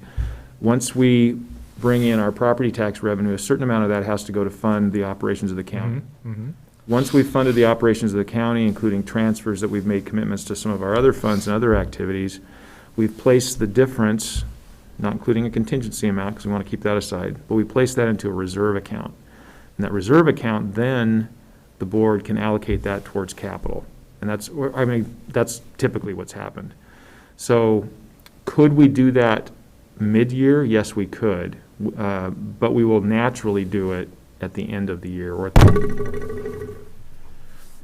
once we bring in our property tax revenue, a certain amount of that has to go to fund the operations of the county. Once we've funded the operations of the county, including transfers that we've made commitments to some of our other funds and other activities, we've placed the difference, not including a contingency amount, because we want to keep that aside, but we place that into a reserve account. And that reserve account, then the board can allocate that towards capital. And that's typically what's happened. So could we do that mid-year? Yes, we could. But we will naturally do it at the end of the year or at the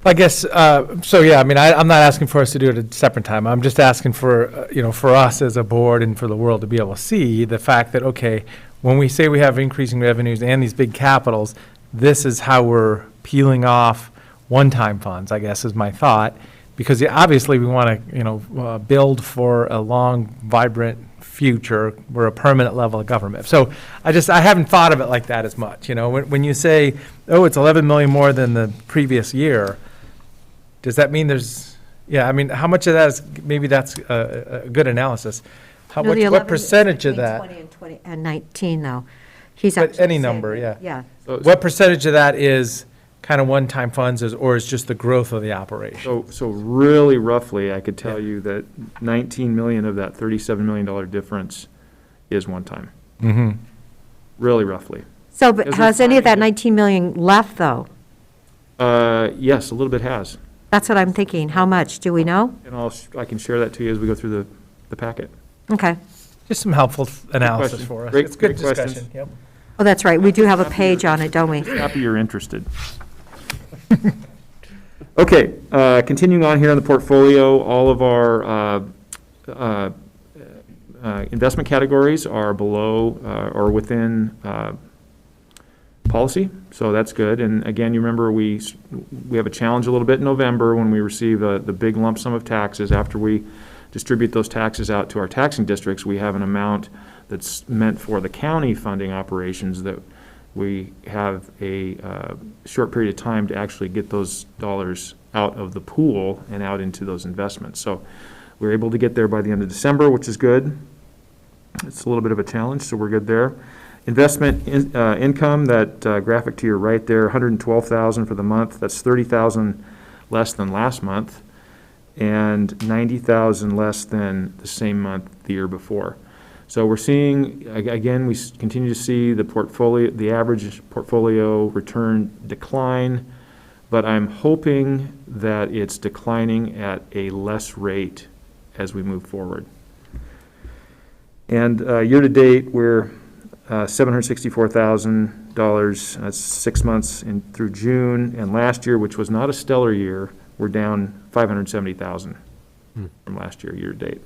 I guess, so yeah, I mean, I'm not asking for us to do it at a separate time. I'm just asking for, you know, for us as a board and for the world to be able to see the fact that, okay, when we say we have increasing revenues and these big capitals, this is how we're peeling off one-time funds, I guess is my thought. Because obviously we want to, you know, build for a long, vibrant future. We're a permanent level of government. So I haven't thought of it like that as much. You know, when you say, oh, it's 11 million more than the previous year, does that mean I mean, how much of that is, maybe that's a good analysis. What percentage of that? 20 and 19 though. He's But actually any saying number, that- yeah. Yeah. What percentage of that is kind of one-time funds or is just the growth of the operation? So really roughly, I could tell you that 19 million of that $37 million difference is one time. Really roughly. So, but has any of that 19 million left though? Yes, a little bit has. That's what I'm thinking. How much? Do we know? And I can share that to you as we go through the packet. Okay. Just some helpful analysis question. for us. Great- It's good great questions. discussion. Yep. Oh, that's right. We do have a page on it, don't we? Happy you're interested. Okay, continuing on here on the portfolio, all of our investment categories are below or within policy, so that's good. And again, you remember we have a challenge a little bit in November when we receive the big lump sum of taxes. After we distribute those taxes out to our taxing districts, we have an amount that's meant for the county funding operations that we have a short period of time to actually get those dollars out of the pool and out into those investments. So we're able to get there by the end of December, which is good. It's a little bit of a challenge, so we're good there. Investment income, that graphic to your right there, $112,000 for the month. That's $30,000 less than last month and $90,000 less than the same month the year before. So we're seeing, again, we continue to see the average portfolio return decline, but I'm hoping that it's declining at a less rate as we move forward. And year-to-date, we're $764,000. That's 6 months through June. And last year, which was not a stellar year, we're down $570,000 from last year, year-to-date.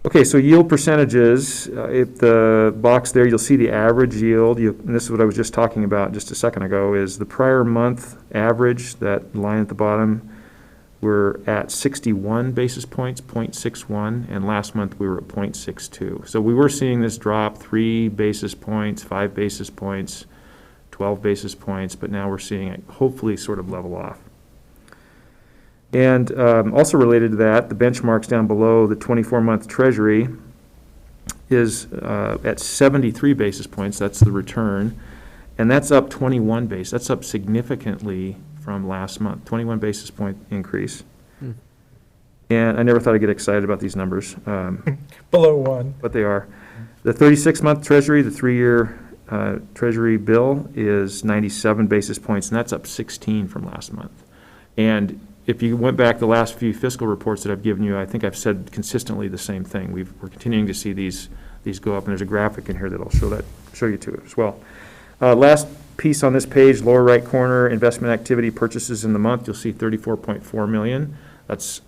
Okay, so yield percentages, if the box there, you'll see the average yield, and this is what I was just talking about just a second ago, is the prior month average, that line at the bottom, we're at 61 basis points, 0.61, and last month we were at 0.62. So we were seeing this drop 3 basis points, 5 basis points, 12 basis points, but now we're seeing it hopefully sort of level off. And also related to that, the benchmarks down below, the 24-month Treasury is at 73 basis points. That's the return. And that's up 21 basis. That's up significantly from last month, 21 basis point increase. And I never thought I'd get excited about these numbers. Below 1. But they are. The 36-month Treasury, the 3-year Treasury bill is 97 basis points, and that's up 16 from last month. And if you went back the last few fiscal reports that I've given you, I think I've said consistently the same thing. We're continuing to see these go up, and there's a graphic in here that'll show you to it as well. Last piece on this page, lower right corner, investment activity purchases in the month, you'll see 34.4 million. That's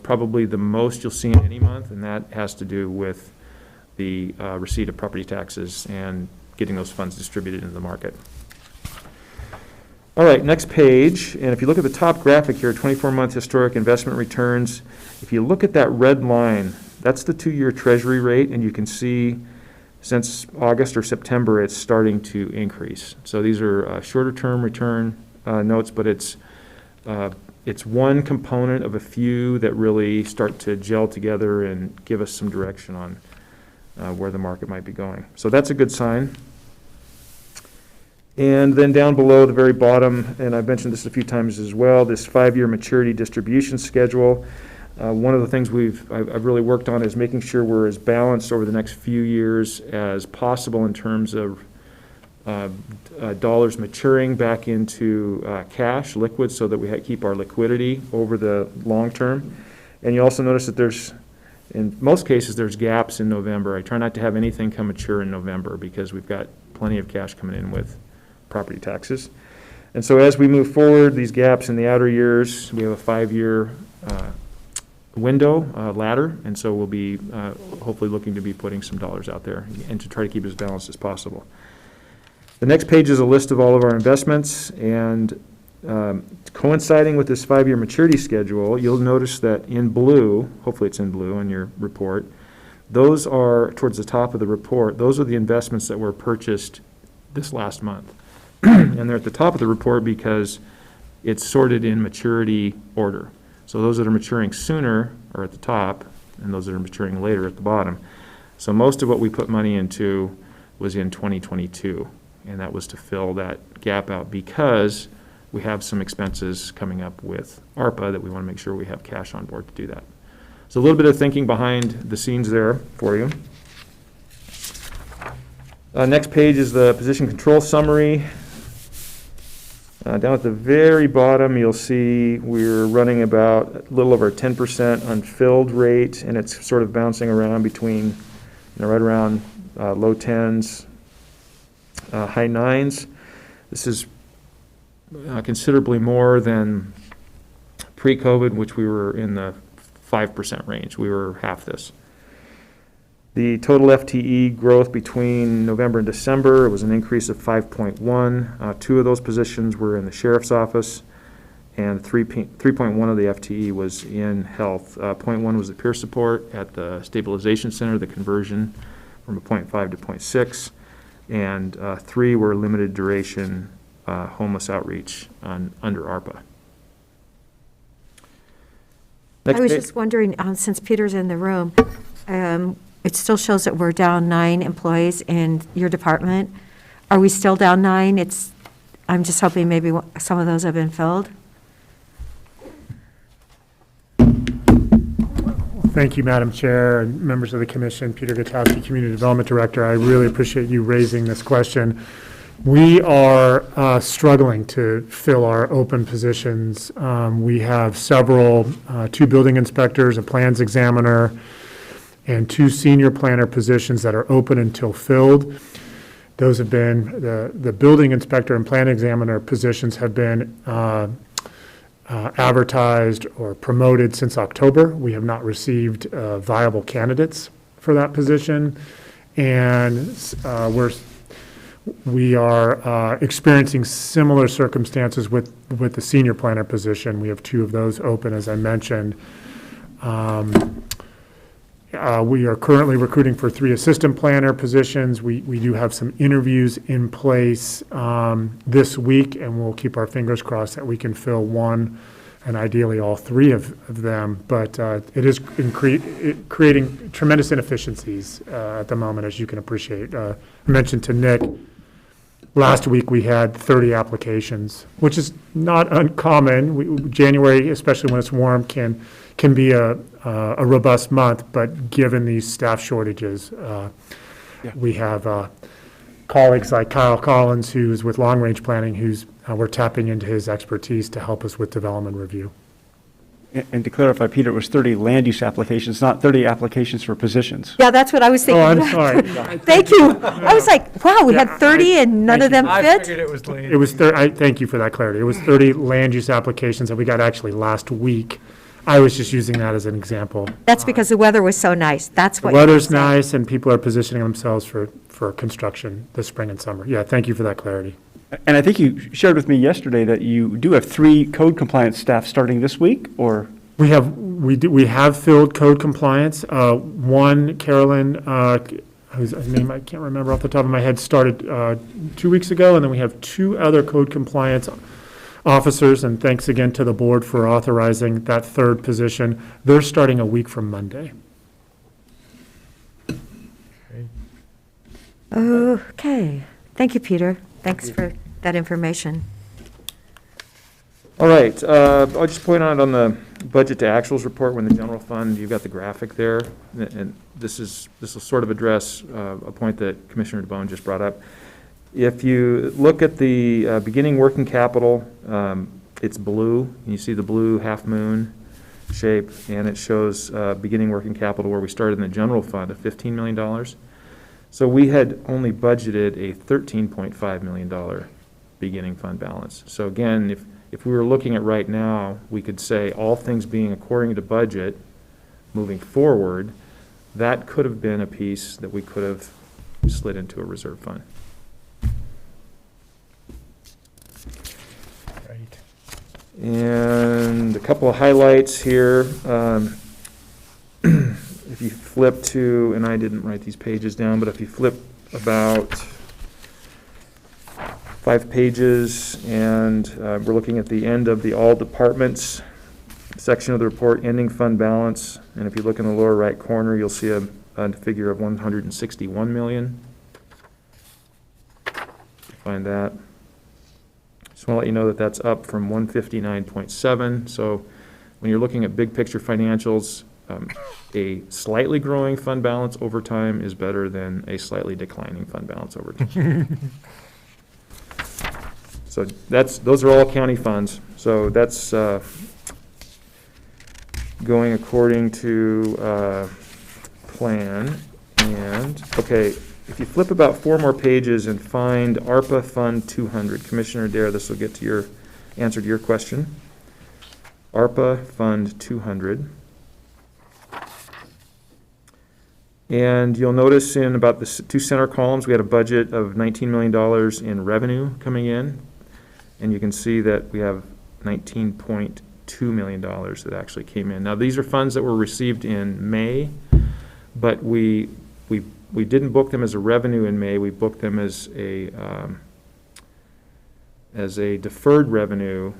probably the most you'll see in any month, and that has to do with the receipt of property taxes and getting those funds distributed into the market. All right, next page, and if you look at the top graphic here, 24-month historic investment returns, if you look at that red line, that's the 2-year Treasury rate, and you can see since August or September, it's starting to increase. So these are shorter-term return notes, but it's one component of a few that really start to gel together and give us some direction on where the market might be going. So that's a good sign. And then down below, the very bottom, and I've mentioned this a few times as well, this 5-year maturity distribution schedule. One of the things I've really worked on is making sure we're as balanced over the next few years as possible in terms of dollars maturing back into cash, liquid, so that we keep our liquidity over the long term. And you also notice that in most cases, there's gaps in November. I try not to have anything come mature in November because we've got plenty of cash coming in with property taxes. And so as we move forward, these gaps in the outer years, we have a 5-year window ladder, and so we'll be hopefully looking to be putting some dollars out there and to try to keep it as balanced as possible. The next page is a list of all of our investments, and coinciding with this 5-year maturity schedule, you'll notice that in blue, hopefully it's in blue in your report, those are towards the top of the report, those are the investments that were purchased this last month. And they're at the top of the report because it's sorted in maturity order. So those that are maturing sooner are at the top, and those that are maturing later at the bottom. So most of what we put money into was in 2022, and that was to fill that gap out because we have some expenses coming up with ARPA that we want to make sure we have cash on board to do that. So a little bit of thinking behind the scenes there for you. Next page is the position control summary. Down at the very bottom, you'll see we're running about a little over 10% unfilled rate, and it's sort of bouncing around between, right around low 10s, high 9s. This is considerably more than pre-COVID, which we were in the 5% range. We were half this. The total FTE growth between November and December was an increase of 5.1. 2 of those positions were in the sheriff's office, and 3.1 of the FTE was in health. 0.1 was the peer support at the stabilization center, the conversion from a 0.5 to 0.6, and 3 were limited duration homeless outreach under ARPA. I was just wondering, since Peter's in the room, it still shows that we're down 9 employees in your department. Are we still down 9? I'm just hoping maybe some of those have been filled. Thank you, Madam Chair, and members of the commission. Peter Gutowski, Community Development Director. I really appreciate you raising this question. We are struggling to fill our open positions. We have several, 2 building inspectors, a plans examiner, and 2 senior planner positions that are open until filled. Those have been, the building inspector and plan examiner positions have been advertised or promoted since October. We have not received viable candidates for that position, and we are experiencing similar circumstances with the senior planner position. We have 2 of those open, as I mentioned. We are currently recruiting for 3 assistant planner positions. We do have some interviews in place this week, and we'll keep our fingers crossed that we can fill 1 and ideally all 3 of them. But it is creating tremendous inefficiencies at the moment, as you can appreciate. I mentioned to Nick, last week we had 30 applications, which is not uncommon. January, especially when it's warm, can be a robust month, but given these staff shortages, we have colleagues like Kyle Collins, who's with Long Range Planning, we're tapping into his expertise to help us with development review. And to clarify, Peter, it was 30 land use applications, not 30 applications for positions. Yeah, that's what I was thinking. Oh, I'm sorry. Thank you. I was like, wow, we had 30 and none of them I fit? figured it was land. It was, thank you for that clarity. It was 30 land use applications that we got actually last week. I was just using that as an example. That's because the weather was so nice. That's The what. you were weather's saying. nice and people are positioning themselves for construction this spring and summer. Yeah, thank you for that clarity. And I think you shared with me yesterday that you do have 3 code compliance staff starting this week, or? We have filled code compliance. One, Carolyn, whose name I can't remember off the top of my head, started 2 weeks ago, and then we have 2 other code compliance officers, and thanks again to the board for authorizing that 3rd position. They're starting a week from Monday. Okay. Thank you, Peter. Thanks for that information. All right, I'll just point out on the budget to actuals report, when the general fund, you've got the graphic there, and this will sort of address a point that Commissioner DeBonne just brought up. If you look at the beginning working capital, it's blue, and you see the blue half moon shape, and it shows beginning working capital where we started in the general fund of $15 million. So we had only budgeted a $13.5 million beginning fund balance. So again, if we were looking at right now, we could say all things being according to budget, moving forward, that could have been a piece that we could have slid into a reserve fund. Right. And a couple of highlights here. If you flip to, and I didn't write these pages down, but if you flip about 5 pages, and we're looking at the end of the all departments section of the report, ending fund balance, and if you look in the lower right corner, you'll see a figure of $161 million. Find that. Just want to let you know that that's up from 159.7. So when you're looking at big picture financials, a slightly growing fund balance over time is better than a slightly declining fund balance over time. So those are all county funds. So that's going according to plan. And, okay, if you flip about 4 more pages and find ARPA Fund 200, Commissioner Adair, this will get to your answer to your question. ARPA Fund 200. And you'll notice in about the 2 center columns, we had a budget of $19 million in revenue coming in. And you can see that we have $19.2 million that actually came in. Now, these are funds that were received in May, but we didn't book them as a revenue in May. We booked them as a deferred revenue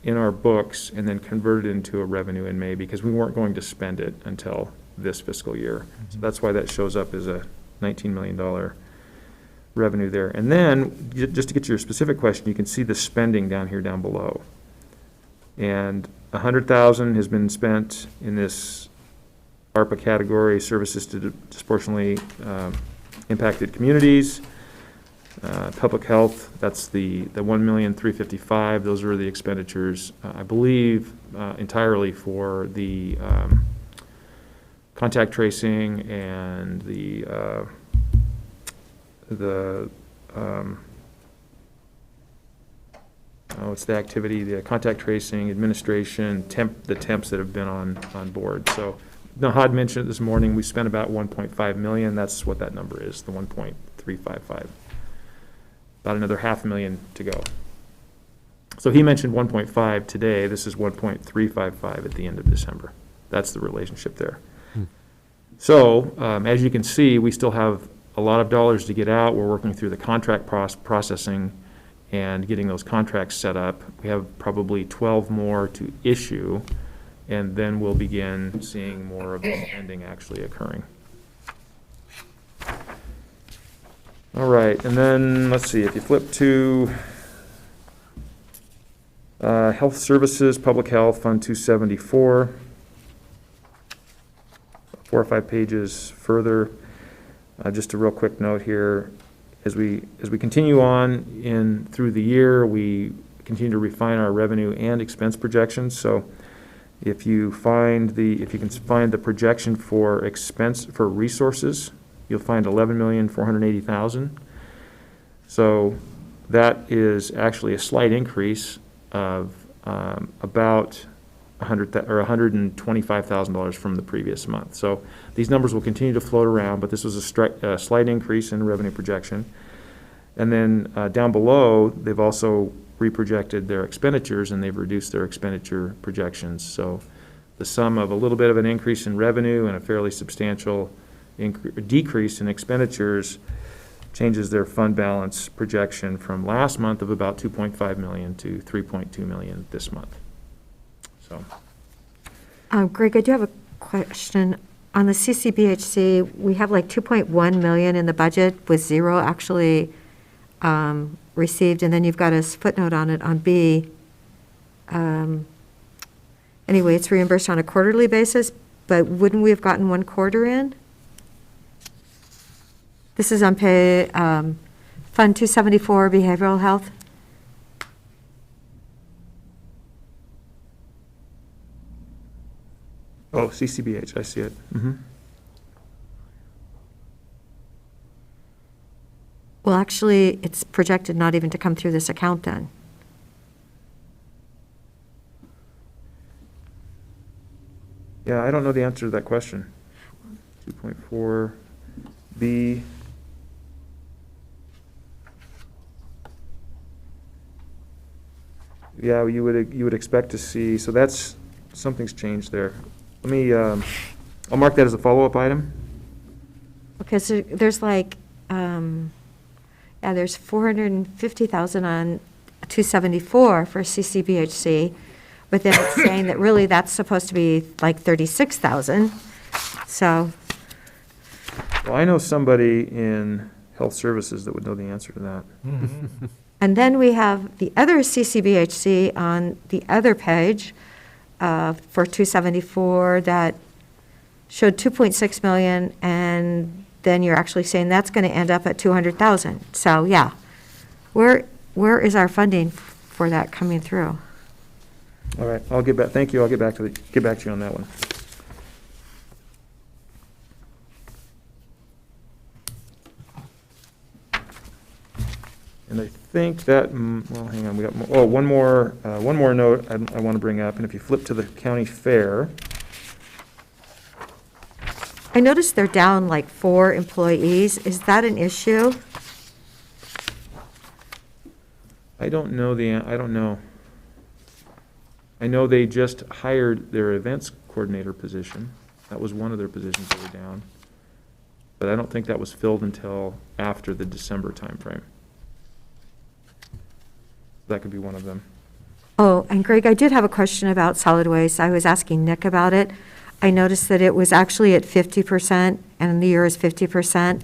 in our books and then converted into a revenue in May because we weren't going to spend it until this fiscal year. So that's why that shows up as a $19 million revenue there. And then, just to get to your specific question, you can see the spending down here down below. And $100,000 has been spent in this ARPA category, services to disproportionately impacted communities. Public health, that's the $1,355,000. Those are the expenditures, I believe, entirely for the contact tracing and it's the activity, the contact tracing, administration, the temps that have been on board. So Nahad mentioned it this morning, we spent about $1.5 million. That's what that number is, the 1.355. About another $500,000 to go. So he mentioned 1.5 today. This is 1.355 at the end of December. That's the relationship there. So as you can see, we still have a lot of dollars to get out. We're working through the contract processing and getting those contracts set up. We have probably 12 more to issue, and then we'll begin seeing more of the spending actually occurring. All right, and then let's see, if you flip to Health Services, Public Health, Fund 274, 4 or 5 pages further, just a real quick note here. As we continue on through the year, we continue to refine our revenue and expense projections. So If you can find the projection for expense, for resources, you'll find 11,480,000. So that is actually a slight increase of about $125,000 from the previous month. So these numbers will continue to float around, but this was a slight increase in revenue projection. And then down below, they've also reprojected their expenditures, and they've reduced their expenditure projections. So the sum of a little bit of an increase in revenue and a fairly substantial decrease in expenditures changes their fund balance projection from last month of about 2.5 million to 3.2 million this month. So, Greg, I do have a question. On the CCBHC, we have like 2.1 million in the budget with zero actually received, and then you've got a footnote on it on B. Anyway, it's reimbursed on a quarterly basis, but wouldn't we have gotten 1 quarter in? This is on Fund 274, Behavioral Health. oh, CCBH, I see it. Well, actually, it's projected not even to come through this account then. Yeah, I don't know the answer to that question. 2.4 B. Yeah, you would expect to see, so that's, something's changed there. Let me, I'll mark that as a follow-up item. Okay, so there's like, there's 450,000 on 274 for CCBHC, but then it's saying that really that's supposed to be like 36,000, so. Well, I know somebody in health services that would know the answer to that. And then we have the other CCBHC on the other page for 274 that showed 2.6 million, and then you're actually saying that's going to end up at 200,000. So yeah, where is our funding for that coming through? All right, I'll get back, thank you, I'll get back to you on that one. And I think that, well, hang on, we got, one more note I want to bring up, and if you flip to the county fair. I noticed they're down like 4 employees. Is that an issue? I don't know. I know they just hired their events coordinator position. That was one of their positions that were down. But I don't think that was filled until after the December timeframe. That could be one of them. Oh, and Greg, I did have a question about solid waste. I was asking Nick about it. I noticed that it was actually at 50%, and the year is 50%.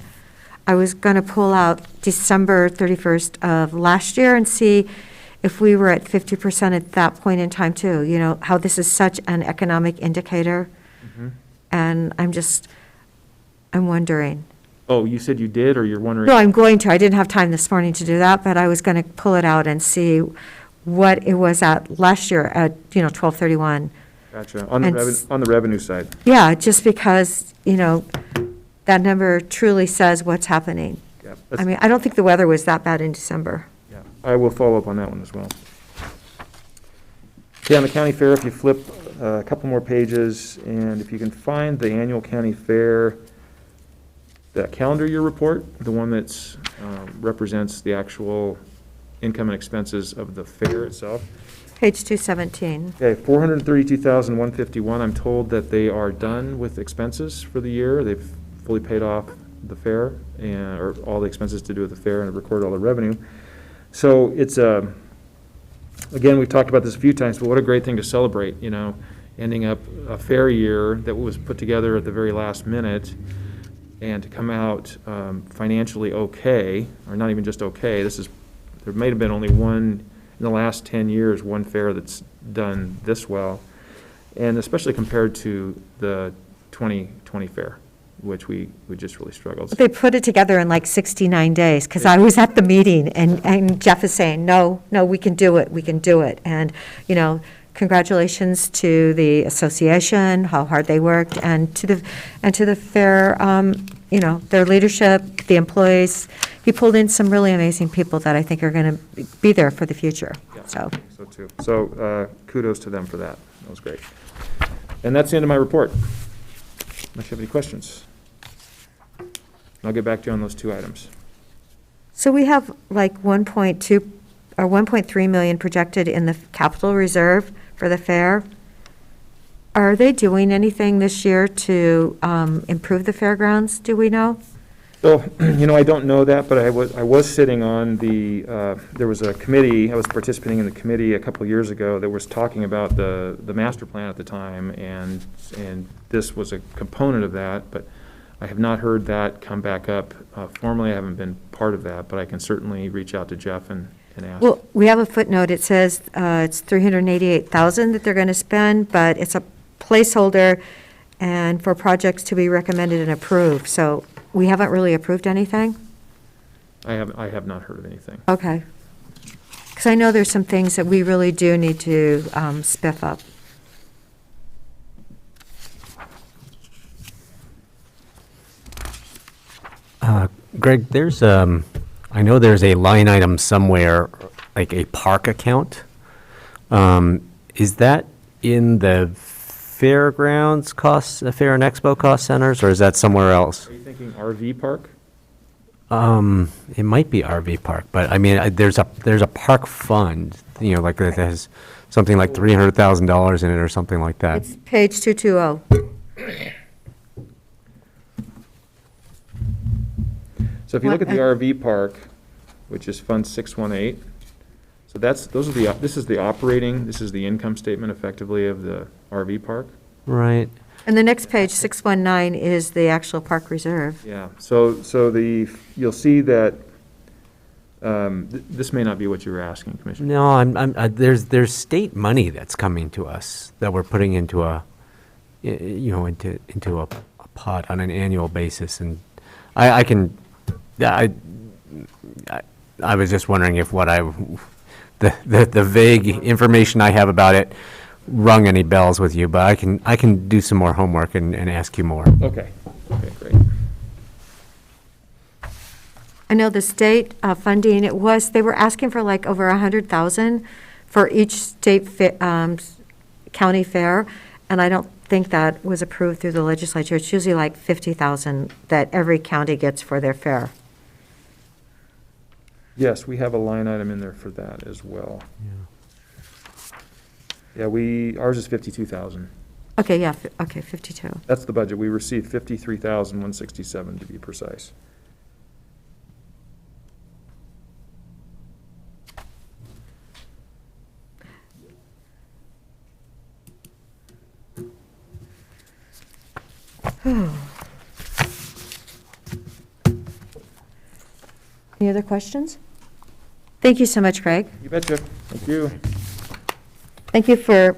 I was going to pull out December 31st of last year and see if we were at 50% at that point in time too. You know, how this is such an economic indicator. And I'm wondering. Oh, you said you did, or you're wondering? No, I'm going to. I didn't have time this morning to do that, but I was going to pull it out and see what it was at last year at, 12/31. Gotcha. On the revenue side. Yeah, just because, that number truly says what's happening. Yeah, I mean, I don't think the weather was that bad in December. Yeah, I will follow up on that one as well. Okay, on the county fair, if you flip a couple more pages, and if you can find the annual county fair, the calendar year report, the one that's represents the actual income and expenses of the fair itself. Page 217. Okay, 432,151. I'm told that they are done with expenses for the year. They've fully paid off the fair or all the expenses to do with the fair and have recorded all the revenue. So it's again, we've talked about this a few times, but what a great thing to celebrate, ending up a fair year that was put together at the very last minute, and to come out financially okay, or not even just okay. There may have been only one in the last 10 years, one fair that's done this well, and especially compared to the 2020 fair, which we just really struggled. They put it together in like 69 days, because I was at the meeting, and Jeff is saying, no, we can do it, we can do it. And, congratulations to the association, how hard they worked, and to the fair, their leadership, the employees. He pulled in some really amazing people that I think are going to be there for the future. So too. So kudos to them for that. That was great. And that's the end of my report. Unless you have any questions. I'll get back to you on those 2 items. So we have like 1.2 or 1.3 million projected in the capital reserve for the fair. Are they doing anything this year to improve the fairgrounds? Do we know? So, I don't know that, but I was sitting on there was a committee, I was participating in the committee a couple of years ago that was talking about the master plan at the time, and this was a component of that, but I have not heard that come back up. Formally, I haven't been part of that, but I can certainly reach out to Jeff and ask. Well, we have a footnote. It says it's $388,000 that they're going to spend, but it's a placeholder and for projects to be recommended and approved. So we haven't really approved anything? I have not heard of anything. Okay. Because I know there's some things that we really do need to spiff up. Greg, I know there's a line item somewhere, like a park account. Is that in the fairgrounds costs, the Fair and Expo cost centers, or is that somewhere else? Are you thinking RV park? It might be RV park, but I mean, there's a park fund, like that has something like $300,000 in it or something like that. It's page 220. So if you look at the RV park, which is Fund 618, so this is the operating, this is the income statement effectively of the RV park. Right. And the next page, 619, is the actual park reserve. Yeah, so you'll see that, this may not be what you were asking, Commissioner. No, there's state money that's coming to us that we're putting into into a pot on an annual basis, and I was just wondering if the vague information I have about it rung any bells with you, but I can do some more homework and ask you more. Okay, great. I know the state funding, they were asking for like over 100,000 for each state county fair, and I don't think that was approved through the legislature. It's usually like 50,000 that every county gets for their fair. Yes, we have a line item in there for that as well. Yeah, ours is 52,000. Okay, yeah, 52. That's the budget. We received 53,167 to be precise. Any other questions? Thank you so much, Greg. You betcha. Thank you. Thank you for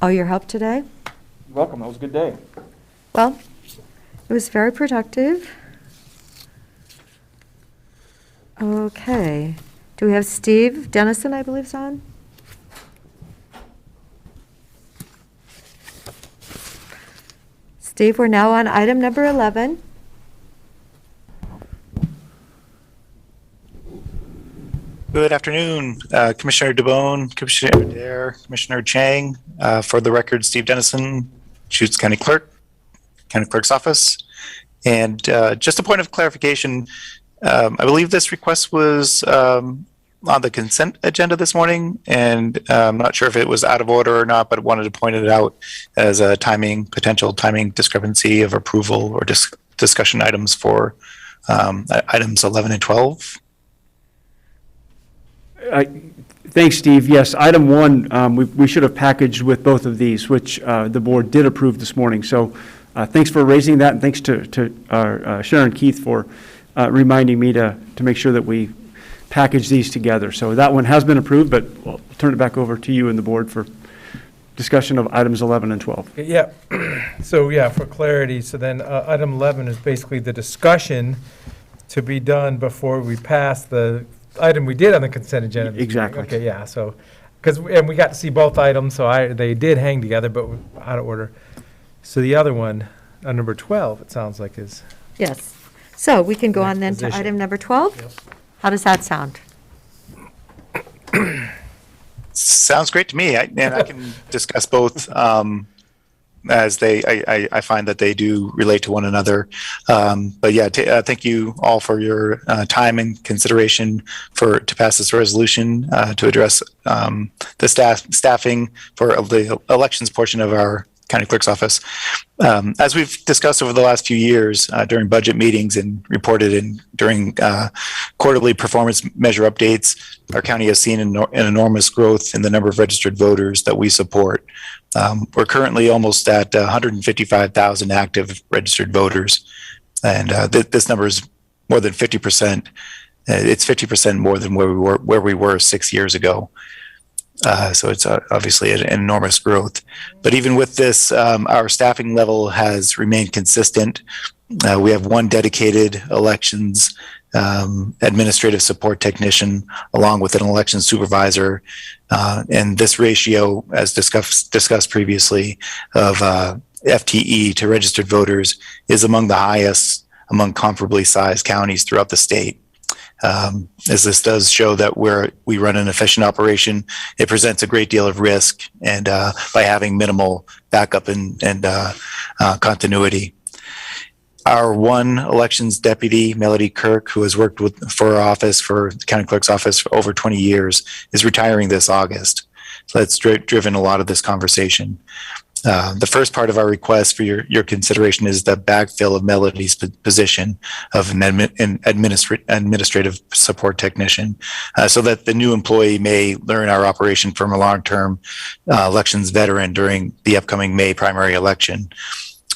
all your help today. You're welcome. That was a good day. Well, it was very productive. Okay. Do we have Steve Dennison, I believe, is on? Steve, we're now on item number 11. Good afternoon, Commissioner DeBonne, Commissioner Adair, Commissioner Chang. For the record, Steve Dennison, Deschutes County Clerk, County Clerk's Office. And just a point of clarification, I believe this request was on the consent agenda this morning, and I'm not sure if it was out of order or not, but wanted to point it out as a potential timing discrepancy of approval or discussion items for items 11 and 12. Thanks, Steve. Yes, item 1, we should have packaged with both of these, which the board did approve this morning. So thanks for raising that, and thanks to Sharon Keith for reminding me to make sure that we package these together. So that one has been approved, but I'll turn it back over to you and the board for discussion of items 11 and 12. Yeah, so yeah, for clarity, so then item 11 is basically the discussion to be done before we pass the item we did on the consent agenda. Exactly. Okay, yeah, so, because, and we got to see both items, so they did hang together, but out of order. So the other one, number 12, it sounds like is. Yes. So we can go on then to position. item number 12? How does that sound? Sounds great to me. And I can discuss both as I find that they do relate to one another. But yeah, thank you all for your time and consideration to pass this resolution to address the staffing for the elections portion of our county clerk's office. As we've discussed over the last few years during budget meetings and reported during quarterly performance measure updates, our county has seen an enormous growth in the number of registered voters that we support. We're currently almost at 155,000 active registered voters, and this number is more than 50%. It's 50% more than where we were 6 years ago. So it's obviously an enormous growth. But even with this, our staffing level has remained consistent. We have one dedicated elections administrative support technician along with an election supervisor. And this ratio, as discussed previously, of FTE to registered voters is among the highest among comparably sized counties throughout the state. As this does show that we run an efficient operation, it presents a great deal of risk, and by having minimal backup and continuity. Our one elections deputy, Melody Kirk, who has worked for our office, for the county clerk's office for over 20 years, is retiring this August. So that's driven a lot of this conversation. The first part of our request for your consideration is the backfill of Melody's position of an administrative support technician, so that the new employee may learn our operation from a long-term elections veteran during the upcoming May primary election,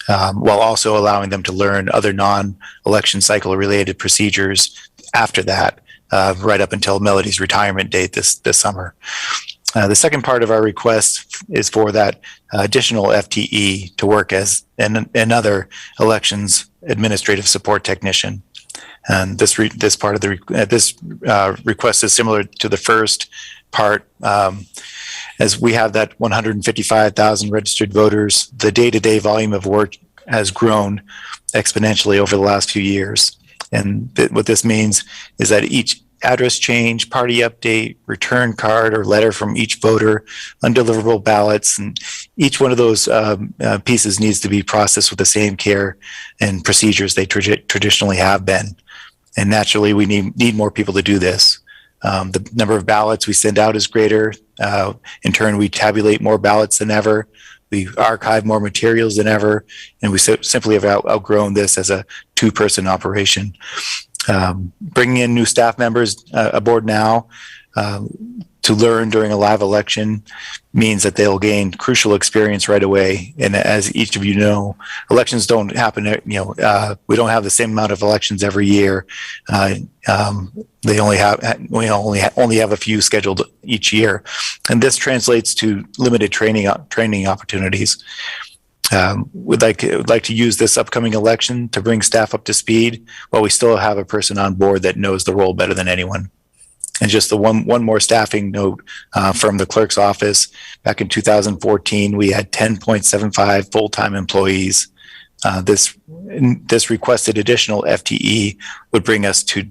while also allowing them to learn other non-election cycle related procedures after that, right up until Melody's retirement date this summer. The second part of our request is for that additional FTE to work as another elections administrative support technician. And this part of the request is similar to the first part. As we have that 155,000 registered voters, the day-to-day volume of work has grown exponentially over the last few years. And what this means is that each address change, party update, return card or letter from each voter, undeliverable ballots, and each one of those pieces needs to be processed with the same care and procedures they traditionally have been. And naturally, we need more people to do this. The number of ballots we send out is greater. In turn, we tabulate more ballots than ever. We archive more materials than ever, and we simply have outgrown this as a two-person operation. Bringing in new staff members aboard now to learn during a live election means that they'll gain crucial experience right away. And as each of you know, elections don't happen. We don't have the same amount of elections every year. We only have a few scheduled each year, and this translates to limited training opportunities. Would like to use this upcoming election to bring staff up to speed while we still have a person on board that knows the role better than anyone. And just the one more staffing note from the clerk's office. Back in 2014, we had 10.75 full-time employees. This requested additional FTE would bring us to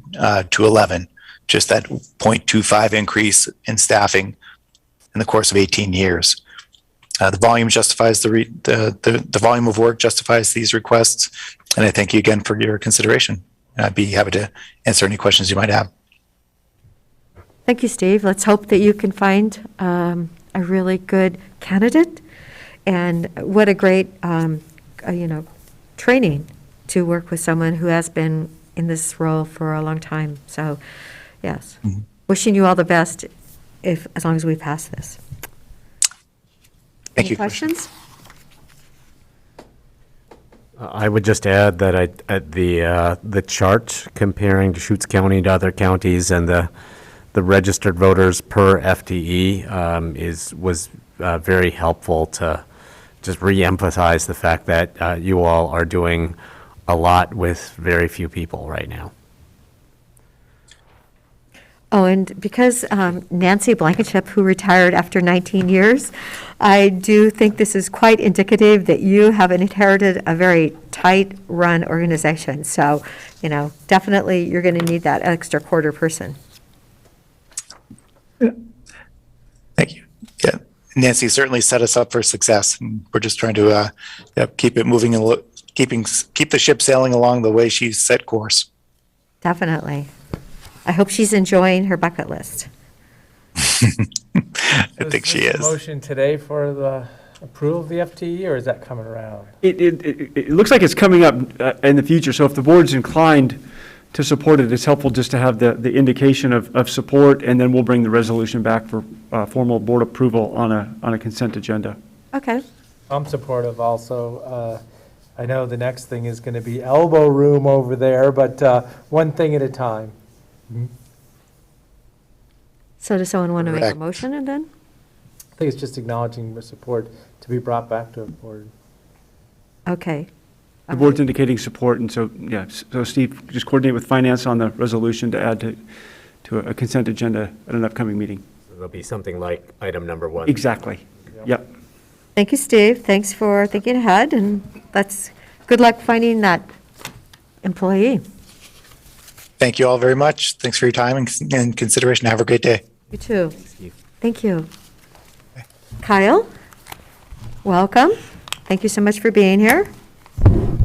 11, just that 0.25 increase in staffing in the course of 18 years. The volume justifies the volume of work justifies these requests, and I thank you again for your consideration. I'd be happy to answer any questions you might have. Thank you, Steve. Let's hope that you can find a really good candidate, and what a great training to work with someone who has been in this role for a long time. So, yes, wishing you all the best as long as we pass this. Thank Any you. questions? I would just add that at the chart comparing Deschutes County to other counties and the registered voters per FTE was very helpful to just re-emphasize the fact that you all are doing a lot with very few people right now. Oh, and because Nancy Blankenship, who retired after 19 years, I do think this is quite indicative that you have inherited a very tight-run organization. So, definitely you're going to need that extra quarter person. Thank you. Yeah, Nancy certainly set us up for success, and we're just trying to keep it moving and keep the ship sailing along the way she's set course. Definitely. I hope she's enjoying her bucket list. I think she is. Motion today for the approval of the FTE, or is that coming around? It looks like it's coming up in the future, so if the board's inclined to support it, it's helpful just to have the indication of support, and then we'll bring the resolution back for formal board approval on a consent agenda. Okay. I'm supportive also. I know the next thing is going to be elbow room over there, but one thing at a time. So does someone want to make a Correct. motion and then? I think it's just acknowledging the support to be brought back to the board. Okay. The board's indicating support, and so, yeah, so Steve, just coordinate with finance on the resolution to add to a consent agenda at an upcoming meeting. There'll be something like item number 1. Exactly. Yep. Thank you, Steve. Thanks for thinking ahead, and good luck finding that employee. Thank you all very much. Thanks for your time and consideration. Have a great day. You too. Thank you. Kyle, welcome. Thank you so much for being here.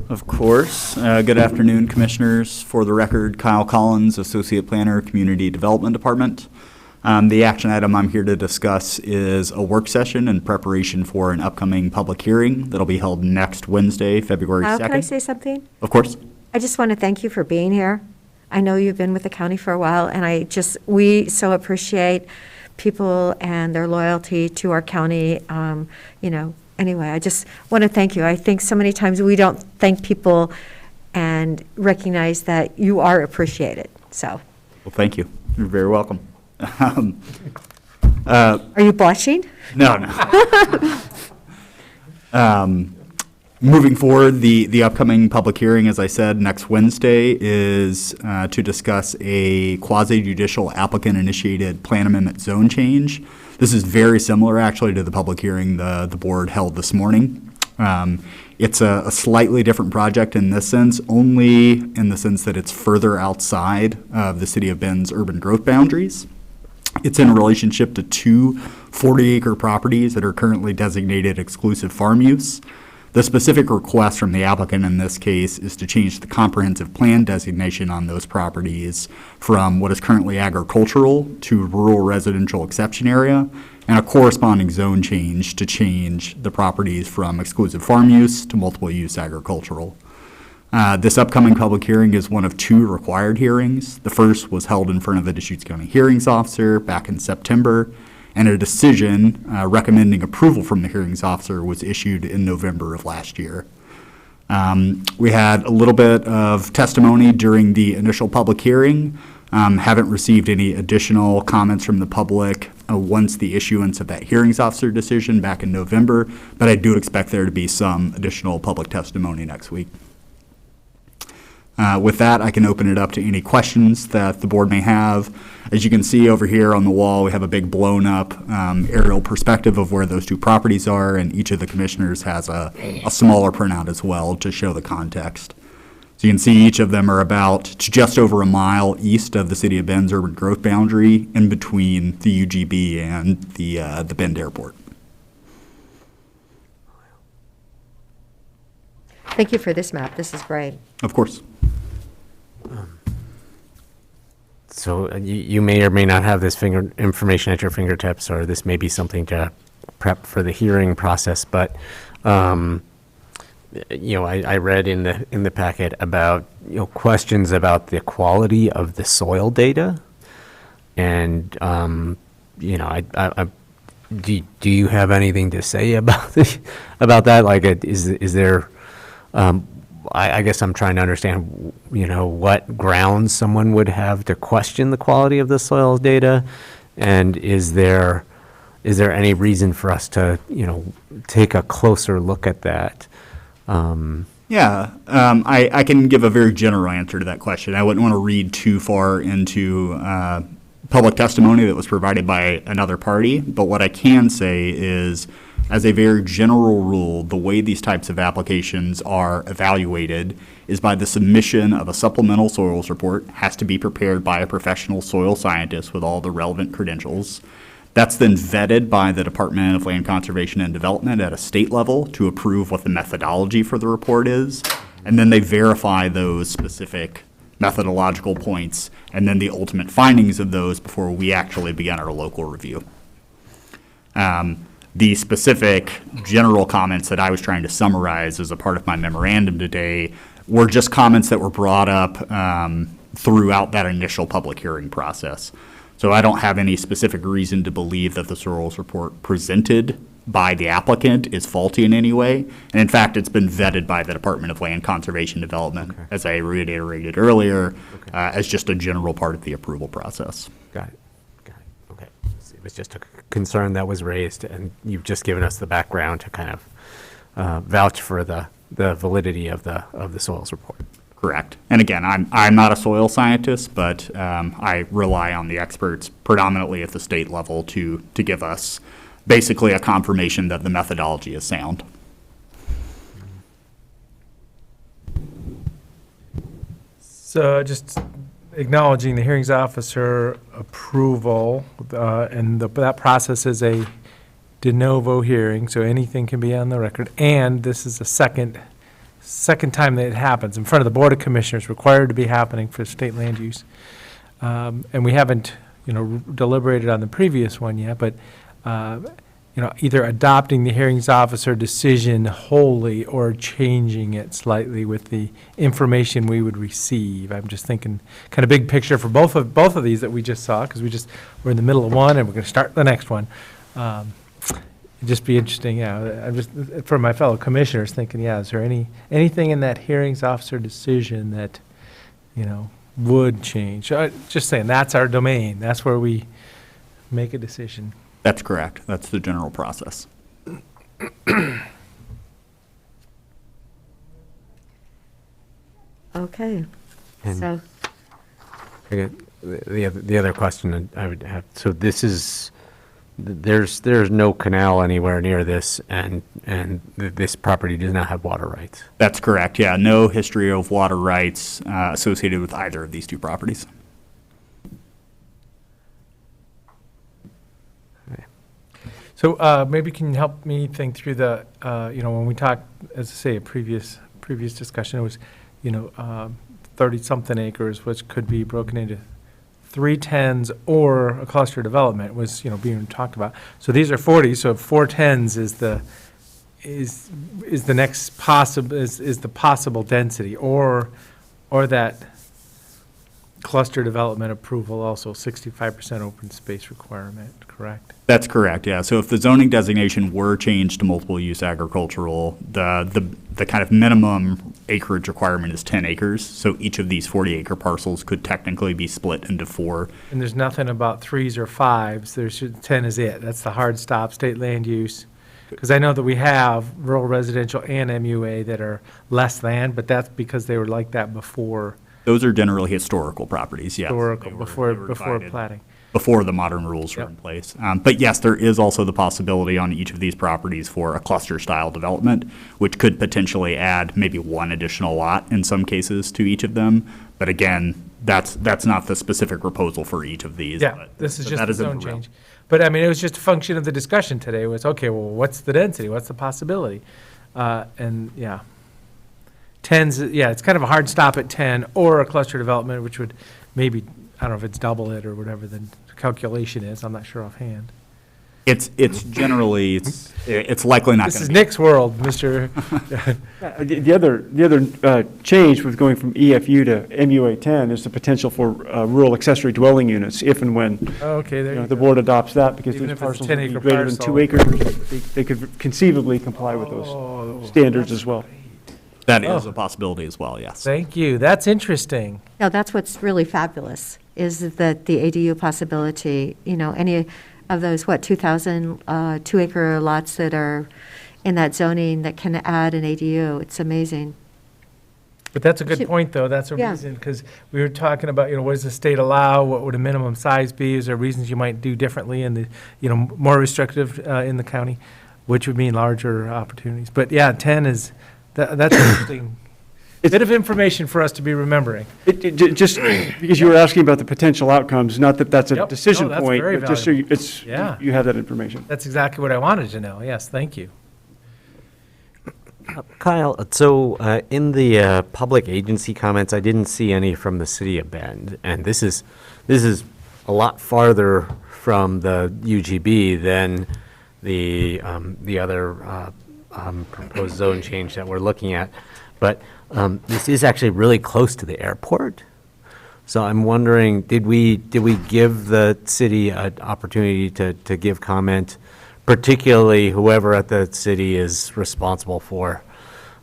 Of course. Good afternoon, Commissioners. For the record, Kyle Collins, Associate Planner, Community Development Department. The action item I'm here to discuss is a work session in preparation for an upcoming public hearing that'll be held next Wednesday, February 2nd. Kyle, can I say something? Of course. I just want to thank you for being here. I know you've been with the county for a while, and we so appreciate people and their loyalty to our county. Anyway, I just want to thank you. I think so many times we don't thank people and recognize that you are appreciated. So. Well, thank you. You're very welcome. Are you blushing? No. Moving forward, the upcoming public hearing, as I said, next Wednesday is to discuss a quasi-judicial applicant-initiated plan amendment zone change. This is very similar, actually, to the public hearing the board held this morning. It's a slightly different project in this sense, only in the sense that it's further outside of the City of Bend's urban growth boundaries. It's in relationship to two 40-acre properties that are currently designated exclusive farm use. The specific request from the applicant in this case is to change the comprehensive plan designation on those properties from what is currently agricultural to rural residential exception area, and a corresponding zone change to change the properties from exclusive farm use to multiple use agricultural. This upcoming public hearing is one of two required hearings. The first was held in front of the Deschutes County Hearings Officer back in September, and a decision recommending approval from the hearings officer was issued in November of last year. We had a little bit of testimony during the initial public hearing. Haven't received any additional comments from the public once the issuance of that hearings officer decision back in November, but I do expect there to be some additional public testimony next week. With that, I can open it up to any questions that the board may have. As you can see over here on the wall, we have a big blown up aerial perspective of where those two properties are, and each of the commissioners has a smaller printout as well to show the context. So you can see each of them are about just over a mile east of the City of Bend's urban growth boundary, in between the UGB and the Bend Airport. Thank you for this map. This is great. Of course. So you may or may not have this information at your fingertips, or this may be something to prep for the hearing process. But I read in the packet about questions about the quality of the soil data, and do you have anything to say about that? Like, is there? I guess I'm trying to understand, what grounds someone would have to question the quality of the soils data, and is there any reason for us to, take a closer look at that? I can give a very general answer to that question. I wouldn't want to read too far into public testimony that was provided by another party, but what I can say is, as a very general rule, the way these types of applications are evaluated is by the submission of a supplemental soils report, has to be prepared by a professional soil scientist with all the relevant credentials. That's then vetted by the Department of Land Conservation and Development at a state level to approve what the methodology for the report is. And then they verify those specific methodological points and then the ultimate findings of those before we actually begin our local review. The specific general comments that I was trying to summarize as a part of my memorandum today were just comments that were brought up throughout that initial public hearing process. So I don't have any specific reason to believe that the soils report presented by the applicant is faulty in any way. And in fact, it's been vetted by the Department of Land Conservation Development, as I reiterated earlier, as just a general part of the approval process. Got it. Okay. It was just a concern that was raised, and you've just given us the background to kind of vouch for the validity of the soils report. Correct. And again, I'm not a soil scientist, but I rely on the experts predominantly at the state level to give us basically a confirmation that the methodology is sound. So just acknowledging the hearings officer approval, and that process is a de novo hearing, so anything can be on the record. And this is the second time that it happens in front of the Board of Commissioners, required to be happening for state land use. And we haven't, deliberated on the previous one yet, but, either adopting the hearings officer decision wholly or changing it slightly with the information we would receive. I'm just thinking kind of big picture for both of these that we just saw, because we're in the middle of one and we're going to start the next one. It'd just be interesting, I'm just, for my fellow commissioners, thinking, is there anything in that hearings officer decision that, would change? Just saying, that's our domain. That's where we make a decision. That's correct. That's the general process. Okay. And So, the other question I would have, so there's no canal anywhere near this, and this property does not have water rights. That's correct. Yeah, no history of water rights associated with either of these two properties. So maybe can you help me think through the, when we talked, as I say, a previous discussion, it was, 30-something acres, which could be broken into 310s or a cluster development was, being talked about. So these are 40, so 410s is the next possible, is the possible density, or that cluster development approval also 65% open space requirement, correct? That's correct, yeah. So if the zoning designation were changed to multiple use agricultural, the kind of minimum acreage requirement is 10 acres. So each of these 40-acre parcels could technically be split into 4. And there's nothing about 3s or 5s. There's 10 is it. That's the hard stop, state land use. Because I know that we have rural residential and MUA that are less than, but that's because they were like that before. Those are generally historical properties, yes. Historical, They before divided platting. Before the modern rules were in place. But yes, there is also the possibility on each of these properties for a cluster-style development, which could potentially add maybe one additional lot in some cases to each of them. But again, that's not the specific proposal for each of these. Yeah, but this is but just that the is in zone realm. change. But I mean, it was just a function of the discussion today was, okay, well, what's the density? What's the possibility? And yeah. 10s, yeah, it's kind of a hard stop at 10 or a cluster development, which would maybe, I don't know if it's double it or whatever the calculation is. I'm not sure offhand. It's generally, it's likely not going to be. This is Nick's world, Mr. The other change with going from EFU to MUA 10 is the potential for rural accessory dwelling units if and when Okay, there you the go. board adopts that, because Even those if it's a parcels would be 10-acre greater than parcel. 2 acres, they could conceivably comply with those standards as well. That is a possibility as well, yes. Thank you. That's interesting. no, that's what's really fabulous, is that the ADU possibility, any of those, 2,000 2-acre lots that are in that zoning that can add an ADU, it's amazing. But that's a good Should- point, though. That's a Yeah. reason, because we were talking about, what does the state allow? What would a minimum size be? Is there reasons you might do differently in the, more restrictive in the county, which would mean larger opportunities? But yeah, 10 is, that's interesting. A bit of information for us to be remembering. Just because you were asking about the potential outcomes, not that that's a Yep. decision No, that's point, very but just so valuable. you have that information. That's exactly what I wanted to know. Yes, thank you. Kyle, so in the public agency comments, I didn't see any from the city of Bend, and this is a lot farther from the UGB than the other proposed zone change that we're looking at. But this is actually really close to the airport. So I'm wondering, did we give the city an opportunity to give comment, particularly whoever at the city is responsible for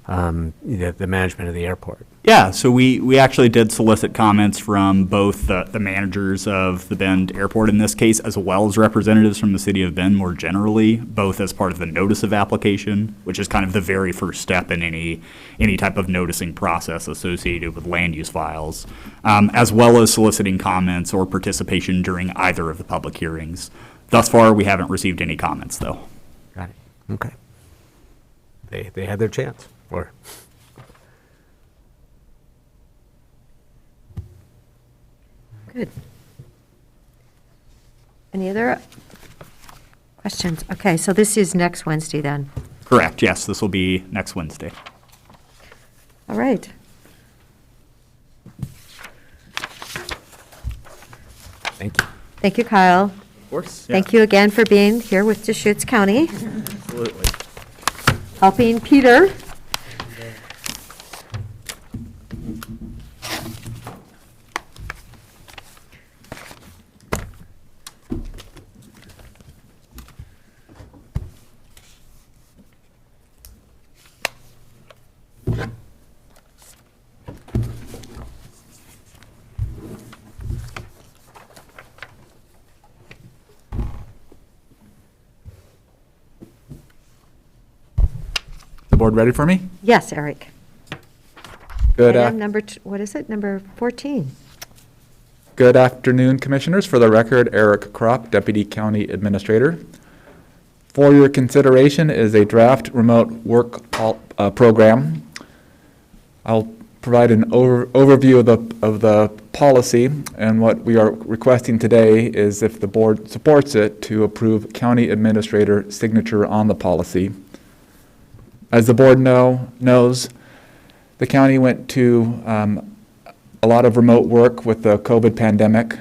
the management of the airport? Yeah, so we actually did solicit comments from both the managers of the Bend Airport in this case, as well as representatives from the city of Bend more generally, both as part of the notice of application, which is kind of the very first step in any type of noticing process associated with land use files, as well as soliciting comments or participation during either of the public hearings. Thus far, we haven't received any comments, though. Got it. Okay. They had their chance, or... Good. Any other questions? Okay, so this is next Wednesday then. Correct, yes, this will be next Wednesday. All right. Thank you. Thank you, Kyle. Of course. Thank you again for being here with Deschutes County, Absolutely. helping Peter. The board ready for me? Yes, Eric. Good Item number, what is it, number 14? Good afternoon, Commissioners. For the record, Eric Kropp, Deputy County Administrator. For your consideration is a draft remote work program. I'll provide an overview of the policy, and what we are requesting today is, if the board supports it, to approve County Administrator signature on the policy. As the board knows, the county went to a lot of remote work with the COVID pandemic.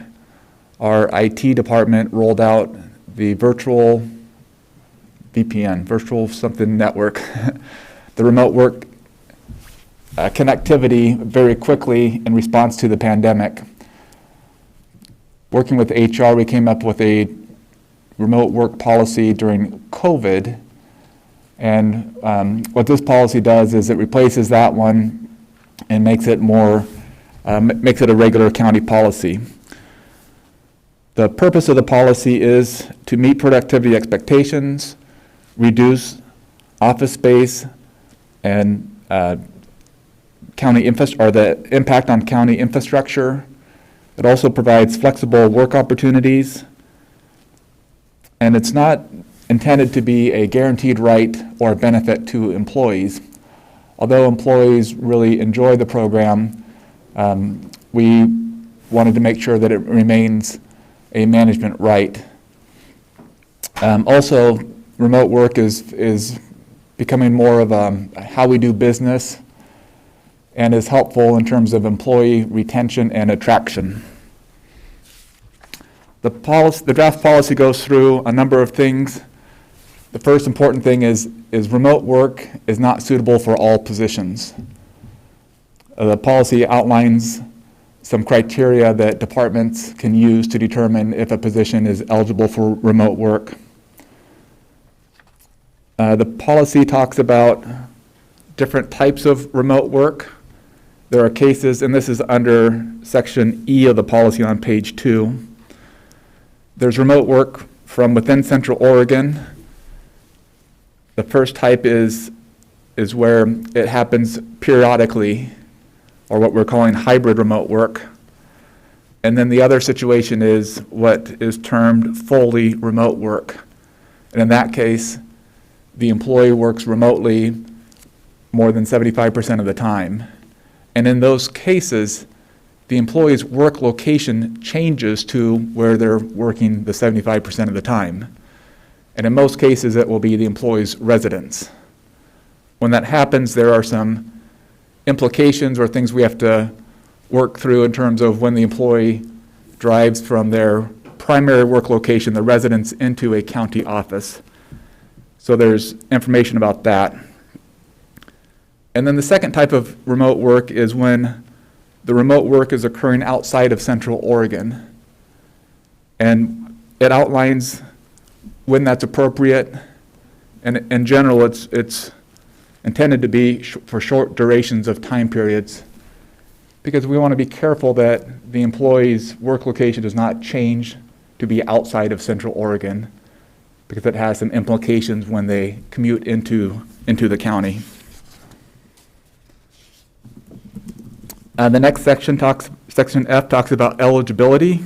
Our IT department rolled out the virtual VPN, virtual something network, the remote work connectivity very quickly in response to the pandemic. Working with HR, we came up with a remote work policy during COVID. And what this policy does is it replaces that one and makes it makes it a regular county policy. The purpose of the policy is to meet productivity expectations, reduce office space and the impact on county infrastructure. It also provides flexible work opportunities, and it's not intended to be a guaranteed right or benefit to employees. Although employees really enjoy the program, we wanted to make sure that it remains a management right. Also, remote work is becoming more of how we do business, and is helpful in terms of employee retention and attraction. The draft policy goes through a number of things. The first important thing is remote work is not suitable for all positions. The policy outlines some criteria that departments can use to determine if a position is eligible for remote work. The policy talks about different types of remote work. There are cases, and this is under section E of the policy on page 2. There's remote work from within Central Oregon. The first type is where it happens periodically, or what we're calling hybrid remote work. And then the other situation is what is termed fully remote work. And in that case, the employee works remotely more than 75% of the time. And in those cases, the employee's work location changes to where they're working the 75% of the time. And in most cases, it will be the employee's residence. When that happens, there are some implications or things we have to work through in terms of when the employee drives from their primary work location, the residence, into a county office. So there's information about that. And then the second type of remote work is when the remote work is occurring outside of Central Oregon. And it outlines when that's appropriate. And in general, it's intended to be for short durations of time periods, because we want to be careful that the employee's work location does not change to be outside of Central Oregon, because it has some implications when they commute into the county. The next section Section F talks about eligibility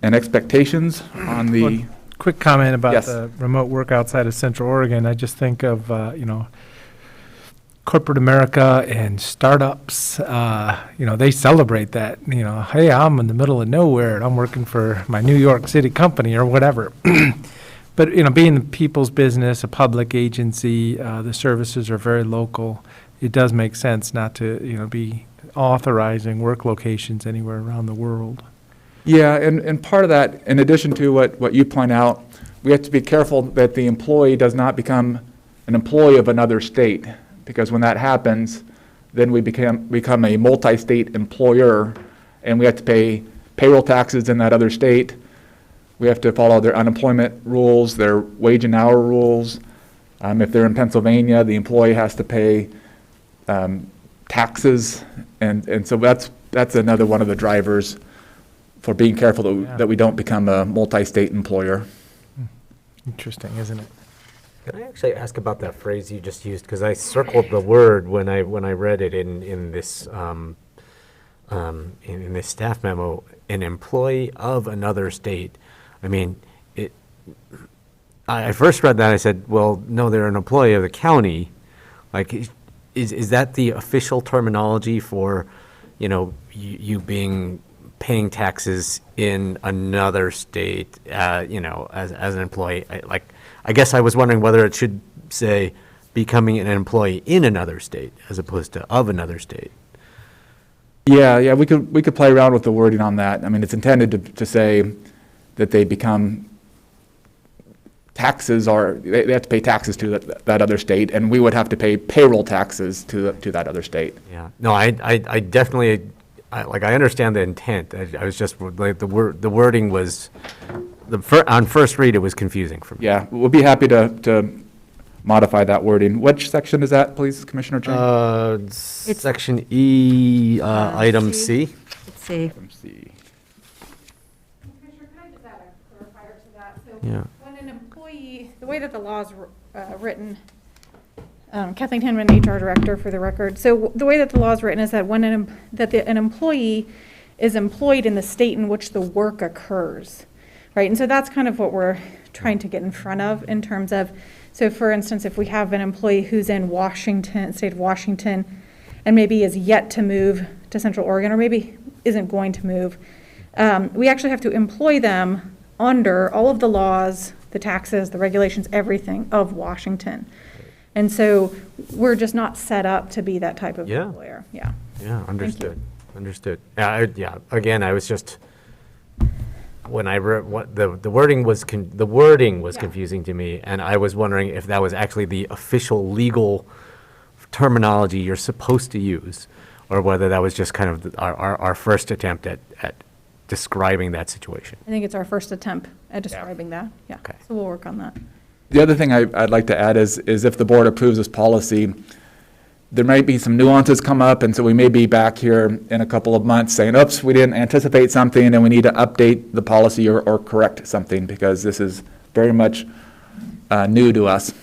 and expectations on the. Quick comment about Yes. the remote work outside of Central Oregon. I just think of, corporate America and startups, they celebrate that, hey, I'm in the middle of nowhere and I'm working for my New York City company or whatever. But, being the people's business, a public agency, the services are very local. It does make sense not to, be authorizing work locations anywhere around the world. Yeah, and part of that, in addition to what you point out, we have to be careful that the employee does not become an employee of another state, because when that happens, then we become a multi-state employer, and we have to pay payroll taxes in that other state. We have to follow their unemployment rules, their wage and hour rules. If they're in Pennsylvania, the employee has to pay taxes, and so that's another one of the drivers for being careful that we don't become a multi-state employer. Interesting, isn't it? Can I actually ask about that phrase you just used? Because I circled the word when I read it in this staff memo. An employee of another state. I mean, I first read that. I said, well, no, they're an employee of the county. Like, is that the official terminology for, you being paying taxes in another state, as an employee? I guess I was wondering whether it should say becoming an employee in another state as opposed to of another state. Yeah, we could play around with the wording on that. I mean, it's intended to say that they become taxes, or they have to pay taxes to that other state, and we would have to pay payroll taxes to that other state. Yeah, no, I definitely, I understand the intent. I was just, like, the wording was, on first read, it was confusing for me. Yeah, we'll be happy to modify that wording. Which section is that, please, Commissioner Chang? Section E, item C. Let's see. Item C. Commissioner, can I just add a clarifier to that? So Yeah. when an employee, the way that the law is written, Kathleen Hinman, HR Director for the record. So the way that the law is written is that when an employee is employed in the state in which the work occurs, right? And so that's kind of what we're trying to get in front of in terms of, so for instance, if we have an employee who's in Washington, state of Washington, and maybe is yet to move to Central Oregon, or maybe isn't going to move, we actually have to employ them under all of the laws, the taxes, the regulations, everything of Washington. And so we're just not set up to be that type of employer. Yeah. Yeah, understood. Understood. Yeah, again, I was just, when I read what the wording was, confusing to me, and I was wondering if that was actually the official legal terminology you're supposed to use, or whether that was just kind of our first attempt at describing that situation. I think it's our first attempt at describing that. Yeah. Okay. So we'll work on that. The other thing I'd like to add is if the board approves this policy, there might be some nuances come up, and so we may be back here in a couple of months saying, oops, we didn't anticipate something, and we need to update the policy or correct something, because this is very much new to us.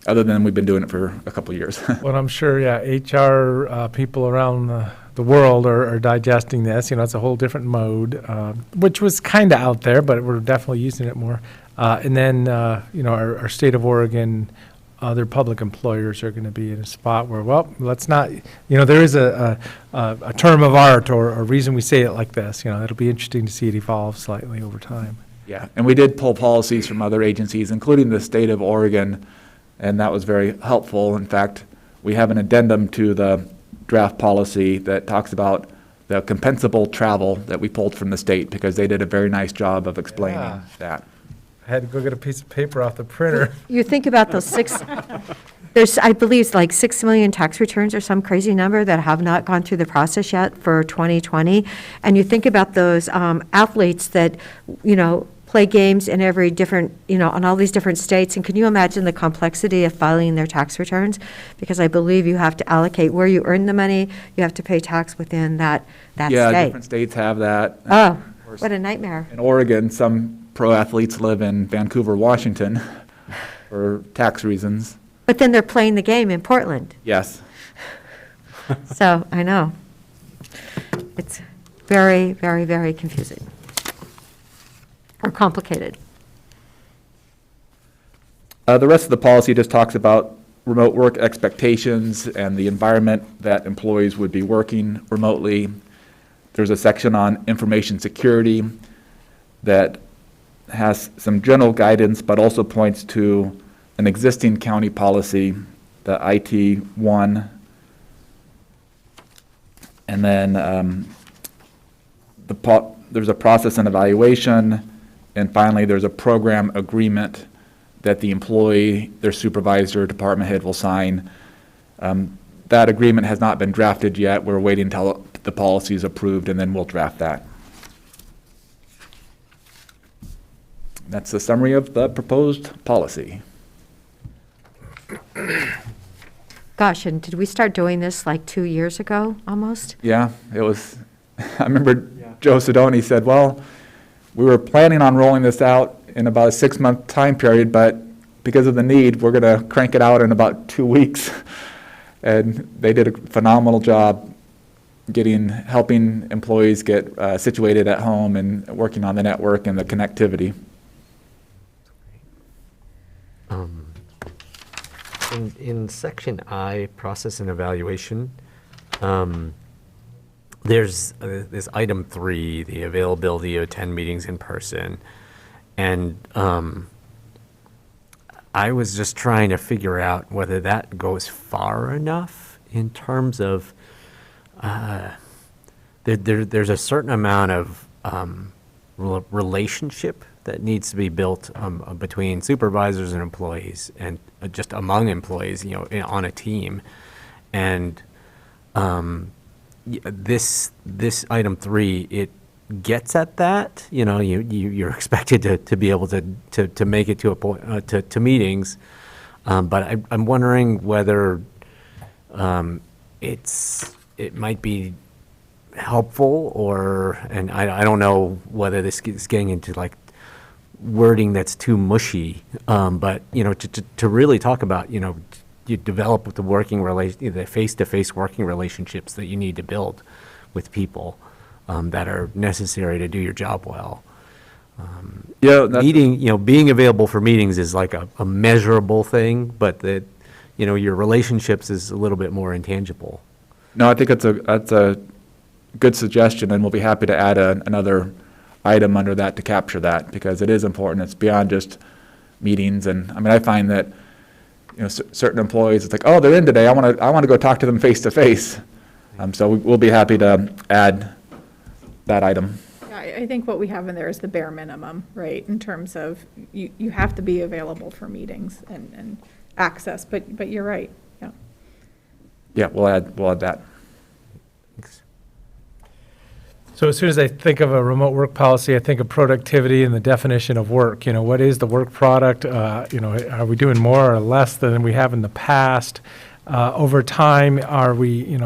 other than we've been doing it for a couple of years. Well, I'm sure, yeah, HR people around the world are digesting this. It's a whole different mode, which was kind of out there, but we're definitely using it more. And then, our state of Oregon, other public employers are going to be in a spot where, well, let's not, there is a term of art or a reason we say it like this. It'll be interesting to see it evolve slightly over time. Yeah, and we did pull policies from other agencies, including the state of Oregon, and that was very helpful. In fact, we have an addendum to the draft policy that talks about the compensable travel that we pulled from the state, because they did a very nice job of explaining that. I had to go get a piece of paper off the printer. You think about those there's, I believe, like 6 million tax returns or some crazy number that have not gone through the process yet for 2020. And you think about those athletes that, play games in every different, on all these different states. And can you imagine the complexity of filing their tax returns? Because I believe you have to allocate where you earn the money, you have to pay tax within that state. Yeah, different states have that. Oh, what a nightmare. In Oregon, some pro athletes live in Vancouver, Washington for tax reasons. But then they're playing the game in Portland. Yes. So, I know. It's very, very, very confusing. Or complicated. The rest of the policy just talks about remote work expectations and the environment that employees would be working remotely. There's a section on information security that has some general guidance, but also points to an existing county policy, the IT-1. And then there's a process and evaluation. And finally, there's a program agreement that the employee, their supervisor, department head will sign. That agreement has not been drafted yet. We're waiting until the policy is approved, and then we'll draft that. That's the summary of the proposed policy. Gosh, and did we start doing this like 2 years ago, almost? Yeah, it was, I remember Joe Sidoni said, well, we were planning on rolling this out in about a 6-month time period, but because of the need, we're going to crank it out in about 2 weeks. And they did a phenomenal job helping employees get situated at home and working on the network and the connectivity. In section I, process and evaluation, there's this item 3, the availability to attend meetings in person. And I was just trying to figure out whether that goes far enough in terms of there's a certain amount of relationship that needs to be built between supervisors and employees, and just among employees, on a team. And this item 3, it gets at that. You're expected to be able to make it to a point to meetings, but I'm wondering whether it might be helpful, and I don't know whether this is getting into like wording that's too mushy, but to really talk about you develop the face-to-face working relationships that you need to build with people that are necessary to do your job well. Being available for meetings is like a measurable thing, but your relationships is a little bit more intangible. No, I think that's a good suggestion, and we'll be happy to add another item under that to capture that, because it is important. It's beyond just meetings. And I mean, I find that certain employees, it's like, oh, they're in today, I want to go talk to them face to face. So we'll be happy to add that item. Yeah, I think what we have in there is the bare minimum, right? In terms of you have to be available for meetings and access, but you're right. Yeah. Yeah, we'll add that. So as soon as I think of a remote work policy, I think of productivity and the definition of work. What is the work product? Are we doing more or less than we have in the past? Over time, are we,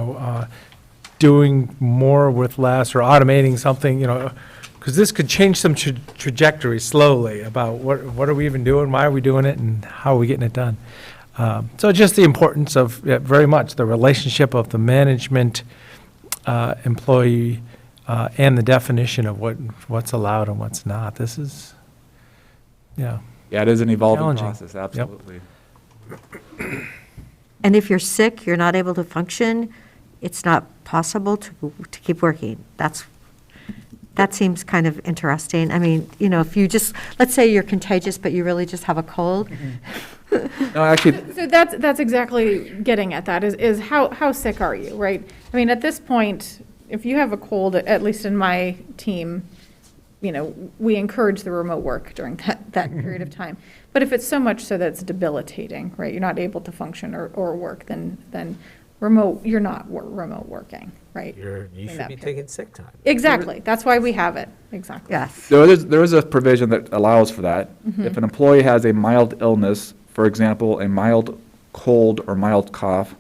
doing more with less, or automating something? Because this could change some trajectory slowly about what are we even doing, why are we doing it, and how are we getting it done? So just the importance of, yeah, very much, the relationship of the management, employee, and the definition of what's allowed and what's not. This is, yeah. Yeah, it is an evolving Challenging. process, Yep. absolutely. And if you're sick, you're not able to function, it's not possible to keep working. That seems kind of interesting. I mean, you know, if you just, let's say you're contagious, but you really just have a cold. No, actually, So that's exactly getting at that, is how sick are you, right? I mean, at this point, if you have a cold, at least in my team, you know, we encourage the remote work during that period of time. But if it's so much so that it's debilitating, right, you're not able to function or work, then you're not remote working, right? You in should that be period. taking sick time. Exactly. That's why we have it. Exactly. Yes. there is a provision that allows for that. Mhm. If an employee has a mild illness, for example, a mild cold or mild cough,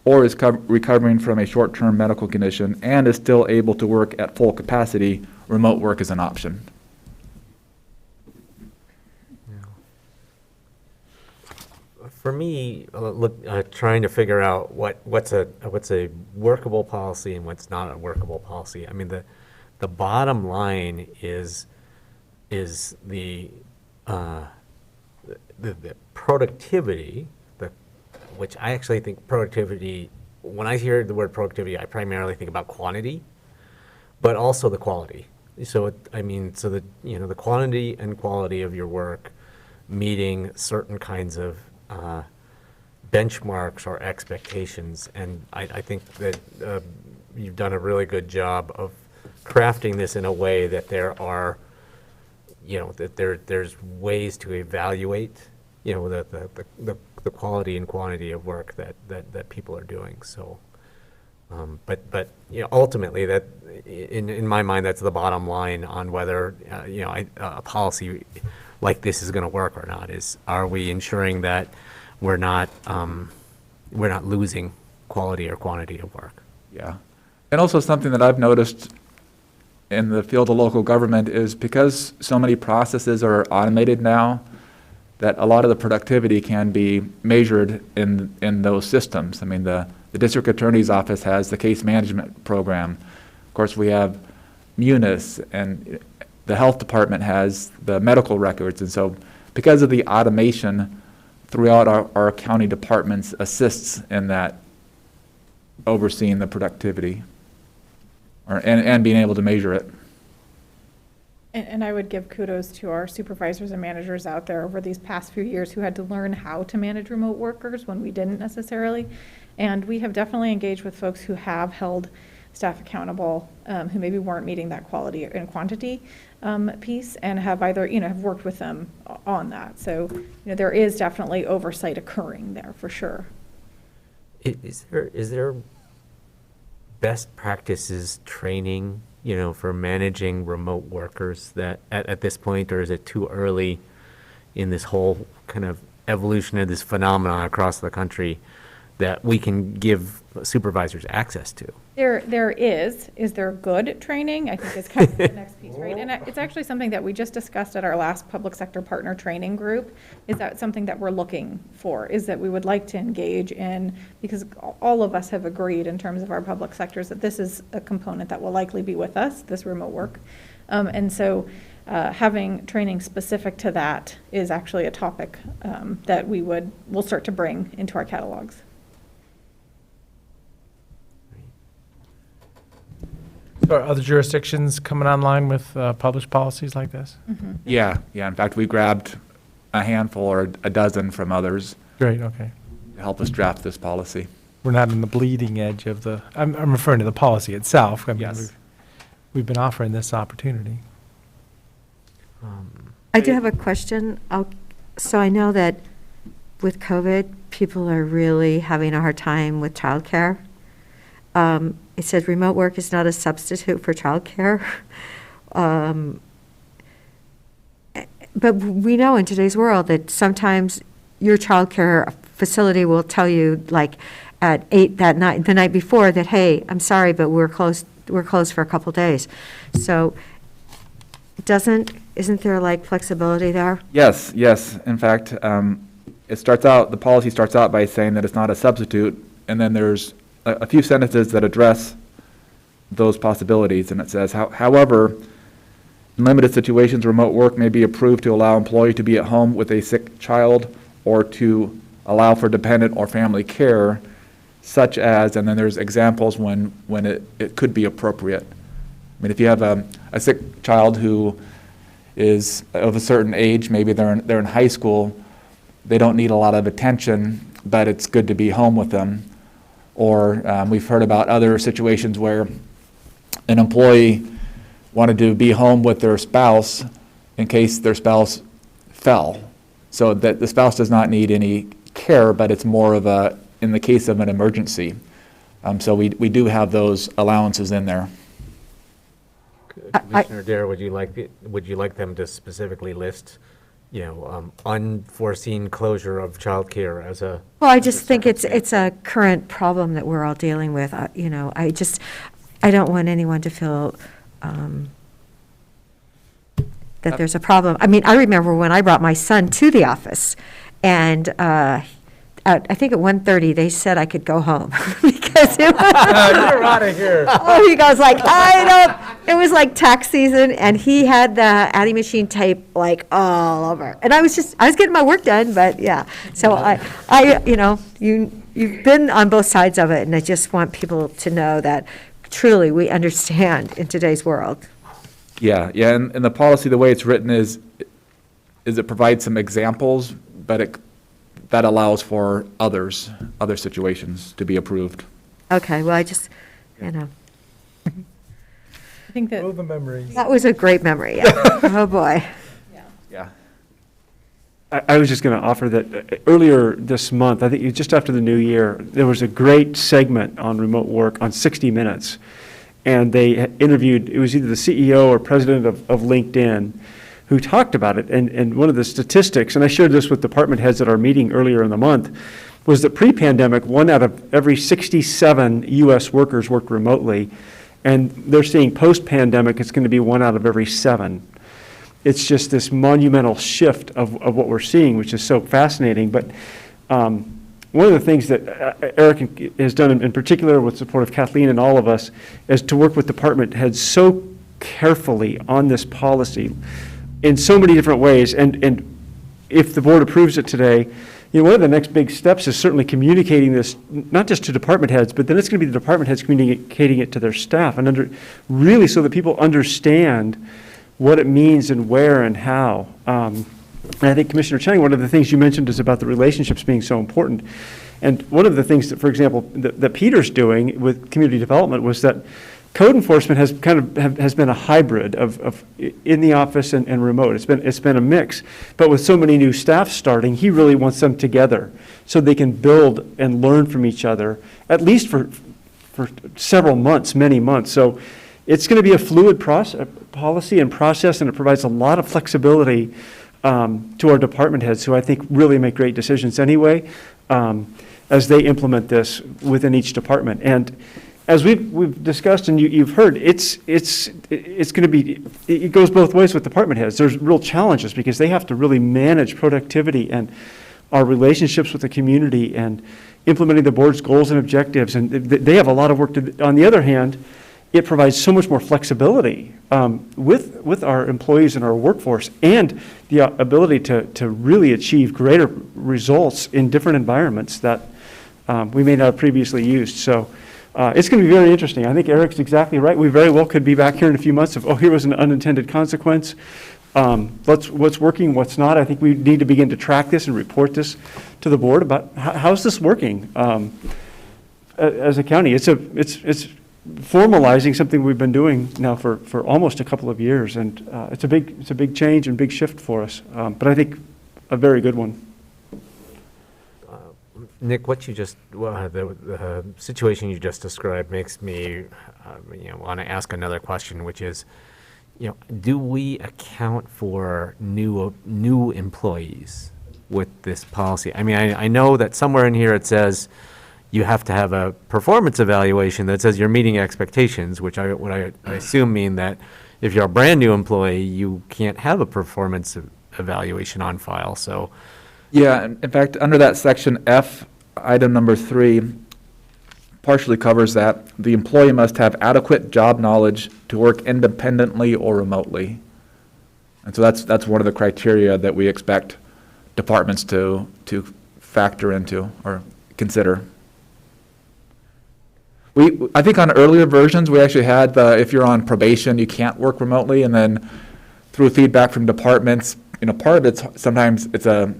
or is recovering from a short-term medical condition and is still able to work at full capacity, remote work is an option. For me, trying to figure out what's a workable policy and what's not a workable policy. I mean, the bottom line is the productivity, which I actually think productivity. When I hear the word productivity, I primarily think about quantity, but also the quality. So the quantity and quality of your work meeting certain kinds of benchmarks or expectations, and I think that you've done a really good job of crafting this in a way that there are, there's ways to evaluate, the quality and quantity of work that people are doing. So, but ultimately, that in my mind, that's the bottom line on whether a policy like this is going to work or not. Are we ensuring that we're not losing quality or quantity of work? Yeah. And also something that I've noticed in the field of local government is because so many processes are automated now, that a lot of the productivity can be measured in those systems. I mean, the district attorney's office has the case management program. Of course, we have Munis, and the health department has the medical records. And so because of the automation throughout our county departments assists in that overseeing the productivity and being able to measure it. And I would give kudos to our supervisors and managers out there over these past few years who had to learn how to manage remote workers when we didn't necessarily. And we have definitely engaged with folks who have held staff accountable, who maybe weren't meeting that quality and quantity piece, and have either, have worked with them on that. So, there is definitely oversight occurring there for sure. Is there best practices training, for managing remote workers that at this point, or is it too early in this whole kind of evolution of this phenomenon across the country that we can give supervisors access to? There is. Is there good training? I think is kind of the next piece, right? And it's actually something that we just discussed at our last public sector partner training group. Is that something that we're looking for? Is that we would like to engage in, because all of us have agreed in terms of our public sectors that this is a component that will likely be with us, this remote work. And so having training specific to that is actually a topic that we'll start to bring into our catalogs. Are other jurisdictions coming online with published policies like this? Mm-hmm. Yeah. In fact, we grabbed a handful or a dozen from others. Great, okay. To help us draft this policy. We're not in the bleeding edge of I'm referring to the policy itself. I mean, Yes. We've been offering this opportunity. I do have a question. So I know that with COVID, people are really having a hard time with childcare. It says remote work is not a substitute for childcare. But we know in today's world that sometimes your childcare facility will tell you, like at 8 that night, the night before, that, hey, I'm sorry, but we're closed for a couple days. So isn't there like flexibility there? Yes. In fact, the policy starts out by saying that it's not a substitute, and then there's a few sentences that address those possibilities, and it says, however, in limited situations, remote work may be approved to allow employee to be at home with a sick child or to allow for dependent or family care, such as, and then there's examples when it could be appropriate. I mean, if you have a sick child who is of a certain age, maybe they're in high school, they don't need a lot of attention, but it's good to be home with them. Or we've heard about other situations where an employee wanted to be home with their spouse in case their spouse fell. So that the spouse does not need any care, but it's more of in the case of an emergency. So we do have those allowances in there. Commissioner Adair, would you like them to specifically list, unforeseen closure of childcare as a? Well, I just think it's a current problem that we're all dealing with. I don't want anyone to feel that there's a problem. I mean, I remember when I brought my son to the office, and I think at 1:30 they said I could go home because it was, You're out of here. Oh, he goes like, it was like tax season, and he had the adding machine tape like all over. And I was getting my work done, but yeah. So you've been on both sides of it, and I just want people to know that truly we understand in today's world. Yeah, and the policy, the way it's written is it provides some examples, but that allows for other situations to be approved. Okay, well, I just, I think that. Move the memories. that was a great memory, yeah. Oh, boy. Yeah. I was just going to offer that earlier this month, I think just after the new year, there was a great segment on remote work on 60 Minutes. And they interviewed, it was either the CEO or president of LinkedIn, who talked about it. And one of the statistics, and I shared this with department heads at our meeting earlier in the month, was that pre-pandemic, 1 out of every 67 U.S. workers worked remotely. And they're seeing post-pandemic, it's going to be 1 out of every 7. It's just this monumental shift of what we're seeing, which is so fascinating. But one of the things that Eric has done, in particular with support of Kathleen and all of us, is to work with department heads so carefully on this policy in so many different ways. And if the board approves it today, one of the next big steps is certainly communicating this, not just to department heads, but then it's going to be the department heads communicating it to their staff, and really so that people understand what it means and where and how. And I think, Commissioner Chang, one of the things you mentioned is about the relationships being so important. And one of the things that, for example, that Peter's doing with community development was that code enforcement has has been a hybrid of in the office and remote. It's been a mix. But with so many new staff starting, he really wants them together so they can build and learn from each other, at least for several months, many months. So it's going to be a fluid policy and process, and it provides a lot of flexibility to our department heads, who I think really make great decisions anyway, as they implement this within each department. And as we've discussed and you've heard, it's going to be, it goes both ways with department heads. There's real challenges because they have to really manage productivity and our relationships with the community and implementing the board's goals and objectives, and they have a lot of work to do. On the other hand, it provides so much more flexibility with our employees and our workforce, and the ability to really achieve greater results in different environments that we may not have previously used. So it's going to be very interesting. I think Eric's exactly right. We very well could be back here in a few months of, here was an unintended consequence. What's working, what's not. I think we need to begin to track this and report this to the board about how's this working as a county. It's formalizing something we've been doing now for almost a couple of years, and it's a big change and big shift for us, but I think a very good one. Nick, what you just, the situation you just described makes me want to ask another question, which is, do we account for new employees with this policy? I mean, I know that somewhere in here it says you have to have a performance evaluation that says you're meeting expectations, which I assume mean that if you're a brand new employee, you can't have a performance evaluation on file. So Yeah, in fact, under that section F, item number 3 partially covers that. The employee must have adequate job knowledge to work independently or remotely. And so that's one of the criteria that we expect departments to factor into or consider. I think on earlier versions, we actually had if you're on probation, you can't work remotely, and then through feedback from departments, part of it's sometimes it's a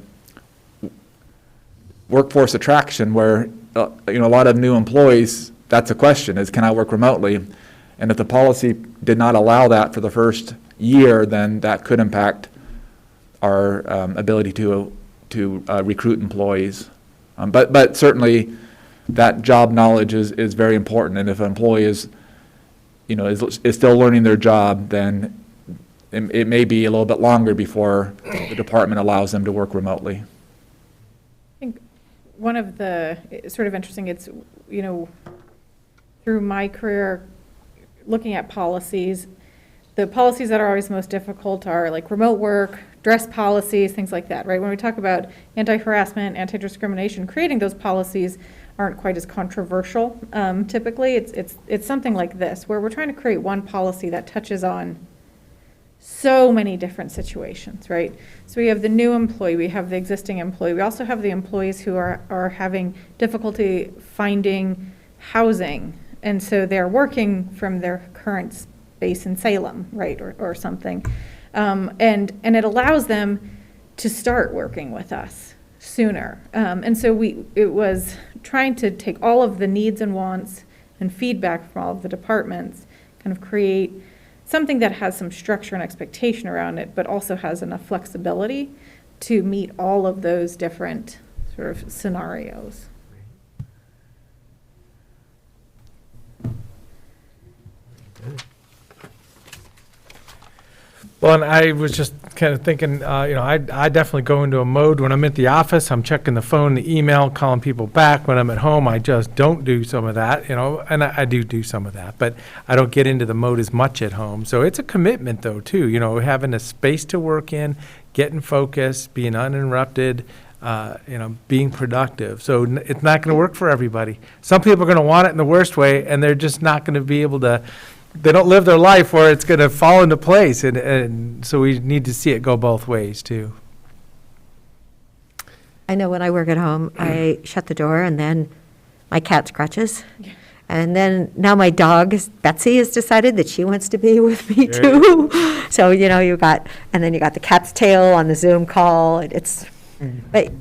workforce attraction where, a lot of new employees, that's a question, is can I work remotely? And if the policy did not allow that for the first year, then that could impact our ability to recruit employees. But certainly that job knowledge is very important. And if an employee is still learning their job, then it may be a little bit longer before the department allows them to work remotely. I think one of the, it's sort of interesting, it's, through my career, looking at policies, the policies that are always most difficult are like remote work, dress policies, things like that, right? When we talk about anti-harassment, anti-discrimination, creating those policies aren't quite as controversial. Typically, it's something like this, where we're trying to create one policy that touches on so many different situations, right? So we have the new employee, we have the existing employee, we also have the employees who are having difficulty finding housing, and so they're working from their current space in Salem, right, or something. And it allows them to start working with us sooner. And so it was trying to take all of the needs and wants and feedback from all of the departments, kind of create something that has some structure and expectation around it, but also has enough flexibility to meet all of those different sort of scenarios. Well, and I was just kind of thinking, I definitely go into a mode when I'm at the office, I'm checking the phone, the email, calling people back. When I'm at home, I just don't do some of that, and I do some of that, but I don't get into the mode as much at home. So it's a commitment though, too, having a space to work in, getting focused, being uninterrupted, being productive. So it's not going to work for everybody. Some people are going to want it in the worst way, and they're just not going to be able to. They don't live their life where it's going to fall into place, and so we need to see it go both ways too. I know when I work at home, I shut the door and then my cat scratches. And then now my dog, Betsy, has decided that she wants to be with me too. So, and then you got the cat's tail on the Zoom call. But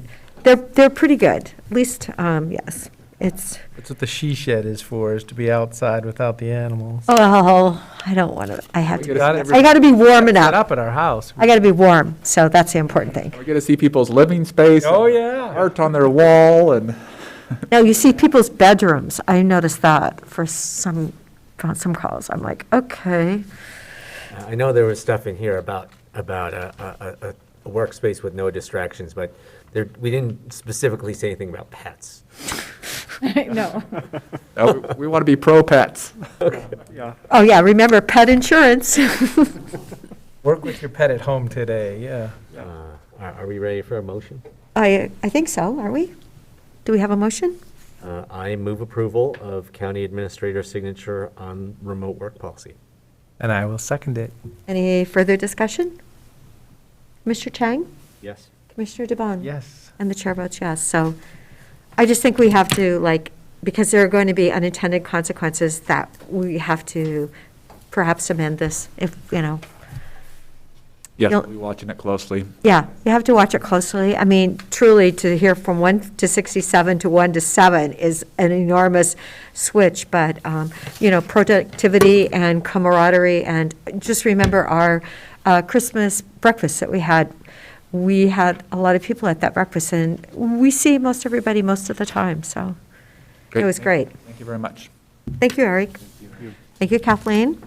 they're pretty good, at least, yes. That's what the she shed is for, is to be outside without the animals. Oh, I don't want to, I got I to be warm enough. Set up at our house. I got to be warm, so that's the important thing. We get to see people's living space. Oh, yeah. Art on their wall and. Now, you see people's bedrooms. I noticed that for some calls. I'm like, okay. I know there was stuff in here about a workspace with no distractions, but we didn't specifically say anything about pets. No. We want to be pro pets. Yeah. Oh, yeah, remember pet insurance. Work with your pet at home today, yeah. Are we ready for a motion? I think so, are we? Do we have a motion? I move approval of county administrator signature on remote work policy. And I will second it. Any further discussion? Mr. Chang? Yes. Commissioner DeBonne? Yes. And the chair votes yes. So I just think we have to, because there are going to be unintended consequences, that we have to perhaps amend this if. Yes, we'll be watching it closely. Yeah, you have to watch it closely. I mean, truly, to hear from 1 to 67 to 1 to 7 is an enormous switch, but, productivity and camaraderie, and just remember our Christmas breakfast that we had. We had a lot of people at that breakfast, and we see most everybody most of the time, so it was great. Thank you very much. Thank you, Eric. Thank you, Kathleen.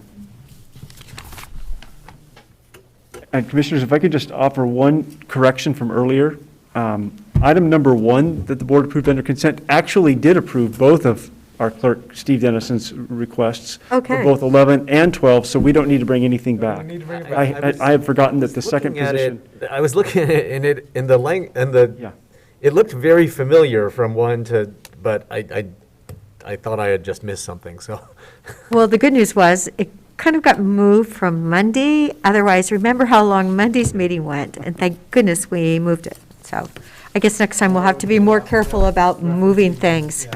And Commissioners, if I could just offer one correction from earlier. Item number 1 that the board approved under consent actually did approve both of our clerk, Steve Dennison's requests. Okay. For both 11 and 12, so we don't need to bring anything back. need to bring it back. I had forgotten that the second Looking at position. I was looking at it, in the length, it looked very familiar from one to, but I thought I had just missed something, so. Well, the good news was, it kind of got moved from Monday. Otherwise, remember how long Monday's meeting went, and thank goodness we moved it. So I guess next time we'll have to be more careful about moving things.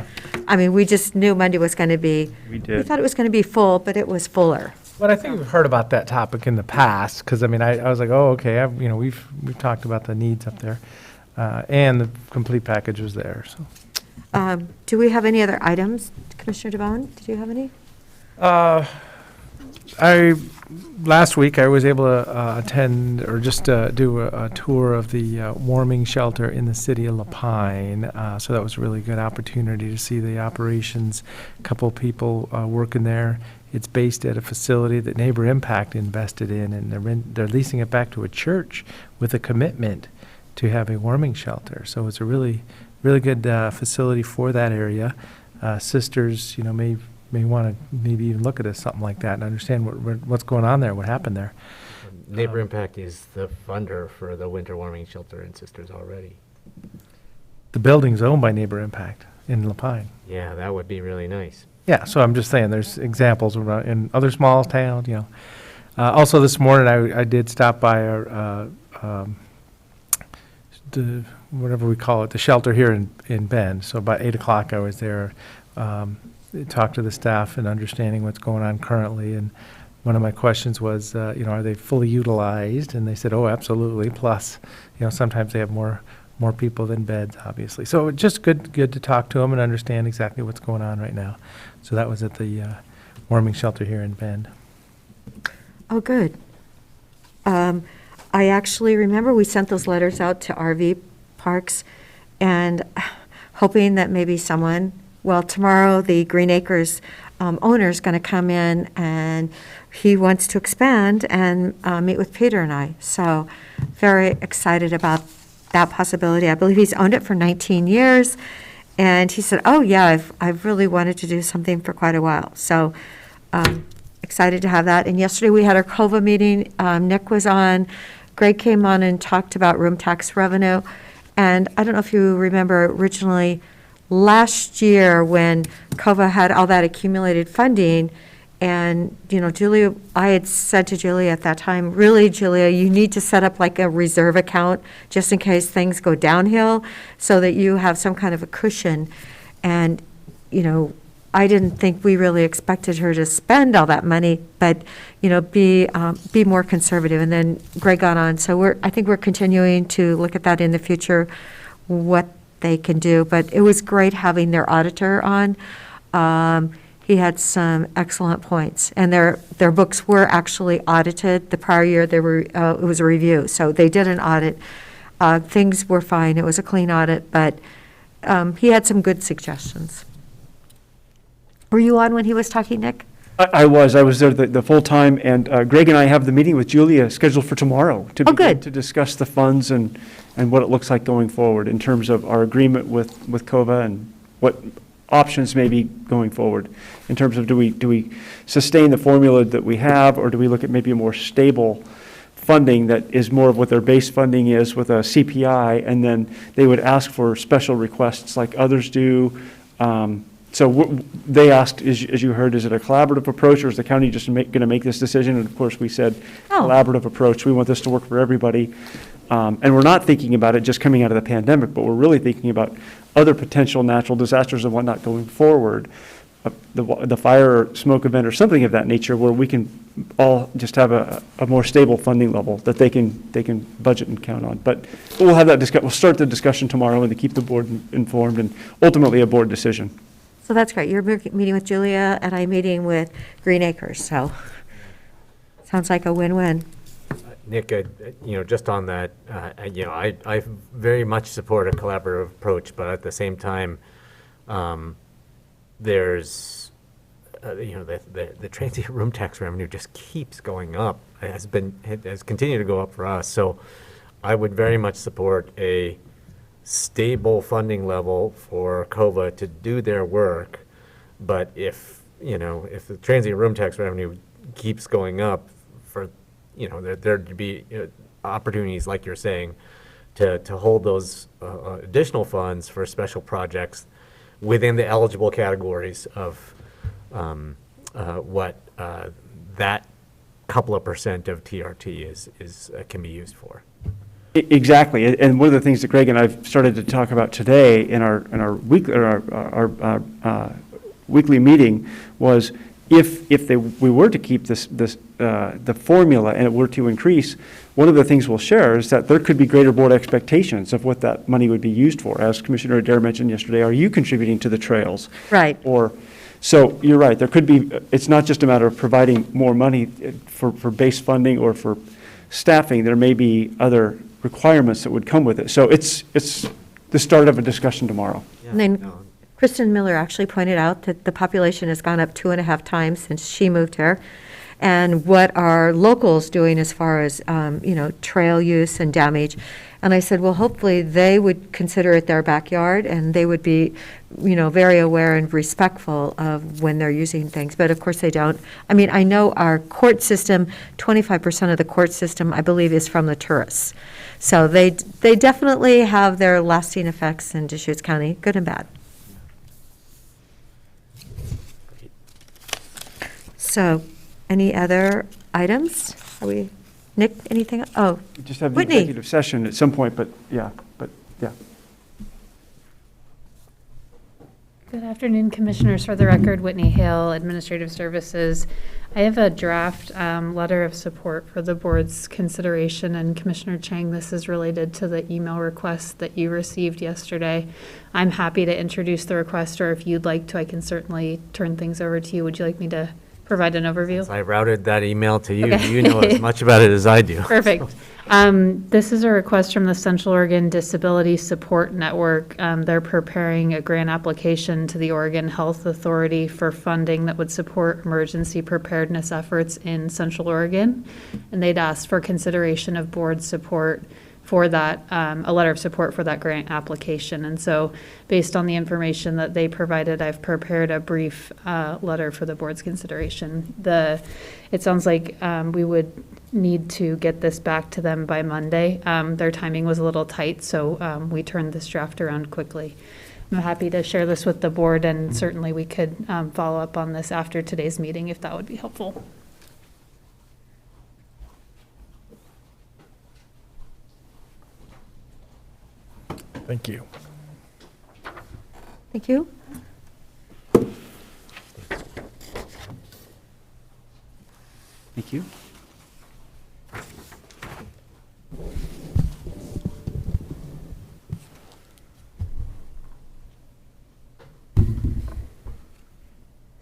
I mean, we just knew Monday was going to be, We did. thought it was going to be full, but it was fuller. But I think we've heard about that topic in the past, because I mean, I was like, oh, okay, we've talked about the needs up there, and the complete package was there, so. Do we have any other items? Commissioner DeBonne, did you have any? Last week, I was able to attend, or just do a tour of the warming shelter in the city of La Pine. So that was a really good opportunity to see the operations. A couple people working there. It's based at a facility that Neighbor Impact invested in, and they're leasing it back to a church with a commitment to have a warming shelter. So it's a really, really good facility for that area. Sisters, may want to maybe even look at something like that and understand what's going on there, what happened there. Neighbor Impact is the funder for the winter warming shelter in Sisters already. The building's owned by Neighbor Impact in La Pine. Yeah, that would be really nice. Yeah, so I'm just saying, there's examples around in other small towns, Also, this morning, I did stop by our, whatever we call it, the shelter here in Bend. So about 8 o'clock, I was there, talked to the staff and understanding what's going on currently. And one of my questions was, are they fully utilized? And they said, oh, absolutely. Plus, sometimes they have more people than beds, obviously. So just good to talk to them and understand exactly what's going on right now. So that was at the warming shelter here in Bend. Oh, good. I actually remember we sent those letters out to RV parks and hoping that maybe someone, tomorrow the Green Acres owner is going to come in and he wants to expand and meet with Peter and I. So very excited about that possibility. I believe he's owned it for 19 years. And he said, oh, yeah, I've really wanted to do something for quite a while. So excited to have that. And yesterday we had our COVA meeting. Nick was on. Greg came on and talked about room tax revenue. And I don't know if you remember originally last year when COVA had all that accumulated funding, and, Julia, I had said to Julia at that time, really, Julia, you need to set up like a reserve account just in case things go downhill so that you have some kind of a cushion. And, I didn't think we really expected her to spend all that money, but, be more conservative. And then Greg got on. So I think we're continuing to look at that in the future, what they can do. But it was great having their auditor on. He had some excellent points, and their books were actually audited. The prior year, it was a review, so they did an audit. Things were fine. It was a clean audit, but he had some good suggestions. Were you on when he was talking, Nick? I was there the full time, and Greg and I have the meeting with Julia scheduled for tomorrow to begin to discuss the funds and what it looks like going forward in terms of our agreement with COVA and what options may be going forward in terms of do we sustain the formula that we have, or do we look at maybe a more stable funding that is more of what their base funding is with a CPI, and then they would ask for special requests like others do. They asked, as you heard, is it a collaborative approach, or is the county just going to make this decision? And of course, we said collaborative approach. We want this to work for everybody. And we're not thinking about it just coming out of the pandemic, but we're really thinking about other potential natural disasters and whatnot going forward, the fire or smoke event or something of that nature, where we can all just have a more stable funding level that they can budget and count on. But we'll have that we'll start the discussion tomorrow and to keep the board informed, and ultimately a board decision. So that's great. You're meeting with Julia and I'm meeting with Green Acres. So sounds like a win-win. Nick, just on that, I very much support a collaborative approach, but at the same time, there's, the transient room tax revenue just keeps going up. It has continued to go up for us. So I would very much support a stable funding level for COVA to do their work, But if, if the transient room tax revenue keeps going up for, there'd be opportunities, like you're saying, to hold those additional funds for special projects within the eligible categories of what that couple of percent of TRT is can be used for. Exactly, and one of the things that Greg and I've started to talk about today in our weekly meeting was if we were to keep the formula and it were to increase, one of the things we'll share is that there could be greater board expectations of what that money would be used for. As Commissioner Adair mentioned yesterday, are you contributing to the trails? Right. So you're right, there could be, it's not just a matter of providing more money for base funding or for staffing, there may be other requirements that would come with it. So it's the start of a discussion tomorrow. And then Kristen Miller actually pointed out that the population has gone up 2.5 times since she moved here. And what are locals doing as far as, trail use and damage? And I said, well, hopefully they would consider it their backyard and they would be, very aware and respectful of when they're using things. But of course they don't. I mean, I know our court system, 25% of the court system, I believe, is from the tourists. So they definitely have their lasting effects in Deschutes County, good and bad. So, any other items? Nick, anything? Oh, We just have the Whitney. executive session at some point, but yeah. Good afternoon, Commissioners. For the record, Whitney Hale, Administrative Services. I have a draft letter of support for the board's consideration, and Commissioner Chang, this is related to the email request that you received yesterday. I'm happy to introduce the request, or if you'd like to, I can certainly turn things over to you. Would you like me to provide an overview? I routed that email to you. Okay. You know as much about it as I do. Perfect. This is a request from the Central Oregon Disability Support Network. They're preparing a grant application to the Oregon Health Authority for funding that would support emergency preparedness efforts in Central Oregon. And they'd asked for consideration of board support for that, a letter of support for that grant application. And so based on the information that they provided, I've prepared a brief letter for the board's consideration. It sounds like we would need to get this back to them by Monday. Their timing was a little tight, so we turned this draft around quickly. I'm happy to share this with the board, and certainly we could follow up on this after today's meeting if that would be helpful. Thank you. Thank you. Thank you.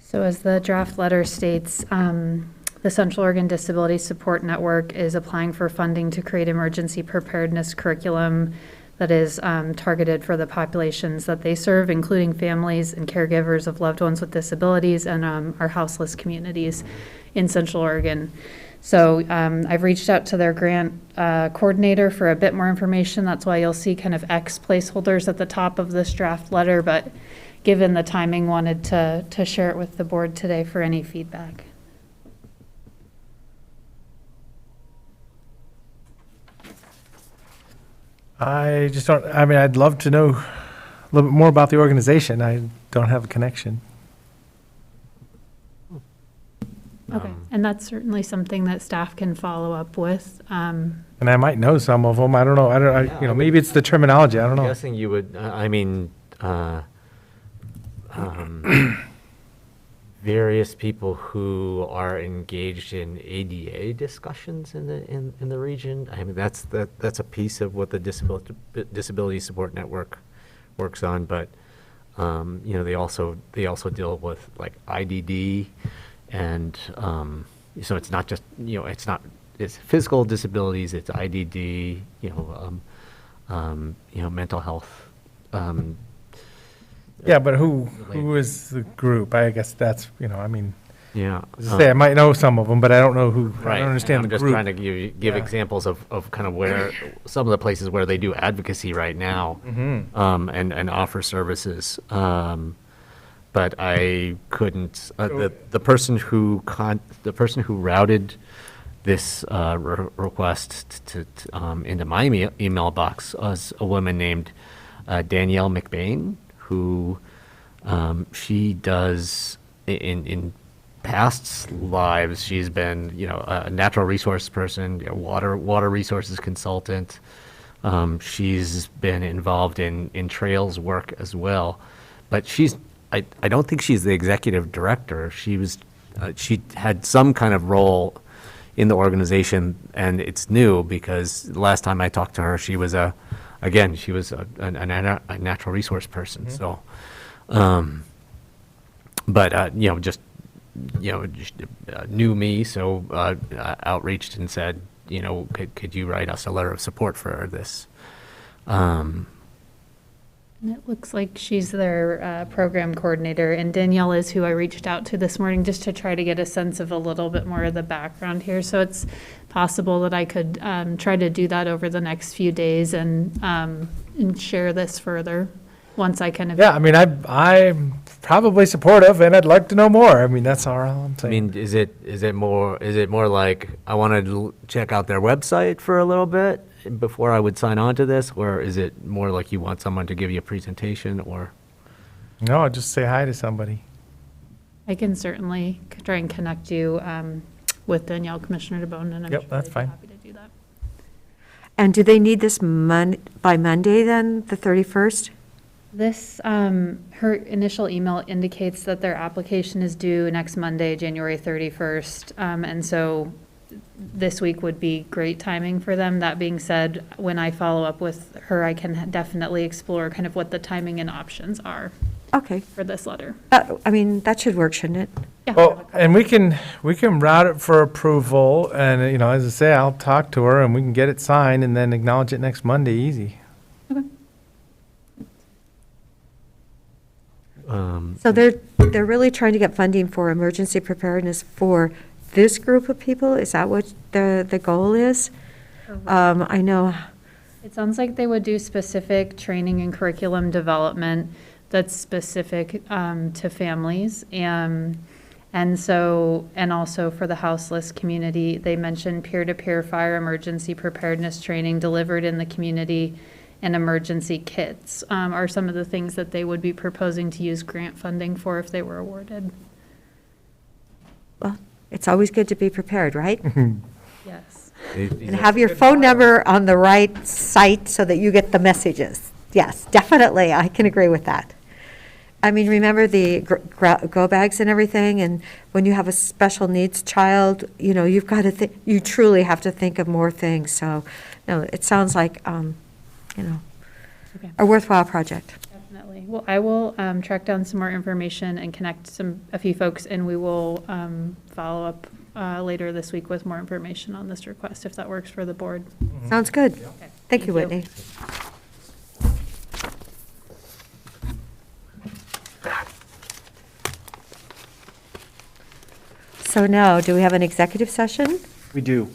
So as the draft letter states, the Central Oregon Disability Support Network is applying for funding to create emergency preparedness curriculum that is targeted for the populations that they serve, including families and caregivers of loved ones with disabilities and our houseless communities in Central Oregon. So I've reached out to their grant coordinator for a bit more information. That's why you'll see kind of X placeholders at the top of this draft letter, but given the timing, wanted to share it with the board today for any feedback. I just don't, I'd love to know a little bit more about the organization. I don't have a connection. Okay, and that's certainly something that staff can follow up with. And I might know some of them. I don't know. Maybe it's the terminology. I don't know. I'm guessing you would, various people who are engaged in ADA discussions in the region. That's a piece of what the Disability Support Network works on. But they also deal with like IDD, and so it's not just it's physical disabilities. It's IDD. Mental health. Yeah, but who is the group? I guess that's, Yeah. I might know some of them, but I don't know who. Right. I don't understand I'm the just group. trying to give examples of kind of where some of the places where they do advocacy right now, Mhm. and offer services. but I couldn't, the person who routed this request into my email box was a woman named Danielle McBain, who she does in past lives. She's been, a natural resource person, water resources consultant. She's been involved in trails work as well, but I don't think she's the executive director. She had some kind of role in the organization, and it's new because last time I talked to her, she was a natural resource person. Mm-hmm. So, knew me, so outreached and said, could you write us a letter of support for this? And it looks like she's their program coordinator, and Danielle is who I reached out to this morning just to try to get a sense of a little bit more of the background here. So it's possible that I could try to do that over the next few days and share this further once I kind of. Yeah, I mean, I'm probably supportive, and I'd like to know more. I mean, that's all I'm saying. I mean, is it more like I want to check out their website for a little bit before I would sign on to this, or is it more like you want someone to give you a presentation, or? No, just say hi to somebody. I can certainly try and connect you with Danielle, Commissioner DeBonne, and I'm sure that's they'd be fine. happy to do that. And do they need this by Monday then, the 31st? This, her initial email indicates that their application is due next Monday, January 31st. And so this week would be great timing for them. That being said, when I follow up with her, I can definitely explore kind of what the timing and options are. Okay. For this letter. I mean, that should work, shouldn't it? Yeah. Well, and we can route it for approval, and, as I say, I'll talk to her, and we can get it signed, and then acknowledge it next Monday, easy. So they're really trying to get funding for emergency preparedness for this group of people? Is that what the goal is? I know. It sounds like they would do specific training and curriculum development that's specific to families. And also for the houseless community, they mentioned peer-to-peer fire emergency preparedness training delivered in the community, and emergency kits are some of the things that they would be proposing to use grant funding for if they were awarded. Well, it's always good to be prepared, right? Yes. And have your phone number on the right site so that you get the messages. Yes, definitely, I can agree with that. I mean, remember the go bags and everything, and when you have a special needs child, you've got to you truly have to think of more things. So, no, it sounds like, Okay. a worthwhile project. Definitely. Well, I will track down some more information and connect a few folks, and we will follow up later this week with more information on this request, if that works for the board. Sounds good. Okay. Thank you, Whitney. So now, do we have an executive session? We do.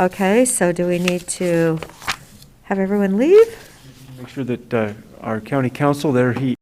Okay, so do we need to have everyone leave? Make sure that our county counsel there, he